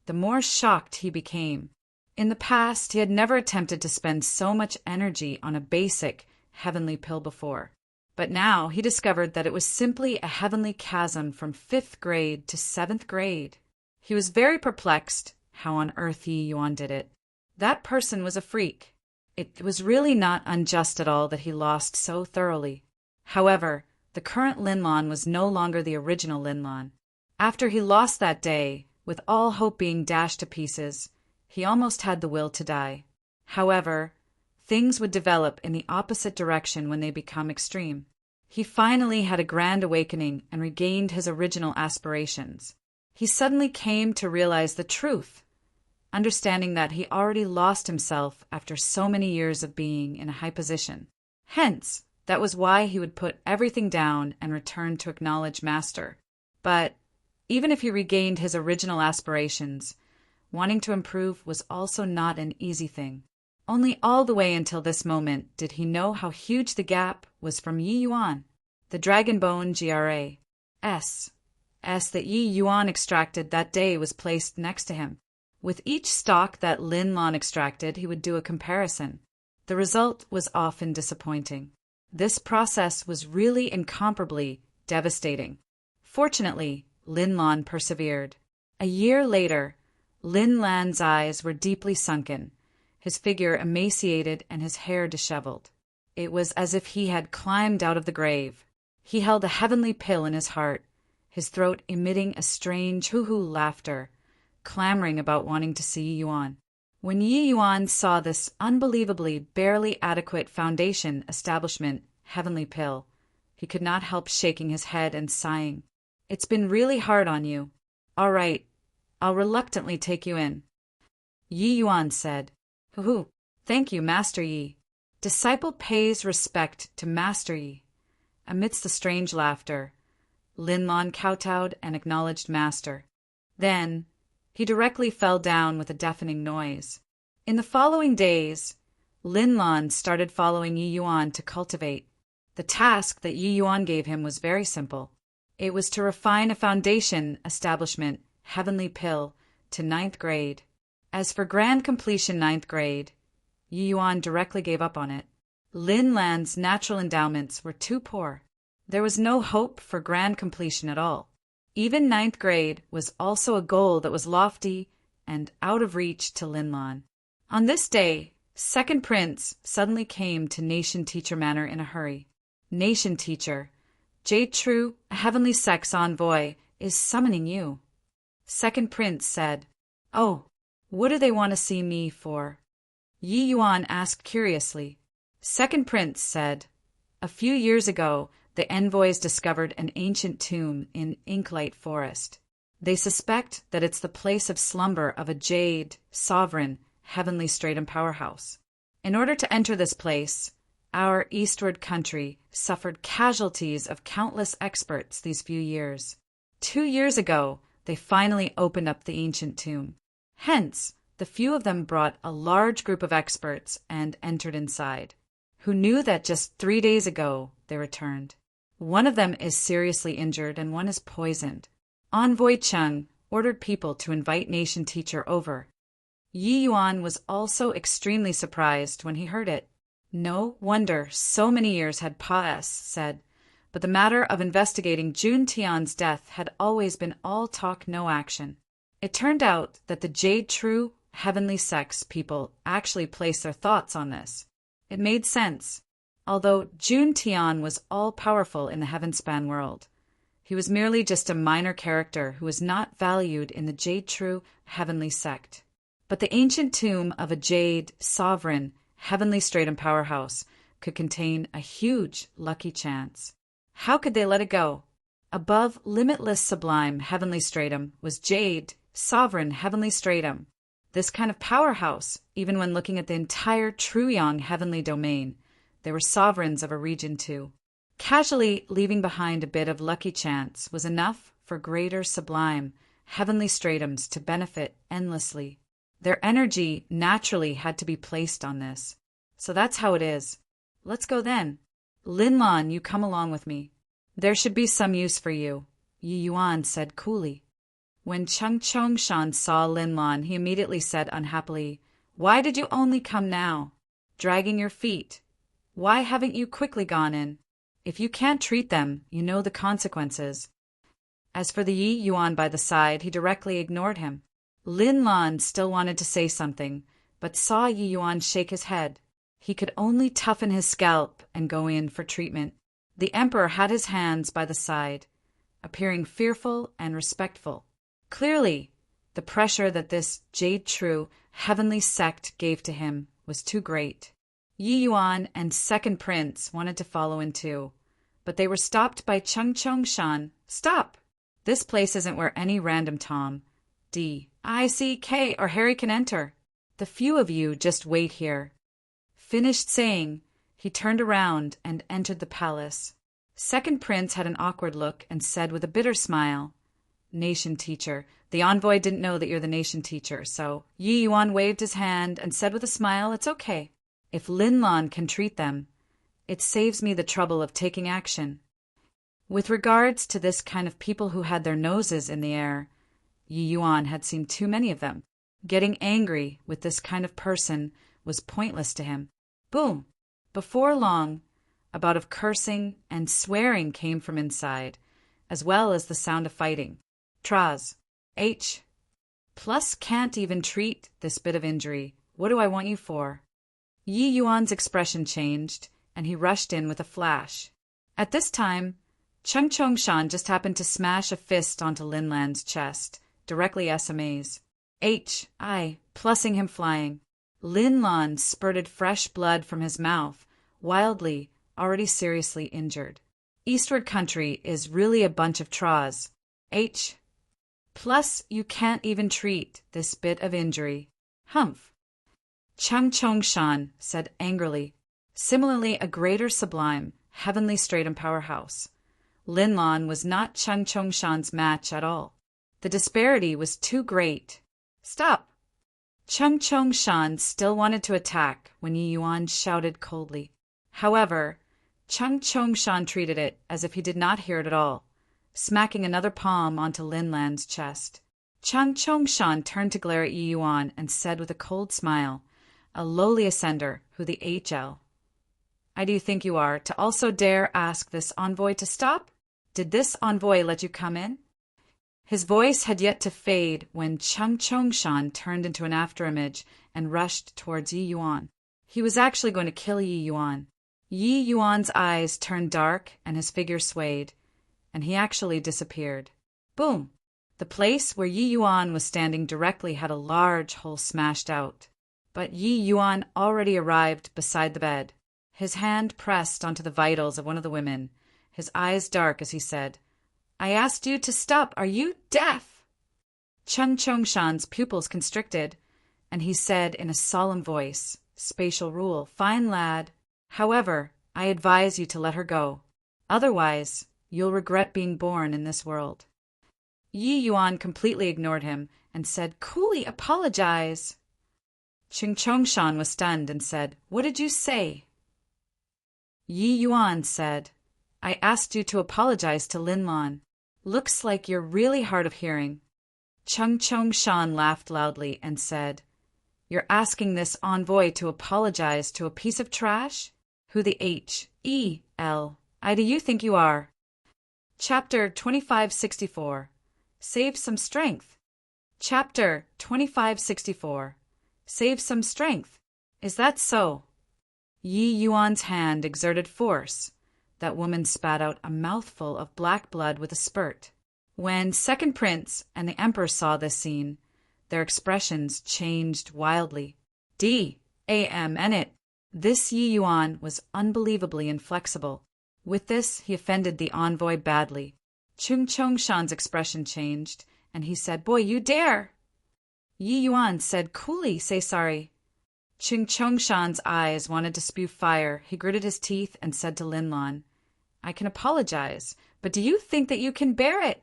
the more shocked he became. In the past, he had never attempted to spend so much energy on a basic heavenly pill before. But now he discovered that it was simply a heavenly chasm from 5th grade to 7th grade. He was very perplexed how on earth Yi Yuan did it. That person was a freak. It was really not unjust at all that he lost so thoroughly. However, the current Lin Lan was no longer the original Lin Lan. After he lost that day, with all hope being dashed to pieces, he almost had the will to die. However, things would develop in the opposite direction when they become extreme. He finally had a grand awakening and regained his original aspirations. He suddenly came to realize the truth, understanding that he already lost himself after so many years of being in a high position. Hence, that was why he would put everything down and return to acknowledge Master. But even if he regained his original aspirations, wanting to improve was also not an easy thing. Only all the way until this moment did he know how huge the gap was from Yi Yuan, the dragon bone GRA. S that Yi Yuan extracted that day was placed next to him. With each stock that Lin Lan extracted, he would do a comparison. The result was often disappointing. This process was really incomparably devastating. Fortunately, Lin Lan persevered. A year later, Lin Lan's eyes were deeply sunken, his figure emaciated and his hair disheveled. It was as if he had climbed out of the grave. He held a heavenly pill in his heart, his throat emitting a strange hoo-hoo laughter, clamoring about wanting to see Yi Yuan. When Yi Yuan saw this unbelievably barely adequate foundation establishment heavenly pill, he could not help shaking his head and sighing. "It's been really hard on you. All right, I'll reluctantly take you in." Yi Yuan said, "Hoo-hoo, thank you, Master Yi." Disciple pays respect to Master Yi. Amidst the strange laughter, Lin Lan kowtowed and acknowledged Master. Then, he directly fell down with a deafening noise. In the following days, Lin Lan started following Yi Yuan to cultivate. The task that Yi Yuan gave him was very simple. It was to refine a foundation establishment heavenly pill to 9th grade. As for grand completion 9th grade, Yi Yuan directly gave up on it. Lin Lan's natural endowments were too poor. There was no hope for grand completion at all. Even 9th grade was also a goal that was lofty and out of reach to Lin Lan. On this day, Second Prince suddenly came to Nation Teacher Manor in a hurry. "Nation Teacher, Jade True, a heavenly sex envoy, is summoning you." Second Prince said, "Oh, what do they want to see me for?" Yi Yuan asked curiously. Second Prince said, "A few years ago, the envoys discovered an ancient tomb in Inklight Forest. They suspect that it's the place of slumber of a jade, sovereign, heavenly stratum powerhouse. In order to enter this place, our eastward country suffered casualties of countless experts these few years. 2 years ago, they finally opened up the ancient tomb. Hence, the few of them brought a large group of experts and entered inside, who knew that just 3 days ago they returned. One of them is seriously injured and one is poisoned. Envoy Cheng ordered people to invite Nation Teacher over. Yi Yuan was also extremely surprised when he heard it. No wonder so many years had passed, said, but the matter of investigating Jun Tian's death had always been all talk, no action. It turned out that the Jade True heavenly sex people actually placed their thoughts on this. It made sense. Although Jun Tian was all-powerful in the Heavenspan world, he was merely just a minor character who was not valued in the Jade True heavenly sect. But the ancient tomb of a Jade, sovereign, heavenly stratum powerhouse could contain a huge lucky chance. How could they let it go? Above limitless sublime heavenly stratum was Jade, sovereign heavenly stratum. This kind of powerhouse, even when looking at the entire True Yang heavenly domain, they were sovereigns of a region too. Casually leaving behind a bit of lucky chance was enough for greater sublime heavenly stratums to benefit endlessly. Their energy naturally had to be placed on this. So that's how it is. Let's go then. Lin Lan, you come along with me. There should be some use for you, Yi Yuan said coolly. When Cheng Chongshan saw Lin Lan, he immediately said unhappily, "Why did you only come now? Dragging your feet. Why haven't you quickly gone in? If you can't treat them, you know the consequences." As for the Yi Yuan by the side, he directly ignored him. Lin Lan still wanted to say something, but saw Yi Yuan shake his head. He could only toughen his scalp and go in for treatment. The emperor had his hands by the side, appearing fearful and respectful. Clearly, the pressure that this Jade True heavenly sect gave to him was too great. Yi Yuan and Second Prince wanted to follow in too, but they were stopped by Cheng Chongshan. "Stop! This place isn't where any random Tom, D, I, C, K, or Harry can enter. The few of you just wait here. Finished saying, he turned around and entered the palace. Second Prince had an awkward look and said with a bitter smile, Nation teacher. The envoy didn't know that you're the nation teacher, so Yi Yuan waved his hand and said with a smile, it's okay. If Lin Lan can treat them, it saves me the trouble of taking action. With regards to this kind of people who had their noses in the air, Yi Yuan had seen too many of them. Getting angry with this kind of person was pointless to him. Boom! Before long, a bout of cursing and swearing came from inside, as well as the sound of fighting. Traz. H. Plus can't even treat this bit of injury. What do I want you for? Yi Yuan's expression changed, and he rushed in with a flash. At this time, Cheng Chongshan just happened to smash a fist onto Lin Lan's chest, directly SMA's. H.I. plussing him flying. Lin Lan spurted fresh blood from his mouth, wildly, already seriously injured. Eastward country is really a bunch of traws. H. Plus, you can't even treat this bit of injury. Humph. Cheng Chongshan said angrily. Similarly, a greater sublime, heavenly stratum powerhouse. Lin Lan was not Cheng Chongshan's match at all. The disparity was too great. Stop! Cheng Chongshan still wanted to attack when Yi Yuan shouted coldly. However, Cheng Chongshan treated it as if he did not hear it at all, smacking another palm onto Lin Lan's chest. Cheng Chongshan turned to glare at Yi Yuan and said with a cold smile, a lowly ascender who the HL. I do think you are, to also dare ask this envoy to stop? Did this envoy let you come in? His voice had yet to fade when Cheng Chongshan turned into an afterimage and rushed towards Yi Yuan. He was actually going to kill Yi Yuan. Yi Yuan's eyes turned dark and his figure swayed, and he actually disappeared. Boom! The place where Yi Yuan was standing directly had a large hole smashed out. But Yi Yuan already arrived beside the bed. His hand pressed onto the vitals of one of the women, his eyes dark as he said, I asked you to stop. Are you deaf? Cheng Chongshan's pupils constricted, and he said in a solemn voice, spatial rule, fine lad. However, I advise you to let her go. Otherwise, you'll regret being born in this world. Yi Yuan completely ignored him and said, coolly apologize. Cheng Chongshan was stunned and said, what did you say? Yi Yuan said, I asked you to apologize to Lin Lan. Looks like you're really hard of hearing. Cheng Chongshan laughed loudly and said, you're asking this envoy to apologize to a piece of trash? Who the H.E.L. I do you think you are? Chapter 2564. Save some strength. Chapter 2564. Save some strength. Is that so? Yi Yuan's hand exerted force. That woman spat out a mouthful of black blood with a spurt. When Second Prince and the Emperor saw this scene, their expressions changed wildly. D.A.M. and it. This Yi Yuan was unbelievably inflexible. With this, he offended the envoy badly. Cheng Chongshan's expression changed, and he said, boy, you dare! Yi Yuan said coolly, say sorry. Cheng Chongshan's eyes wanted to spew fire. He gritted his teeth and said to Lin Lan, I can apologize, but do you think that you can bear it?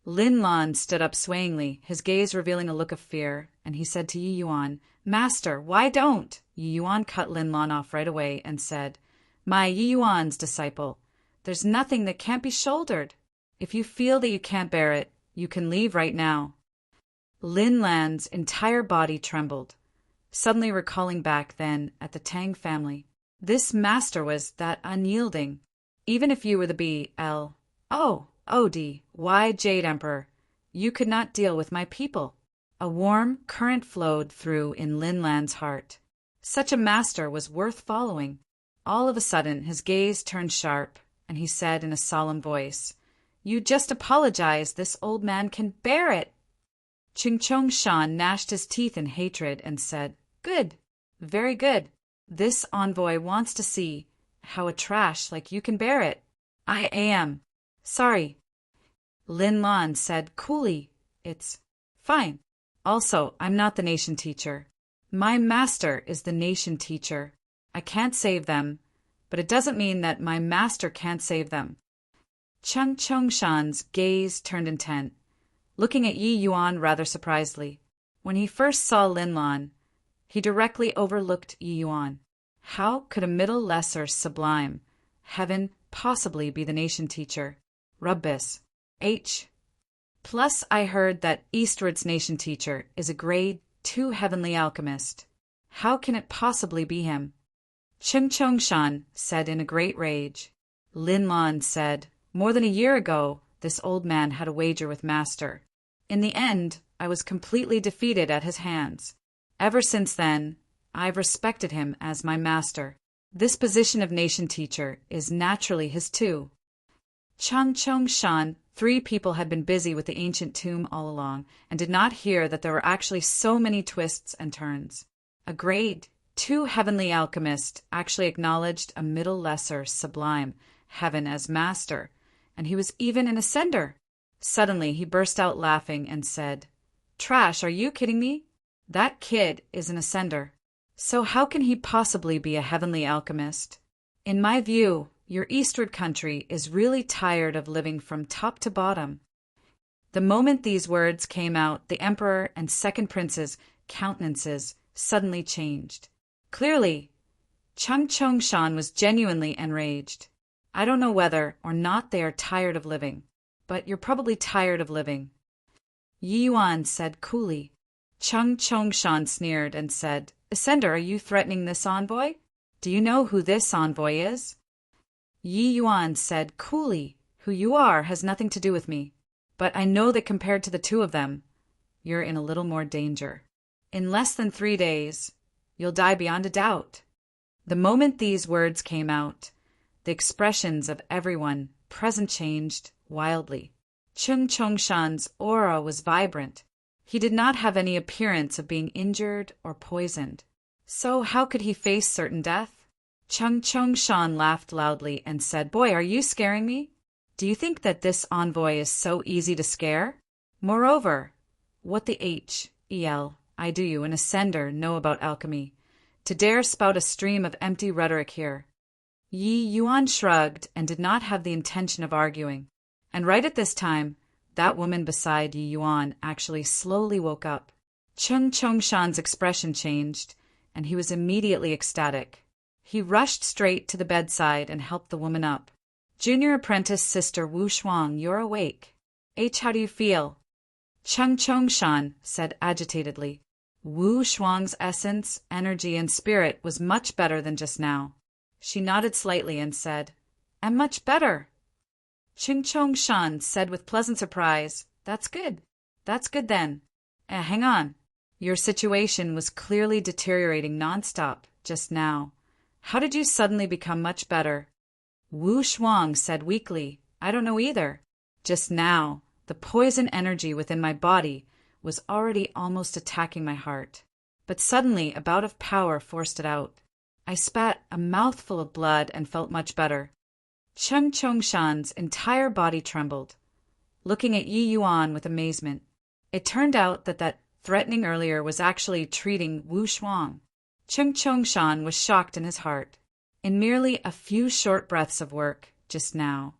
Lin Lan stood up swayingly, his gaze revealing a look of fear, and he said to Yi Yuan, Master, why don't? Yi Yuan cut Lin Lan off right away and said, My Yi Yuan's disciple, there's nothing that can't be shouldered. If you feel that you can't bear it, you can leave right now. Lin Lan's entire body trembled, suddenly recalling back then at the Tang family. This master was that unyielding. Even if you were the B.L.O.O.D.Y. Jade Emperor, you could not deal with my people. A warm current flowed through in Lin Lan's heart. Such a master was worth following. All of a sudden, his gaze turned sharp, and he said in a solemn voice, You just apologize. This old man can bear it. Cheng Chongshan gnashed his teeth in hatred and said, Good, very good. This envoy wants to see how a trash like you can bear it. I am sorry. Lin Lan said coolly. It's fine. Also, I'm not the nation teacher. My master is the nation teacher. I can't save them, but it doesn't mean that my master can't save them. Cheng Chongshan's gaze turned intent, looking at Yi Yuan rather surprisedly. When he first saw Lin Lan, he directly overlooked Yi Yuan. How could a middle lesser sublime heaven possibly be the nation teacher? Rubbis. Plus I heard that Eastward's nation teacher is a grade 2 heavenly alchemist. How can it possibly be him? Cheng Chongshan said in a great rage. Lin Lan said, more than a year ago, this old man had a wager with Master. In the end, I was completely defeated at his hands. Ever since then, I've respected him as my master. This position of nation teacher is naturally his too. Cheng Chongshan, 3 people had been busy with the ancient tomb all along and did not hear that there were actually so many twists and turns. A grade 2 heavenly alchemist actually acknowledged a middle lesser sublime heaven as master, and he was even an ascender. Suddenly he burst out laughing and said, Trash, are you kidding me? That kid is an ascender. So how can he possibly be a heavenly alchemist? In my view, your Eastward country is really tired of living from top to bottom. The moment these words came out, the emperor and second prince's countenances suddenly changed. Clearly, Cheng Chongshan was genuinely enraged. I don't know whether or not they are tired of living, but you're probably tired of living. Yi Yuan said coolly. Cheng Chongshan sneered and said, Ascender, are you threatening this envoy? Do you know who this envoy is? Yi Yuan said coolly, Who you are has nothing to do with me, but I know that compared to the 2 of them, you're in a little more danger. In less than 3 days, you'll die beyond a doubt. The moment these words came out, the expressions of everyone present changed wildly. Cheng Chongshan's aura was vibrant. He did not have any appearance of being injured or poisoned. So how could he face certain death? Cheng Chongshan laughed loudly and said, Boy, are you scaring me? Do you think that this envoy is so easy to scare? Moreover, what the hell do you, an ascender, know about alchemy, to dare spout a stream of empty rhetoric here? Yi Yuan shrugged and did not have the intention of arguing. And right at this time, that woman beside Yi Yuan actually slowly woke up. Cheng Chongshan's expression changed, and he was immediately ecstatic. He rushed straight to the bedside and helped the woman up. Junior apprentice Sister Wu Shuang, you're awake. How do you feel? Cheng Chongshan said agitatedly. Wu Shuang's essence, energy, and spirit was much better than just now. She nodded slightly and said, I'm much better. Cheng Chongshan said with pleasant surprise, That's good. That's good then. Hang on. Your situation was clearly deteriorating nonstop just now. How did you suddenly become much better? Wu Shuang said weakly, I don't know either. Just now, the poison energy within my body was already almost attacking my heart. But suddenly a bout of power forced it out. I spat a mouthful of blood and felt much better. Cheng Chongshan's entire body trembled, looking at Yi Yuan with amazement. It turned out that threatening earlier was actually treating Wu Shuang. Cheng Chongshan was shocked in his heart. In merely a few short breaths of work, just now,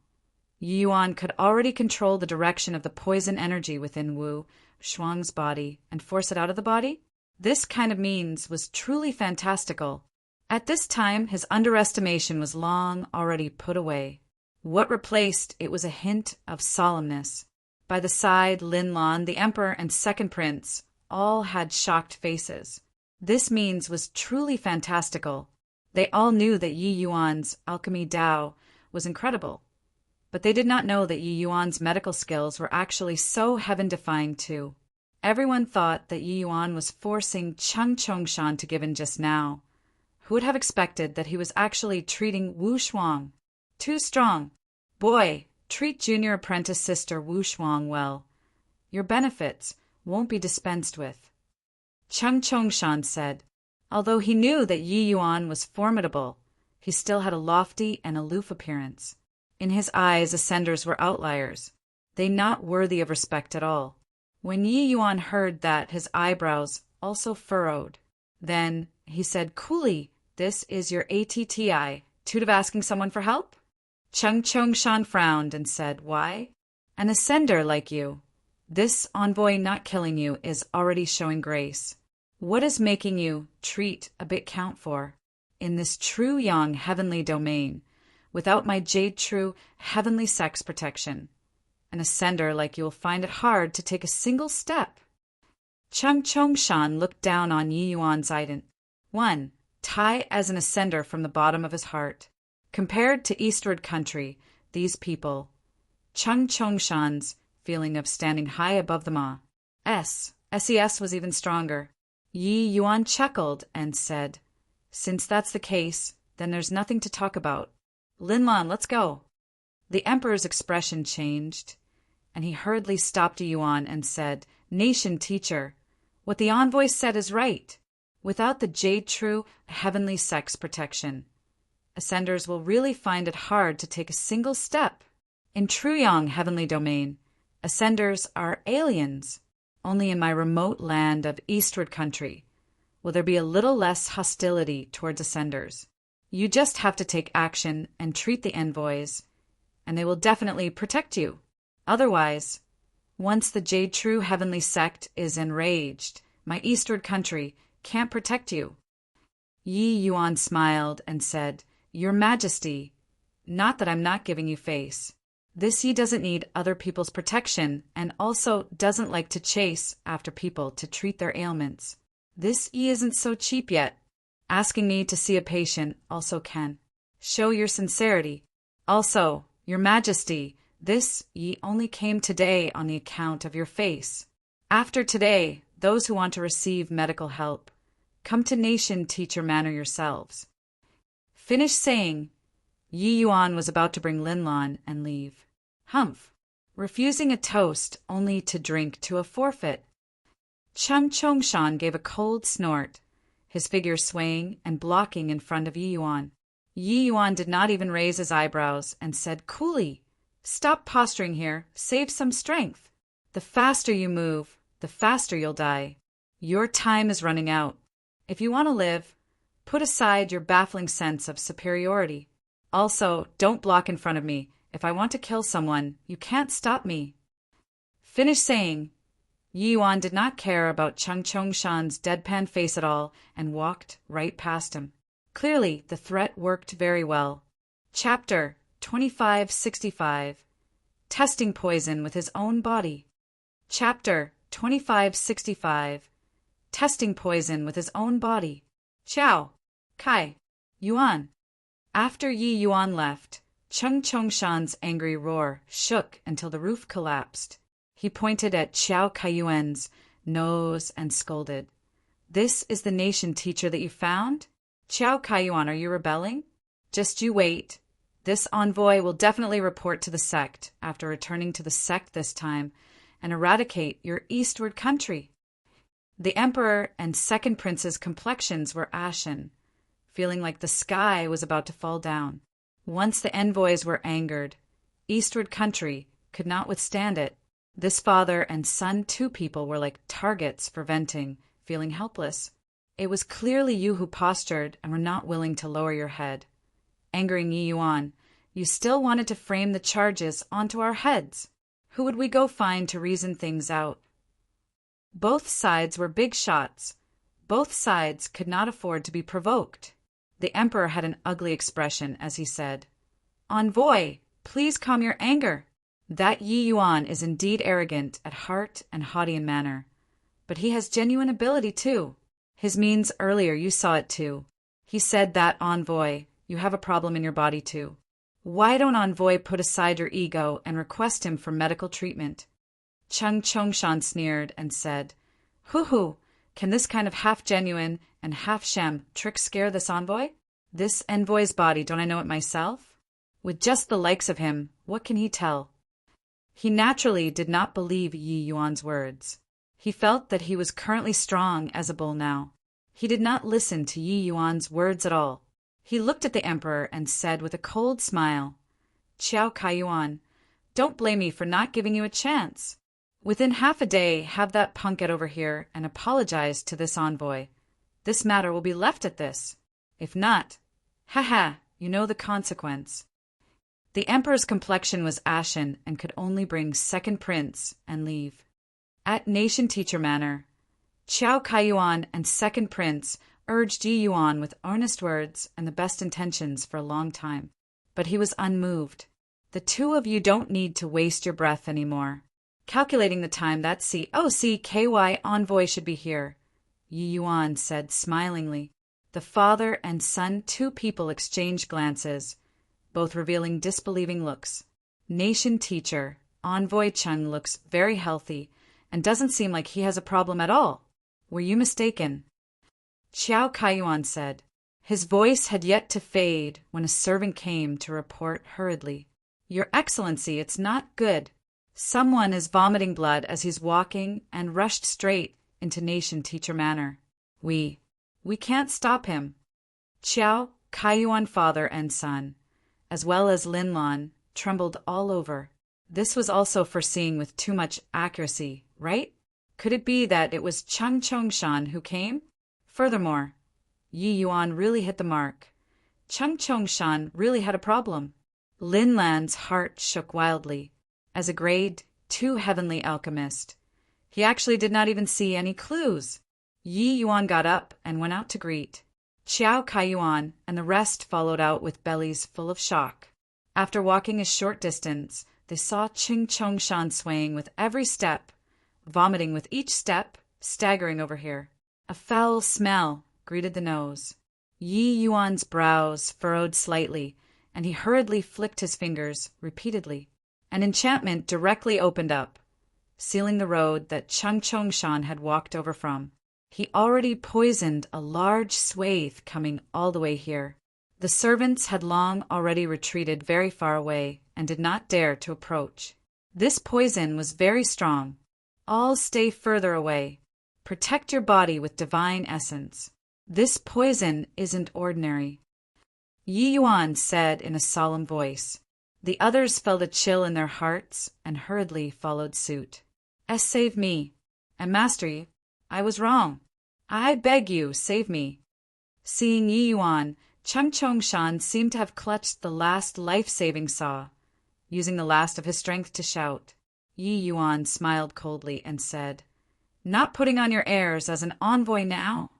Yi Yuan could already control the direction of the poison energy within Wu Shuang's body and force it out of the body? This kind of means was truly fantastical. At this time, his underestimation was long already put away. What replaced it was a hint of solemnness. By the side, Lin Lan, the emperor, and second prince all had shocked faces. This means was truly fantastical. They all knew that Yi Yuan's alchemy Dao was incredible, but they did not know that Yi Yuan's medical skills were actually so heaven-defying too. Everyone thought that Yi Yuan was forcing Cheng Chongshan to give in just now. Who would have expected that he was actually treating Wu Shuang? Too strong. Boy, treat junior apprentice Sister Wu Shuang well. Your benefits won't be dispensed with. Cheng Chongshan said. Although he knew that Yi Yuan was formidable, he still had a lofty and aloof appearance. In his eyes, ascenders were outliers. They not worthy of respect at all. When Yi Yuan heard that, his eyebrows also furrowed. Then he said coolly, "This is your attitude of asking someone for help?" Chung Chongshan frowned and said, "Why? An ascender like you. This envoy not killing you is already showing grace. What is making you treat a bit count for? In this true yang heavenly domain, without my jade true heavenly sex protection, an ascender like you will find it hard to take a single step." Chung Chongshan looked down on Yi Yuan's ident. 1. Tai as an ascender from the bottom of his heart. Compared to eastward country, these people, Chung Chongshan's feeling of standing high above them all. SES was even stronger. Yi Yuan chuckled and said, "Since that's the case, then there's nothing to talk about. Linlan, let's go." The emperor's expression changed, and he hurriedly stopped Yi Yuan and said, "Nation teacher, what the envoy said is right. Without the jade true heavenly sex protection, ascenders will really find it hard to take a single step. In true yang heavenly domain, ascenders are aliens. Only in my remote land of eastward country will there be a little less hostility towards ascenders. You just have to take action and treat the envoys, and they will definitely protect you. Otherwise, once the jade true heavenly sect is enraged, my eastward country can't protect you." Yi Yuan smiled and said, "Your Majesty, not that I'm not giving you face. This Yi doesn't need other people's protection and also doesn't like to chase after people to treat their ailments. This Yi isn't so cheap yet. Asking me to see a patient also can show your sincerity. Also, Your Majesty, this Yi only came today on the account of your face. After today, those who want to receive medical help, come to nation teacher manner yourselves." Finished saying, Yi Yuan was about to bring Linlan and leave. Humph! Refusing a toast only to drink to a forfeit. Chung Chongshan gave a cold snort, his figure swaying and blocking in front of Yi Yuan. Yi Yuan did not even raise his eyebrows and said coolly, "Stop posturing here, save some strength. The faster you move, the faster you'll die. Your time is running out. If you want to live, put aside your baffling sense of superiority. Also, don't block in front of me. If I want to kill someone, you can't stop me." Finished saying, Yi Yuan did not care about Chung Chongshan's deadpan face at all and walked right past him. Clearly, the threat worked very well. Chapter 2565. Testing poison with his own body. Chapter 2565. Testing poison with his own body. Xiao, Kai, Yuan. After Yi Yuan left, Chung Chongshan's angry roar shook until the roof collapsed. He pointed at Xiao Kaiyuan's nose and scolded, "This is the nation teacher that you found? Xiao Kaiyuan, are you rebelling? Just you wait. This envoy will definitely report to the sect after returning to the sect this time and eradicate your eastward country." The emperor and second prince's complexions were ashen, feeling like the sky was about to fall down. Once the envoys were angered, eastward country could not withstand it. This father and son two people were like targets for venting, feeling helpless. It was clearly you who postured and were not willing to lower your head. Angering Yi Yuan, you still wanted to frame the charges onto our heads. Who would we go find to reason things out? Both sides were big shots. Both sides could not afford to be provoked. The emperor had an ugly expression as he said, "Envoy, please calm your anger. That Yi Yuan is indeed arrogant at heart and haughty in manner, but he has genuine ability too. His means earlier, you saw it too. He said that, envoy, you have a problem in your body too. Why don't envoy put aside your ego and request him for medical treatment?" Chung Chongshan sneered and said, Hoo, can this kind of half-genuine and half-sham trick scare this envoy? This envoy's body, don't I know it myself? With just the likes of him, what can he tell? He naturally did not believe Yi Yuan's words. He felt that he was currently strong as a bull now. He did not listen to Yi Yuan's words at all. He looked at the emperor and said with a cold smile, "Xiao Kaiyuan, Don't blame me for not giving you a chance. Within half a day, have that punk get over here and apologize to this envoy. This matter will be left at this. If not, haha, you know the consequence. The emperor's complexion was ashen and could only bring second prince and leave. At Nation Teacher Manor, Qiao Kaiyuan and second prince urged Yi Yuan with earnest words and the best intentions for a long time. But he was unmoved. The two of you don't need to waste your breath anymore. Calculating the time, that COCKY envoy should be here, Yi Yuan said smilingly. The father and son, two people, exchanged glances, both revealing disbelieving looks. Nation Teacher, Envoy Chung looks very healthy and doesn't seem like he has a problem at all. Were you mistaken? Qiao Kaiyuan said. His voice had yet to fade when a servant came to report hurriedly. Your Excellency, it's not good. Someone is vomiting blood as he's walking and rushed straight into Nation Teacher Manor. We can't stop him. Qiao, Kaiyuan father and son, as well as Lin Lan, trembled all over. This was also foreseeing with too much accuracy, right? Could it be that it was Chung Chongshan who came? Furthermore, Yi Yuan really hit the mark. Chung Chongshan really had a problem. Lin Lan's heart shook wildly. As a grade 2 heavenly alchemist, he actually did not even see any clues. Yi Yuan got up and went out to greet. Qiao Kaiyuan and the rest followed out with bellies full of shock. After walking a short distance, they saw Chung Chongshan swaying with every step, vomiting with each step, staggering over here. A foul smell greeted the nose. Yi Yuan's brows furrowed slightly, and he hurriedly flicked his fingers repeatedly. An enchantment directly opened up, sealing the road that Chung Chongshan had walked over from. He already poisoned a large swathe coming all the way here. The servants had long already retreated very far away and did not dare to approach. This poison was very strong. All stay further away. Protect your body with divine essence. This poison isn't ordinary. Yi Yuan said in a solemn voice. The others felt a chill in their hearts and hurriedly followed suit. Save me. And Master Yi, I was wrong. I beg you, save me. Seeing Yi Yuan, Chung Chongshan seemed to have clutched the last life-saving saw, using the last of his strength to shout. Yi Yuan smiled coldly and said, Not putting on your airs as an envoy now?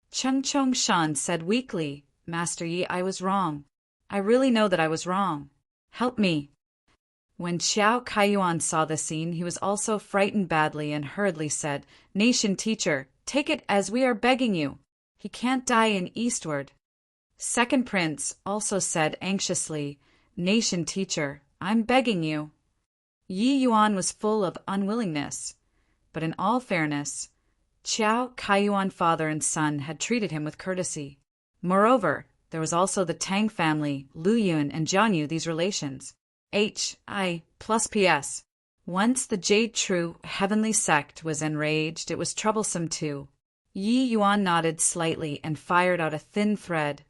Chung Chongshan said weakly, Master Yi, I was wrong. I really know that I was wrong. Help me. When Qiao Kaiyuan saw the scene, he was also frightened badly and hurriedly said, Nation Teacher, take it as we are begging you. He can't die in Eastward. Second Prince also said anxiously, Nation Teacher, I'm begging you. Yi Yuan was full of unwillingness, but in all fairness, Qiao Kaiyuan father and son had treated him with courtesy. Moreover, there was also the Tang family, Lu Yun and Jianyu, these relations. H.I. plus P.S. Once the Jade True heavenly sect was enraged, it was troublesome too. Yi Yuan nodded slightly and fired out a thin thread,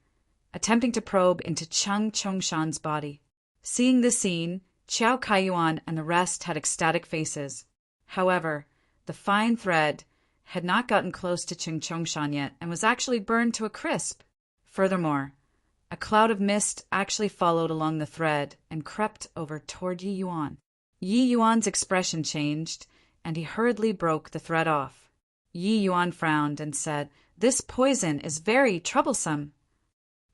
attempting to probe into Chung Chongshan's body. Seeing the scene, Qiao Kaiyuan and the rest had ecstatic faces. However, the fine thread had not gotten close to Chung Chongshan yet and was actually burned to a crisp. Furthermore, a cloud of mist actually followed along the thread and crept over toward Yi Yuan. Yi Yuan's expression changed, and he hurriedly broke the thread off. Yi Yuan frowned and said, This poison is very troublesome.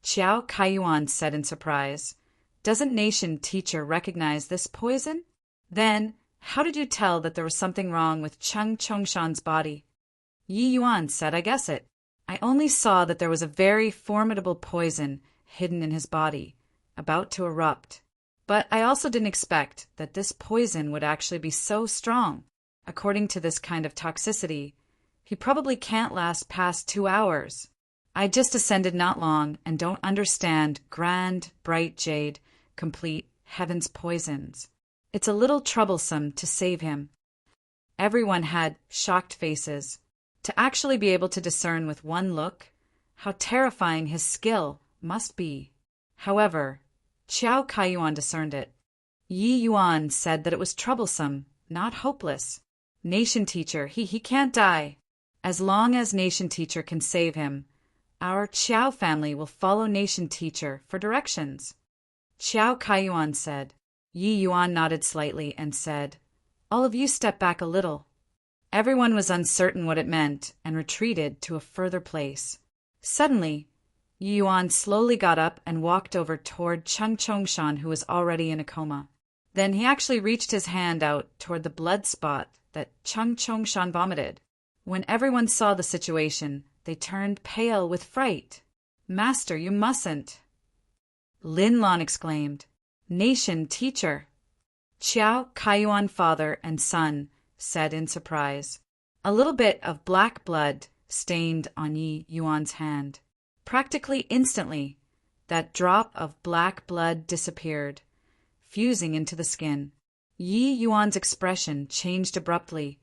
Qiao Kaiyuan said in surprise, Doesn't Nation Teacher recognize this poison? Then, how did you tell that there was something wrong with Chung Chongshan's body? Yi Yuan said, I guess it. I only saw that there was a very formidable poison hidden in his body, about to erupt. But I also didn't expect that this poison would actually be so strong. According to this kind of toxicity, he probably can't last past 2 hours. I just ascended not long and don't understand grand, bright jade, complete heaven's poisons. It's a little troublesome to save him. Everyone had shocked faces. To actually be able to discern with one look how terrifying his skill must be. However, Qiao Kaiyuan discerned it. Yi Yuan said that it was troublesome, not hopeless. Nation Teacher, he can't die. As long as Nation Teacher can save him, our Qiao family will follow Nation Teacher for directions. Qiao Kaiyuan said. Yi Yuan nodded slightly and said, All of you step back a little. Everyone was uncertain what it meant and retreated to a further place. Suddenly, Yi Yuan slowly got up and walked over toward Cheng Chongshan, who was already in a coma. Then he actually reached his hand out toward the blood spot that Cheng Chongshan vomited. When everyone saw the situation, they turned pale with fright. Master, you mustn't. Lin Lan exclaimed. Nation Teacher. Qiao Kaiyuan father and son said in surprise. A little bit of black blood stained on Yi Yuan's hand. Practically instantly, that drop of black blood disappeared, fusing into the skin. Yi Yuan's expression changed abruptly,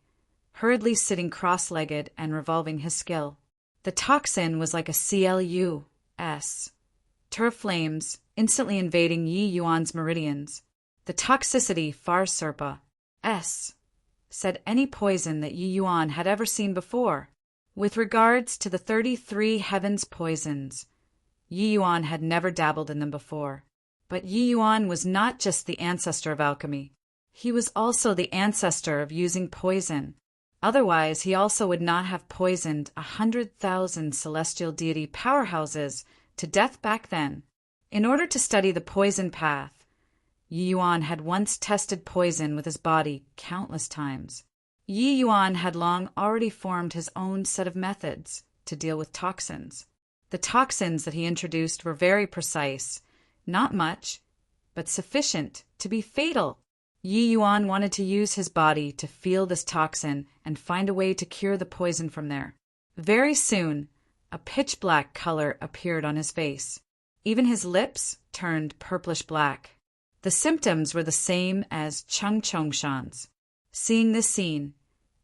hurriedly sitting cross-legged and revolving his skill. The toxin was like a CLUS. Turf flames, instantly invading Yi Yuan's meridians. The toxicity far surpa said any poison that Yi Yuan had ever seen before. With regards to the 33 heavens poisons, Yi Yuan had never dabbled in them before. But Yi Yuan was not just the ancestor of alchemy. He was also the ancestor of using poison. Otherwise, he also would not have poisoned 100,000 celestial deity powerhouses to death back then. In order to study the poison path, Yi Yuan had once tested poison with his body countless times. Yi Yuan had long already formed his own set of methods to deal with toxins. The toxins that he introduced were very precise, not much, but sufficient to be fatal. Yi Yuan wanted to use his body to feel this toxin and find a way to cure the poison from there. Very soon, a pitch-black color appeared on his face. Even his lips turned purplish-black. The symptoms were the same as Cheng Chongshan's. Seeing this scene,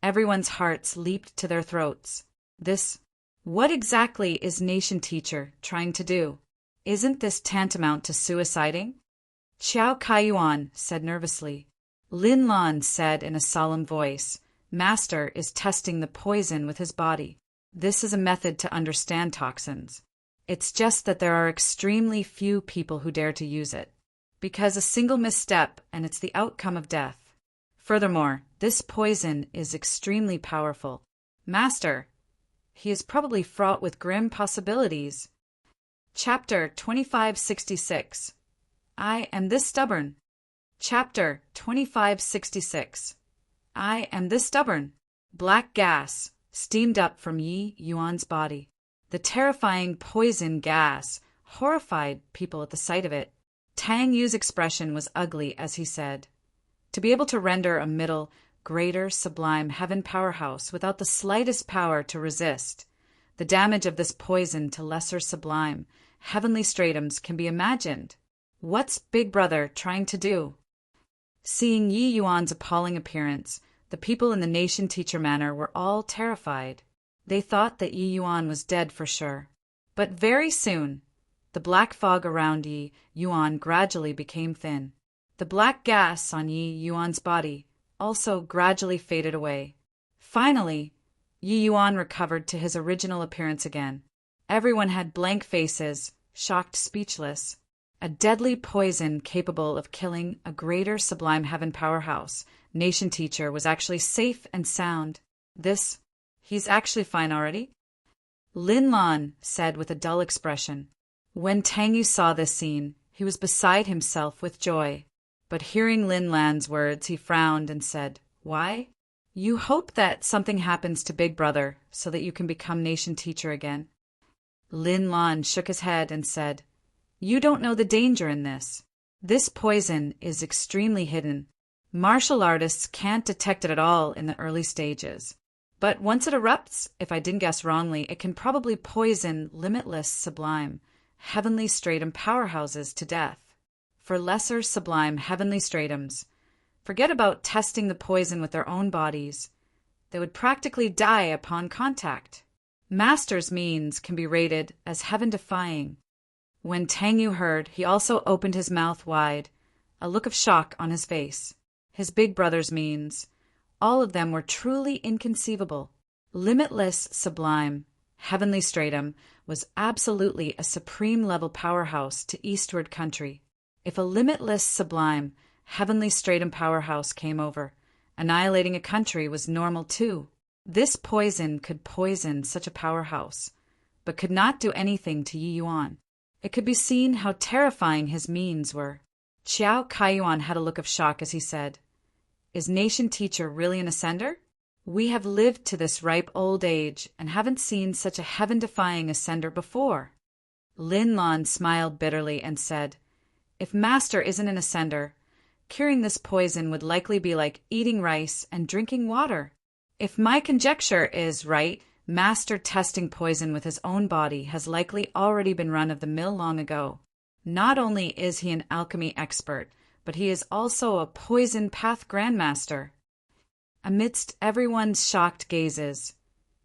everyone's hearts leaped to their throats. What exactly is Nation Teacher trying to do? Isn't this tantamount to suiciding? Qiao Kaiyuan said nervously. Lin Lan said in a solemn voice, Master is testing the poison with his body. This is a method to understand toxins. It's just that there are extremely few people who dare to use it, because a single misstep and it's the outcome of death. Furthermore, this poison is extremely powerful. Master, he is probably fraught with grim possibilities. Chapter 2566. I am this stubborn. Chapter 2566. I am this stubborn. Black gas steamed up from Yi Yuan's body. The terrifying poison gas horrified people at the sight of it. Tang Yu's expression was ugly as he said, To be able to render a middle, greater, sublime heaven powerhouse without the slightest power to resist, the damage of this poison to lesser sublime, heavenly stratums can be imagined. What's Big Brother trying to do? Seeing Yi Yuan's appalling appearance, the people in the Nation Teacher Manor were all terrified. They thought that Yi Yuan was dead for sure. But very soon, the black fog around Yi Yuan gradually became thin. The black gas on Yi Yuan's body also gradually faded away. Finally, Yi Yuan recovered to his original appearance again. Everyone had blank faces, shocked, speechless. A deadly poison capable of killing a greater sublime heaven powerhouse, Nation Teacher, was actually safe and sound. He's actually fine already? Lin Lan said with a dull expression. When Tang Yu saw this scene, he was beside himself with joy. But hearing Lin Lan's words, he frowned and said, Why? You hope that something happens to Big Brother so that you can become Nation Teacher again. Lin Lan shook his head and said, You don't know the danger in this. This poison is extremely hidden. Martial artists can't detect it at all in the early stages. But once it erupts, if I didn't guess wrongly, it can probably poison limitless sublime, heavenly stratum powerhouses to death. For lesser sublime heavenly stratums, forget about testing the poison with their own bodies. They would practically die upon contact. Master's means can be rated as heaven-defying. When Tang Yu heard, he also opened his mouth wide, a look of shock on his face. His big brother's means, all of them were truly inconceivable. Limitless Sublime, Heavenly Stratum, was absolutely a supreme-level powerhouse to Eastward Country. If a limitless Sublime, Heavenly Stratum powerhouse came over, annihilating a country was normal too. This poison could poison such a powerhouse, but could not do anything to Yi Yuan. It could be seen how terrifying his means were. Qiao Kaiyuan had a look of shock as he said, "Is Nation Teacher really an ascender? We have lived to this ripe old age and haven't seen such a heaven-defying ascender before." Lin Lan smiled bitterly and said, "If Master isn't an ascender, curing this poison would likely be like eating rice and drinking water. If my conjecture is right, Master testing poison with his own body has likely already been run of the mill long ago. Not only is he an alchemy expert, but he is also a poison path grandmaster." Amidst everyone's shocked gazes,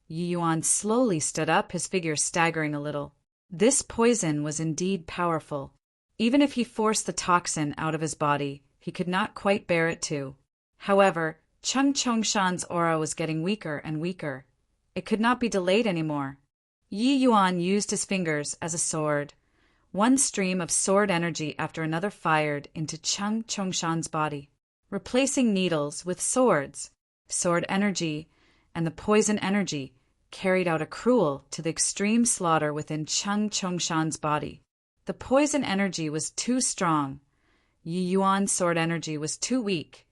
Yi Yuan slowly stood up, his figure staggering a little. This poison was indeed powerful. Even if he forced the toxin out of his body, he could not quite bear it too. However, Cheng Chongshan's aura was getting weaker and weaker. It could not be delayed anymore. Yi Yuan used his fingers as a sword. One stream of sword energy after another fired into Cheng Chongshan's body, replacing needles with swords. Sword energy and the poison energy carried out a cruel to the extreme slaughter within Cheng Chongshan's body. The poison energy was too strong. Yi Yuan's sword energy was too weak,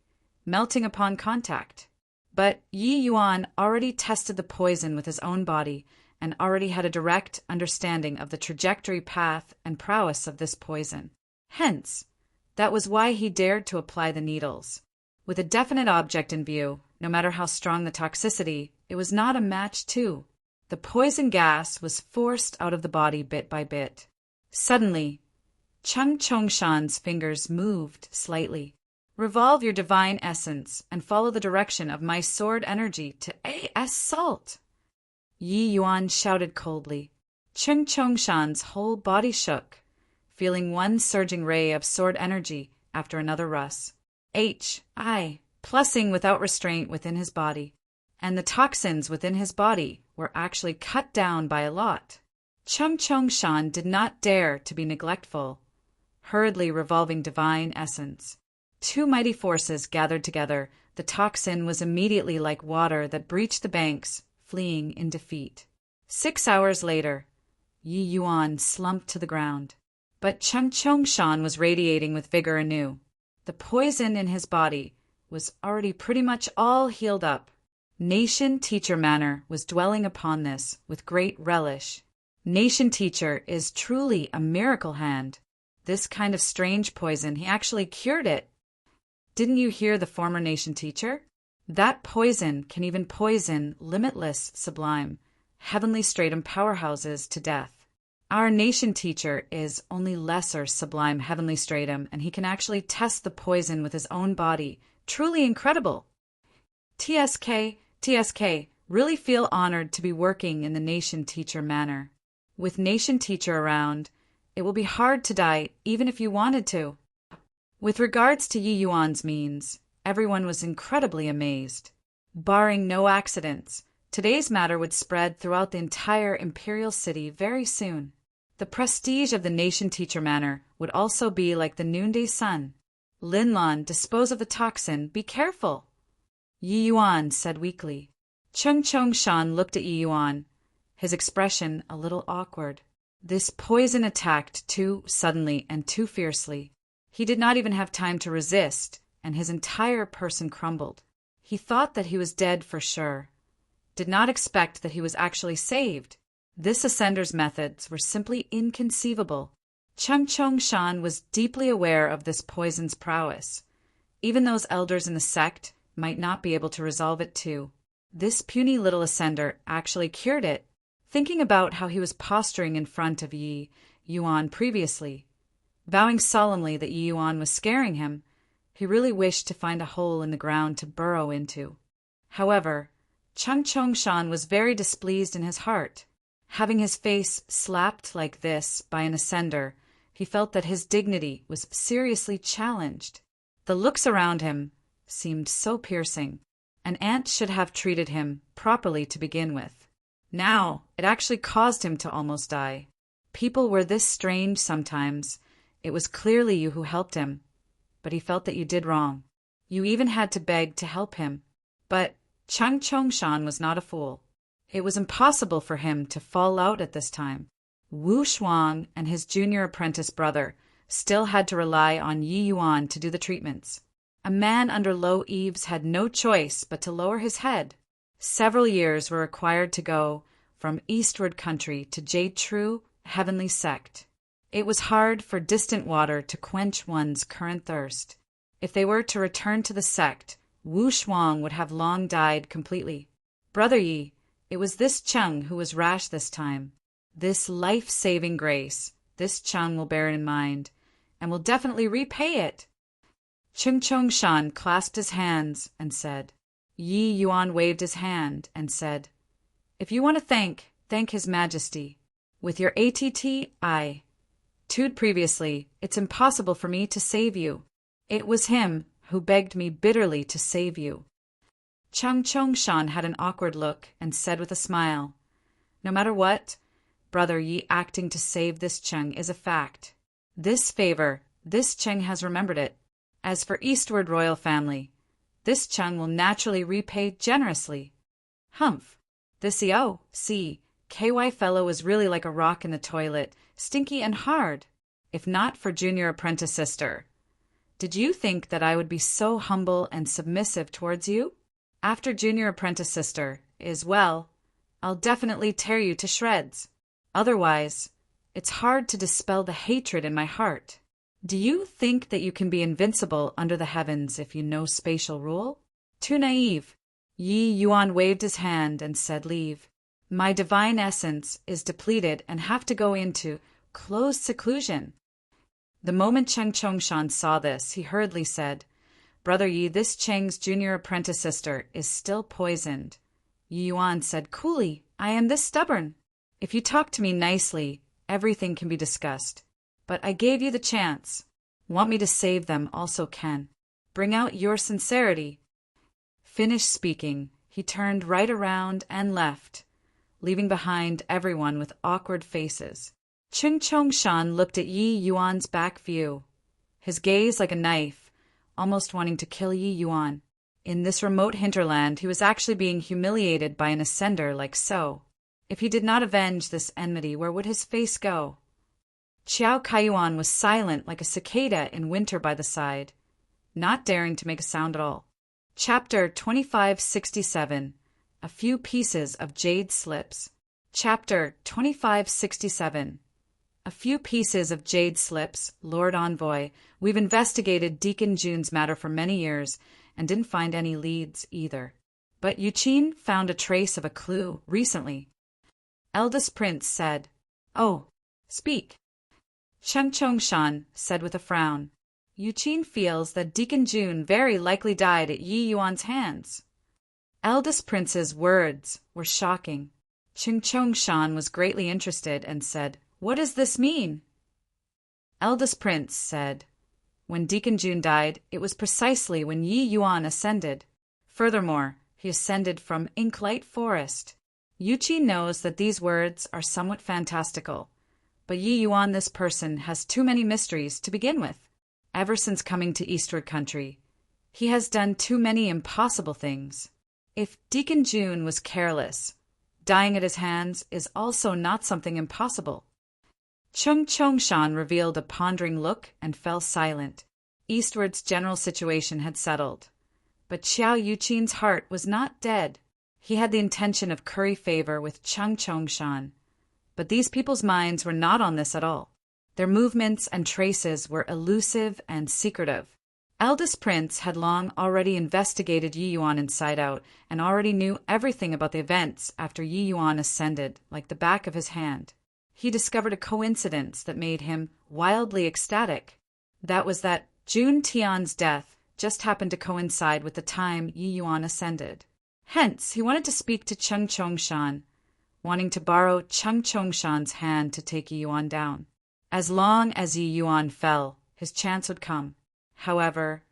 melting upon contact. But Yi Yuan already tested the poison with his own body and already had a direct understanding of the trajectory, path, and prowess of this poison. Hence, that was why he dared to apply the needles. With a definite object in view, no matter how strong the toxicity, it was not a match to. The poison gas was forced out of the body bit by bit. Suddenly, Cheng Chongshan's fingers moved slightly. "Revolve your divine essence and follow the direction of my sword energy to assault." Yi Yuan shouted coldly. Cheng Chongshan's whole body shook, feeling one surging ray of sword energy after another rush. Plusing without restraint within his body, and the toxins within his body were actually cut down by a lot. Cheng Chongshan did not dare to be neglectful, hurriedly revolving divine essence. Two mighty forces gathered together. The toxin was immediately like water that breached the banks, fleeing in defeat. 6 hours later, Yi Yuan slumped to the ground. But Cheng Chongshan was radiating with vigor anew. The poison in his body was already pretty much all healed up. Nation Teacher Manor was dwelling upon this with great relish. Nation Teacher is truly a miracle hand. This kind of strange poison, he actually cured it. Didn't you hear the former Nation Teacher? That poison can even poison limitless Sublime, Heavenly Stratum powerhouses to death. Our Nation Teacher is only lesser Sublime Heavenly Stratum, and he can actually test the poison with his own body. Truly incredible. TSK, really feel honored to be working in the Nation Teacher Manor. With Nation Teacher around, it will be hard to die even if you wanted to. With regards to Yi Yuan's means, everyone was incredibly amazed. Barring no accidents, today's matter would spread throughout the entire imperial city very soon. The prestige of the Nation Teacher Manor would also be like the noonday sun. Lin Lan, dispose of the toxin, be careful. Yi Yuan said weakly. Cheng Chongshan looked at Yi Yuan, his expression a little awkward. This poison attacked too suddenly and too fiercely. He did not even have time to resist, and his entire person crumbled. He thought that he was dead for sure. Did not expect that he was actually saved. This ascender's methods were simply inconceivable. Cheng Chongshan was deeply aware of this poison's prowess. Even those elders in the sect might not be able to resolve it too. This puny little ascender actually cured it. Thinking about how he was posturing in front of Yi Yuan previously, vowing solemnly that Yi Yuan was scaring him, he really wished to find a hole in the ground to burrow into. However, Cheng Chongshan was very displeased in his heart. Having his face slapped like this by an ascender, He felt that his dignity was seriously challenged. The looks around him seemed so piercing. An ant should have treated him properly to begin with. Now, it actually caused him to almost die. People were this strange sometimes. It was clearly you who helped him, but he felt that you did wrong. You even had to beg to help him. But Chang Chongshan was not a fool. It was impossible for him to fall out at this time. Wu Shuang and his junior apprentice brother still had to rely on Yi Yuan to do the treatments. A man under low eaves had no choice but to lower his head. Several years were required to go from eastward country to Jade True Heavenly Sect. It was hard for distant water to quench one's current thirst. If they were to return to the sect, Wu Shuang would have long died completely. Brother Yi, it was this Cheng who was rash this time. This life-saving grace, this Cheng will bear it in mind, and will definitely repay it. Cheng Chongshan clasped his hands and said. Yi Yuan waved his hand and said, If you want to thank His Majesty. With your ATT, Tude previously, it's impossible for me to save you. It was him who begged me bitterly to save you. Cheng Chongshan had an awkward look and said with a smile, No matter what, Brother Yi acting to save this Cheng is a fact. This favor, this Cheng has remembered it. As for eastward royal family, this Cheng will naturally repay generously. Humph. This KY fellow is really like a rock in the toilet, stinky and hard. If not for junior apprentice sister. Did you think that I would be so humble and submissive towards you? After junior apprentice sister is, well, I'll definitely tear you to shreds. Otherwise, it's hard to dispel the hatred in my heart. Do you think that you can be invincible under the heavens if you know spatial rule? Too naive. Yi Yuan waved his hand and said, Leave. My divine essence is depleted and have to go into closed seclusion. The moment Cheng Chongshan saw this, he hurriedly said, Brother Yi, this Cheng's junior apprentice sister is still poisoned. Yi Yuan said coolly, I am this stubborn. If you talk to me nicely, everything can be discussed. But I gave you the chance. Want me to save them also can. Bring out your sincerity. Finished speaking, he turned right around and left, leaving behind everyone with awkward faces. Cheng Chongshan looked at Yi Yuan's back view, his gaze like a knife, almost wanting to kill Yi Yuan. In this remote hinterland, he was actually being humiliated by an ascender like so. If he did not avenge this enmity, where would his face go? Qiao Kaiyuan was silent like a cicada in winter by the side, not daring to make a sound at all. Chapter 2567. A Few Pieces of Jade Slips. Chapter 2567. A few pieces of jade slips, Lord Envoy. We've investigated Deacon Jun's matter for many years and didn't find any leads either. But Yuqin found a trace of a clue recently. Eldest Prince said, Oh, speak. Cheng Chongshan said with a frown. Yuqin feels that Deacon Jun very likely died at Yi Yuan's hands. Eldest Prince's words were shocking. Cheng Chongshan was greatly interested and said, What does this mean? Eldest Prince said, When Deacon Jun died, it was precisely when Yi Yuan ascended. Furthermore, he ascended from Inklight Forest. Yuqin knows that these words are somewhat fantastical, but Yi Yuan, this person, has too many mysteries to begin with. Ever since coming to Eastward Country, he has done too many impossible things. If Deacon Jun was careless, dying at his hands is also not something impossible. Cheng Chongshan revealed a pondering look and fell silent. Eastward's general situation had settled, but Xiao Yuqin's heart was not dead. He had the intention of curry favor with Cheng Chongshan, but these people's minds were not on this at all. Their movements and traces were elusive and secretive. Eldest Prince had long already investigated Yi Yuan inside out and already knew everything about the events after Yi Yuan ascended like the back of his hand. He discovered a coincidence that made him wildly ecstatic. That was that Jun Tian's death just happened to coincide with the time Yi Yuan ascended. Hence, he wanted to speak to Cheng Chongshan, wanting to borrow Cheng Chongshan's hand to take Yi Yuan down. As long as Yi Yuan fell, his chance would come. However,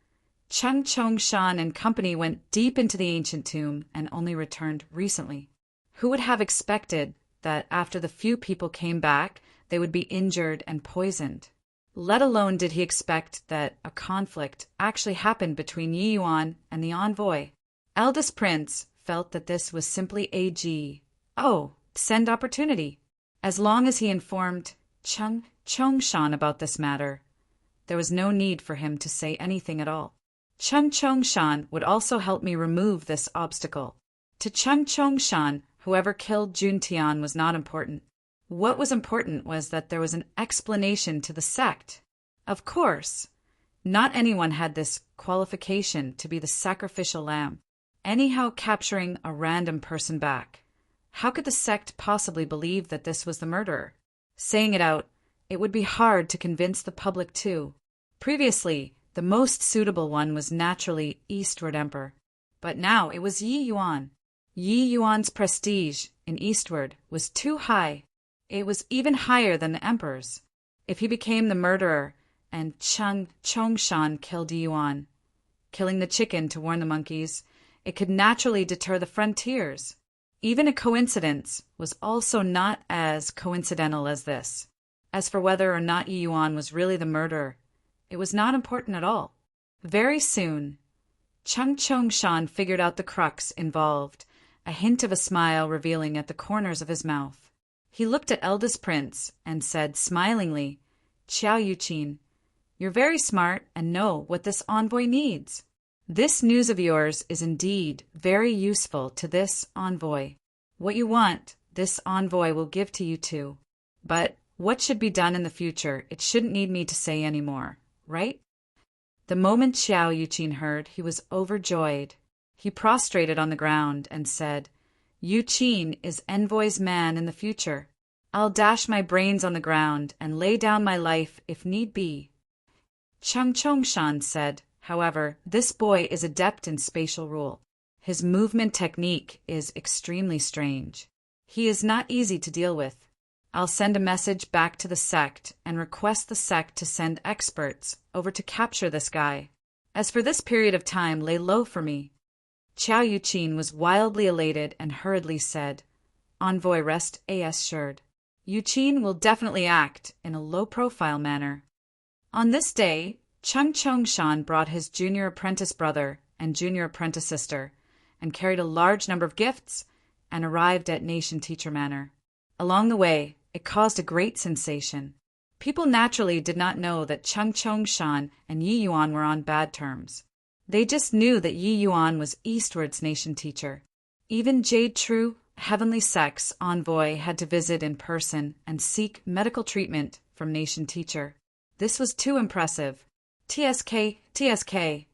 Cheng Chongshan and company went deep into the ancient tomb and only returned recently. Who would have expected that after the few people came back, they would be injured and poisoned? Let alone did he expect that a conflict actually happened between Yi Yuan and the envoy. Eldest Prince felt that this was simply send opportunity. As long as he informed Cheng Chongshan about this matter, there was no need for him to say anything at all. Cheng Chongshan would also help me remove this obstacle. To Cheng Chongshan, whoever killed Jun Tian was not important. What was important was that there was an explanation to the sect. Of course, not anyone had this qualification to be the sacrificial lamb. Anyhow, capturing a random person back. How could the sect possibly believe that this was the murderer? Saying it out, it would be hard to convince the public too. Previously, the most suitable one was naturally Eastward Emperor. But now it was Yi Yuan. Yi Yuan's prestige in Eastward was too high. It was even higher than the emperor's. If he became the murderer and Cheng Chongshan killed Yi Yuan, killing the chicken to warn the monkeys, it could naturally deter the frontiers. Even a coincidence was also not as coincidental as this. As for whether or not Yi Yuan was really the murderer, it was not important at all. Very soon, Cheng Chongshan figured out the crux involved, a hint of a smile revealing at the corners of his mouth. He looked at Eldest Prince and said smilingly, "Xiao Yuqin, you're very smart and know what this envoy needs. This news of yours is indeed very useful to this envoy. What you want, this envoy will give to you too. But what should be done in the future, it shouldn't need me to say any more, right?" The moment Xiao Yuqin heard, he was overjoyed. He prostrated on the ground and said, "Yuqin is envoy's man in the future. I'll dash my brains on the ground and lay down my life if need be." Cheng Chongshan said, however, "This boy is adept in spatial rule. His movement technique is extremely strange. He is not easy to deal with. I'll send a message back to the sect and request the sect to send experts over to capture this guy. As for this period of time, lay low for me." Xiao Yuqin was wildly elated and hurriedly said, "Envoy, rest assured. Yuqin will definitely act in a low-profile manner." On this day, Cheng Chongshan brought his junior apprentice brother and junior apprentice sister, and carried a large number of gifts, and arrived at Nation Teacher Manor. Along the way, it caused a great sensation. People naturally did not know that Cheng Chongshan and Yi Yuan were on bad terms. They just knew that Yi Yuan was Eastward's nation teacher. Even Jade True, Heavenly Sect's envoy, had to visit in person and seek medical treatment from nation teacher. This was too impressive. TSK,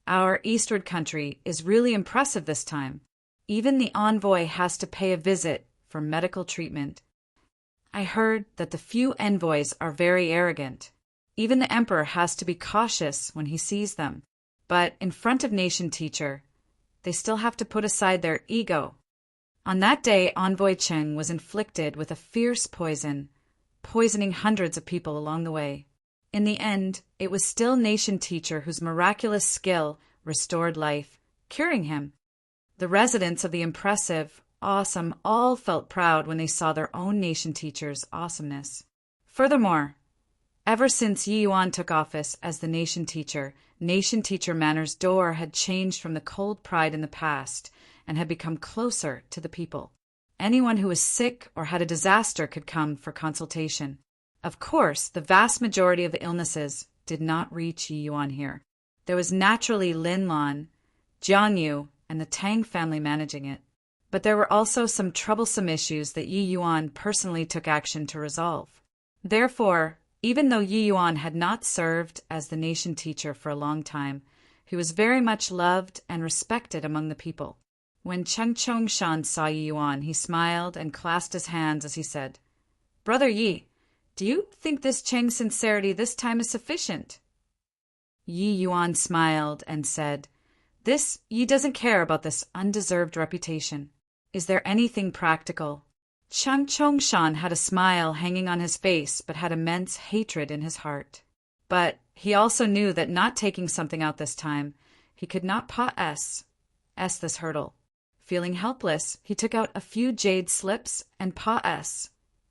our Eastward country is really impressive this time. Even the envoy has to pay a visit for medical treatment. I heard that the few envoys are very arrogant. Even the emperor has to be cautious when he sees them. But in front of nation teacher, they still have to put aside their ego. On that day, Envoy Cheng was inflicted with a fierce poison, poisoning hundreds of people along the way. In the end, it was still nation teacher whose miraculous skill restored life, curing him. The residents of the impressive, awesome, all felt proud when they saw their own nation teacher's awesomeness. Furthermore, ever since Yi Yuan took office as the nation teacher Manor's door had changed from the cold pride in the past and had become closer to the people. Anyone who was sick or had a disaster could come for consultation. Of course, the vast majority of the illnesses did not reach Yi Yuan here. There was naturally Lin Lan, Jiang Yu, and the Tang family managing it. But there were also some troublesome issues that Yi Yuan personally took action to resolve. Therefore, even though Yi Yuan had not served as the nation teacher for a long time, he was very much loved and respected among the people. When Cheng Chongshan saw Yi Yuan, he smiled and clasped his hands as he said, "Brother Yi, do you think this Cheng's sincerity this time is sufficient?" Yi Yuan smiled and said, "This Yi doesn't care about this undeserved reputation. Is there anything practical? Chung Chongshan had a smile hanging on his face but had immense hatred in his heart. But he also knew that not taking something out this time, he could not S this hurdle. Feeling helpless, he took out a few jade slips and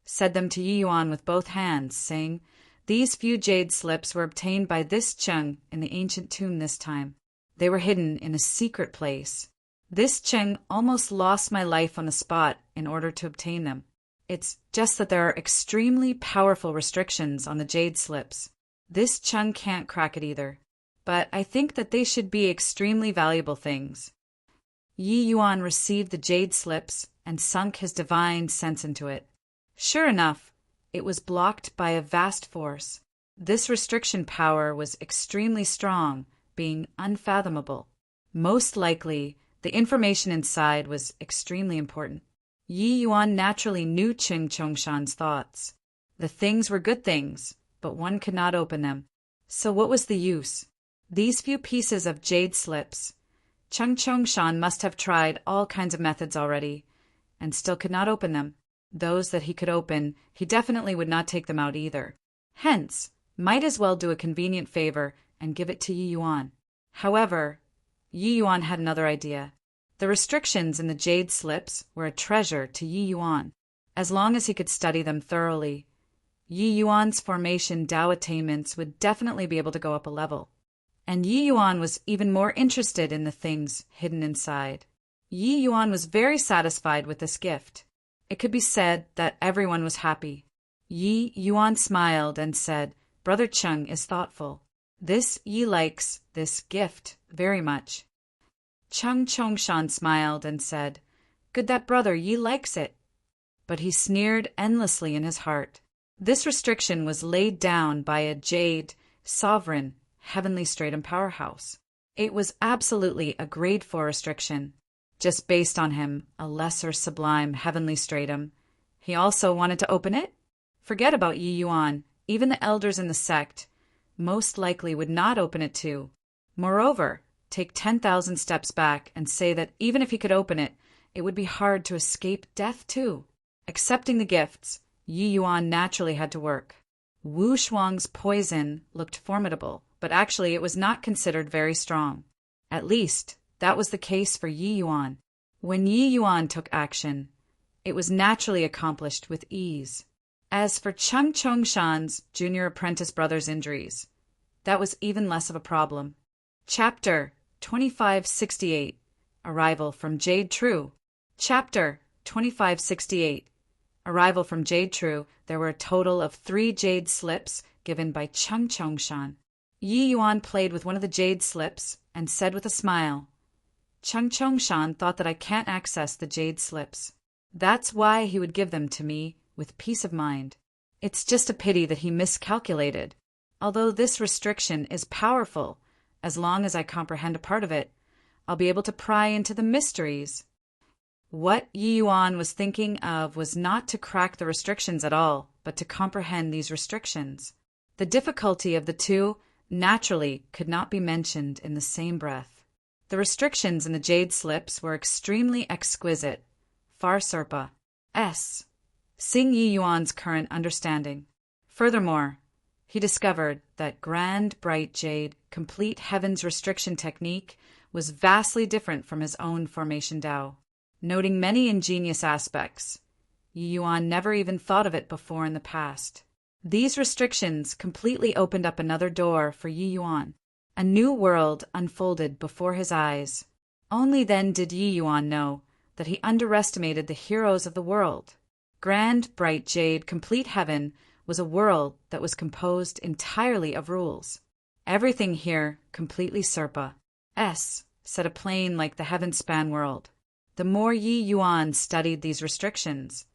said them to Yi Yuan with both hands, saying, "These few jade slips were obtained by this Cheng in the ancient tomb this time. They were hidden in a secret place. This Cheng almost lost my life on the spot in order to obtain them. It's just that there are extremely powerful restrictions on the jade slips. This Cheng can't crack it either. But I think that they should be extremely valuable things." Yi Yuan received the jade slips and sunk his divine sense into it. Sure enough, it was blocked by a vast force. This restriction power was extremely strong, being unfathomable. Most likely, the information inside was extremely important. Yi Yuan naturally knew Chung Chongshan's thoughts. The things were good things, but one could not open them. So what was the use? These few pieces of jade slips. Chung Chongshan must have tried all kinds of methods already, and still could not open them. Those that he could open, he definitely would not take them out either. Hence, might as well do a convenient favor and give it to Yi Yuan. However, Yi Yuan had another idea. The restrictions in the jade slips were a treasure to Yi Yuan. As long as he could study them thoroughly, Yi Yuan's formation Dao attainments would definitely be able to go up a level. And Yi Yuan was even more interested in the things hidden inside. Yi Yuan was very satisfied with this gift. It could be said that everyone was happy. Yi Yuan smiled and said, "Brother Chung is thoughtful. This Yi likes this gift very much." Chung Chongshan smiled and said, "Good that brother Yi likes it." But he sneered endlessly in his heart. This restriction was laid down by a jade, sovereign, heavenly stratum powerhouse. It was absolutely a grade 4 restriction. Just based on him, a lesser sublime heavenly stratum. He also wanted to open it? Forget about Yi Yuan. Even the elders in the sect most likely would not open it too. Moreover, take 10,000 steps back and say that even if he could open it, it would be hard to escape death too. Accepting the gifts, Yi Yuan naturally had to work. Wu Shuang's poison looked formidable, but actually it was not considered very strong. At least, that was the case for Yi Yuan. When Yi Yuan took action, it was naturally accomplished with ease. As for Chung Chongshan's junior apprentice brother's injuries, that was even less of a problem. Chapter 2568 Arrival from Jade True. Chapter 2568 Arrival from Jade True. There were a total of 3 jade slips given by Chung Chongshan. Yi Yuan played with one of the jade slips and said with a smile, "Chung Chongshan thought that I can't access the jade slips. That's why he would give them to me with peace of mind. It's just a pity that he miscalculated. Although this restriction is powerful, as long as I comprehend a part of it, I'll be able to pry into the mysteries." What Yi Yuan was thinking of was not to crack the restrictions at all, but to comprehend these restrictions. The difficulty of the two naturally could not be mentioned in the same breath. The restrictions in the jade slips were extremely exquisite, far surpa seeing Yi Yuan's current understanding. Furthermore, he discovered that grand bright jade, complete heaven's restriction technique was vastly different from his own formation Dao. Noting many ingenious aspects, Yi Yuan never even thought of it before in the past. These restrictions completely opened up another door for Yi Yuan. A new world unfolded before his eyes. Only then did Yi Yuan know that he underestimated the heroes of the world. Grand, bright jade, complete heaven was a world that was composed entirely of rules. Everything here completely Serpa. Said a plane like the heaven-span world. The more Yi Yuan studied these restrictions,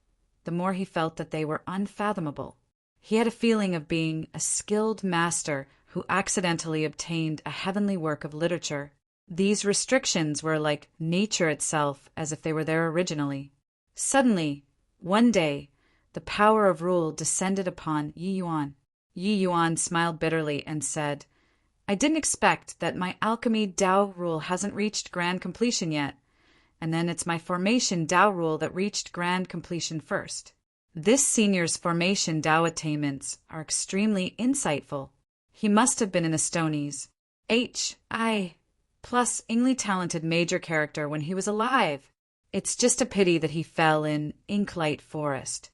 the more he felt that they were unfathomable. He had a feeling of being a skilled master who accidentally obtained a heavenly work of literature. These restrictions were like nature itself, as if they were there originally. Suddenly, one day, the power of rule descended upon Yi Yuan. Yi Yuan smiled bitterly and said, "I didn't expect that my alchemy Dao rule hasn't reached grand completion yet, and then it's my formation Tao rule that reached grand completion first. This senior's formation Tao attainments are extremely insightful. He must have been in the Stonies. H.I. plus Ingly talented major character when he was alive. It's just a pity that he fell in Inklight Forest.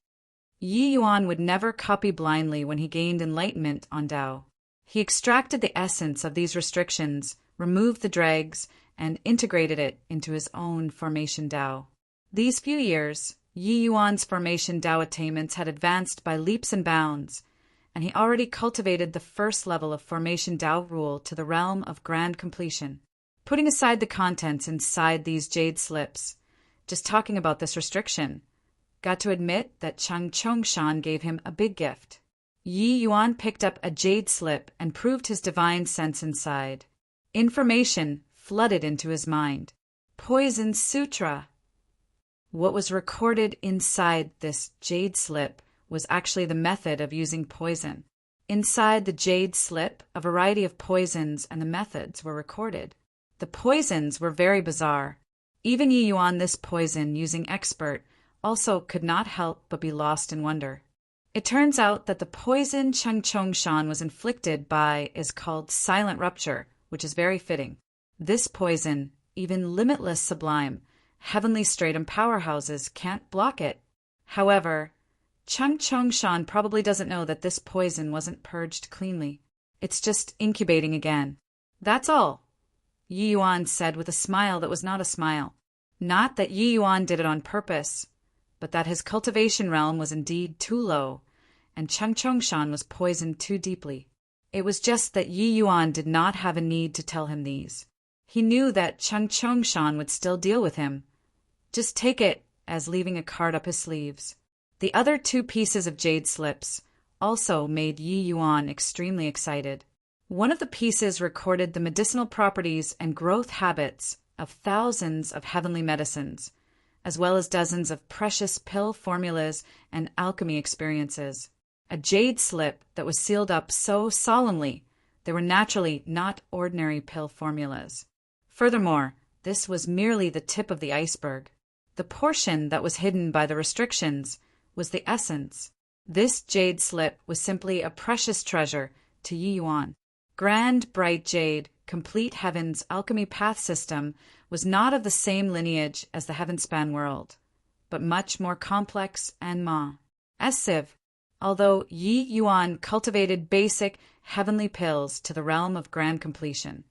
Yi Yuan would never copy blindly when he gained enlightenment on Tao. He extracted the essence of these restrictions, removed the dregs, and integrated it into his own formation Tao. These few years, Yi Yuan's formation Tao attainments had advanced by leaps and bounds, and he already cultivated the first level of formation Tao rule to the realm of grand completion. Putting aside the contents inside these jade slips, just talking about this restriction, got to admit that Chang Chongshan gave him a big gift. Yi Yuan picked up a jade slip and proved his divine sense inside. Information flooded into his mind. Poison Sutra. What was recorded inside this jade slip was actually the method of using poison. Inside the jade slip, a variety of poisons and the methods were recorded. The poisons were very bizarre. Even Yi Yuan, this poison-using expert, also could not help but be lost in wonder. It turns out that the poison Chang Chongshan was inflicted by is called silent rupture, which is very fitting. This poison, even limitless sublime, heavenly stratum powerhouses can't block it. However, Chang Chongshan probably doesn't know that this poison wasn't purged cleanly. It's just incubating again. That's all, Yi Yuan said with a smile that was not a smile. Not that Yi Yuan did it on purpose, but that his cultivation realm was indeed too low, and Chang Chongshan was poisoned too deeply. It was just that Yi Yuan did not have a need to tell him these. He knew that Chang Chongshan would still deal with him. Just take it as leaving a card up his sleeves. The other two pieces of jade slips also made Yi Yuan extremely excited. One of the pieces recorded the medicinal properties and growth habits of thousands of heavenly medicines, as well as dozens of precious pill formulas and alchemy experiences. A jade slip that was sealed up so solemnly they were naturally not ordinary pill formulas. Furthermore, this was merely the tip of the iceberg. The portion that was hidden by the restrictions was the essence. This jade slip was simply a precious treasure to Yi Yuan. Grand, bright jade, complete heaven's alchemy path system was not of the same lineage as the heavenspan world, but much more complex and massive. Although Yi Yuan cultivated basic heavenly pills to the realm of grand completion,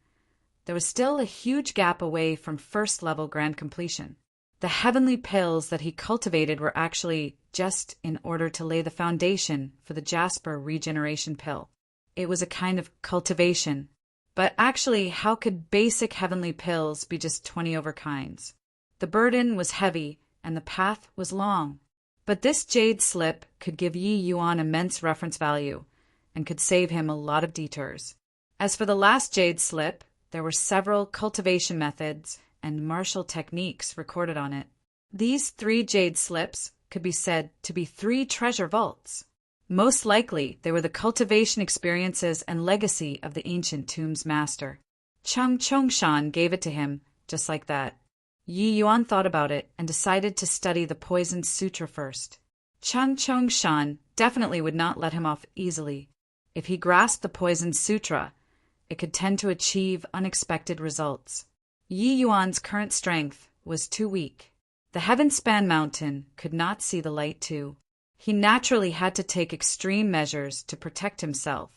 there was still a huge gap away from first-level grand completion. The heavenly pills that he cultivated were actually just in order to lay the foundation for the Jasper regeneration pill. It was a kind of cultivation. But actually, how could basic heavenly pills be just 20 over kinds? The burden was heavy, and the path was long. But this jade slip could give Yi Yuan immense reference value, and could save him a lot of detours. As for the last jade slip, there were several cultivation methods and martial techniques recorded on it. These 3 jade slips could be said to be 3 treasure vaults. Most likely, they were the cultivation experiences and legacy of the ancient tomb's master. Chang Chongshan gave it to him, just like that. Yi Yuan thought about it and decided to study the Poison Sutra first. Chang Chongshan definitely would not let him off easily. If he grasped the Poison Sutra, it could tend to achieve unexpected results. Yi Yuan's current strength was too weak. The Heavenspan Mountain could not see the light too. He naturally had to take extreme measures to protect himself.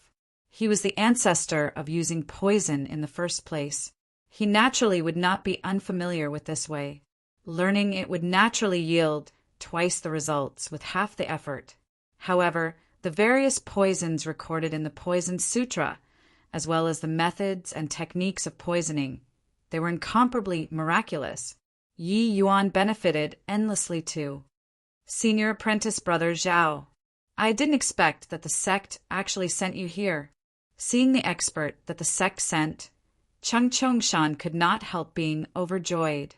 He was the ancestor of using poison in the first place. He naturally would not be unfamiliar with this way. Learning it would naturally yield twice the results with half the effort. However, the various poisons recorded in the Poison Sutra, as well as the methods and techniques of poisoning, they were incomparably miraculous. Yi Yuan benefited endlessly too. Senior apprentice brother Zhao, I didn't expect that the sect actually sent you here. Seeing the expert that the sect sent, Chang Chongshan could not help being overjoyed.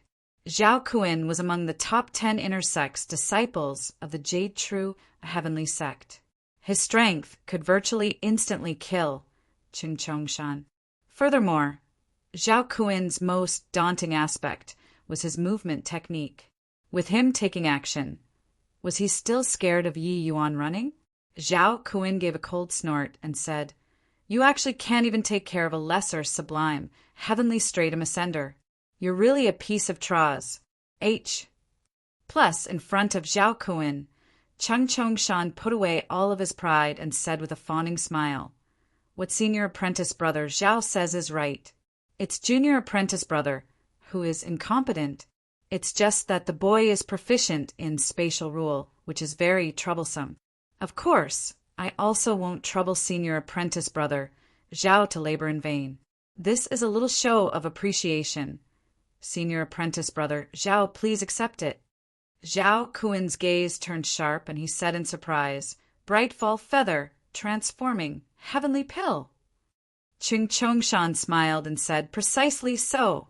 Zhao Kuan was among the top 10 inner sects disciples of the Jade True Heavenly Sect. His strength could virtually instantly kill Chang Chongshan. Furthermore, Zhao Kuan's most daunting aspect was his movement technique. With him taking action, was he still scared of Yi Yuan running? Zhao Kun gave a cold snort and said, "You actually can't even take care of a lesser sublime, heavenly stratum ascender. You're really a piece of Traz. Plus, in front of Zhao Kun, Chung Chongshan put away all of his pride and said with a fawning smile, "What senior apprentice brother Zhao says is right. It's junior apprentice brother who is incompetent. It's just that the boy is proficient in spatial rule, which is very troublesome. Of course, I also won't trouble senior apprentice brother Zhao to labor in vain. This is a little show of appreciation. Senior apprentice brother Zhao, please accept it." Zhao Kun's gaze turned sharp and he said in surprise, "Bright fall feather, transforming, heavenly pill." Chung Chongshan smiled and said, "Precisely so.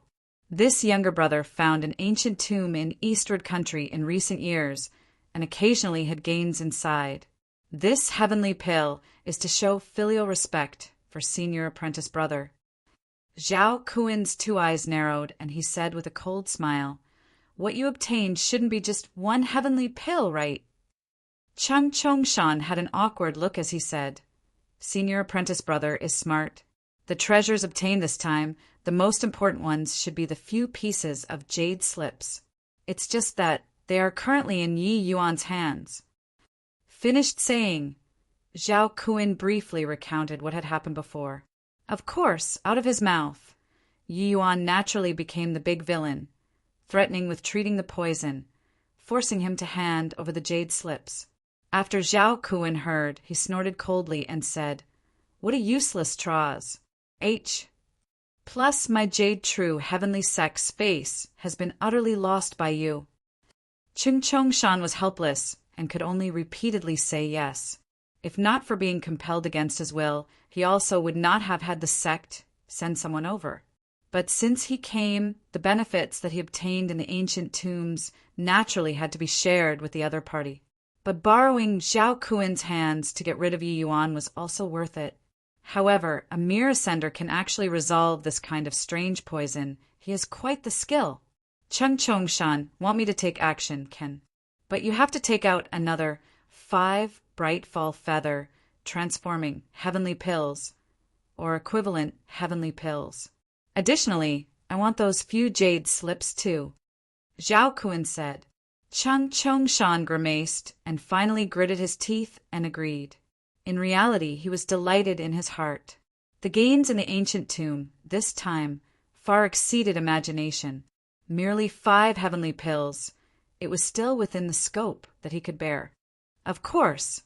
This younger brother found an ancient tomb in eastward country in recent years, and occasionally had gains inside. This heavenly pill is to show filial respect for senior apprentice brother." Zhao Kun's two eyes narrowed, and he said with a cold smile, "What you obtained shouldn't be just one heavenly pill, right?" Chung Chongshan had an awkward look as he said, "Senior apprentice brother is smart. The treasures obtained this time, the most important ones should be the few pieces of jade slips. It's just that they are currently in Yi Yuan's hands." Finished saying, Zhao Kun briefly recounted what had happened before. Of course, out of his mouth, Yi Yuan naturally became the big villain, threatening with treating the poison, forcing him to hand over the jade slips. After Zhao Kun heard, he snorted coldly and said, "What a useless Traz. Plus my jade true heavenly sex face has been utterly lost by you." Chung Chongshan was helpless and could only repeatedly say yes. If not for being compelled against his will, he also would not have had the sect send someone over. But since he came, the benefits that he obtained in the ancient tombs naturally had to be shared with the other party. But borrowing Zhao Kun's hands to get rid of Yi Yuan was also worth it. However, a mere ascender can actually resolve this kind of strange poison. He has quite the skill. Chung Chongshan, want me to take action, Ken. But you have to take out another 5 bright fall feather, transforming heavenly pills, or equivalent heavenly pills. Additionally, I want those few jade slips too. Zhao Kun said. Chung Chongshan grimaced and finally gritted his teeth and agreed. In reality, he was delighted in his heart. The gains in the ancient tomb, this time, far exceeded imagination. Merely 5 heavenly pills. It was still within the scope that he could bear. Of course,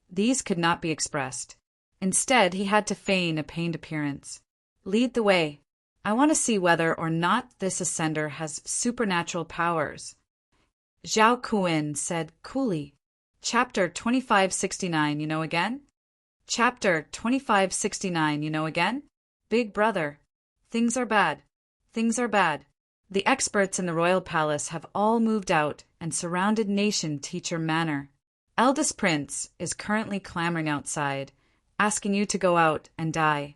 these could not be expressed. Instead, he had to feign a pained appearance. "Lead the way. I want to see whether or not this ascender has supernatural powers." Zhao Kun said coolly, "Chapter 2569, you know again? Chapter 2569, you know again? Big brother. Things are bad. Things are bad. The experts in the royal palace have all moved out and surrounded Nation Teacher Manor. Eldest Prince is currently clamoring outside, asking you to go out and die."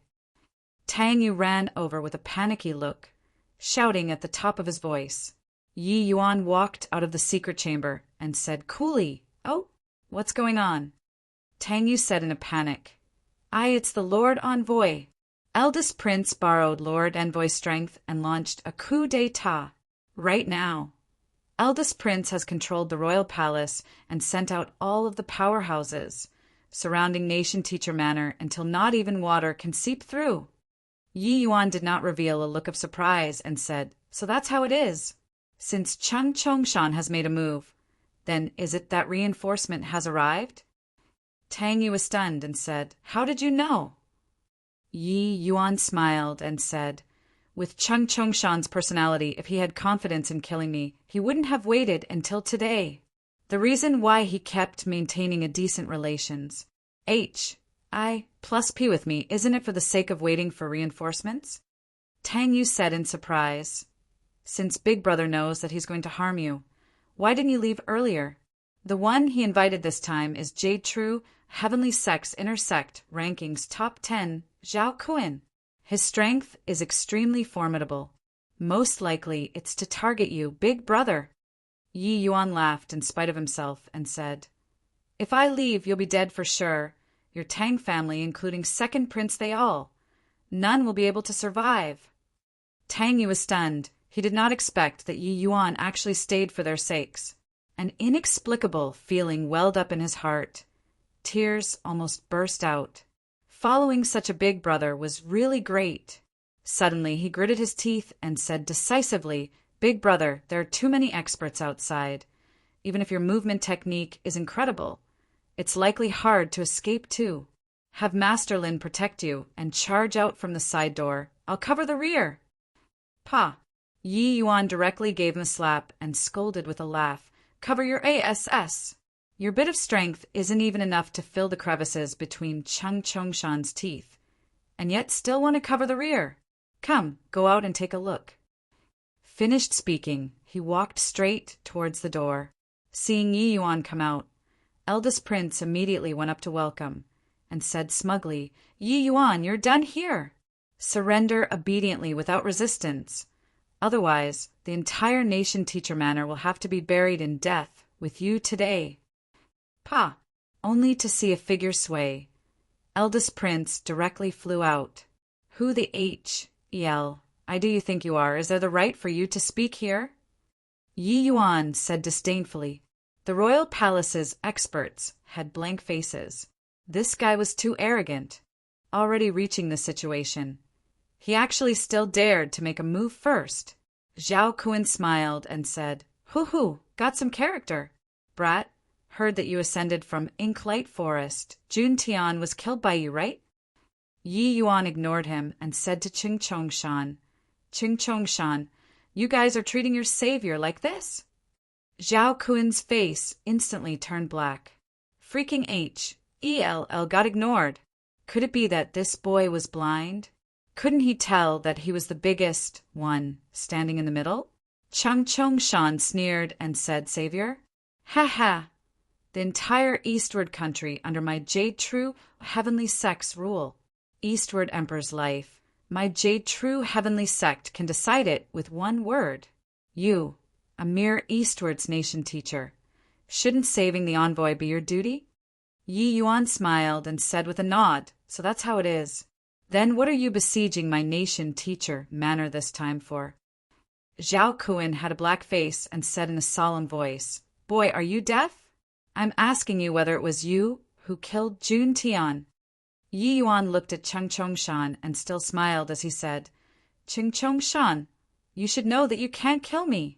Tang Yu ran over with a panicky look, shouting at the top of his voice. Yi Yuan walked out of the secret chamber and said coolly, "Oh, what's going on?" Tang Yu said in a panic, It's the Lord Envoy." Eldest Prince borrowed Lord Envoy's strength and launched a coup d'etat. Right now, Eldest Prince has controlled the royal palace and sent out all of the powerhouses surrounding Nation Teacher Manor until not even water can seep through. Yi Yuan did not reveal a look of surprise and said, "So that's how it is. Since Chung Chongshan has made a move, then is it that reinforcement has arrived?" Tang Yu was stunned and said, "How did you know?" Yi Yuan smiled and said, "With Chung Chongshan's personality, if he had confidence in killing me, he wouldn't have waited until today. The reason why he kept maintaining a decent relations, I plus P with me, isn't it for the sake of waiting for reinforcements?" Tang Yu said in surprise, "Since Big Brother knows that he's going to harm you, why didn't you leave earlier? The one he invited this time is Jade True, Heavenly Sex Intersect, Rankings Top 10, Zhao Kun. His strength is extremely formidable. Most likely it's to target you, big brother. Yi Yuan laughed in spite of himself and said, If I leave, you'll be dead for sure. Your Tang family, including second prince they all. None will be able to survive. Tang Yu was stunned. He did not expect that Yi Yuan actually stayed for their sakes. An inexplicable feeling welled up in his heart. Tears almost burst out. Following such a big brother was really great. Suddenly he gritted his teeth and said decisively, Big brother, there are too many experts outside. Even if your movement technique is incredible, it's likely hard to escape too. Have Master Lin protect you and charge out from the side door. I'll cover the rear. Pa. Yi Yuan directly gave him a slap and scolded with a laugh. Cover your ass. Your bit of strength isn't even enough to fill the crevices between Cheng Chongshan's teeth, and yet still want to cover the rear. Come, go out and take a look. Finished speaking, he walked straight towards the door. Seeing Yi Yuan come out, eldest prince immediately went up to welcome and said smugly, Yi Yuan, you're done here. Surrender obediently without resistance. Otherwise, the entire nation teacher manor will have to be buried in death with you today. Pa. Only to see a figure sway. Eldest prince directly flew out. Who the hell do you think you are? Is there the right for you to speak here? Yi Yuan said disdainfully. The royal palace's experts had blank faces. This guy was too arrogant. Already reaching the situation. He actually still dared to make a move first. Zhao Kun smiled and said, Hoo, got some character. Brat, heard that you ascended from Inklight Forest. Jun Tian was killed by you, right? Yi Yuan ignored him and said to Ching Chongshan, Ching Chongshan, you guys are treating your savior like this? Zhao Kun's face instantly turned black. Freaking hell got ignored. Could it be that this boy was blind? Couldn't he tell that he was the biggest one standing in the middle? Cheng Chongshan sneered and said, Savior? Ha. The entire eastward country under my Jade True Heavenly Sect's rule. Eastward Emperor's life. My Jade True Heavenly Sect can decide it with one word. You, a mere Eastward's nation teacher. Shouldn't saving the envoy be your duty? Yi Yuan smiled and said with a nod, so that's how it is. Then what are you besieging my nation teacher manor this time for? Zhao Kun had a black face and said in a solemn voice, Boy, are you deaf? I'm asking you whether it was you who killed Jun Tian. Yi Yuan looked at Cheng Chongshan and still smiled as he said, Cheng Chongshan, you should know that you can't kill me.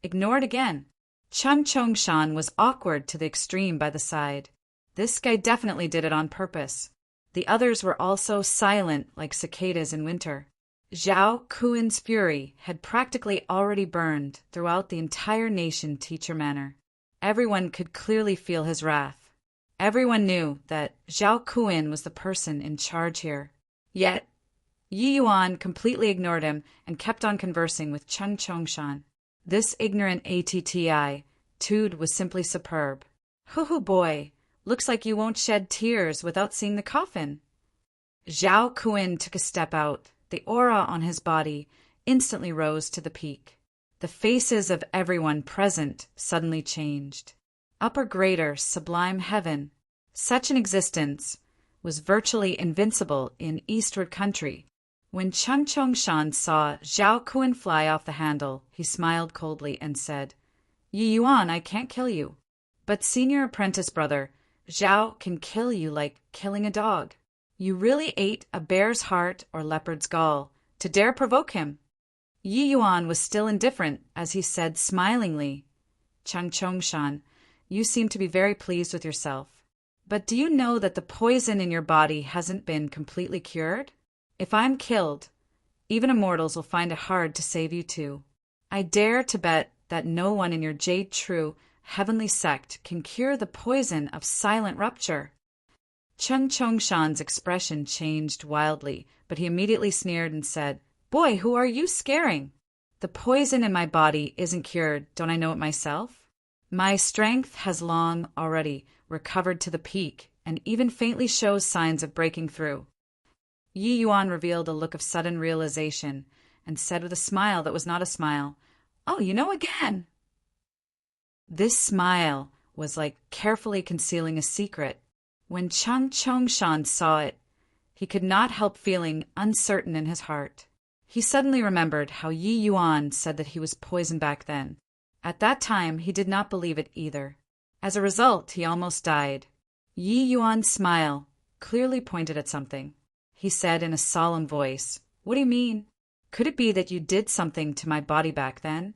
Ignored again. Cheng Chongshan was awkward to the extreme by the side. This guy definitely did it on purpose. The others were also silent like cicadas in winter. Zhao Kun's fury had practically already burned throughout the entire nation teacher manor. Everyone could clearly feel his wrath. Everyone knew that Zhao Kun was the person in charge here. Yet, Yi Yuan completely ignored him and kept on conversing with Cheng Chongshan. This ignorant ATTI, Tude was simply superb. Hoo boy, looks like you won't shed tears without seeing the coffin. Zhao Kun took a step out. The aura on his body instantly rose to the peak. The faces of everyone present suddenly changed. Upper greater sublime heaven. Such an existence was virtually invincible in eastward country. When Cheng Chongshan saw Zhao Kun fly off the handle, he smiled coldly and said, Yi Yuan, I can't kill you. But senior apprentice brother, Zhao can kill you like killing a dog. You really ate a bear's heart or leopard's gall to dare provoke him. Yi Yuan was still indifferent as he said smilingly, Cheng Chongshan, you seem to be very pleased with yourself. But do you know that the poison in your body hasn't been completely cured? If I'm killed, even immortals will find it hard to save you too. I dare to bet that no one in your Jade True Heavenly Sect can cure the poison of silent rupture. Cheng Chongshan's expression changed wildly, but he immediately sneered and said, Boy, who are you scaring? The poison in my body isn't cured, don't I know it myself? My strength has long already recovered to the peak and even faintly shows signs of breaking through. Yi Yuan revealed a look of sudden realization and said with a smile that was not a smile, "Oh, you know again." This smile was like carefully concealing a secret. When Chang Chongshan saw it, he could not help feeling uncertain in his heart. He suddenly remembered how Yi Yuan said that he was poisoned back then. At that time, he did not believe it either. As a result, he almost died. Yi Yuan's smile clearly pointed at something. He said in a solemn voice, "What do you mean? Could it be that you did something to my body back then?"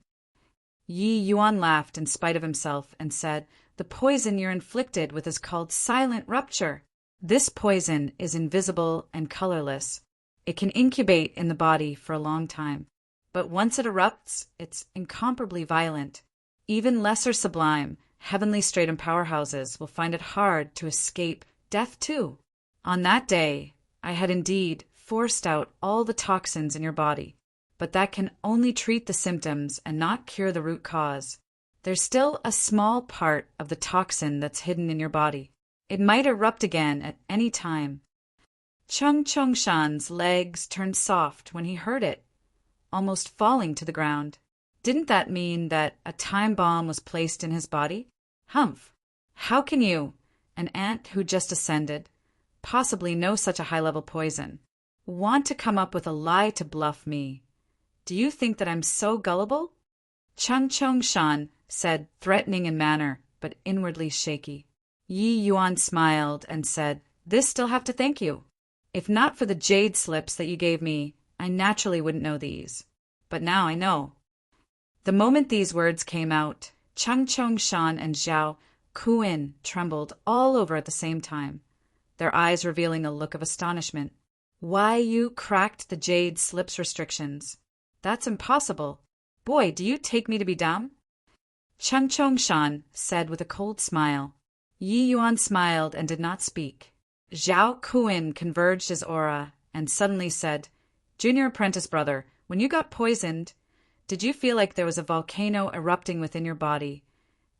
Yi Yuan laughed in spite of himself and said, "The poison you're inflicted with is called silent rupture. This poison is invisible and colorless. It can incubate in the body for a long time. But once it erupts, it's incomparably violent. Even lesser sublime, heavenly stratum powerhouses will find it hard to escape death too. On that day, I had indeed forced out all the toxins in your body, but that can only treat the symptoms and not cure the root cause. There's still a small part of the toxin that's hidden in your body. It might erupt again at any time." Chung Chongshan's legs turned soft when he heard it, almost falling to the ground. Didn't that mean that a time bomb was placed in his body? Humph! How can you, an ant who just ascended, possibly know such a high-level poison, want to come up with a lie to bluff me? Do you think that I'm so gullible?" Chung Chongshan said, threatening in manner, but inwardly shaky. Yi Yuan smiled and said, "This still have to thank you. If not for the jade slips that you gave me, I naturally wouldn't know these. But now I know." The moment these words came out, Chung Chongshan and Zhao Kuin trembled all over at the same time, their eyes revealing a look of astonishment. "Why, you cracked the jade slips restrictions. That's impossible. Boy, do you take me to be dumb?" Chung Chongshan said with a cold smile. Yi Yuan smiled and did not speak. Zhao Kuin converged his aura and suddenly said, "Junior apprentice brother, when you got poisoned, did you feel like there was a volcano erupting within your body,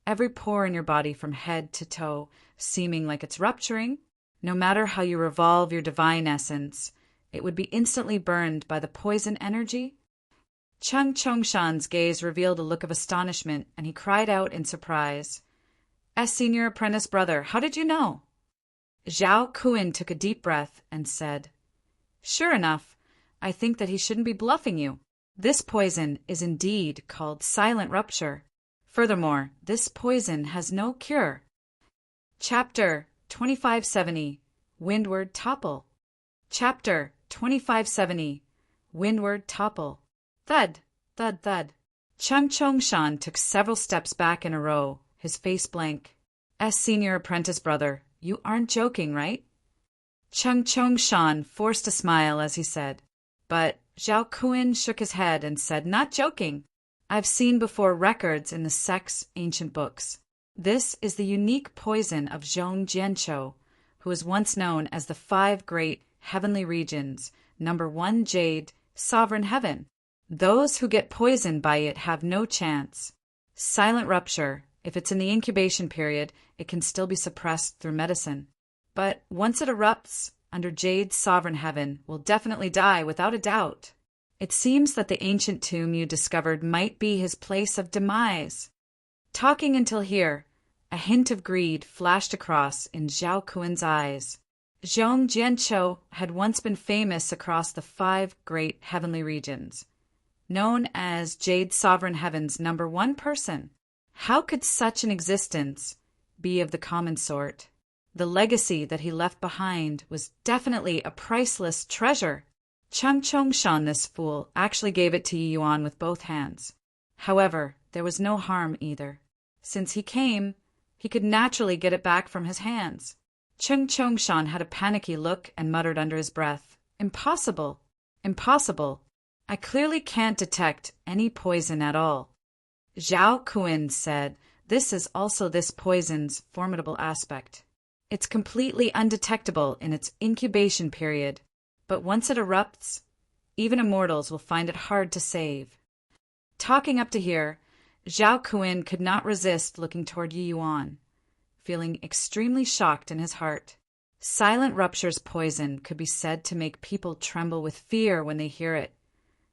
every pore in your body from head to toe seeming like it's rupturing? No matter how you revolve your divine essence, it would be instantly burned by the poison energy?" Chung Chongshan's gaze revealed a look of astonishment, and he cried out in surprise, "Senior apprentice brother, how did you know?" Zhao Kuin took a deep breath and said, "Sure enough, I think that he shouldn't be bluffing you. This poison is indeed called silent rupture. Furthermore, this poison has no cure." Chapter 2570, Windward Topple. Chapter 2570, Windward Topple. Thud, thud, thud. Chung Chongshan took several steps back in a row, his face blank. Senior apprentice brother, you aren't joking, right?" Chung Chongshan forced a smile as he said, but Zhao Kuin shook his head and said, "Not joking. I've seen before records in the sect's ancient books. This is the unique poison of Zhong Jianqiu, who was once known as the 5 great heavenly regions, number 1 jade, sovereign heaven. Those who get poisoned by it have no chance. Silent rupture, if it's in the incubation period, it can still be suppressed through medicine. But once it erupts, under Jade's sovereign heaven, will definitely die without a doubt. It seems that the ancient tomb you discovered might be his place of demise." Talking until here, a hint of greed flashed across in Zhao Kuin's eyes. Zhong Jianqiu had once been famous across the 5 great heavenly regions, known as Jade Sovereign Heaven's number 1 person. How could such an existence be of the common sort? The legacy that he left behind was definitely a priceless treasure. Chung Chongshan, this fool, actually gave it to Yi Yuan with both hands. However, there was no harm either. Since he came, he could naturally get it back from his hands. Chung Chongshan had a panicky look and muttered under his breath, "Impossible! Impossible! I clearly can't detect any poison at all." Zhao Kuin said, "This is also this poison's formidable aspect. It's completely undetectable in its incubation period, but once it erupts, even immortals will find it hard to save." Talking up to here, Zhao Kuin could not resist looking toward Yi Yuan, feeling extremely shocked in his heart. Silent rupture's poison could be said to make people tremble with fear when they hear it.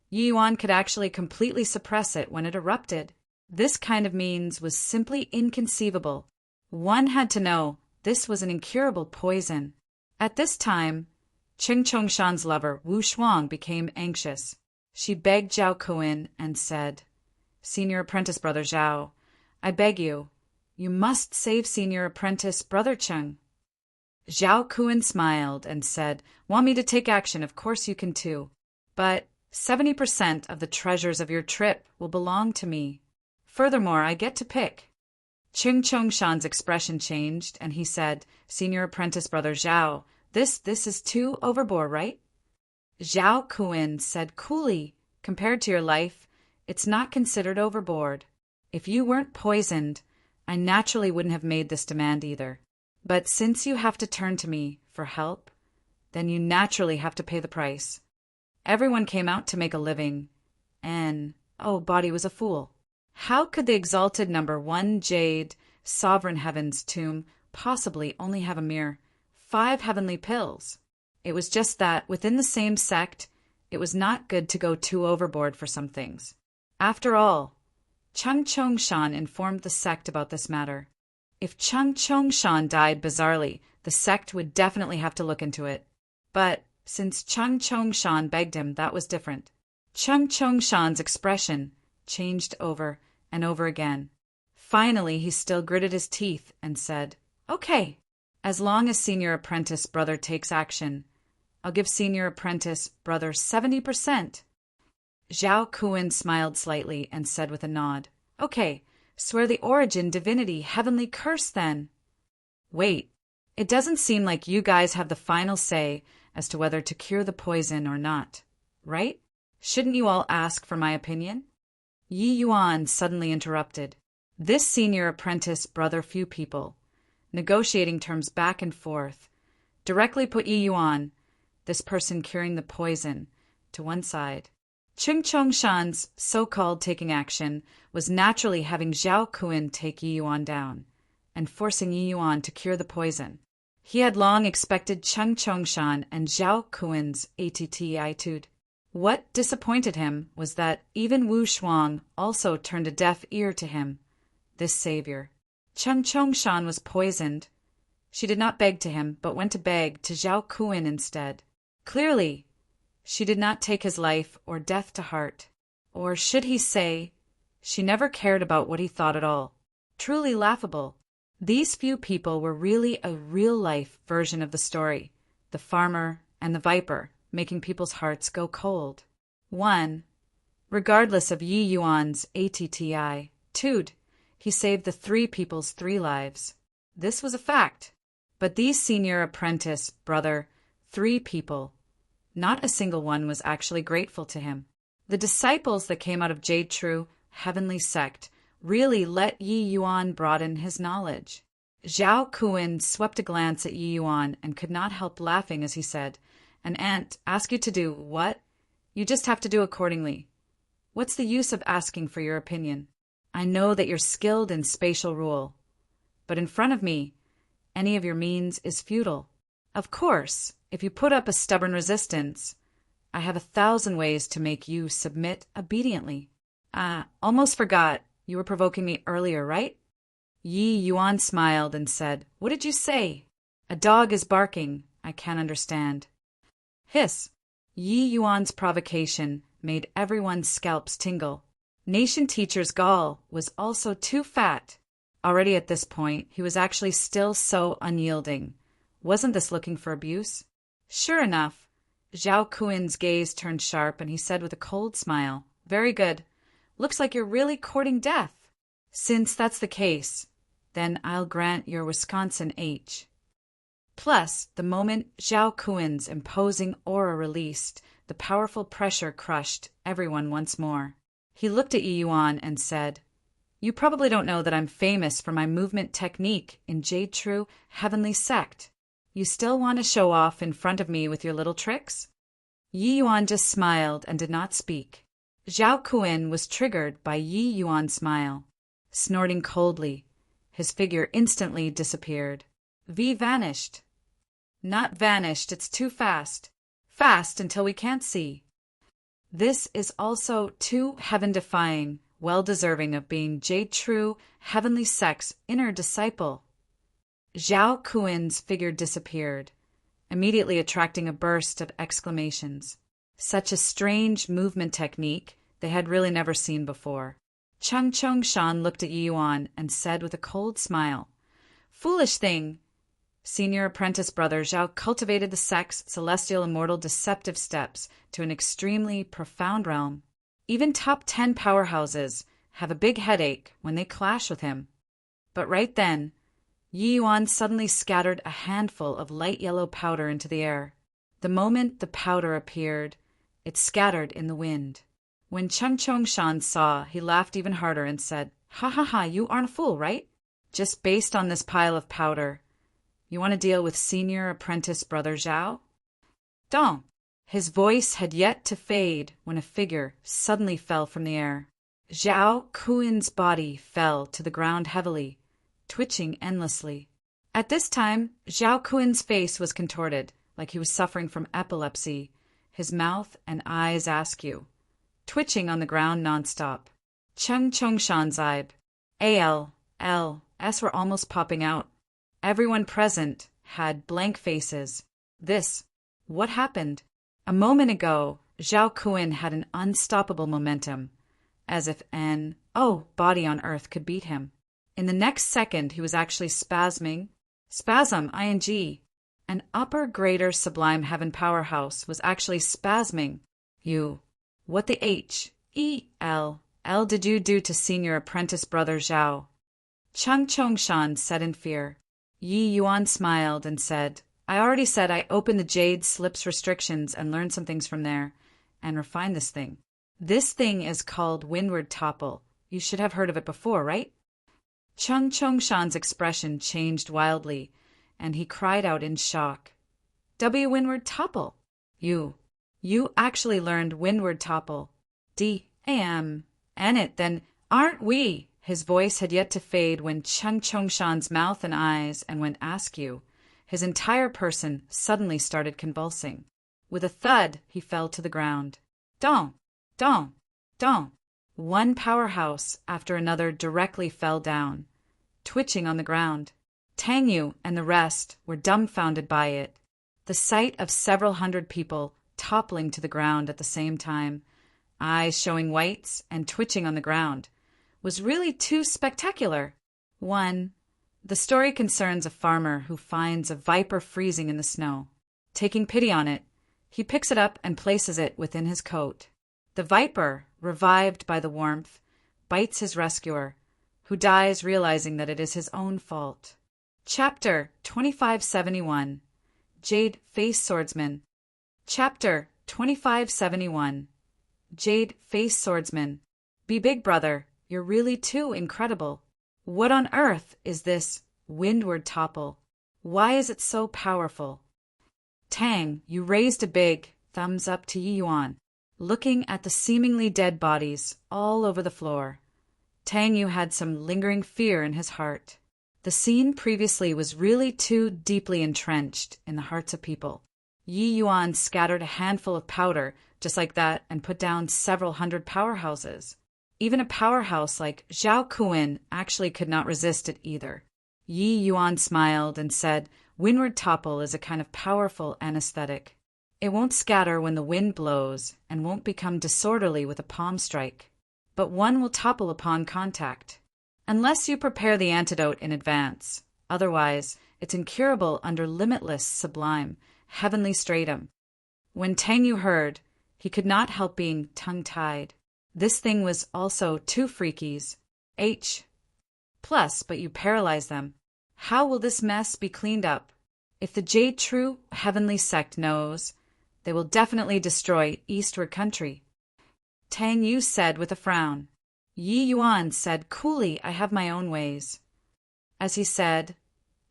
Yi Yuan could actually completely suppress it when it erupted. This kind of means was simply inconceivable. One had to know this was an incurable poison. At this time, Qing Chongshan's lover, Wu Shuang, became anxious. She begged Zhao Kuan and said, "Senior apprentice brother Zhao, I beg you, you must save senior apprentice brother Cheng." Zhao Kuan smiled and said, "Want me to take action? Of course you can too. But 70% of the treasures of your trip will belong to me. Furthermore, I get to pick." Qing Chongshan's expression changed, and he said, "Senior apprentice brother Zhao, this is too overboard, right?" Zhao Kuan said coolly, "Compared to your life, it's not considered overboard. If you weren't poisoned, I naturally wouldn't have made this demand either. But since you have to turn to me for help, then you naturally have to pay the price. Everyone came out to make a living, and, oh, Body was a fool. How could the exalted number 1 Jade Sovereign Heaven's tomb possibly only have a mere 5 heavenly pills? It was just that, within the same sect, it was not good to go too overboard for some things. After all, Cheng Chongshan informed the sect about this matter. If Cheng Chongshan died bizarrely, the sect would definitely have to look into it. But since Cheng Chongshan begged him, that was different. Cheng Chongshan's expression changed over and over again. Finally, he still gritted his teeth and said, "Okay, as long as senior apprentice brother takes action, I'll give senior apprentice brother 70%. Zhao Kuan smiled slightly and said with a nod, "Okay, swear the origin, divinity, heavenly curse then." "Wait, it doesn't seem like you guys have the final say as to whether to cure the poison or not, right? Shouldn't you all ask for my opinion?" Yi Yuan suddenly interrupted. This senior apprentice brother few people, negotiating terms back and forth, directly put Yi Yuan, this person curing the poison, to one side. Qing Chongshan's so-called taking action was naturally having Zhao Kuan take Yi Yuan down, and forcing Yi Yuan to cure the poison. He had long expected Qing Chongshan and Zhao Kuan's attitude. What disappointed him was that even Wu Shuang also turned a deaf ear to him, this savior. Qing Chongshan was poisoned. She did not beg to him, but went to beg to Zhao Kuan instead. Clearly, she did not take his life or death to heart. Or should he say, she never cared about what he thought at all. Truly laughable. These few people were really a real-life version of the story, the farmer and the viper, making people's hearts go cold. 1. Regardless of Yi Yuan's attitude, he saved the 3 people's 3 lives. This was a fact. But these senior apprentice, brother, 3 people, not a single one was actually grateful to him. The disciples that came out of Jade True, heavenly sect, really let Yi Yuan broaden his knowledge. Zhao Kuan swept a glance at Yi Yuan and could not help laughing as he said, "An ant ask you to do what? You just have to do accordingly. What's the use of asking for your opinion? I know that you're skilled in spatial rule, but in front of me, any of your means is futile. Of course, if you put up a stubborn resistance, I have 1,000 ways to make you submit obediently." Almost forgot, you were provoking me earlier, right? Yi Yuan smiled and said, "What did you say?" "A dog is barking. I can't understand." Hiss. Yi Yuan's provocation made everyone's scalps tingle. Nation Teacher's gall was also too fat. Already at this point, he was actually still so unyielding. Wasn't this looking for abuse? Sure enough, Zhao Kuan's gaze turned sharp and he said with a cold smile, "Very good. Looks like you're really courting death. Since that's the case, then I'll grant your Wisconsin H." Plus, the moment Zhao Kuan's imposing aura released, the powerful pressure crushed everyone once more. He looked at Yi Yuan and said, "You probably don't know that I'm famous for my movement technique in Jade True Heavenly Sect. You still want to show off in front of me with your little tricks?" Yi Yuan just smiled and did not speak. Zhao Kuan was triggered by Yi Yuan's smile. Snorting coldly, his figure instantly disappeared. V vanished. Not vanished, it's too fast. Fast until we can't see. This is also too heaven-defying, well-deserving of being Jade True, heavenly sect's inner disciple. Zhao Kuin's figure disappeared, immediately attracting a burst of exclamations. Such a strange movement technique they had really never seen before. Chung Chung-shan looked at Yi Yuan and said with a cold smile, "Foolish thing! Senior apprentice brother Zhao cultivated the sect's celestial immortal deceptive steps to an extremely profound realm. Even top 10 powerhouses have a big headache when they clash with him." But right then, Yi Yuan suddenly scattered a handful of light yellow powder into the air. The moment the powder appeared, it scattered in the wind. When Chung Chung-shan saw, he laughed even harder and said, "Ha ha ha, you aren't a fool, right? Just based on this pile of powder, you want to deal with senior apprentice brother Zhao?" Don't. His voice had yet to fade when a figure suddenly fell from the air. Zhao Kuin's body fell to the ground heavily, twitching endlessly. At this time, Zhao Kuin's face was contorted, like he was suffering from epilepsy, his mouth and eyes askew, twitching on the ground nonstop. Chung Chung-shan's ALS were almost popping out. Everyone present had blank faces. What happened? A moment ago, Zhao Kuin had an unstoppable momentum, as if an body on earth could beat him. In the next second, he was actually spasming. Spasm, ing. An upper greater sublime heaven powerhouse was actually spasming. What the H-E-L did you do to senior apprentice brother Zhao? Chung Chung-shan said in fear. Yi Yuan smiled and said, "I already said I opened the Jade Slips restrictions and learned some things from there, and refined this thing. This thing is called Windward Topple. You should have heard of it before, right?" Chung Chung-shan's expression changed wildly, and he cried out in shock. Windward Topple? You actually learned Windward Topple. And it then, aren't we? His voice had yet to fade when Chung Chung-shan's mouth and eyes went askew. His entire person suddenly started convulsing. With a thud, he fell to the ground. Dong! One powerhouse after another directly fell down, twitching on the ground. Tang Yu and the rest were dumbfounded by it. The sight of several hundred people toppling to the ground at the same time, eyes showing whites and twitching on the ground, was really too spectacular. 1. The story concerns a farmer who finds a viper freezing in the snow. Taking pity on it, he picks it up and places it within his coat. The viper, revived by the warmth, bites his rescuer, who dies realizing that it is his own fault. Chapter 2571. Jade Face Swordsman. Chapter 2571. Jade Face Swordsman. Be big, brother. You're really too incredible. What on earth is this Windward Topple? Why is it so powerful? Tang, you raised a big thumbs up to Yi Yuan, looking at the seemingly dead bodies all over the floor. Tang Yu had some lingering fear in his heart. The scene previously was really too deeply entrenched in the hearts of people. Yi Yuan scattered a handful of powder just like that and put down several hundred powerhouses. Even a powerhouse like Zhao Kuin actually could not resist it either. Yi Yuan smiled and said, "Windward Topple is a kind of powerful anesthetic. It won't scatter when the wind blows and won't become disorderly with a palm strike, but one will topple upon contact. Unless you prepare the antidote in advance. Otherwise, it's incurable under limitless, sublime, heavenly stratum." When Tang Yu heard, he could not help being tongue-tied. This thing was also two freakies. Plus, but you paralyze them. How will this mess be cleaned up? If the Jade True Heavenly Sect knows, they will definitely destroy Eastward Country. Tang Yu said with a frown. Yi Yuan said coolly, "I have my own ways." As he said,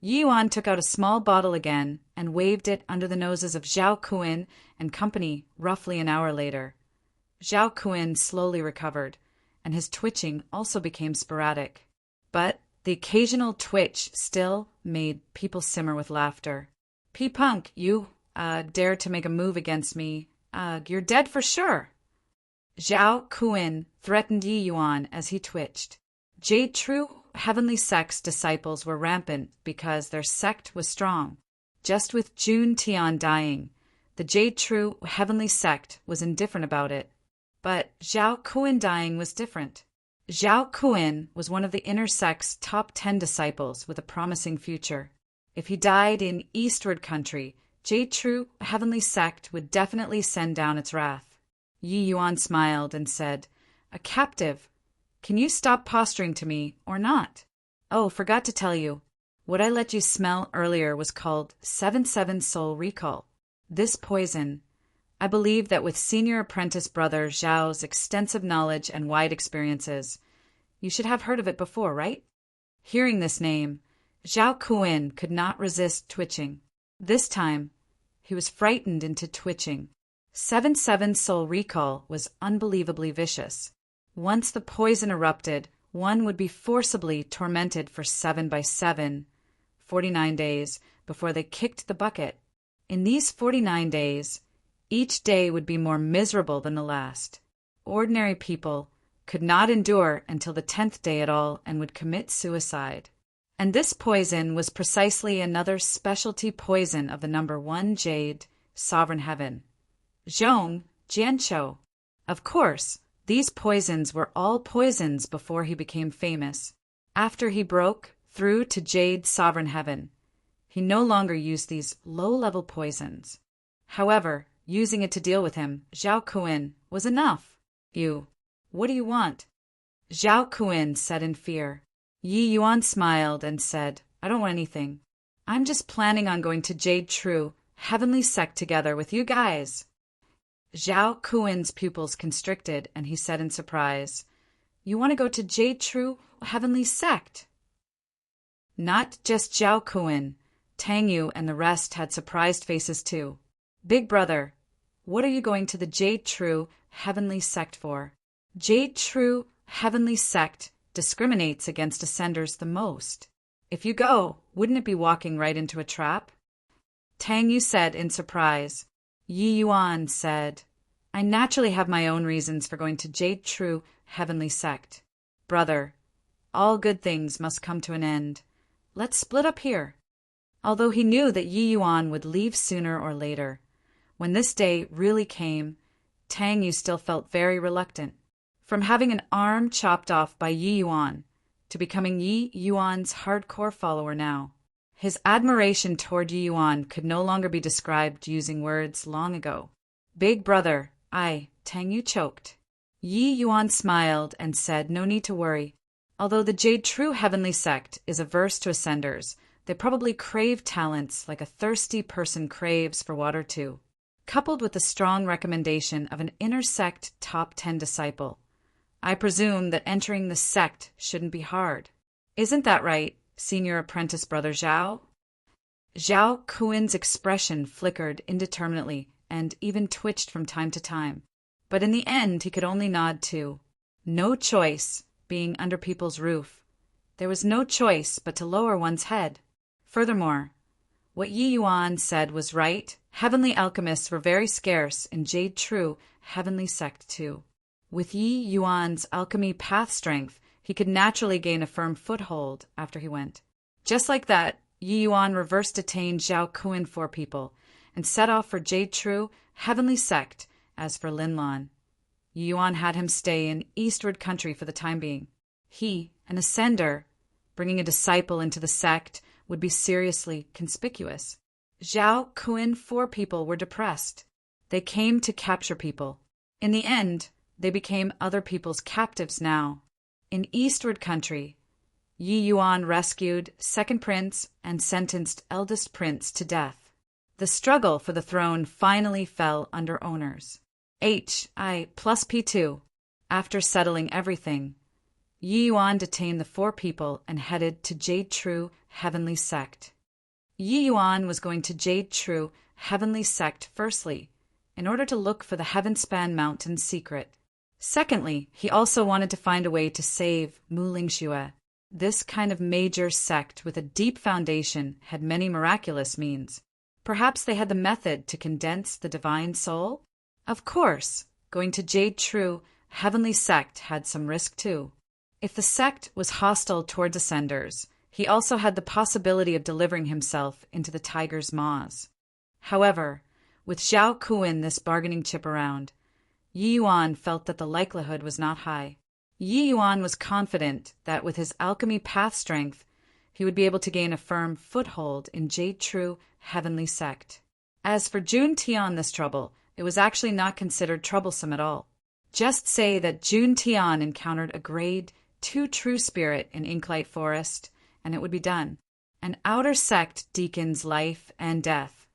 Yi Yuan took out a small bottle again and waved it under the noses of Zhao Kuin and company roughly an hour later. Zhao Kuin slowly recovered, and his twitching also became sporadic. But the occasional twitch still made people simmer with laughter. "P-Punk, you dare to make a move against me. You're dead for sure." Zhao Kun threatened Yi Yuan as he twitched. Jade True Heavenly Sect's disciples were rampant because their sect was strong. Just with Jun Tian dying, the Jade True Heavenly Sect was indifferent about it. But Zhao Kun dying was different. Zhao Kun was one of the inner sect's top 10 disciples with a promising future. If he died in Eastward Country, Jade True Heavenly Sect would definitely send down its wrath. Yi Yuan smiled and said, "A captive. Can you stop posturing to me or not? Oh, forgot to tell you. What I let you smell earlier was called 7/7 Soul Recall. This poison. I believe that with senior apprentice brother Zhao's extensive knowledge and wide experiences, you should have heard of it before, right?" Hearing this name, Zhao Kun could not resist twitching. This time, he was frightened into twitching. 7/7 Soul Recall was unbelievably vicious. Once the poison erupted, one would be forcibly tormented for 7 by 7, 49 days, before they kicked the bucket. In these 49 days, each day would be more miserable than the last. Ordinary people could not endure until the 10th day at all and would commit suicide. And this poison was precisely another specialty poison of the number 1 Jade, Sovereign Heaven. Zhong Jianqiu. Of course, these poisons were all poisons before he became famous. After he broke through to Jade Sovereign Heaven, he no longer used these low-level poisons. However, using it to deal with him, Zhao Kun, was enough. What do you want? Zhao Kun said in fear. Yi Yuan smiled and said, "I don't want anything. I'm just planning on going to Jade True Heavenly Sect together with you guys." Zhao Kun's pupils constricted, and he said in surprise, "You want to go to Jade True Heavenly Sect?" Not just Zhao Kun, Tang Yu and the rest had surprised faces too. "Big brother, what are you going to the Jade True Heavenly Sect for?" Jade True Heavenly Sect discriminates against ascenders the most. If you go, wouldn't it be walking right into a trap? Tang Yu said in surprise. Yi Yuan said, "I naturally have my own reasons for going to Jade True Heavenly Sect. Brother, all good things must come to an end. Let's split up here." Although he knew that Yi Yuan would leave sooner or later, when this day really came, Tang Yu still felt very reluctant. From having an arm chopped off by Yi Yuan to becoming Yi Yuan's hardcore follower now, his admiration toward Yi Yuan could no longer be described using words long ago. "Big brother, Tang Yu choked. Yi Yuan smiled and said no need to worry. Although the Jade True Heavenly Sect is averse to ascenders, they probably crave talents like a thirsty person craves for water too. Coupled with the strong recommendation of an inner sect top 10 disciple, I presume that entering the sect shouldn't be hard. Isn't that right, senior apprentice brother Zhao?" Zhao Kun's expression flickered indeterminately and even twitched from time to time. But in the end, he could only nod too. No choice, being under people's roof. There was no choice but to lower one's head. Furthermore, what Yi Yuan said was right. Heavenly alchemists were very scarce in Jade True Heavenly Sect too. With Yi Yuan's alchemy path strength, he could naturally gain a firm foothold after he went. Just like that, Yi Yuan reverse detained Zhao Kun for people and set off for Jade True Heavenly Sect. As for Linlan, Yi Yuan had him stay in Eastward Country for the time being. He, an ascender, bringing a disciple into the sect would be seriously conspicuous. Zhao Kun 4 people were depressed. They came to capture people. In the end, they became other people's captives now. In Eastward Country, Yi Yuan rescued Second Prince and sentenced Eldest Prince to death. The struggle for the throne finally fell under owners. HI plus P2. After settling everything, Yi Yuan detained the 4 people and headed to Jade True Heavenly Sect. Yi Yuan was going to Jade True Heavenly Sect firstly, in order to look for the Heavenspan Mountain secret. Secondly, he also wanted to find a way to save Mulingxue. This kind of major sect with a deep foundation had many miraculous means. Perhaps they had the method to condense the divine soul? Of course, Going to Jade True, Heavenly Sect had some risk too. If the sect was hostile towards ascenders, he also had the possibility of delivering himself into the tiger's maws. However, with Zhao Kuan this bargaining chip around, Yi Yuan felt that the likelihood was not high. Yi Yuan was confident that with his alchemy path strength, he would be able to gain a firm foothold in Jade True Heavenly Sect. As for Jun Tian this trouble, it was actually not considered troublesome at all. Just say that Jun Tian encountered a grade 2 true spirit in Inklight Forest, and it would be done. An outer sect deacons life and death.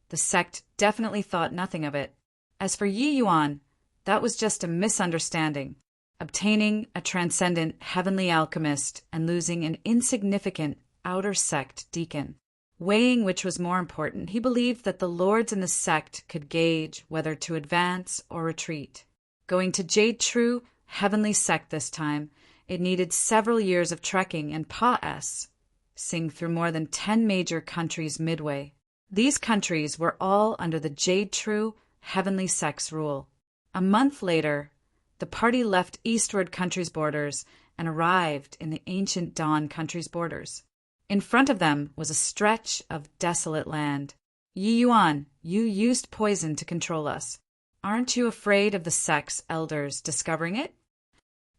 The sect definitely thought nothing of it. As for Yi Yuan, that was just a misunderstanding. Obtaining a transcendent heavenly alchemist and losing an insignificant outer sect deacon. Weighing which was more important, he believed that the lords in the sect could gauge whether to advance or retreat. Going to Jade True Heavenly Sect this time, it needed several years of trekking and passing through more than 10 major countries midway. These countries were all under the Jade True Heavenly Sect's rule. A month later, the party left eastward country's borders and arrived in the ancient Dawn country's borders. In front of them was a stretch of desolate land. Yi Yuan, you used poison to control us. Aren't you afraid of the sect's elders discovering it?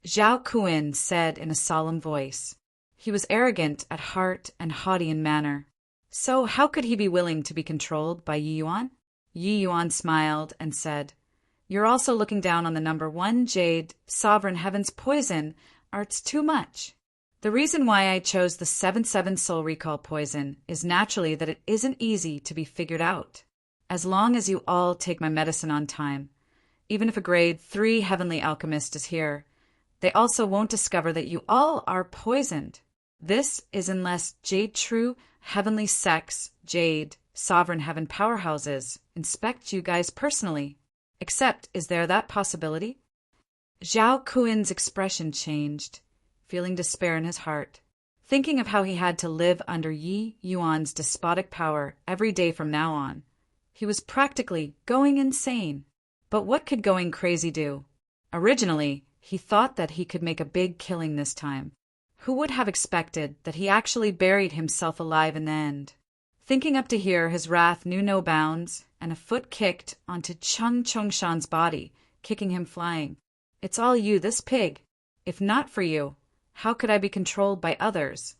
Zhao Kuan said in a solemn voice. He was arrogant at heart and haughty in manner. So how could he be willing to be controlled by Yi Yuan? Yi Yuan smiled and said, You're also looking down on the number 1 Jade, Sovereign Heaven's poison, art's too much. The reason why I chose the 7/7 Soul Recall poison is naturally that it isn't easy to be figured out. As long as you all take my medicine on time, even if a grade 3 Heavenly Alchemist is here, they also won't discover that you all are poisoned. This is unless Jade True Heavenly Sect's Jade, Sovereign Heaven powerhouses inspect you guys personally. Except, is there that possibility? Zhao Kuan's expression changed, feeling despair in his heart. Thinking of how he had to live under Yi Yuan's despotic power every day from now on, he was practically going insane. But what could going crazy do? Originally, he thought that he could make a big killing this time. Who would have expected that he actually buried himself alive in the end? Thinking up to here, his wrath knew no bounds, and a foot kicked onto Chung Chongshan's body, kicking him flying. It's all you, this pig. If not for you, how could I be controlled by others?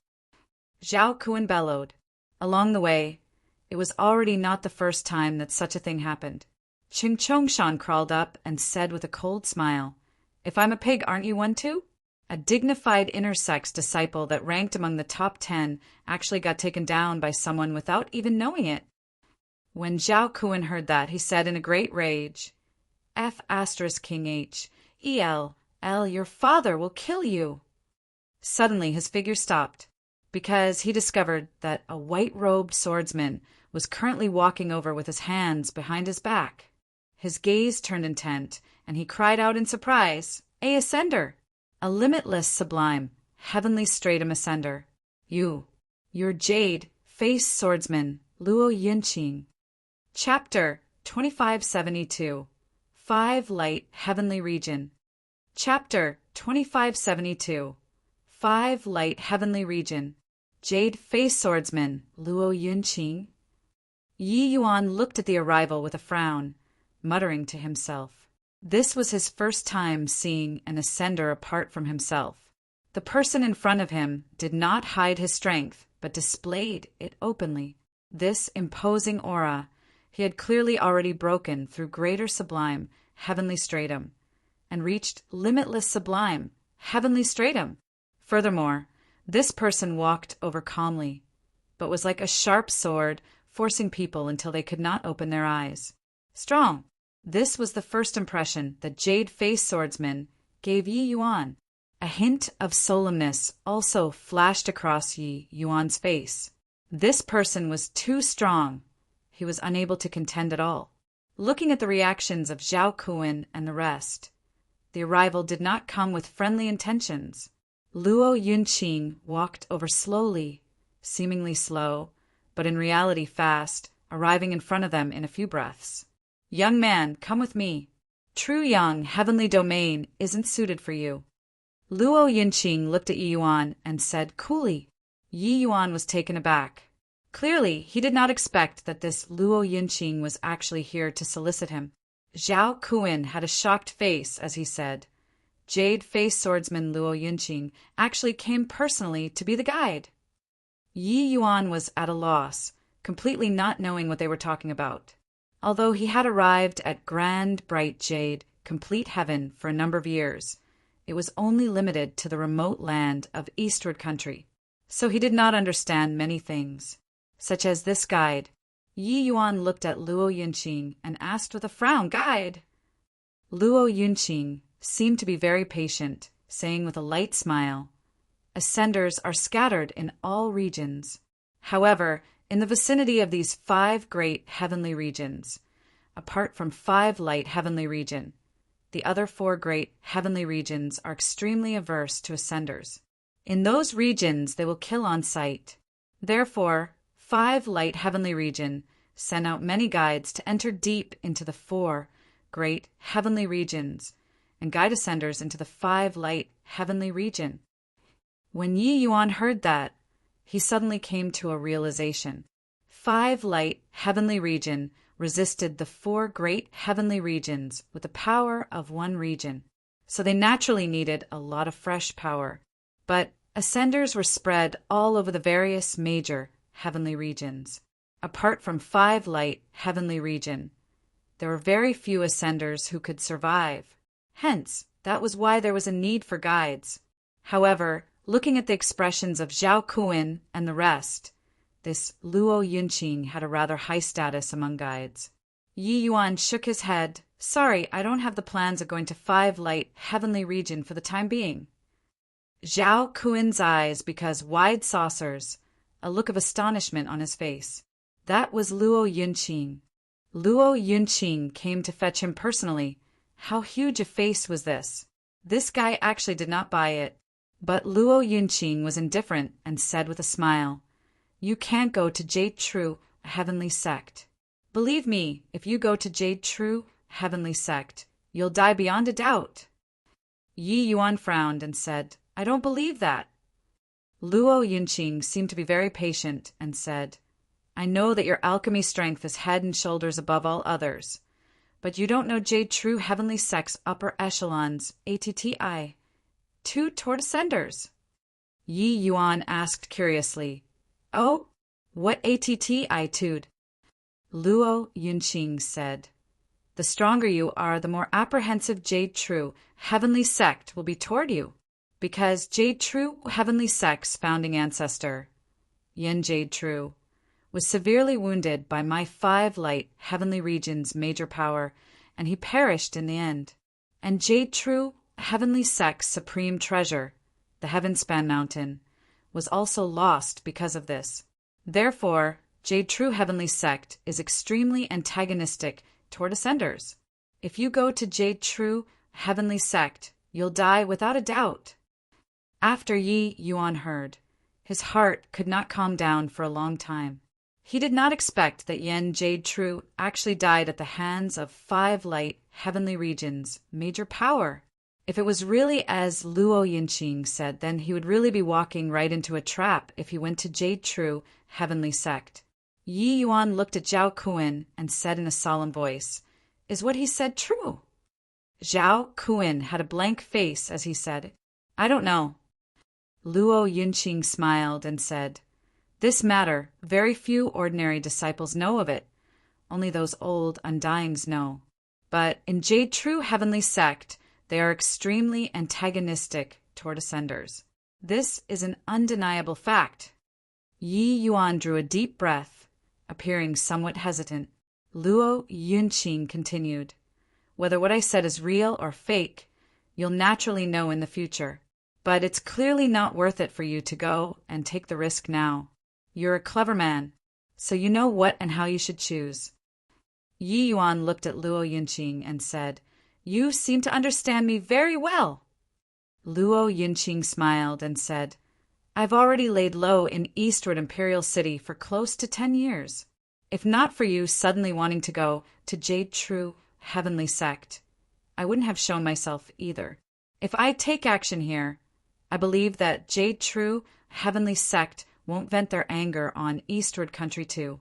Zhao Kuan bellowed. Along the way, it was already not the first time that such a thing happened. Chung Chongshan crawled up and said with a cold smile, If I'm a pig, aren't you one too? A dignified intersex disciple that ranked among the top 10 actually got taken down by someone without even knowing it. When Zhao Kuan heard that, he said in a great rage, F*** King H, E-L, L, your father will kill you. Suddenly his figure stopped, because he discovered that a white-robed swordsman was currently walking over with his hands behind his back. His gaze turned intent, and he cried out in surprise, A Ascender! A limitless sublime, heavenly stratum ascender. You're Jade, face swordsman, Luo Yunqing. Chapter 2572. 5 Light Heavenly Region. Chapter 2572. 5 Light Heavenly Region. Jade face swordsman, Luo Yunqing. Yi Yuan looked at the arrival with a frown, muttering to himself. This was his first time seeing an ascender apart from himself. The person in front of him did not hide his strength, but displayed it openly. This imposing aura he had clearly already broken through greater sublime, heavenly stratum, and reached limitless sublime, heavenly stratum. Furthermore, this person walked over calmly, but was like a sharp sword, forcing people until they could not open their eyes. Strong. This was the first impression that Jade Face Swordsman gave Yi Yuan. A hint of solemnness also flashed across Yi Yuan's face. This person was too strong. He was unable to contend at all. Looking at the reactions of Zhao Kuan and the rest, the arrival did not come with friendly intentions. Luo Yunqing walked over slowly, seemingly slow, but in reality fast, arriving in front of them in a few breaths. Young man, come with me. True Yang heavenly domain isn't suited for you. Luo Yunqing looked at Yi Yuan and said coolly. Yi Yuan was taken aback. Clearly, he did not expect that this Luo Yunqing was actually here to solicit him. Zhao Kuan had a shocked face as he said, Jade-faced swordsman Luo Yunqing actually came personally to be the guide. Yi Yuan was at a loss, completely not knowing what they were talking about. Although he had arrived at grand, bright jade, complete heaven for a number of years, it was only limited to the remote land of Eastward Country, so he did not understand many things, such as this guide. Yi Yuan looked at Luo Yunqing and asked with a frown, Guide! Luo Yunqing seemed to be very patient, saying with a light smile, Ascenders are scattered in all regions. However, in the vicinity of these 5 great heavenly regions, apart from 5 light heavenly region, the other 4 great heavenly regions are extremely averse to ascenders. In those regions they will kill on sight. Therefore, 5 light heavenly region send out many guides to enter deep into the 4 great heavenly regions and guide ascenders into the 5 light heavenly region. When Yi Yuan heard that, he suddenly came to a realization. 5 light heavenly region resisted the 4 great heavenly regions with the power of 1 region, so they naturally needed a lot of fresh power. But ascenders were spread all over the various major heavenly regions. Apart from 5 light heavenly region, there were very few ascenders who could survive. Hence, that was why there was a need for guides. However, looking at the expressions of Zhao Kuan and the rest, this Luo Yunqing had a rather high status among guides. Yi Yuan shook his head. Sorry, I don't have the plans of going to 5 light heavenly region for the time being. Zhao Kuan's eyes became wide saucers, a look of astonishment on his face. That was Luo Yunqing. Luo Yunqing came to fetch him personally. How huge a face was this? This guy actually did not buy it. But Luo Yunqing was indifferent and said with a smile, You can't go to Jade True Heavenly Sect. Believe me, if you go to Jade True Heavenly Sect, you'll die beyond a doubt. Yi Yuan frowned and said, I don't believe that. Luo Yunqing seemed to be very patient and said, I know that your alchemy strength is head and shoulders above all others, but you don't know Jade True Heavenly Sect's upper echelons, ATTI. 2 toward ascenders. Yi Yuan asked curiously, Oh, what ATTI-tude? Luo Yunqing said, The stronger you are, the more apprehensive Jade True Heavenly Sect will be toward you, because Jade True Heavenly Sect's founding ancestor, Yin Jade True, was severely wounded by my 5 light heavenly regions' major power, and he perished in the end. And Jade True Heavenly Sect's supreme treasure, the Heavenspan Mountain, was also lost because of this. Therefore, Jade True Heavenly Sect is extremely antagonistic toward ascenders. If you go to Jade True Heavenly Sect, you'll die without a doubt. After Yi Yuan heard, his heart could not calm down for a long time. He did not expect that Yen Jade True actually died at the hands of 5 light heavenly regions, major power. If it was really as Luo Yunqing said, then he would really be walking right into a trap if he went to Jade True Heavenly Sect. Yi Yuan looked at Zhao Kuan and said in a solemn voice, Is what he said true? Zhao Kuan had a blank face as he said, I don't know. Luo Yunqing smiled and said, This matter, very few ordinary disciples know of it. Only those old undyings know. But in Jade True Heavenly Sect, they are extremely antagonistic toward ascenders. This is an undeniable fact. Yi Yuan drew a deep breath, appearing somewhat hesitant. Luo Yunqing continued, Whether what I said is real or fake, you'll naturally know in the future. But it's clearly not worth it for you to go and take the risk now. You're a clever man, so you know what and how you should choose. Yi Yuan looked at Luo Yunqing and said, You seem to understand me very well. Luo Yunqing smiled and said, I've already laid low in Eastward Imperial City for close to 10 years. If not for you suddenly wanting to go to Jade True Heavenly Sect, I wouldn't have shown myself either. If I take action here, I believe that Jade True Heavenly Sect won't vent their anger on Eastward Country too.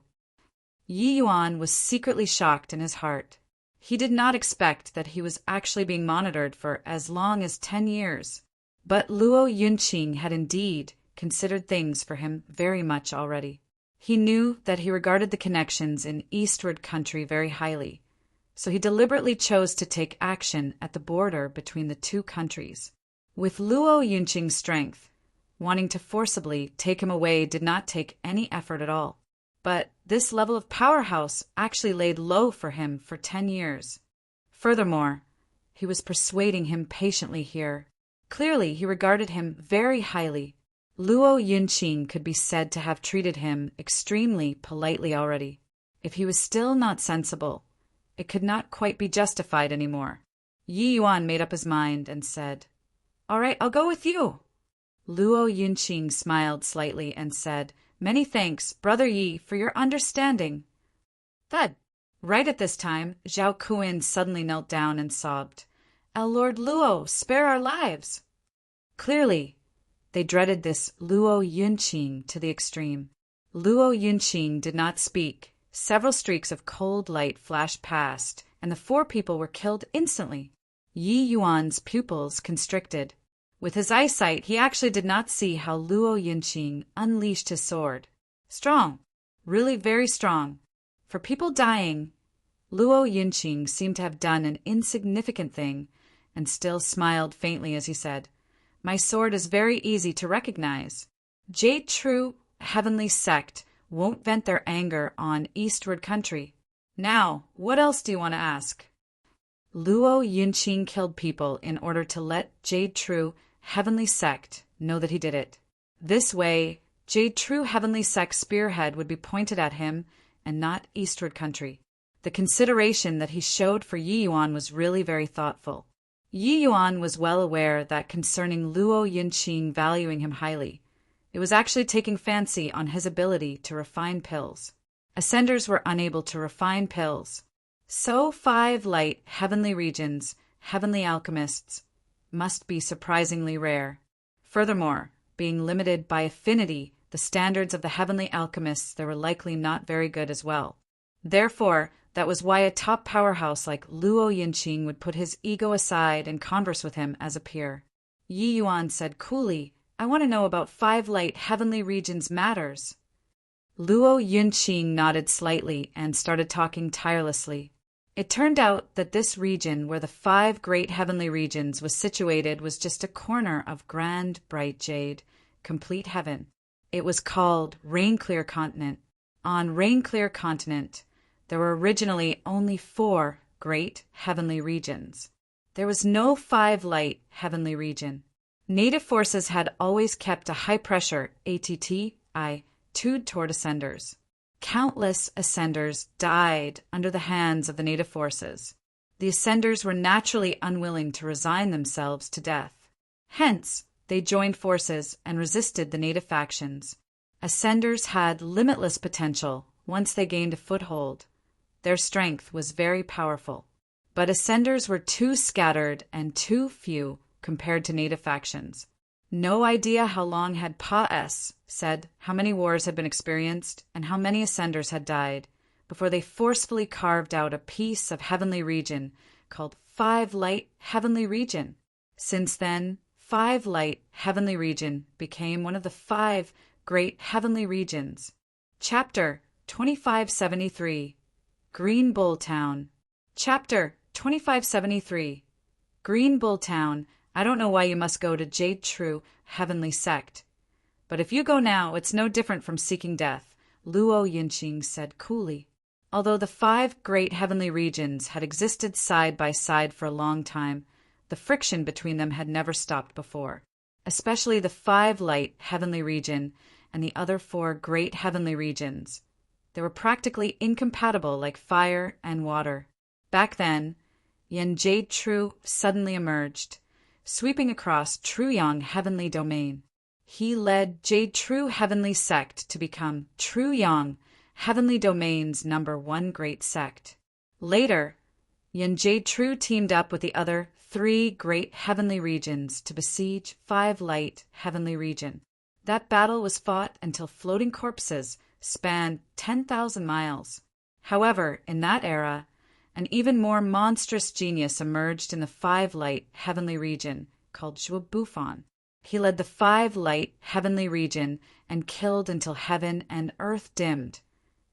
Yi Yuan was secretly shocked in his heart. He did not expect that he was actually being monitored for as long as 10 years. But Luo Yunqing had indeed considered things for him very much already. He knew that he regarded the connections in Eastward Country very highly, so he deliberately chose to take action at the border between the two countries. With Luo Yunqing's strength, wanting to forcibly take him away did not take any effort at all. But this level of powerhouse actually laid low for him for 10 years. Furthermore, he was persuading him patiently here. Clearly, he regarded him very highly. Luo Yunqing could be said to have treated him extremely politely already. If he was still not sensible, it could not quite be justified anymore. Yi Yuan made up his mind and said, "All right, I'll go with you." Luo Yunqing smiled slightly and said, "Many thanks, Brother Yi, for your understanding." Thud! Right at this time, Zhao Kuan suddenly knelt down and sobbed, "Our Lord Luo, spare our lives!" Clearly, they dreaded this Luo Yunqing to the extreme. Luo Yunqing did not speak. Several streaks of cold light flashed past, and the 4 people were killed instantly. Yi Yuan's pupils constricted. With his eyesight, he actually did not see how Luo Yunqing unleashed his sword. Strong. Really very strong. For people dying, Luo Yunqing seemed to have done an insignificant thing, and still smiled faintly as he said, "My sword is very easy to recognize. Jade True Heavenly Sect won't vent their anger on Eastward Country. Now, what else do you want to ask?" Luo Yunqing killed people in order to let Jade True Heavenly Sect know that he did it. This way, Jade True Heavenly Sect's spearhead would be pointed at him and not Eastward Country. The consideration that he showed for Yi Yuan was really very thoughtful. Yi Yuan was well aware that concerning Luo Yunqing valuing him highly, it was actually taking fancy on his ability to refine pills. Ascenders were unable to refine pills. So 5 light heavenly regions, heavenly alchemists, must be surprisingly rare. Furthermore, being limited by affinity, the standards of the heavenly alchemists there were likely not very good as well. Therefore, that was why a top powerhouse like Luo Yunqing would put his ego aside and converse with him as a peer. Yi Yuan said coolly, "I want to know about 5 light heavenly regions matters." Luo Yunqing nodded slightly and started talking tirelessly. It turned out that this region where the 5 great heavenly regions was situated was just a corner of grand, bright jade, complete heaven. It was called Rain-Clear Continent. On Rain-Clear Continent, there were originally only 4 great heavenly regions. There was no 5 light heavenly region. Native forces had always kept a high-pressure attitude toward ascenders. Countless ascenders died under the hands of the native forces. The ascenders were naturally unwilling to resign themselves to death. Hence, they joined forces and resisted the native factions. Ascenders had limitless potential once they gained a foothold. Their strength was very powerful. But ascenders were too scattered and too few compared to native factions. No idea how long had Pa-S said how many wars had been experienced and how many ascenders had died before they forcefully carved out a piece of heavenly region called 5 light heavenly region. Since then, 5 light heavenly region became one of the 5 great heavenly regions. Chapter 2573 Green Bull Town. Chapter 2573 Green Bull Town. I don't know why you must go to Jade True Heavenly Sect. But if you go now, it's no different from seeking death, Luo Yunqing said coolly. Although the 5 great heavenly regions had existed side by side for a long time, the friction between them had never stopped before. Especially the 5 light heavenly region and the other 4 great heavenly regions. They were practically incompatible like fire and water. Back then, Yen Jade True suddenly emerged, sweeping across Truyang Heavenly Domain. He led Jade True Heavenly Sect to become Truyang Heavenly Domain's #1 great sect. Later, Yen Jade-Tru teamed up with the other 3 great heavenly regions to besiege 5 light heavenly region. That battle was fought until floating corpses spanned 10,000 miles. However, in that era, an even more monstrous genius emerged in the 5 light heavenly region called Zhuo Bufan. He led the 5 light heavenly region and killed until heaven and earth dimmed,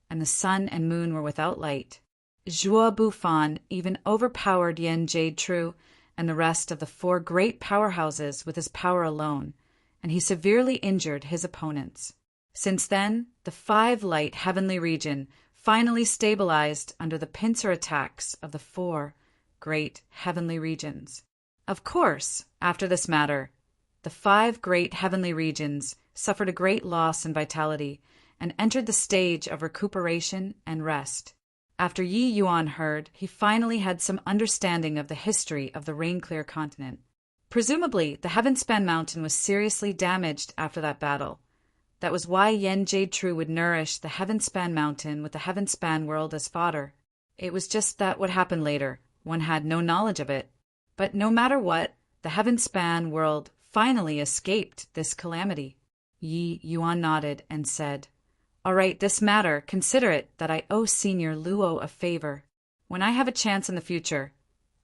and the sun and moon were without light. Zhuo Bufan even overpowered Yen Jade-Tru and the rest of the 4 great powerhouses with his power alone, and he severely injured his opponents. Since then, the 5 light heavenly region finally stabilized under the pincer attacks of the 4 great heavenly regions. Of course, after this matter, the 5 great heavenly regions suffered a great loss in vitality and entered the stage of recuperation and rest. After Yi Yuan heard, he finally had some understanding of the history of the Rain-Clear continent. Presumably, the Heavenspan Mountain was seriously damaged after that battle. That was why Yen Jade-Tru would nourish the Heavenspan Mountain with the Heavenspan world as fodder. It was just that what happened later. One had no knowledge of it. But no matter what, the Heavenspan world finally escaped this calamity. Yi Yuan nodded and said, "All right, this matter, consider it that I owe Senior Luo a favor. When I have a chance in the future,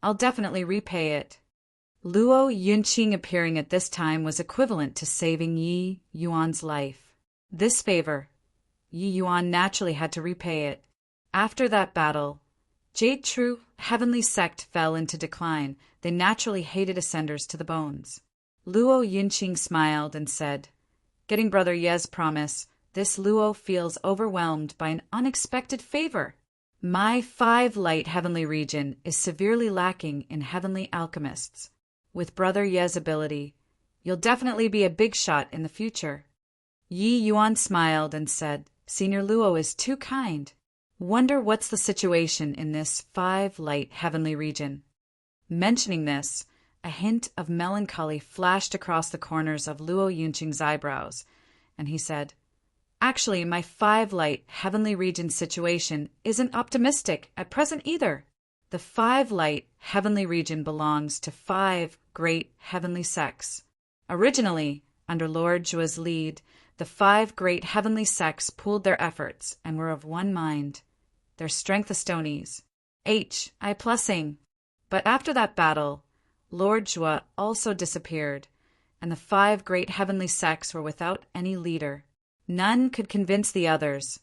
I'll definitely repay it." Luo Yunqing appearing at this time was equivalent to saving Yi Yuan's life. This favor, Yi Yuan naturally had to repay it. After that battle, Jade-Tru heavenly sect fell into decline. They naturally hated Ascenders to the bones. Luo Yunqing smiled and said, "Getting Brother Ye's promise, this Luo feels overwhelmed by an unexpected favor. My 5 light heavenly region is severely lacking in heavenly alchemists. With Brother Ye's ability, you'll definitely be a big shot in the future." Yi Yuan smiled and said, "Senior Luo is too kind. Wonder what's the situation in this 5 light heavenly region." Mentioning this, a hint of melancholy flashed across the corners of Luo Yunqing's eyebrows, and he said, "Actually, my 5 light heavenly region situation isn't optimistic at present either. The 5 light heavenly region belongs to 5 great heavenly sects. Originally, under Lord Zhuo's lead, the 5 great heavenly sects pooled their efforts and were of one mind. Their strength Astonies. I plussing. But after that battle, Lord Zhuo also disappeared, and the 5 great heavenly sects were without any leader. None could convince the others,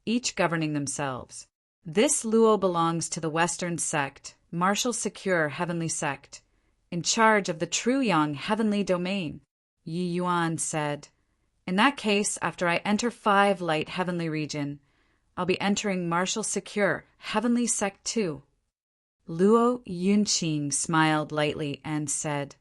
each governing themselves. This Luo belongs to the Western sect, Martial Secure Heavenly Sect, in charge of the True Yang Heavenly Domain." Yi Yuan said, "In that case, after I enter 5 light heavenly region, I'll be entering Martial Secure Heavenly Sect too." Luo Yunqing smiled lightly and said,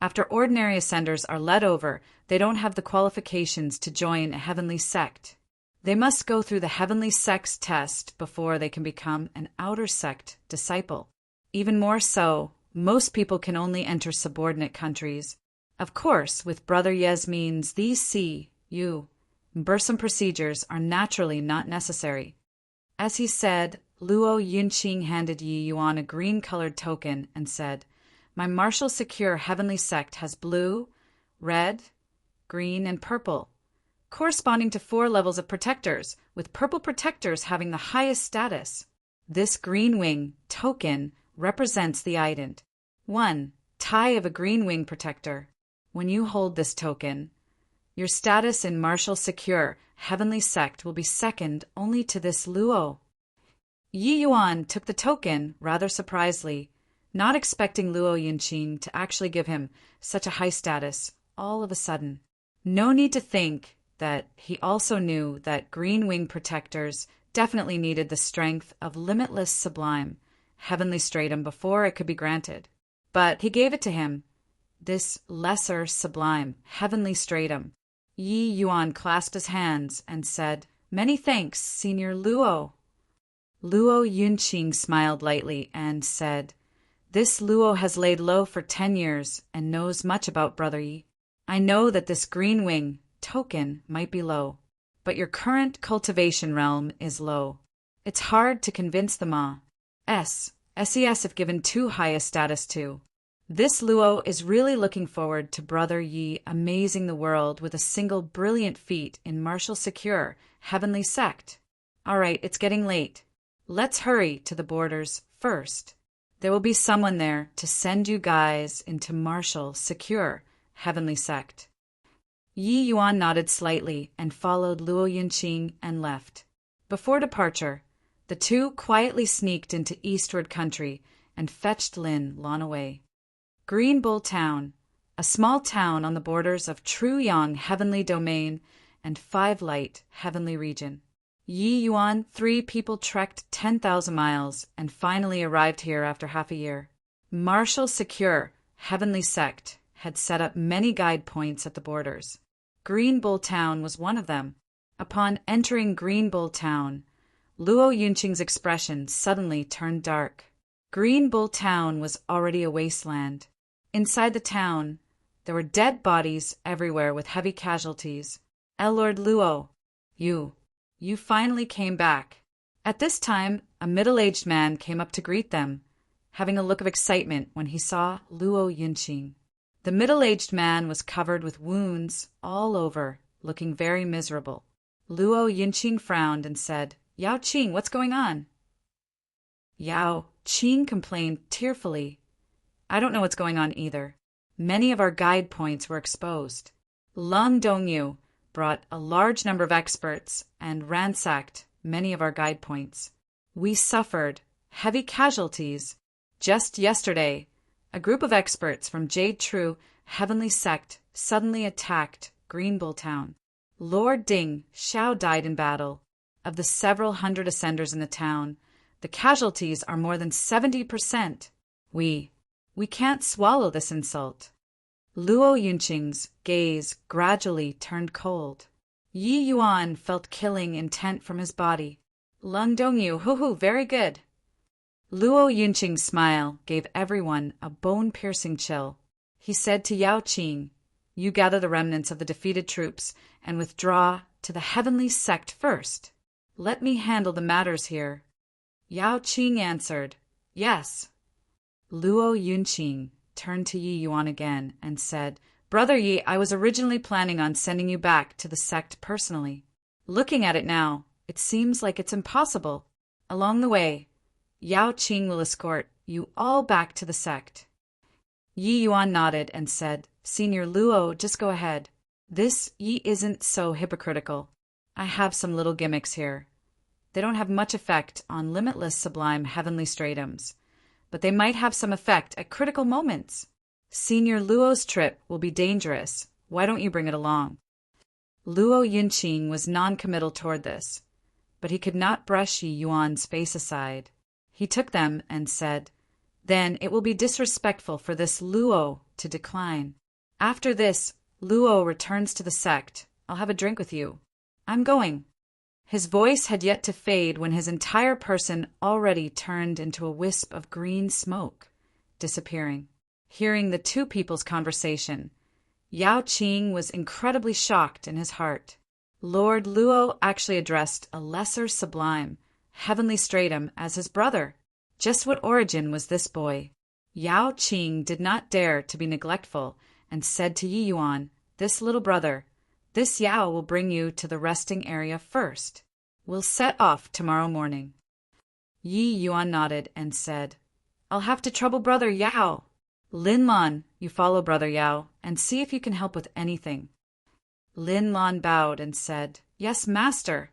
"After ordinary Ascenders are led over, they don't have the qualifications to join a heavenly sect. They must go through the heavenly sect's test before they can become an outer sect disciple. Even more so, most people can only enter subordinate countries. Of course, with Brother Ye's means, these bursome procedures are naturally not necessary." As he said, Luo Yunqing handed Yi Yuan a green-colored token and said, "My Martial Secure Heavenly Sect has blue, red, green, and purple, corresponding to 4 levels of protectors, with purple protectors having the highest status. This green wing token represents the ident. 1. Tie of a green wing protector. When you hold this token, your status in Martial Secure Heavenly Sect will be second only to this Luo." Yi Yuan took the token rather surprisedly, not expecting Luo Yunqing to actually give him such a high status all of a sudden. No need to think that he also knew that green wing protectors definitely needed the strength of limitless sublime heavenly stratum before it could be granted. But he gave it to him, this lesser sublime heavenly stratum. Yi Yuan clasped his hands and said, "Many thanks, Senior Luo." Luo Yunqing smiled lightly and said, "This Luo has laid low for 10 years and knows much about Brother Yi. I know that this green wing token might be low, but your current cultivation realm is low. It's hard to convince the Ma's SES if given too high a status to. This Luo is really looking forward to Brother Yi amazing the world with a single brilliant feat in martial secure, heavenly sect. All right, it's getting late. Let's hurry to the borders first. There will be someone there to send you guys into martial, secure, heavenly sect. Yi Yuan nodded slightly and followed Luo Yunqing and left. Before departure, the two quietly sneaked into eastward country and fetched Lin Lan away. Green Bull Town, a small town on the borders of Truyang Heavenly Domain and Five Light Heavenly Region. Yi Yuan, 3 people trekked 10,000 miles and finally arrived here after half a year. Martial Secure, Heavenly Sect, had set up many guide points at the borders. Green Bull Town was one of them. Upon entering Green Bull Town, Luo Yunqing's expression suddenly turned dark. Green Bull Town was already a wasteland. Inside the town, there were dead bodies everywhere with heavy casualties. Lord Luo, you finally came back. At this time, a middle-aged man came up to greet them, having a look of excitement when he saw Luo Yunqing. The middle-aged man was covered with wounds all over, looking very miserable. Luo Yunqing frowned and said, Yao Qing, what's going on? Yao Qing complained tearfully. I don't know what's going on either. Many of our guide points were exposed. Lung Dongyu brought a large number of experts and ransacked many of our guide points. We suffered heavy casualties. Just yesterday, a group of experts from Jade True Heavenly Sect suddenly attacked Green Bull Town. Lord Ding Xiao died in battle. Of the several hundred ascenders in the town, the casualties are more than 70%. We can't swallow this insult. Luo Yunqing's gaze gradually turned cold. Yi Yuan felt killing intent from his body. Lung Dongyu, hoo, very good. Luo Yunqing's smile gave everyone a bone-piercing chill. He said to Yao Qing, You gather the remnants of the defeated troops and withdraw to the heavenly sect first. Let me handle the matters here. Yao Qing answered, Yes. Luo Yunqing turned to Yi Yuan again and said, Brother Yi, I was originally planning on sending you back to the sect personally. Looking at it now, it seems like it's impossible. Along the way, Yao Qing will escort you all back to the sect. Yi Yuan nodded and said, Senior Luo, just go ahead. This Yi isn't so hypocritical. I have some little gimmicks here. They don't have much effect on limitless sublime heavenly stratums, but they might have some effect at critical moments. Senior Luo's trip will be dangerous. Why don't you bring it along? Luo Yunqing was non-committal toward this, but he could not brush Yi Yuan's face aside. He took them and said, Then it will be disrespectful for this Luo to decline. After this, Luo returns to the sect. I'll have a drink with you. I'm going. His voice had yet to fade when his entire person already turned into a wisp of green smoke, disappearing. Hearing the two people's conversation, Yao Qing was incredibly shocked in his heart. Lord Luo actually addressed a lesser sublime, heavenly stratum as his brother. Just what origin was this boy? Yao Qing did not dare to be neglectful and said to Yi Yuan, This little brother, this Yao will bring you to the resting area first. We'll set off tomorrow morning. Yi Yuan nodded and said, I'll have to trouble Brother Yao. Lin Lan, you follow Brother Yao and see if you can help with anything. Lin Lan bowed and said, Yes, Master.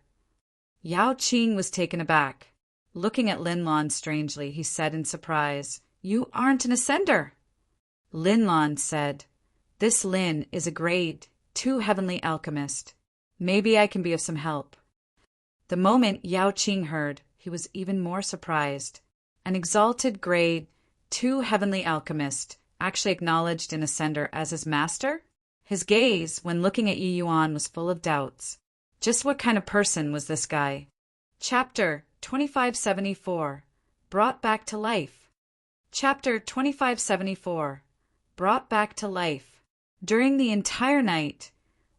Yao Qing was taken aback. Looking at Lin Lan strangely, he said in surprise, You aren't an ascender. Lin Lan said, This Lin is a grade 2 heavenly alchemist. Maybe I can be of some help. The moment Yao Qing heard, he was even more surprised. An exalted grade 2 heavenly alchemist, actually acknowledged an ascender as his master? His gaze, when looking at Yi Yuan, was full of doubts. Just what kind of person was this guy? Chapter 2574, Brought Back to Life. Chapter 2574, Brought Back to Life. During the entire night,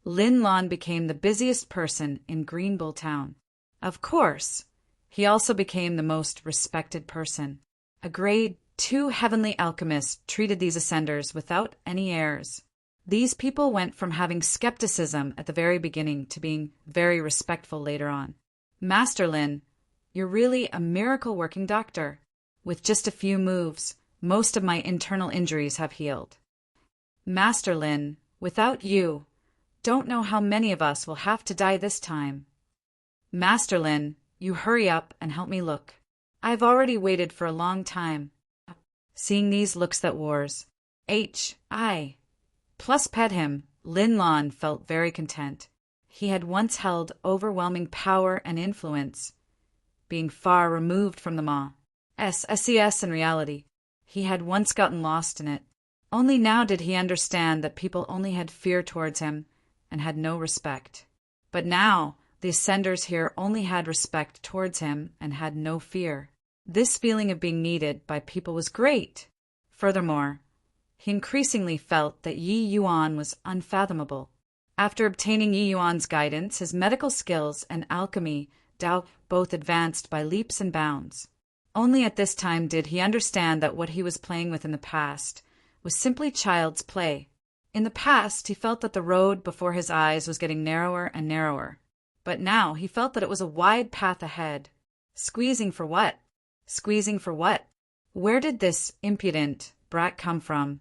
Lin Lan became the busiest person in Green Bull Town. Of course, he also became the most respected person. A grade 2 heavenly alchemist treated these ascenders without any airs. These people went from having skepticism at the very beginning to being very respectful later on. Master Lin, you're really a miracle-working doctor. With just a few moves, most of my internal injuries have healed. Master Lin, without you, don't know how many of us will have to die this time. Master Lin, you hurry up and help me look. I've already waited for a long time. Seeing these looks that wars, H.I. plus pet him, Lin Lan felt very content. He had once held overwhelming power and influence, being far removed from them all. SES in reality. He had once gotten lost in it. Only now did he understand that people only had fear towards him and had no respect. But now, the ascenders here only had respect towards him and had no fear. This feeling of being needed by people was great. Furthermore, he increasingly felt that Yi Yuan was unfathomable. After obtaining Yi Yuan's guidance, his medical skills and alchemy Dao both advanced by leaps and bounds. Only at this time did he understand that what he was playing with in the past was simply child's play. In the past, he felt that the road before his eyes was getting narrower and narrower. But now he felt that it was a wide path ahead. Squeezing for what? Squeezing for what? Where did this impudent brat come from?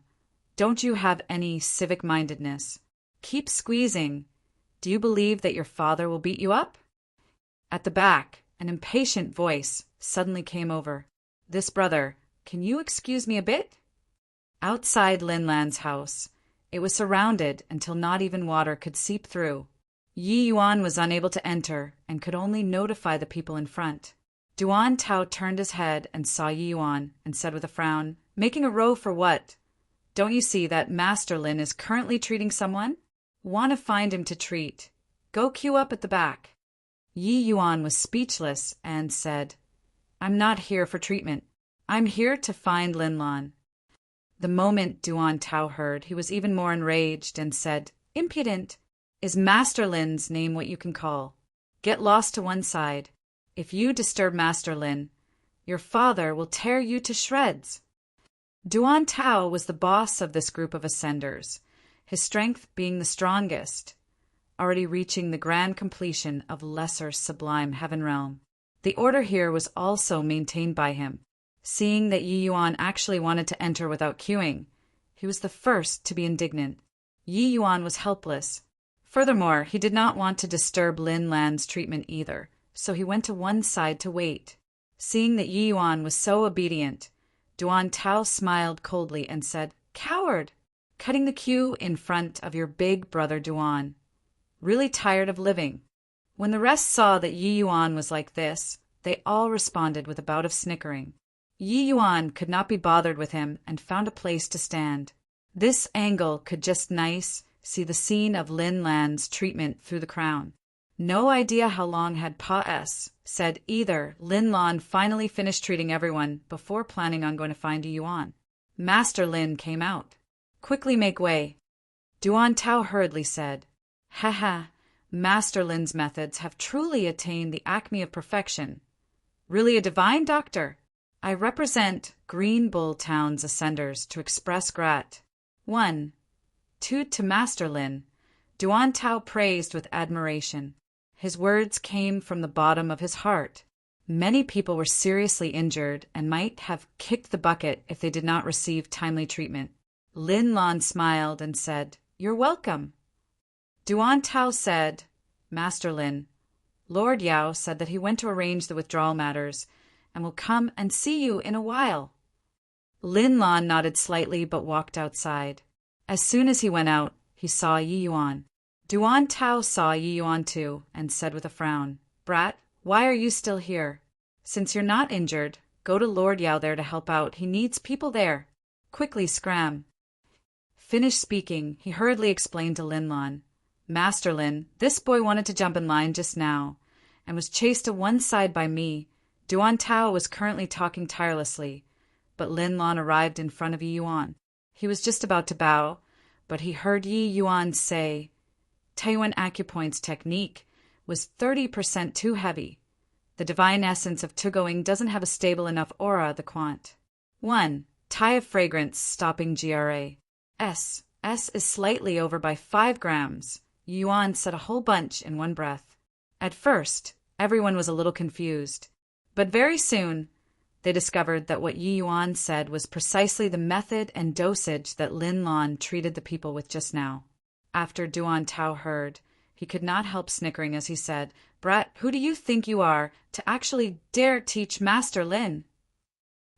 Don't you have any civic-mindedness? Keep squeezing. Do you believe that your father will beat you up? At the back, an impatient voice suddenly came over. This brother, can you excuse me a bit? Outside Lin Lan's house, it was surrounded until not even water could seep through. Yi Yuan was unable to enter and could only notify the people in front. Duan Tao turned his head and saw Yi Yuan and said with a frown, making a row for what? Don't you see that Master Lin is currently treating someone? Want to find him to treat. Go queue up at the back. Yi Yuan was speechless and said, I'm not here for treatment. I'm here to find Lin Lan. The moment Duan Tao heard, he was even more enraged and said, Impudent! Is Master Lin's name what you can call? Get lost to one side. If you disturb Master Lin, your father will tear you to shreds. Duan Tao was the boss of this group of ascenders, his strength being the strongest, already reaching the grand completion of lesser sublime heaven realm. The order here was also maintained by him. Seeing that Yi Yuan actually wanted to enter without queuing, he was the first to be indignant. Yi Yuan was helpless. Furthermore, he did not want to disturb Lin Lan's treatment either, so he went to one side to wait. Seeing that Yi Yuan was so obedient, Duan Tao smiled coldly and said, Coward! Cutting the queue in front of your big brother Duan. Really tired of living. When the rest saw that Yi Yuan was like this, they all responded with a bout of snickering. Yi Yuan could not be bothered with him and found a place to stand. This angle could just nice see the scene of Lin Lan's treatment through the crown. No idea how long had Pa S said either. Lin Lan finally finished treating everyone before planning on going to find Yi Yuan. Master Lin came out. Quickly make way. Duan Tao hurriedly said, Haha, Master Lin's methods have truly attained the acme of perfection. Really a divine doctor. I represent Green Bull Town's ascenders to express grat. 1. 2 to Master Lin. Duan Tao praised with admiration. His words came from the bottom of his heart. Many people were seriously injured and might have kicked the bucket if they did not receive timely treatment. Lin Lan smiled and said, You're welcome. Duan Tao said, Master Lin, Lord Yao said that he went to arrange the withdrawal matters and will come and see you in a while. Lin Lan nodded slightly but walked outside. As soon as he went out, he saw Yi Yuan. Duan Tao saw Yi Yuan too and said with a frown, Brat, why are you still here? Since you're not injured, go to Lord Yao there to help out. He needs people there. Quickly scram. Finished speaking, he hurriedly explained to Lin Lan, Master Lin, this boy wanted to jump in line just now and was chased to one side by me. Duan Tao was currently talking tirelessly, but Lin Lan arrived in front of Yi Yuan. He was just about to bow, but he heard Yi Yuan say, Taiyuan Acupoint's technique was 30% too heavy. The divine essence of Tugoing doesn't have a stable enough aura, the quant. 1. Tie of fragrance stopping GRA. S. S is slightly over by 5 grams. Yuan said a whole bunch in one breath. At first, everyone was a little confused. But very soon, they discovered that what Yi Yuan said was precisely the method and dosage that Lin Lan treated the people with just now. After Duan Tao heard, he could not help snickering as he said, "Brat, who do you think you are to actually dare teach Master Lin?"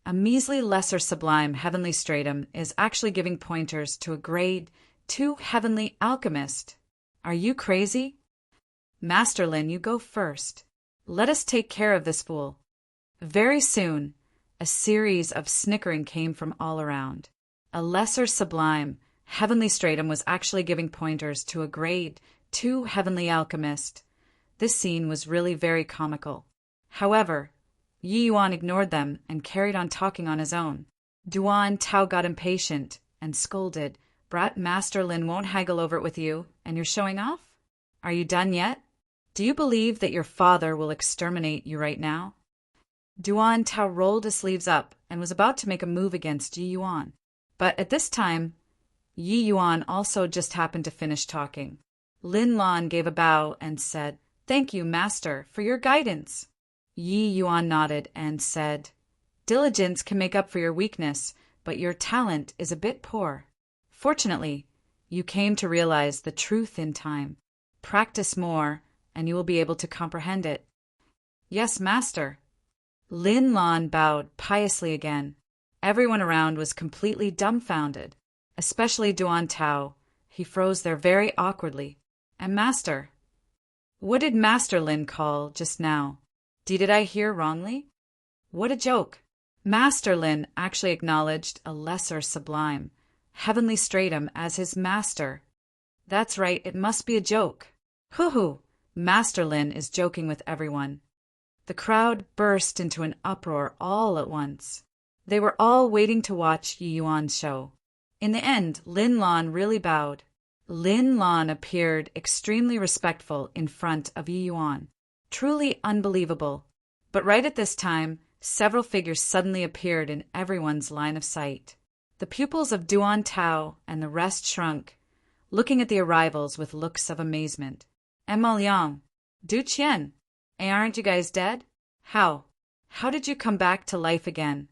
A measly lesser sublime heavenly stratum is actually giving pointers to a grade 2 heavenly alchemist. Are you crazy? Master Lin, you go first. Let us take care of this fool. Very soon, a series of snickering came from all around. A lesser sublime heavenly stratum was actually giving pointers to a grade 2 heavenly alchemist. This scene was really very comical. However, Yi Yuan ignored them and carried on talking on his own. Duan Tao got impatient and scolded, "Brat, Master Lin won't haggle over it with you, and you're showing off? Are you done yet? Do you believe that your father will exterminate you right now?" Duan Tao rolled his sleeves up and was about to make a move against Yi Yuan. But at this time, Yi Yuan also just happened to finish talking. Lin Lan gave a bow and said, "Thank you, Master, for your guidance." Yi Yuan nodded and said, "Diligence can make up for your weakness, but your talent is a bit poor. Fortunately, you came to realize the truth in time. Practice more, and you will be able to comprehend it." "Yes, Master." Lin Lan bowed piously again. Everyone around was completely dumbfounded, especially Duan Tao. He froze there very awkwardly. "And Master? What did Master Lin call just now? Did I hear wrongly? What a joke." Master Lin actually acknowledged a lesser sublime, heavenly stratum as his master. That's right, it must be a joke. Hoo-hoo, Master Lin is joking with everyone. The crowd burst into an uproar all at once. They were all waiting to watch Yi Yuan's show. In the end, Lin Lan really bowed. Lin Lan appeared extremely respectful in front of Yi Yuan. Truly unbelievable. But right at this time, several figures suddenly appeared in everyone's line of sight. The pupils of Duan Tao and the rest shrunk, looking at the arrivals with looks of amazement. "Emma Liang, Du Qian, aren't you guys dead? How? How did you come back to life again?"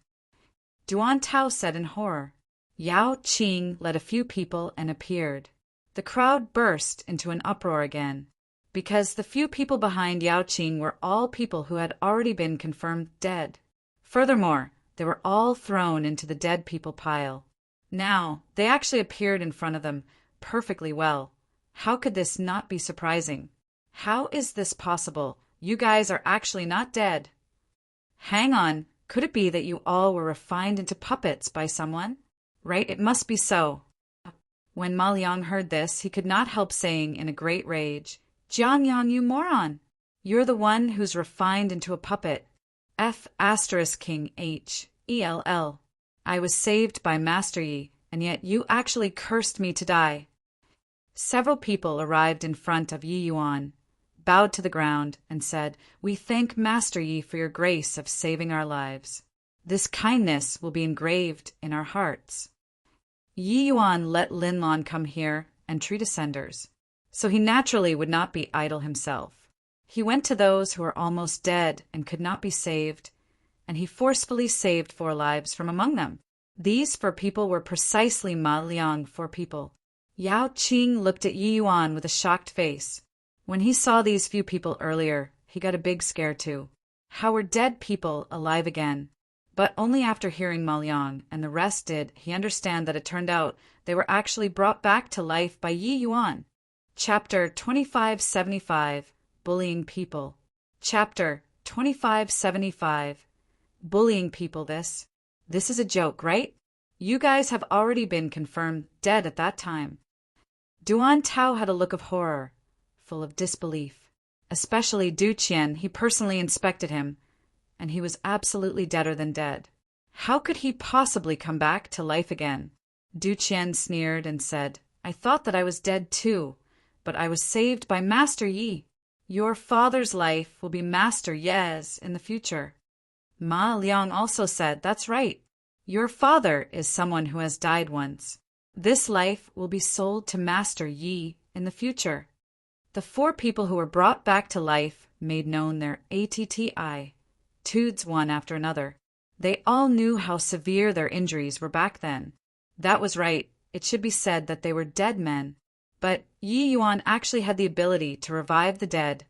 Duan Tao said in horror. Yao Qing led a few people and appeared. The crowd burst into an uproar again, because the few people behind Yao Qing were all people who had already been confirmed dead. Furthermore, they were all thrown into the dead people pile. Now, they actually appeared in front of them perfectly well. How could this not be surprising? How is this possible? You guys are actually not dead. Hang on, could it be that you all were refined into puppets by someone? Right, it must be so. When Ma Liang heard this, he could not help saying in a great rage, "Jiang Yang, you moron! You're the one who's refined into a puppet. King H-E-L-L. I was saved by Master Yi, and yet you actually cursed me to die." Several people arrived in front of Yi Yuan, bowed to the ground, and said, "We thank Master Yi for your grace of saving our lives. This kindness will be engraved in our hearts." Yi Yuan let Lin Lan come here and treat ascenders, so he naturally would not be idle himself. He went to those who were almost dead and could not be saved, and he forcefully saved 4 lives from among them. These 4 people were precisely Ma Liang 4 people. Yao Qing looked at Yi Yuan with a shocked face. When he saw these few people earlier, he got a big scare too. How were dead people alive again? But only after hearing Ma Liang and the rest did he understand that it turned out they were actually brought back to life by Yi Yuan. Chapter 2575, Bullying People. Chapter 2575, Bullying People. This is a joke, right? You guys have already been confirmed dead at that time. Duan Tao had a look of horror, full of disbelief. Especially Du Qian, he personally inspected him, and he was absolutely deader than dead. How could he possibly come back to life again? Du Qian sneered and said, "I thought that I was dead too, but I was saved by Master Yi. Your father's life will be Master Ye's in the future." Ma Liang also said, "That's right. Your father is someone who has died once. This life will be sold to Master Yi in the future. The 4 people who were brought back to life made known their attitudes one after another. They all knew how severe their injuries were back then. That was right. It should be said that they were dead men. But Yi Yuan actually had the ability to revive the dead,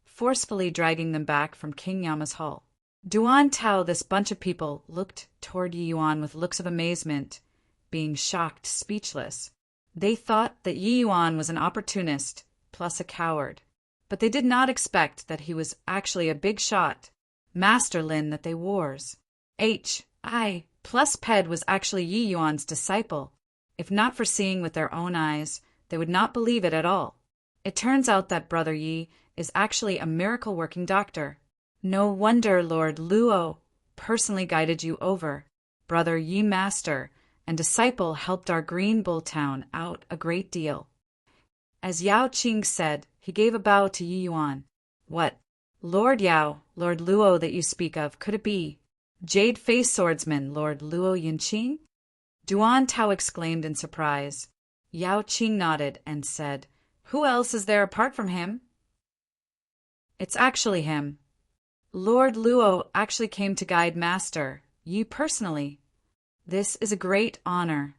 forcefully dragging them back from King Yama's hall. Duan Tao, this bunch of people, looked toward Yi Yuan with looks of amazement, being shocked, speechless. They thought that Yi Yuan was an opportunist, plus a coward. But they did not expect that he was actually a big shot, Master Lin that they wars. H.I. plus Ped was actually Yi Yuan's disciple. If not for seeing with their own eyes, they would not believe it at all. It turns out that Brother Yi is actually a miracle-working doctor. No wonder Lord Luo personally guided you over. Brother Yi Master and disciple helped our Green Bull town out a great deal. As Yao Qing said, he gave a bow to Yi Yuan. What? Lord Yao, Lord Luo that you speak of, could it be? Jade-faced swordsman, Lord Luo Yinqing? Duan Tao exclaimed in surprise. Yao Qing nodded and said, Who else is there apart from him? It's actually him. Lord Luo actually came to guide Master Yi personally. This is a great honor.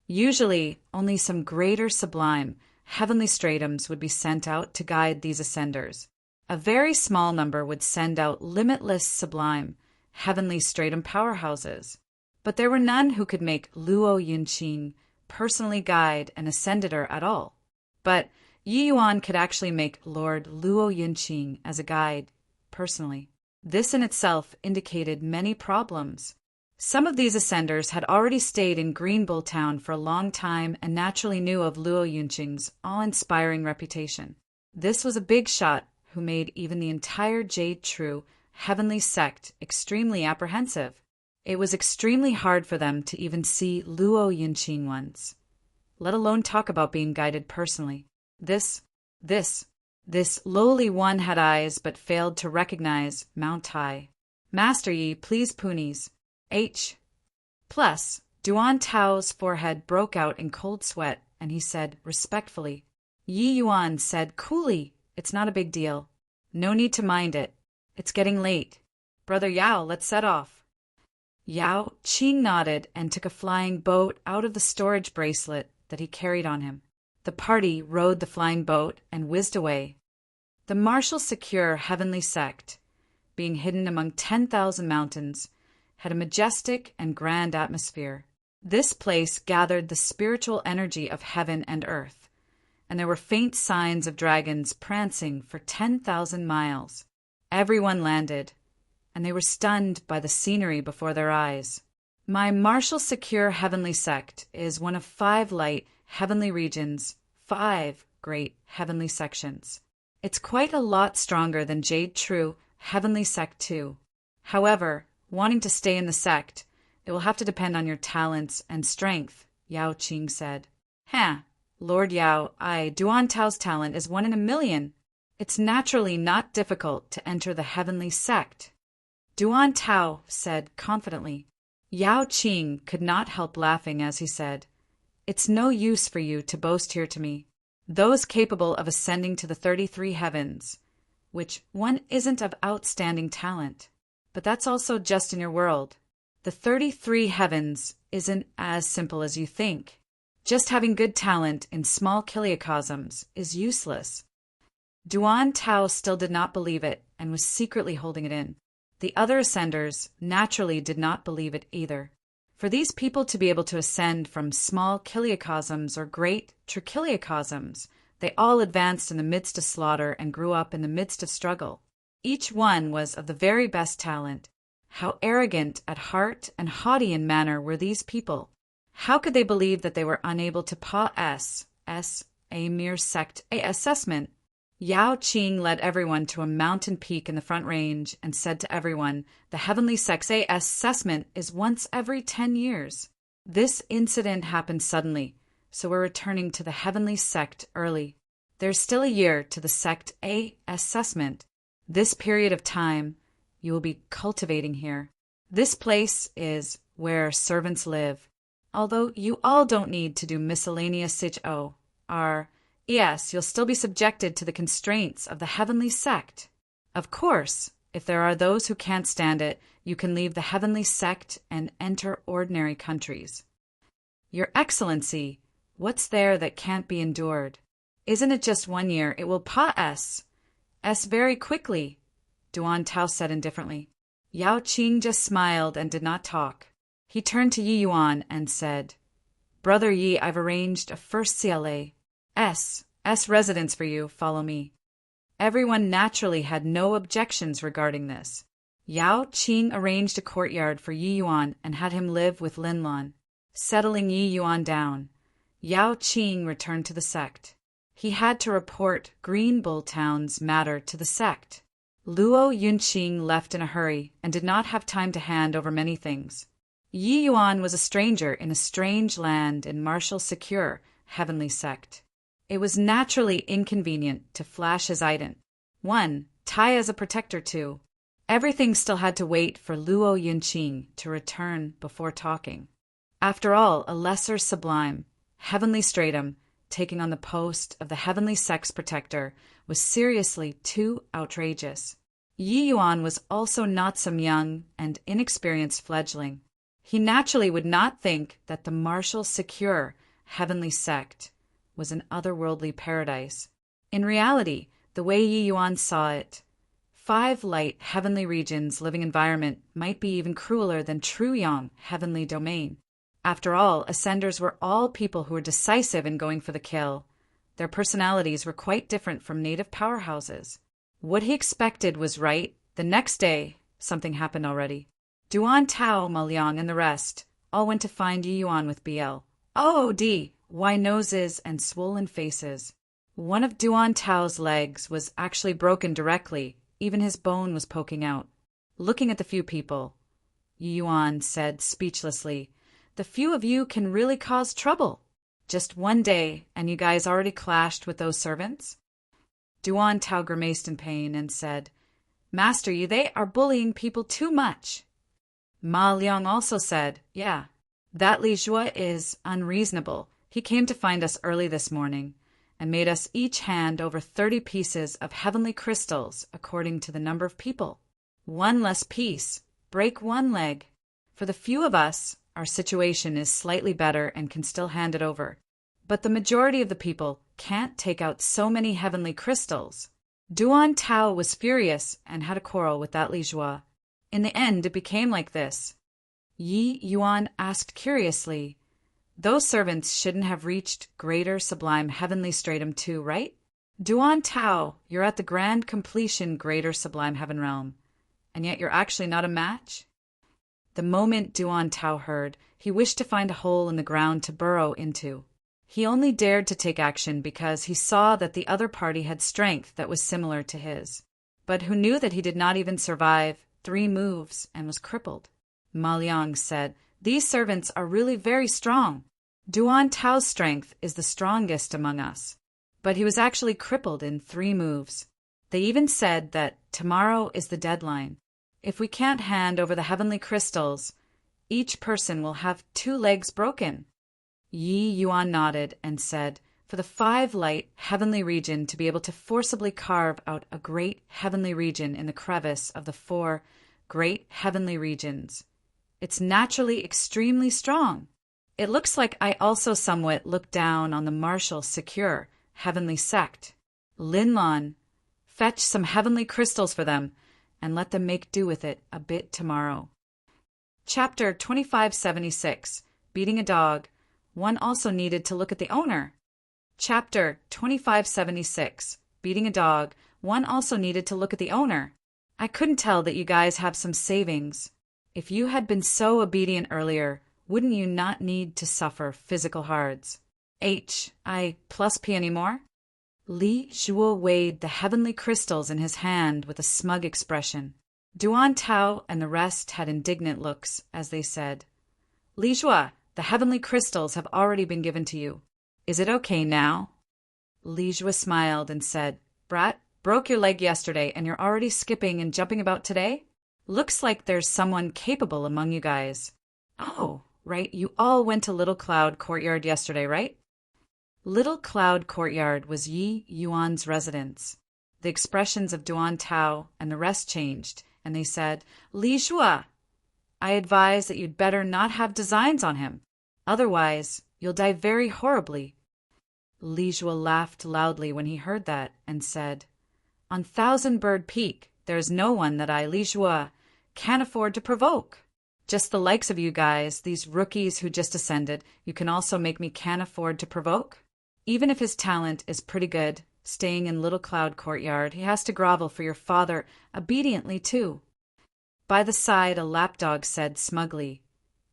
Usually, only some greater sublime, heavenly stratums would be sent out to guide these ascenders. A very small number would send out limitless sublime, heavenly stratum powerhouses. But there were none who could make Luo Yinqing personally guide an ascendator at all. But Yi Yuan could actually make Lord Luo Yinqing as a guide personally. This in itself indicated many problems. Some of these ascenders had already stayed in Green Bull Town for a long time and naturally knew of Luo Yinqing's awe-inspiring reputation. This was a big shot who made even the entire Jade True heavenly sect extremely apprehensive. It was extremely hard for them to even see Luo Yinqing once, let alone talk about being guided personally. This lowly one had eyes but failed to recognize Mount High. Master Yi, please punies. H. Plus, Duan Tao's forehead broke out in cold sweat, and he said respectfully. Yi Yuan said coolly, It's not a big deal. No need to mind it. It's getting late. Brother Yao, let's set off. Yao Qing nodded and took a flying boat out of the storage bracelet that he carried on him. The party rode the flying boat and whizzed away. The martial secure heavenly sect, being hidden among 10,000 mountains, had a majestic and grand atmosphere. This place gathered the spiritual energy of heaven and earth, and there were faint signs of dragons prancing for 10,000 miles. Everyone landed, and they were stunned by the scenery before their eyes. My martial secure heavenly sect is one of 5 light heavenly regions, 5 great heavenly sections. It's quite a lot stronger than Jade True Heavenly Sect 2. However, wanting to stay in the sect, it will have to depend on your talents and strength, Yao Qing said. Lord Yao, Duan Tao's talent is 1 in a million. It's naturally not difficult to enter the heavenly sect. Duan Tao said confidently. Yao Qing could not help laughing as he said, It's no use for you to boast here to me. Those capable of ascending to the 33 heavens, which one isn't of outstanding talent. But that's also just in your world. The 33 heavens isn't as simple as you think. Just having good talent in small kiliocosms is useless. Duan Tao still did not believe it and was secretly holding it in. The other ascenders naturally did not believe it either. For these people to be able to ascend from small kiliocosms or great trichiliocosms, they all advanced in the midst of slaughter and grew up in the midst of struggle. Each one was of the very best talent. How arrogant at heart and haughty in manner were these people. How could they believe that they were unable to pass a mere sect assessment? Yao Qing led everyone to a mountain peak in the Front Range and said to everyone, the heavenly sect's assessment is once every 10 years. This incident happened suddenly, so we're returning to the heavenly sect early. There's still a year to the sect assessment. This period of time you will be cultivating here. This place is where servants live. Although you all don't need to do miscellaneous yes, you'll still be subjected to the constraints of the heavenly sect. Of course, if there are those who can't stand it, you can leave the heavenly sect and enter ordinary countries. Your Excellency, what's there that can't be endured? Isn't it just 1 year? It will pass very quickly, Duan Tao said indifferently. Yao Qing just smiled and did not talk. He turned to Yi Yuan and said, Brother Yi, I've arranged a first CLA.S residence for you. Follow me. Everyone naturally had no objections regarding this. Yao Qing arranged a courtyard for Yi Yuan and had him live with Lin Lan. Settling Yi Yuan down, Yao Qing returned to the sect. He had to report Green Bull Town's matter to the sect. Luo Yunqing left in a hurry and did not have time to hand over many things. Yi Yuan was a stranger in a strange land in martial secure, heavenly sect. It was naturally inconvenient to flash his ident. 1. Tai as a protector. 2. Everything still had to wait for Luo Yunqing to return before talking. After all, a lesser sublime, heavenly stratum, taking on the post of the heavenly sect's protector, was seriously too outrageous. Yi Yuan was also not some young and inexperienced fledgling. He naturally would not think that the martial secure, heavenly sect was an otherworldly paradise. In reality, the way Yi Yuan saw it, 5 light heavenly regions living environment might be even crueler than true yang heavenly domain. After all, ascenders were all people who were decisive in going for the kill. Their personalities were quite different from native powerhouses. What he expected was right. The next day, something happened already. Duan Tao, Ma Liang, and the rest all went to find Yi Yuan with wide noses and swollen faces. One of Duan Tao's legs was actually broken directly. Even his bone was poking out. Looking at the few people, Yi Yuan said speechlessly, the few of you can really cause trouble. Just 1 day, and you guys already clashed with those servants? Duan Tao grimaced in pain and said, Master Yi, they are bullying people too much. Ma Liang also said, yeah, that Li Zhuo is unreasonable. He came to find us early this morning and made us each hand over 30 pieces of heavenly crystals according to the number of people. 1 less piece, break 1 leg. For the few of us, our situation is slightly better and can still hand it over. But the majority of the people can't take out so many heavenly crystals. Duan Tao was furious and had a quarrel with that Li Zhuo. In the end, it became like this. Yi Yuan asked curiously, those servants shouldn't have reached greater sublime heavenly stratum too, right? Duan Tao, you're at the grand completion greater sublime heaven realm, and yet you're actually not a match? The moment Duan Tao heard, he wished to find a hole in the ground to burrow into. He only dared to take action because he saw that the other party had strength that was similar to his, but who knew that he did not even survive 3 moves and was crippled. Ma Liang said, these servants are really very strong. Duan Tao's strength is the strongest among us, but he was actually crippled in 3 moves. They even said that tomorrow is the deadline. If we can't hand over the heavenly crystals, each person will have 2 legs broken. Yi Yuan nodded and said, for the 5 light heavenly region to be able to forcibly carve out a great heavenly region in the crevice of the 4 great heavenly regions, it's naturally extremely strong. It looks like I also somewhat look down on the martial secure heavenly sect. Lin Lan, fetch some heavenly crystals for them, and let them make do with it a bit tomorrow. Chapter 2576, Beating a Dog. One also needed to look at the owner. Chapter 2576, Beating a Dog. One also needed to look at the owner. I couldn't tell that you guys have some savings. If you had been so obedient earlier, wouldn't you not need to suffer physical hards? I plus P anymore? Li Zhuo weighed the heavenly crystals in his hand with a smug expression. Duan Tao and the rest had indignant looks as they said, Li Zhuo, the heavenly crystals have already been given to you. Is it okay now? Li Zhuo smiled and said, Brat, broke your leg yesterday and you're already skipping and jumping about today? Looks like there's someone capable among you guys. Oh, right, you all went to Little Cloud Courtyard yesterday, right? Little Cloud Courtyard was Yi Yuan's residence. The expressions of Duan Tao and the rest changed, and they said, Li Jua, I advise that you'd better not have designs on him. Otherwise, you'll die very horribly. Li Jua laughed loudly when he heard that and said, On Thousand Bird Peak, there is no one that I, Li Jua, can't afford to provoke. Just the likes of you guys, these rookies who just ascended, you can also make me can't afford to provoke? Even if his talent is pretty good, staying in Little Cloud Courtyard, he has to grovel for your father obediently too. By the side, a lapdog said smugly,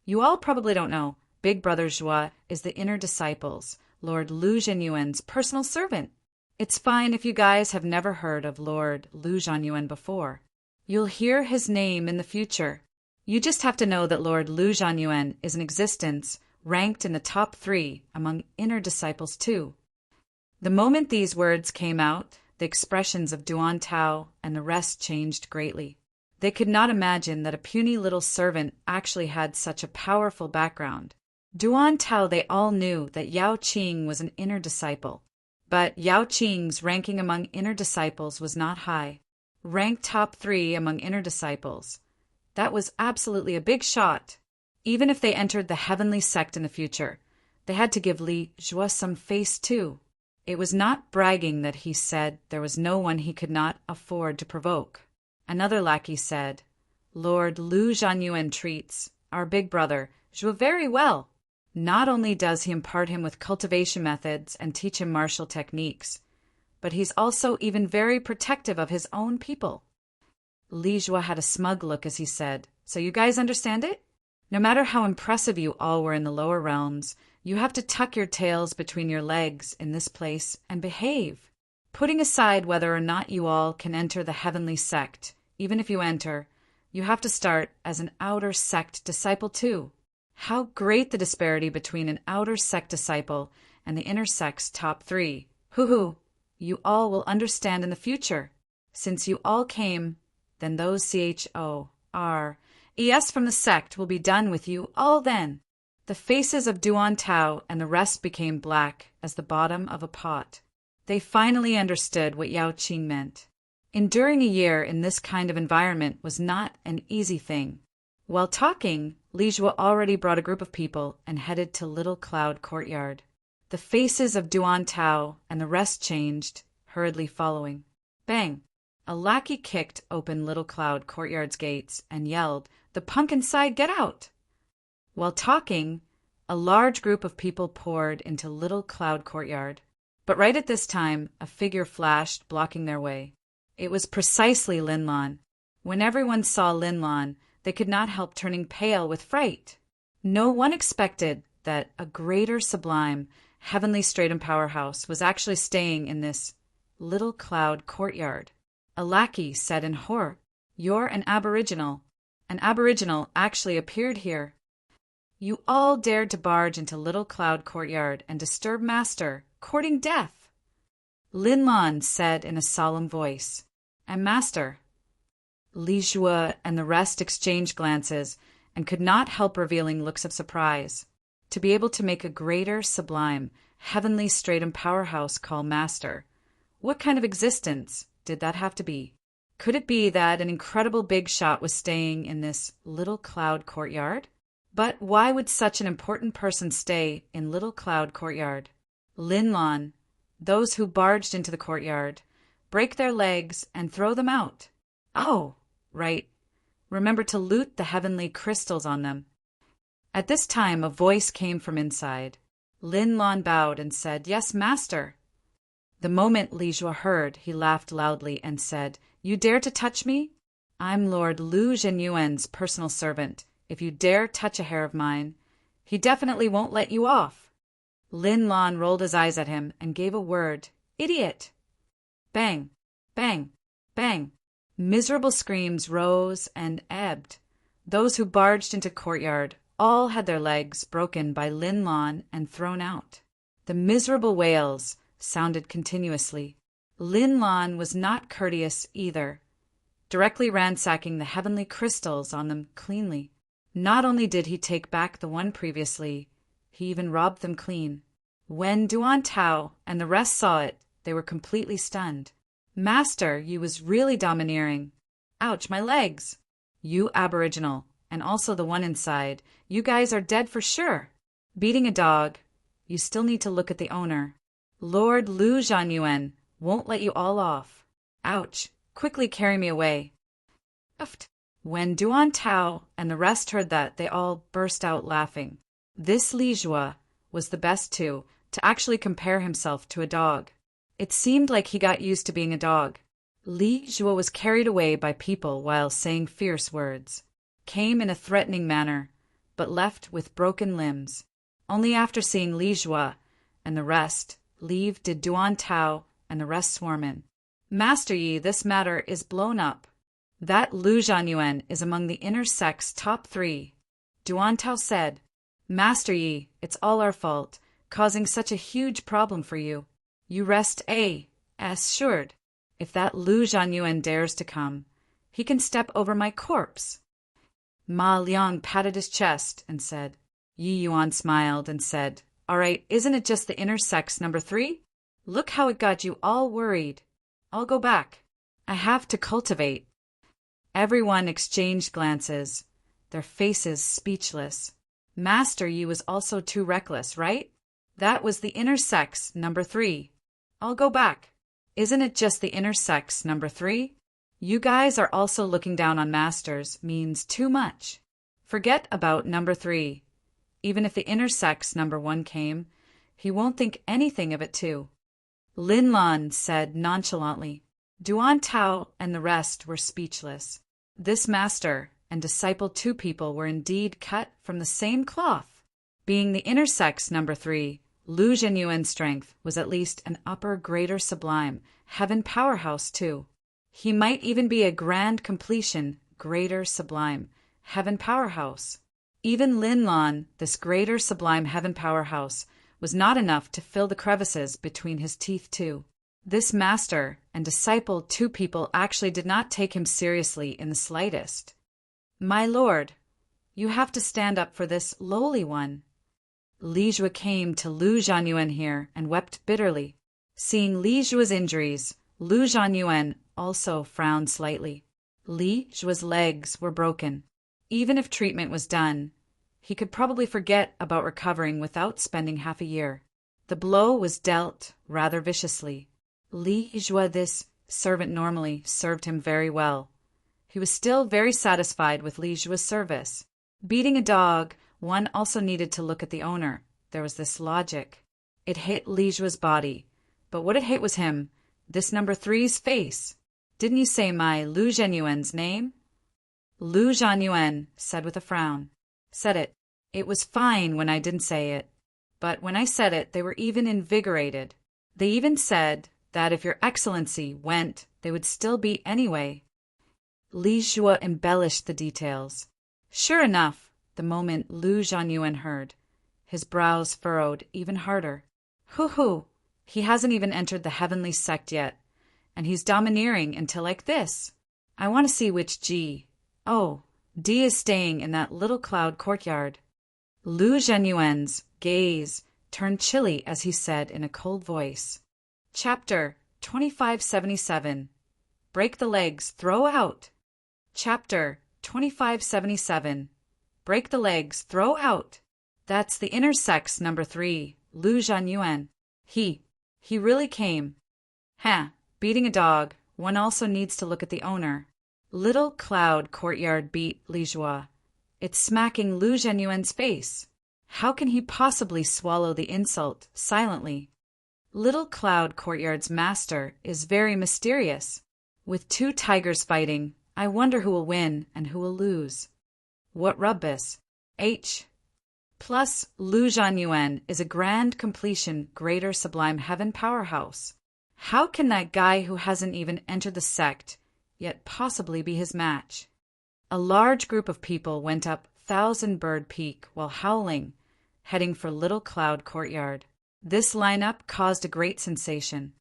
You all probably don't know, Big Brother Joie is the inner disciples, Lord Lu Zhenyuan's personal servant. It's fine if you guys have never heard of Lord Lu Zhenyuan before. You'll hear his name in the future. You just have to know that Lord Lu Zhenyuan is in existence, ranked in the top 3 among inner disciples too. The moment these words came out, the expressions of Duan Tao and the rest changed greatly. They could not imagine that a puny little servant actually had such a powerful background. Duan Tao, they all knew that Yao Qing was an inner disciple. But Yao Qing's ranking among inner disciples was not high. Ranked top 3 among inner disciples. That was absolutely a big shot. Even if they entered the heavenly sect in the future, they had to give Li Jua some face too. It was not bragging that he said there was no one he could not afford to provoke. Another lackey said, Lord Lu Zhenyuan treats our big brother Zhou very well. Not only does he impart him with cultivation methods and teach him martial techniques, but he's also even very protective of his own people. Li Jua had a smug look as he said, So you guys understand it? No matter how impressive you all were in the lower realms, you have to tuck your tails between your legs in this place and behave. Putting aside whether or not you all can enter the heavenly sect, even if you enter, you have to start as an outer sect disciple too. How great the disparity between an outer sect disciple and the inner sect's top 3. Hoo-hoo, you all will understand in the future. Since you all came, then those CHORES from the sect will be done with you all then. The faces of Duan Tao and the rest became black as the bottom of a pot. They finally understood what Yao Qing meant. Enduring a year in this kind of environment was not an easy thing. While talking, Li Jua already brought a group of people and headed to Little Cloud Courtyard. The faces of Duan Tao and the rest changed, hurriedly following. Bang! A lackey kicked open Little Cloud Courtyard's gates and yelled, The punk inside, get out! While talking, a large group of people poured into Little Cloud Courtyard. But right at this time, a figure flashed, blocking their way. It was precisely Lin Lan. When everyone saw Lin Lan, they could not help turning pale with fright. No one expected that a greater sublime, heavenly stratum powerhouse was actually staying in this Little Cloud Courtyard. A lackey said in horror, You're an aboriginal. An aboriginal actually appeared here. You all dared to barge into Little Cloud Courtyard and disturb Master, courting death. Lin Lan said in a solemn voice, And Master. Li Jua and the rest exchanged glances and could not help revealing looks of surprise. To be able to make a greater, sublime, heavenly stratum powerhouse call Master. What kind of existence did that have to be? Could it be that an incredible big shot was staying in this Little Cloud Courtyard? But why would such an important person stay in Little Cloud Courtyard? Lin Lan, those who barged into the courtyard, break their legs and throw them out. Oh, right. Remember to loot the heavenly crystals on them. At this time, a voice came from inside. Lin Lan bowed and said, Yes, Master. The moment Li Jua heard, he laughed loudly and said, You dare to touch me? I'm Lord Lu Zhenyuan's personal servant. If you dare touch a hair of mine, he definitely won't let you off. Lin Lan rolled his eyes at him and gave a word, Idiot! Bang, bang, bang. Miserable screams rose and ebbed. Those who barged into courtyard all had their legs broken by Lin Lan and thrown out. The miserable wails sounded continuously. Lin Lan was not courteous either, directly ransacking the heavenly crystals on them cleanly. Not only did he take back the one previously, he even robbed them clean. When Duan Tao and the rest saw it, they were completely stunned. Master, you was really domineering. Ouch, my legs! You Aboriginal, and also the one inside, you guys are dead for sure. Beating a dog, you still need to look at the owner. Lord Lu Zhanyuan won't let you all off. Ouch, quickly carry me away. Uft. When Duan Tao and the rest heard that, they all burst out laughing. This Li Jue was the best too, to actually compare himself to a dog. It seemed like he got used to being a dog. Li Jue was carried away by people while saying fierce words, came in a threatening manner, but left with broken limbs. Only after seeing Li Jue and the rest leave did Duan Tao and the rest swarm in. Master Yi, this matter is blown up. That Lu Zhanyuan is among the inner sect's top 3. Duan Tao said, Master Yi, it's all our fault, causing such a huge problem for you. You rest assured. If that Lu Zhanyuan dares to come, he can step over my corpse. Ma Liang patted his chest and said. Yi Yuan smiled and said, All right, isn't it just the inner sex number 3? Look how it got you all worried. I'll go back. I have to cultivate. Everyone exchanged glances, their faces speechless. Master Yi was also too reckless, right? That was the inner sex number 3. I'll go back. Isn't it just the inner sex number 3? You guys are also looking down on masters means too much. Forget about number 3. Even if the inner sex number 1 came, he won't think anything of it too. Lin Lan said nonchalantly. Duan Tao and the rest were speechless. This master and disciple 2 people were indeed cut from the same cloth. Being the inner sex number 3, Lu Zhenyuan's strength was at least an upper greater sublime, heaven powerhouse too. He might even be a grand completion, greater sublime, heaven powerhouse. Even Lin Lan, this greater sublime heaven powerhouse, was not enough to fill the crevices between his teeth too. This master and disciple 2 people actually did not take him seriously in the slightest. My lord, you have to stand up for this lowly one. Li Jue came to Lu Zhanyuan here and wept bitterly. Seeing Li Jue's injuries, Lu Zhanyuan also frowned slightly. Li Jue's legs were broken. Even if treatment was done, he could probably forget about recovering without spending half a year. The blow was dealt rather viciously. Li Jue, this servant normally, served him very well. He was still very satisfied with Li Jue's service. Beating a dog, one also needed to look at the owner. There was this logic. It hit Li Jue's body, but what it hit was him, this number 3's face. Didn't you say my Lu Zhenyuan's name? Lu Zhanyuan said with a frown. Said it. It was fine when I didn't say it. But when I said it, they were even invigorated. They even said that if your excellency went, they would still be anyway. Li Jue embellished the details. Sure enough, the moment Lu Zhanyuan heard, his brows furrowed even harder. Hoo-hoo, he hasn't even entered the heavenly sect yet, and he's domineering until like this. I want to see which G. Oh, D is staying in that little cloud courtyard. Lu Zhenyuan's gaze turned chilly as he said in a cold voice. Chapter 2577. Break the legs, throw out. Chapter 2577. Break the legs, throw out. That's the inner sex number 3, Lu Zhanyuan. He really came. Beating a dog, one also needs to look at the owner. Little cloud courtyard beat Li Jue. It's smacking Lu Zhenyuan's face. How can he possibly swallow the insult silently? Little cloud courtyard's master is very mysterious. With 2 tigers fighting, I wonder who will win and who will lose. What rubbis? Plus, Lu Zhanyuan is a grand completion, greater sublime heaven powerhouse. How can that guy who hasn't even entered the sect yet possibly be his match? A large group of people went up Thousand Bird Peak while howling, heading for Little Cloud Courtyard. This lineup caused a great sensation.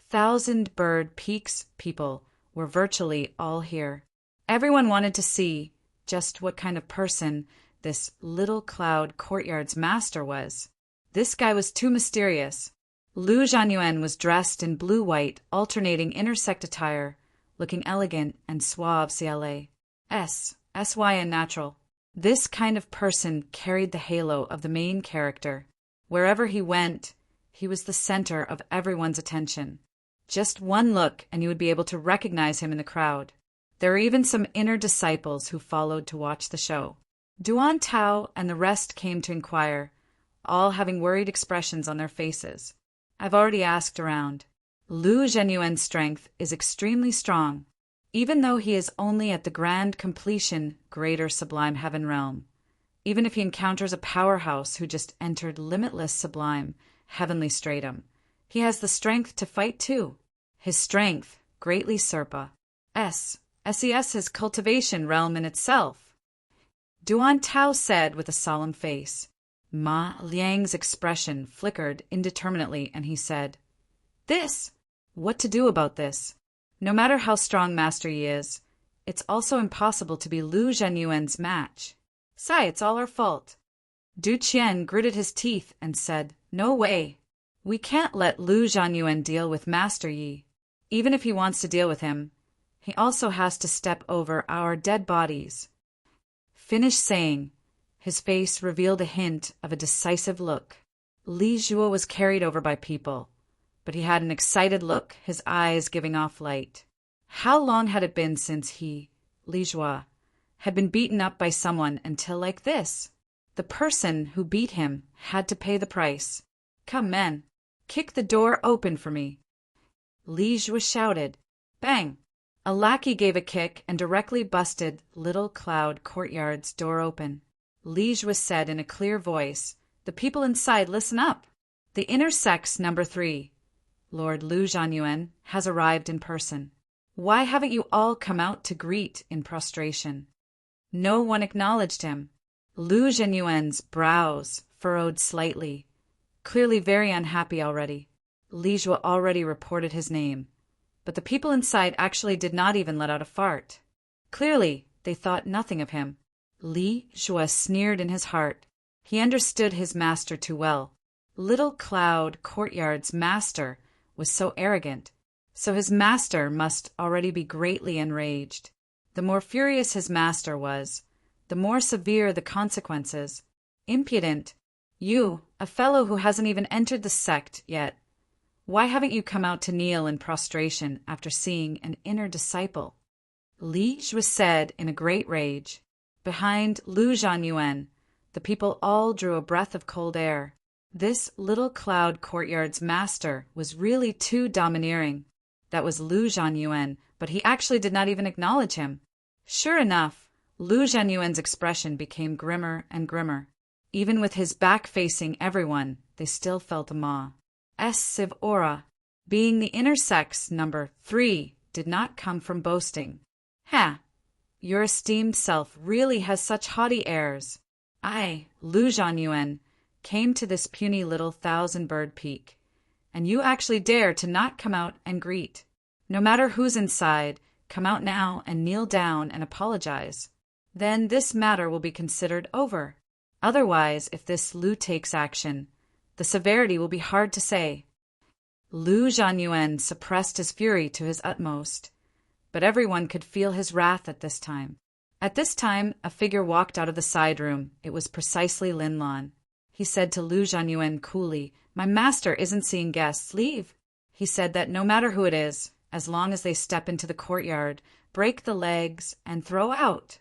Thousand Bird Peak's people were virtually all here. Everyone wanted to see just what kind of person this little cloud courtyard's master was. This guy was too mysterious. Lu Zhanyuan was dressed in blue-white, alternating intersect attire, looking elegant and suave SY and natural. This kind of person carried the halo of the main character. Wherever he went, he was the center of everyone's attention. Just one look and you would be able to recognize him in the crowd. There were even some inner disciples who followed to watch the show. Duan Tao and the rest came to inquire, all having worried expressions on their faces. I've already asked around. Lu Zhenyuan's strength is extremely strong, even though he is only at the grand completion greater sublime heaven realm. Even if he encounters a powerhouse who just entered limitless sublime heavenly stratum, he has the strength to fight too. His strength greatly surpa SES's cultivation realm in itself. Duan Tao said with a solemn face. Ma Liang's expression flickered indeterminately and he said, "This? What to do about this? No matter how strong Master Yi is, it's also impossible to be Lu Zhenyuan's match. Sai, it's all our fault." Du Qian gritted his teeth and said, "No way. We can't let Lu Zhenyuan deal with Master Yi. Even if he wants to deal with him, he also has to step over our dead bodies." Finished saying, his face revealed a hint of a decisive look. Li Zhuo was carried over by people, but he had an excited look, his eyes giving off light. How long had it been since he, Li Zhuo, had been beaten up by someone until like this? The person who beat him had to pay the price. "Come, men, kick the door open for me." Li Zhuo shouted. Bang! A lackey gave a kick and directly busted Little Cloud Courtyard's door open. Li Zhuo said in a clear voice, "The people inside, listen up. The inner sex number 3, Lord Lu Zhanyuan, has arrived in person. Why haven't you all come out to greet in prostration?" No one acknowledged him. Lu Zhenyuan's brows furrowed slightly, clearly very unhappy already. Li Zhuo already reported his name, but the people inside actually did not even let out a fart. Clearly, they thought nothing of him. Li Zhuo sneered in his heart. He understood his master too well. Little Cloud Courtyard's master was so arrogant, so his master must already be greatly enraged. The more furious his master was, the more severe the consequences. Impudent! You, a fellow who hasn't even entered the sect yet. Why haven't you come out to kneel in prostration after seeing an inner disciple? Li Zhuo said in a great rage. Behind Lu Zhanyuan, the people all drew a breath of cold air. This Little Cloud Courtyard's master was really too domineering. That was Lu Zhanyuan, but he actually did not even acknowledge him. Sure enough, Lu Zhanyuan's expression became grimmer and grimmer. Even with his back facing everyone, they still felt a massive aura. Being the inner sex number 3 did not come from boasting. Ha! Your esteemed self really has such haughty airs. I, Lu Zhanyuan, came to this puny little 1,000-bird peak, and you actually dare to not come out and greet. No matter who's inside, come out now and kneel down and apologize. Then this matter will be considered over. Otherwise, if this Lu takes action, the severity will be hard to say. Lu Zhanyuan suppressed his fury to his utmost, but everyone could feel his wrath at this time. At this time, a figure walked out of the side room. It was precisely Lin Lan. He said to Lu Zhanyuan coolly, "My master isn't seeing guests. Leave." He said that no matter who it is, as long as they step into the courtyard, break the legs and throw out.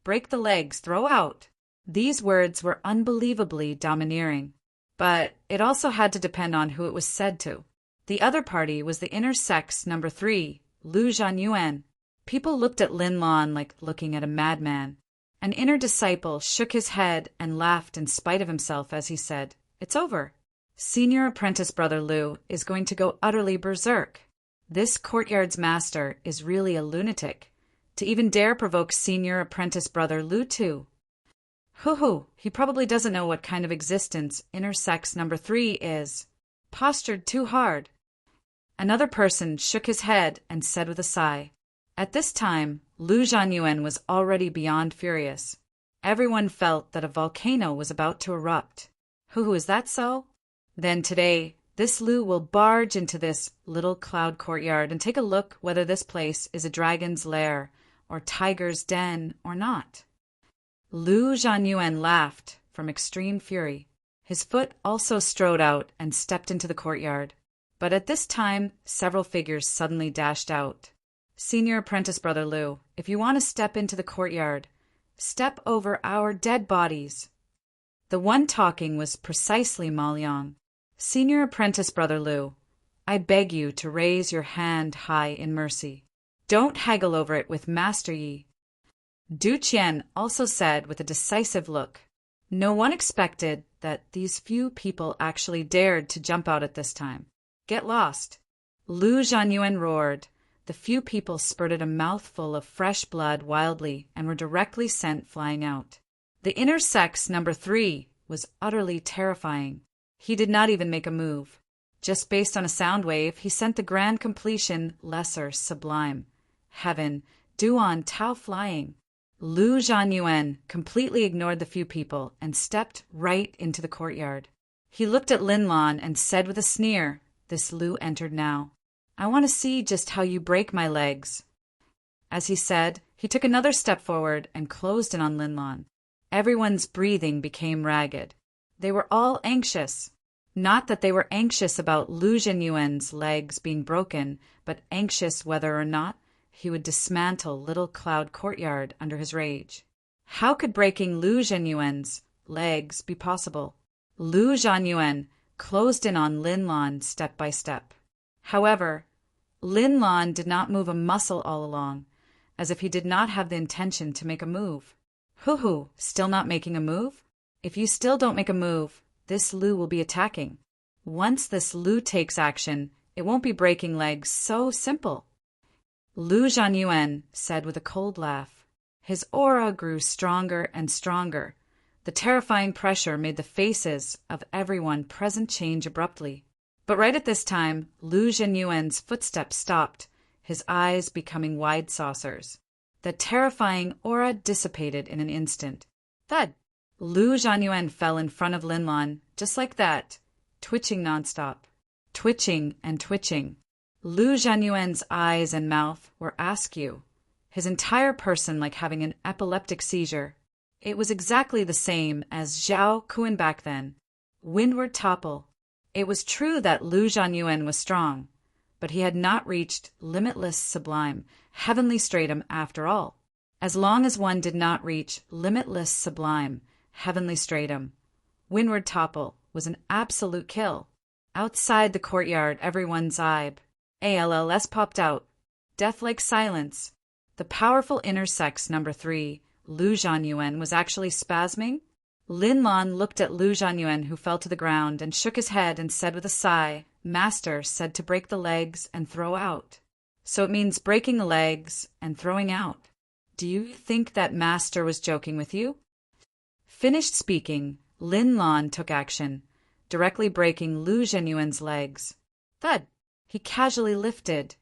Break the legs, throw out. These words were unbelievably domineering. But it also had to depend on who it was said to. The other party was the inner sex number 3, Lu Zhanyuan. People looked at Lin Lan like looking at a madman. An inner disciple shook his head and laughed in spite of himself as he said, "It's over. Senior apprentice brother Lu is going to go utterly berserk. This courtyard's master is really a lunatic, to even dare provoke senior apprentice brother Lu too. Hoo-hoo, he probably doesn't know what kind of existence inner sex number 3 is. Postured too hard." Another person shook his head and said with a sigh. At this time, Lu Zhanyuan was already beyond furious. Everyone felt that a volcano was about to erupt. Hoo-hoo, is that so? Then today, this Lu will barge into this little cloud courtyard and take a look whether this place is a dragon's lair or tiger's den or not. Lu Zhanyuan laughed from extreme fury. His foot also strode out and stepped into the courtyard. But at this time, several figures suddenly dashed out. Senior Apprentice Brother Lu, if you want to step into the courtyard, step over our dead bodies. The one talking was precisely Ma Liang. Senior Apprentice Brother Lu, I beg you to raise your hand high in mercy. Don't haggle over it with Master Yi. Du Qian also said with a decisive look. No one expected that these few people actually dared to jump out at this time. Get lost. Lu Zhanyuan roared. The few people spurted a mouthful of fresh blood wildly and were directly sent flying out. The inner sex number 3 was utterly terrifying. He did not even make a move. Just based on a sound wave, he sent the grand completion lesser sublime. Heaven, Duan Tao flying. Lu Zhanyuan completely ignored the few people and stepped right into the courtyard. He looked at Lin Lan and said with a sneer, this Lu entered now. I want to see just how you break my legs. As he said, he took another step forward and closed in on Lin Lan. Everyone's breathing became ragged. They were all anxious. Not that they were anxious about Lu Zhanyuan's legs being broken, but anxious whether or not he would dismantle Little Cloud Courtyard under his rage. How could breaking Lu Zhanyuan's legs be possible? Lu Zhanyuan closed in on Lin Lan step by step. However, Lin Lan did not move a muscle all along, as if he did not have the intention to make a move. Hoo-hoo, still not making a move? If you still don't make a move, this Lu will be attacking. Once this Lu takes action, it won't be breaking legs so simple. Lu Zhanyuan said with a cold laugh. His aura grew stronger and stronger. The terrifying pressure made the faces of everyone present change abruptly. But right at this time, Lu Zhanyuan's footsteps stopped, his eyes becoming wide saucers. The terrifying aura dissipated in an instant. Thud! Lu Zhanyuan fell in front of Lin Lan, just like that, twitching nonstop. Twitching and twitching. Lu Zhanyuan's eyes and mouth were askew, his entire person like having an epileptic seizure. It was exactly the same as Zhao Kuan back then. Windward topple. It was true that Lu Zhanyuan was strong, but he had not reached limitless sublime, heavenly stratum after all. As long as one did not reach limitless sublime, heavenly stratum, windward topple was an absolute kill. Outside the courtyard, everyone's ALLS popped out. Death-like silence. The powerful inner sex number 3, Lu Zhanyuan, was actually spasming. Lin Lan looked at Lu Zhanyuan, who fell to the ground, and shook his head and said with a sigh, Master said to break the legs and throw out. So it means breaking the legs and throwing out. Do you think that Master was joking with you? Finished speaking, Lin Lan took action, directly breaking Lu Zhanyuan's legs. Thud! He casually lifted,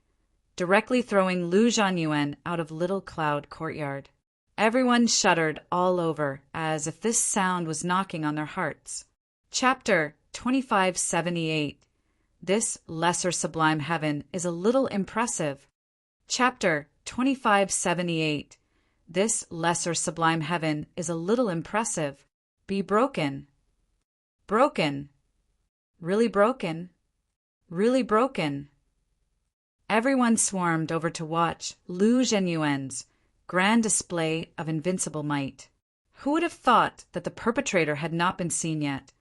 directly throwing Lu Zhanyuan out of Little Cloud Courtyard. Everyone shuddered all over, as if this sound was knocking on their hearts. Chapter 2578. This lesser sublime heaven is a little impressive. Chapter 2578. This lesser sublime heaven is a little impressive. Be broken. Broken. Really broken. Really broken. Everyone swarmed over to watch Lu Zhanyuan's grand display of invincible might. Who would have thought that the perpetrator had not been seen yet,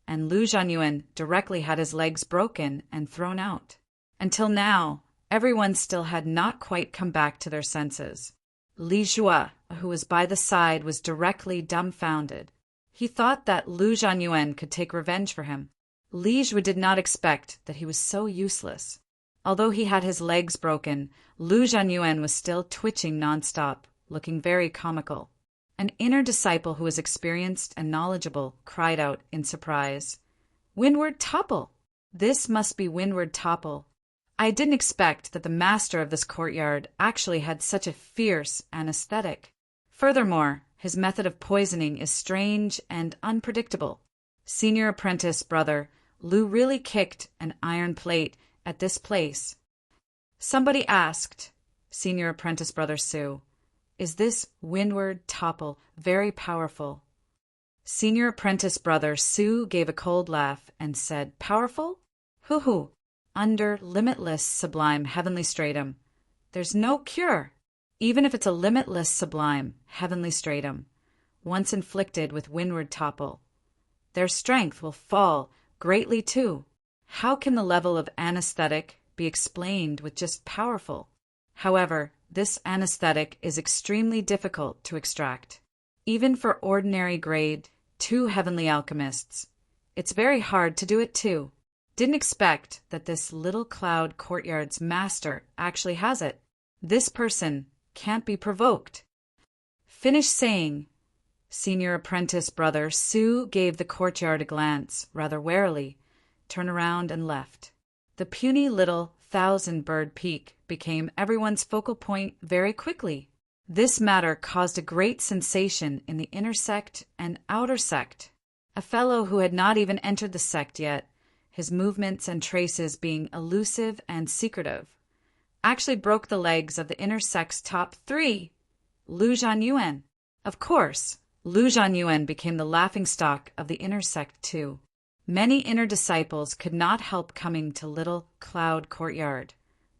and Lu Zhanyuan directly had his legs broken and thrown out? Until now, everyone still had not quite come back to their senses. Li Jue, who was by the side, was directly dumbfounded. He thought that Lu Zhanyuan could take revenge for him. Li Jue did not expect that he was so useless. Although he had his legs broken, Lu Zhanyuan was still twitching nonstop, looking very comical. An inner disciple who was experienced and knowledgeable cried out in surprise, Windward topple! This must be windward topple. I didn't expect that the master of this courtyard actually had such a fierce anesthetic. Furthermore, His method of poisoning is strange and unpredictable. Senior apprentice brother Lu really kicked an iron plate at this place. Somebody asked, Senior apprentice brother Sue, is this windward topple very powerful? Senior apprentice brother Sue gave a cold laugh and said, powerful? Hoo-hoo, under limitless sublime heavenly stratum. There's no cure, even if it's a limitless sublime heavenly stratum, once inflicted with windward topple. Their strength will fall greatly too. How can the level of anesthetic be explained with just powerful? However, this anesthetic is extremely difficult to extract. Even for ordinary grade 2 heavenly alchemists, it's very hard to do it too. Didn't expect that this little cloud courtyard's master actually has it. This person can't be provoked. Finish saying. Senior apprentice brother Sue gave the courtyard a glance, rather warily, turned around and left. The puny little 1,000-bird peak became everyone's focal point very quickly. This matter caused a great sensation in the inner sect and outer sect. A fellow who had not even entered the sect yet, his movements and traces being elusive and secretive, actually broke the legs of the inner sect's top 3, Lu Zhanyuan. Of course, Lu Zhanyuan became the laughingstock of the inner sect too. Many inner disciples could not help coming to Little Cloud Courtyard,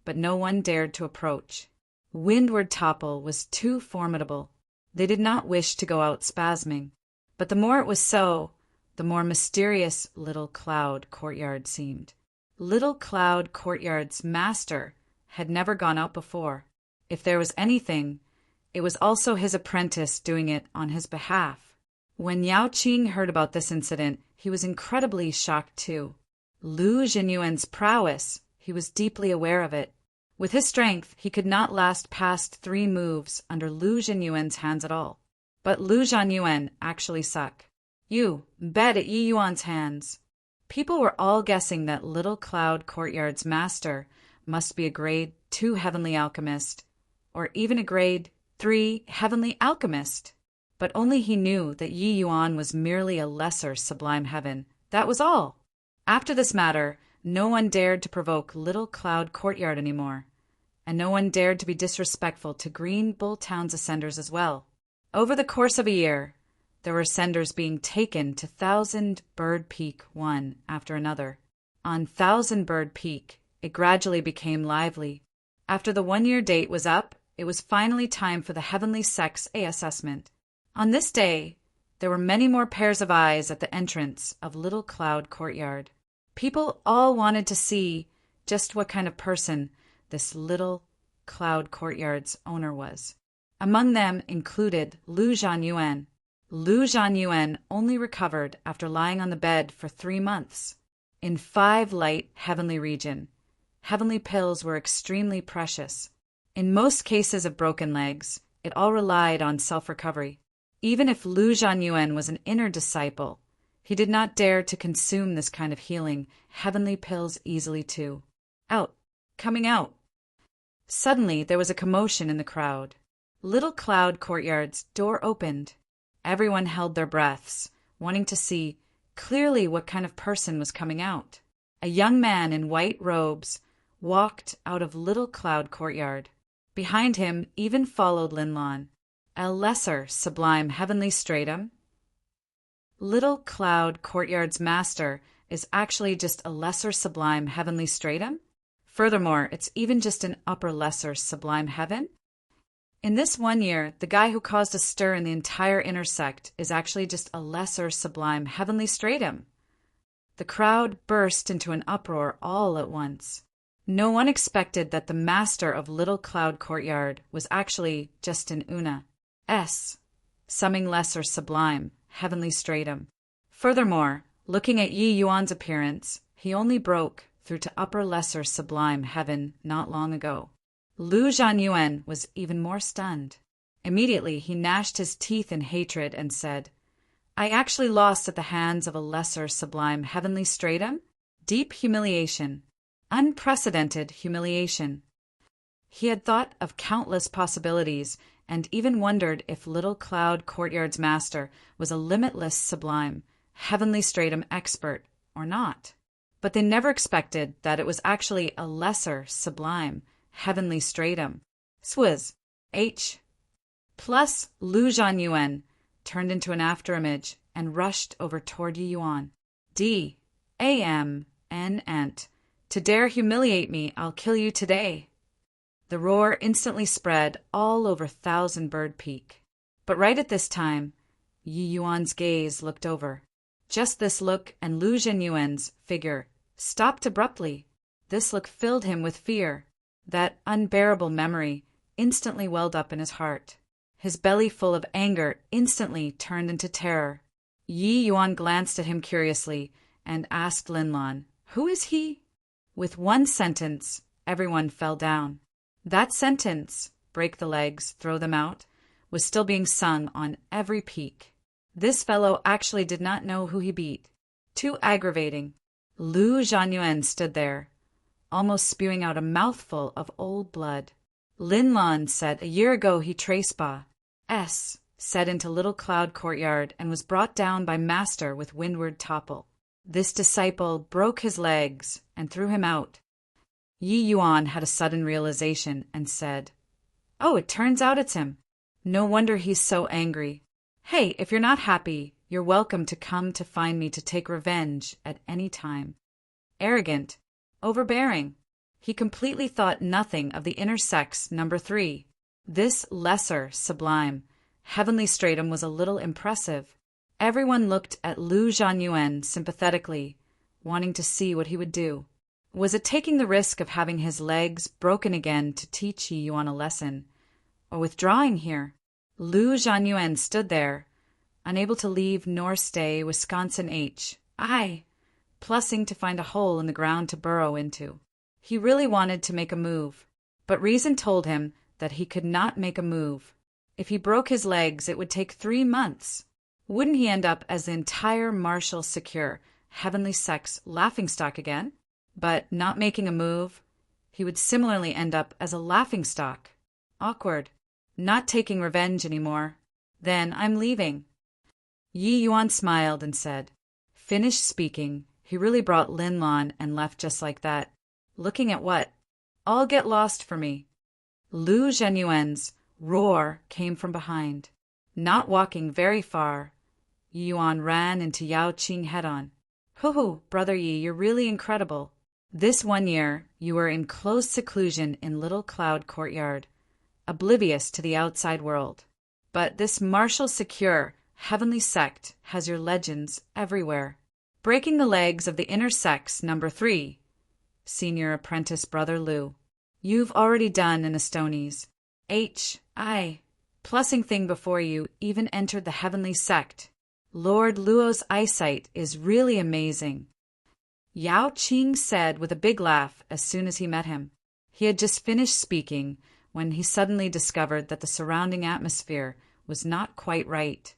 but no one dared to approach. Windward topple was too formidable. They did not wish to go out spasming, but the more it was so, the more mysterious Little Cloud Courtyard seemed. Little Cloud Courtyard's master had never gone out before. If there was anything, it was also his apprentice doing it on his behalf. When Yao Qing heard about this incident, he was incredibly shocked too. Lu Zhenyuan's prowess, he was deeply aware of it. With his strength, he could not last past 3 moves under Lu Zhenyuan's hands at all. But Lu Zhenyuan actually suck. You bet at Yi Yuan's hands. People were all guessing that Little Cloud Courtyard's master must be a grade 2 heavenly alchemist, or even a grade 3 heavenly alchemist. But only he knew that Yi Yuan was merely a lesser sublime heaven. That was all. After this matter, no one dared to provoke Little Cloud Courtyard anymore, and no one dared to be disrespectful to Green Bull Town's ascenders as well. Over the course of a year, there were ascenders being taken to 1,000-Bird Peak one after another. On 1,000-Bird Peak, it gradually became lively. After the 1-year date was up, it was finally time for the Heavenly Sect's assessment. On this day, there were many more pairs of eyes at the entrance of Little Cloud Courtyard. People all wanted to see just what kind of person this Little Cloud Courtyard's owner was. Among them included Lu Zhanyuan. Lu Zhanyuan only recovered after lying on the bed for 3 months. In 5 light heavenly region, heavenly pills were extremely precious. In most cases of broken legs, it all relied on self-recovery. Even if Lu Zhanyuan was an inner disciple, he did not dare to consume this kind of healing heavenly pills easily too. Out. Coming out. Suddenly there was a commotion in the crowd. Little Cloud Courtyard's door opened. Everyone held their breaths, wanting to see clearly what kind of person was coming out. A young man in white robes walked out of Little Cloud Courtyard. Behind him even followed Linlon, a lesser sublime heavenly stratum. Little Cloud Courtyard's master is actually just a lesser sublime heavenly stratum? Furthermore, it's even just an upper lesser sublime heaven? In this 1 year, the guy who caused a stir in the entire inner sect is actually just a lesser sublime heavenly stratum. The crowd burst into an uproar all at once. No one expected that the master of Little Cloud Courtyard was actually just an Una S, summing lesser sublime heavenly stratum. Furthermore, looking at Yi Yuan's appearance, he only broke through to upper lesser sublime heaven not long ago. Lu Zhanyuan was even more stunned. Immediately, he gnashed his teeth in hatred and said, I actually lost at the hands of a lesser sublime heavenly stratum? Deep humiliation. Unprecedented humiliation. He had thought of countless possibilities and even wondered if Little Cloud Courtyard's master was a limitless sublime, heavenly stratum expert or not. But they never expected that it was actually a lesser sublime, heavenly stratum. Swizz. H. Plus Lu Zhanyuan turned into an afterimage and rushed over toward Yi Yuan. D. A.M. N. Ent. To dare humiliate me, I'll kill you today. The roar instantly spread all over Thousand Bird Peak. But right at this time, Yi Yuan's gaze looked over. Just this look, and Lu Zhenyuan's figure stopped abruptly. This look filled him with fear. That unbearable memory instantly welled up in his heart. His belly full of anger instantly turned into terror. Yi Yuan glanced at him curiously and asked Linlan, "Who is he?" With one sentence, everyone fell down. That sentence, break the legs, throw them out, was still being sung on every peak. This fellow actually did not know who he beat. Too aggravating. Lu Zhanyuan stood there, almost spewing out a mouthful of old blood. Linlan said a year ago he Tracepa said into Little Cloud Courtyard and was brought down by Master with windward topple. This disciple broke his legs and threw him out. Yi Yuan had a sudden realization and said, "Oh, it turns out it's him. No wonder he's so angry. Hey, if you're not happy, you're welcome to come to find me to take revenge at any time." Arrogant, overbearing. He completely thought nothing of the inner sex number 3. This lesser, sublime, heavenly stratum was a little impressive. Everyone looked at Lu Zhanyuan sympathetically, wanting to see what he would do. Was it taking the risk of having his legs broken again to teach Yi Yuan a lesson, or withdrawing here? Lu Zhanyuan stood there, unable to leave nor stay Wisconsin plussing to find a hole in the ground to burrow into. He really wanted to make a move, but reason told him that he could not make a move. If he broke his legs, it would take 3 months. Wouldn't he end up as the entire martial secure, heavenly sex laughingstock again? But not making a move, he would similarly end up as a laughingstock. Awkward. Not taking revenge anymore. Then I'm leaving. Yi Yuan smiled and said, "Finished speaking, he really brought Linlan and left just like that. Looking at what? All get lost for me." Lu Zhenyuan's roar came from behind. Not walking very far, Yi Yuan ran into Yao Qing head-on. "Hoo-hoo, Brother Yi, you're really incredible. This 1 year, you were in close seclusion in Little Cloud Courtyard, oblivious to the outside world. But this martial secure, heavenly sect has your legends everywhere. Breaking the legs of the inner sex number 3, Senior Apprentice Brother Lu. You've already done in Estonies. Plussing thing before you even entered the heavenly sect. Lord Luo's eyesight is really amazing." Yao Qing said with a big laugh as soon as he met him. He had just finished speaking when he suddenly discovered that the surrounding atmosphere was not quite right.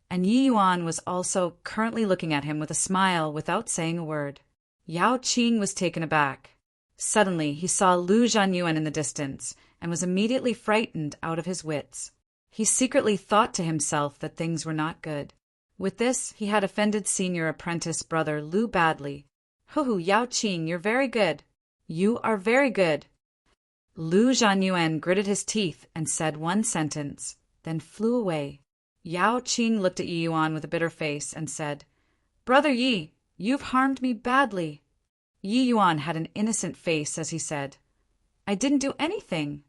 And Yi Yuan was also currently looking at him with a smile without saying a word. Yao Qing was taken aback. Suddenly he saw Lu Zhanyuan in the distance and was immediately frightened out of his wits. He secretly thought to himself that things were not good. With this, he had offended Senior Apprentice Brother Lu badly. "Hoo-hoo, Yao Qing, you're very good. You are very good." Lu Zhanyuan gritted his teeth and said one sentence, then flew away. Yao Qing looked at Yi Yuan with a bitter face and said, "Brother Yi, you've harmed me badly." Yi Yuan had an innocent face as he said, "I didn't do anything.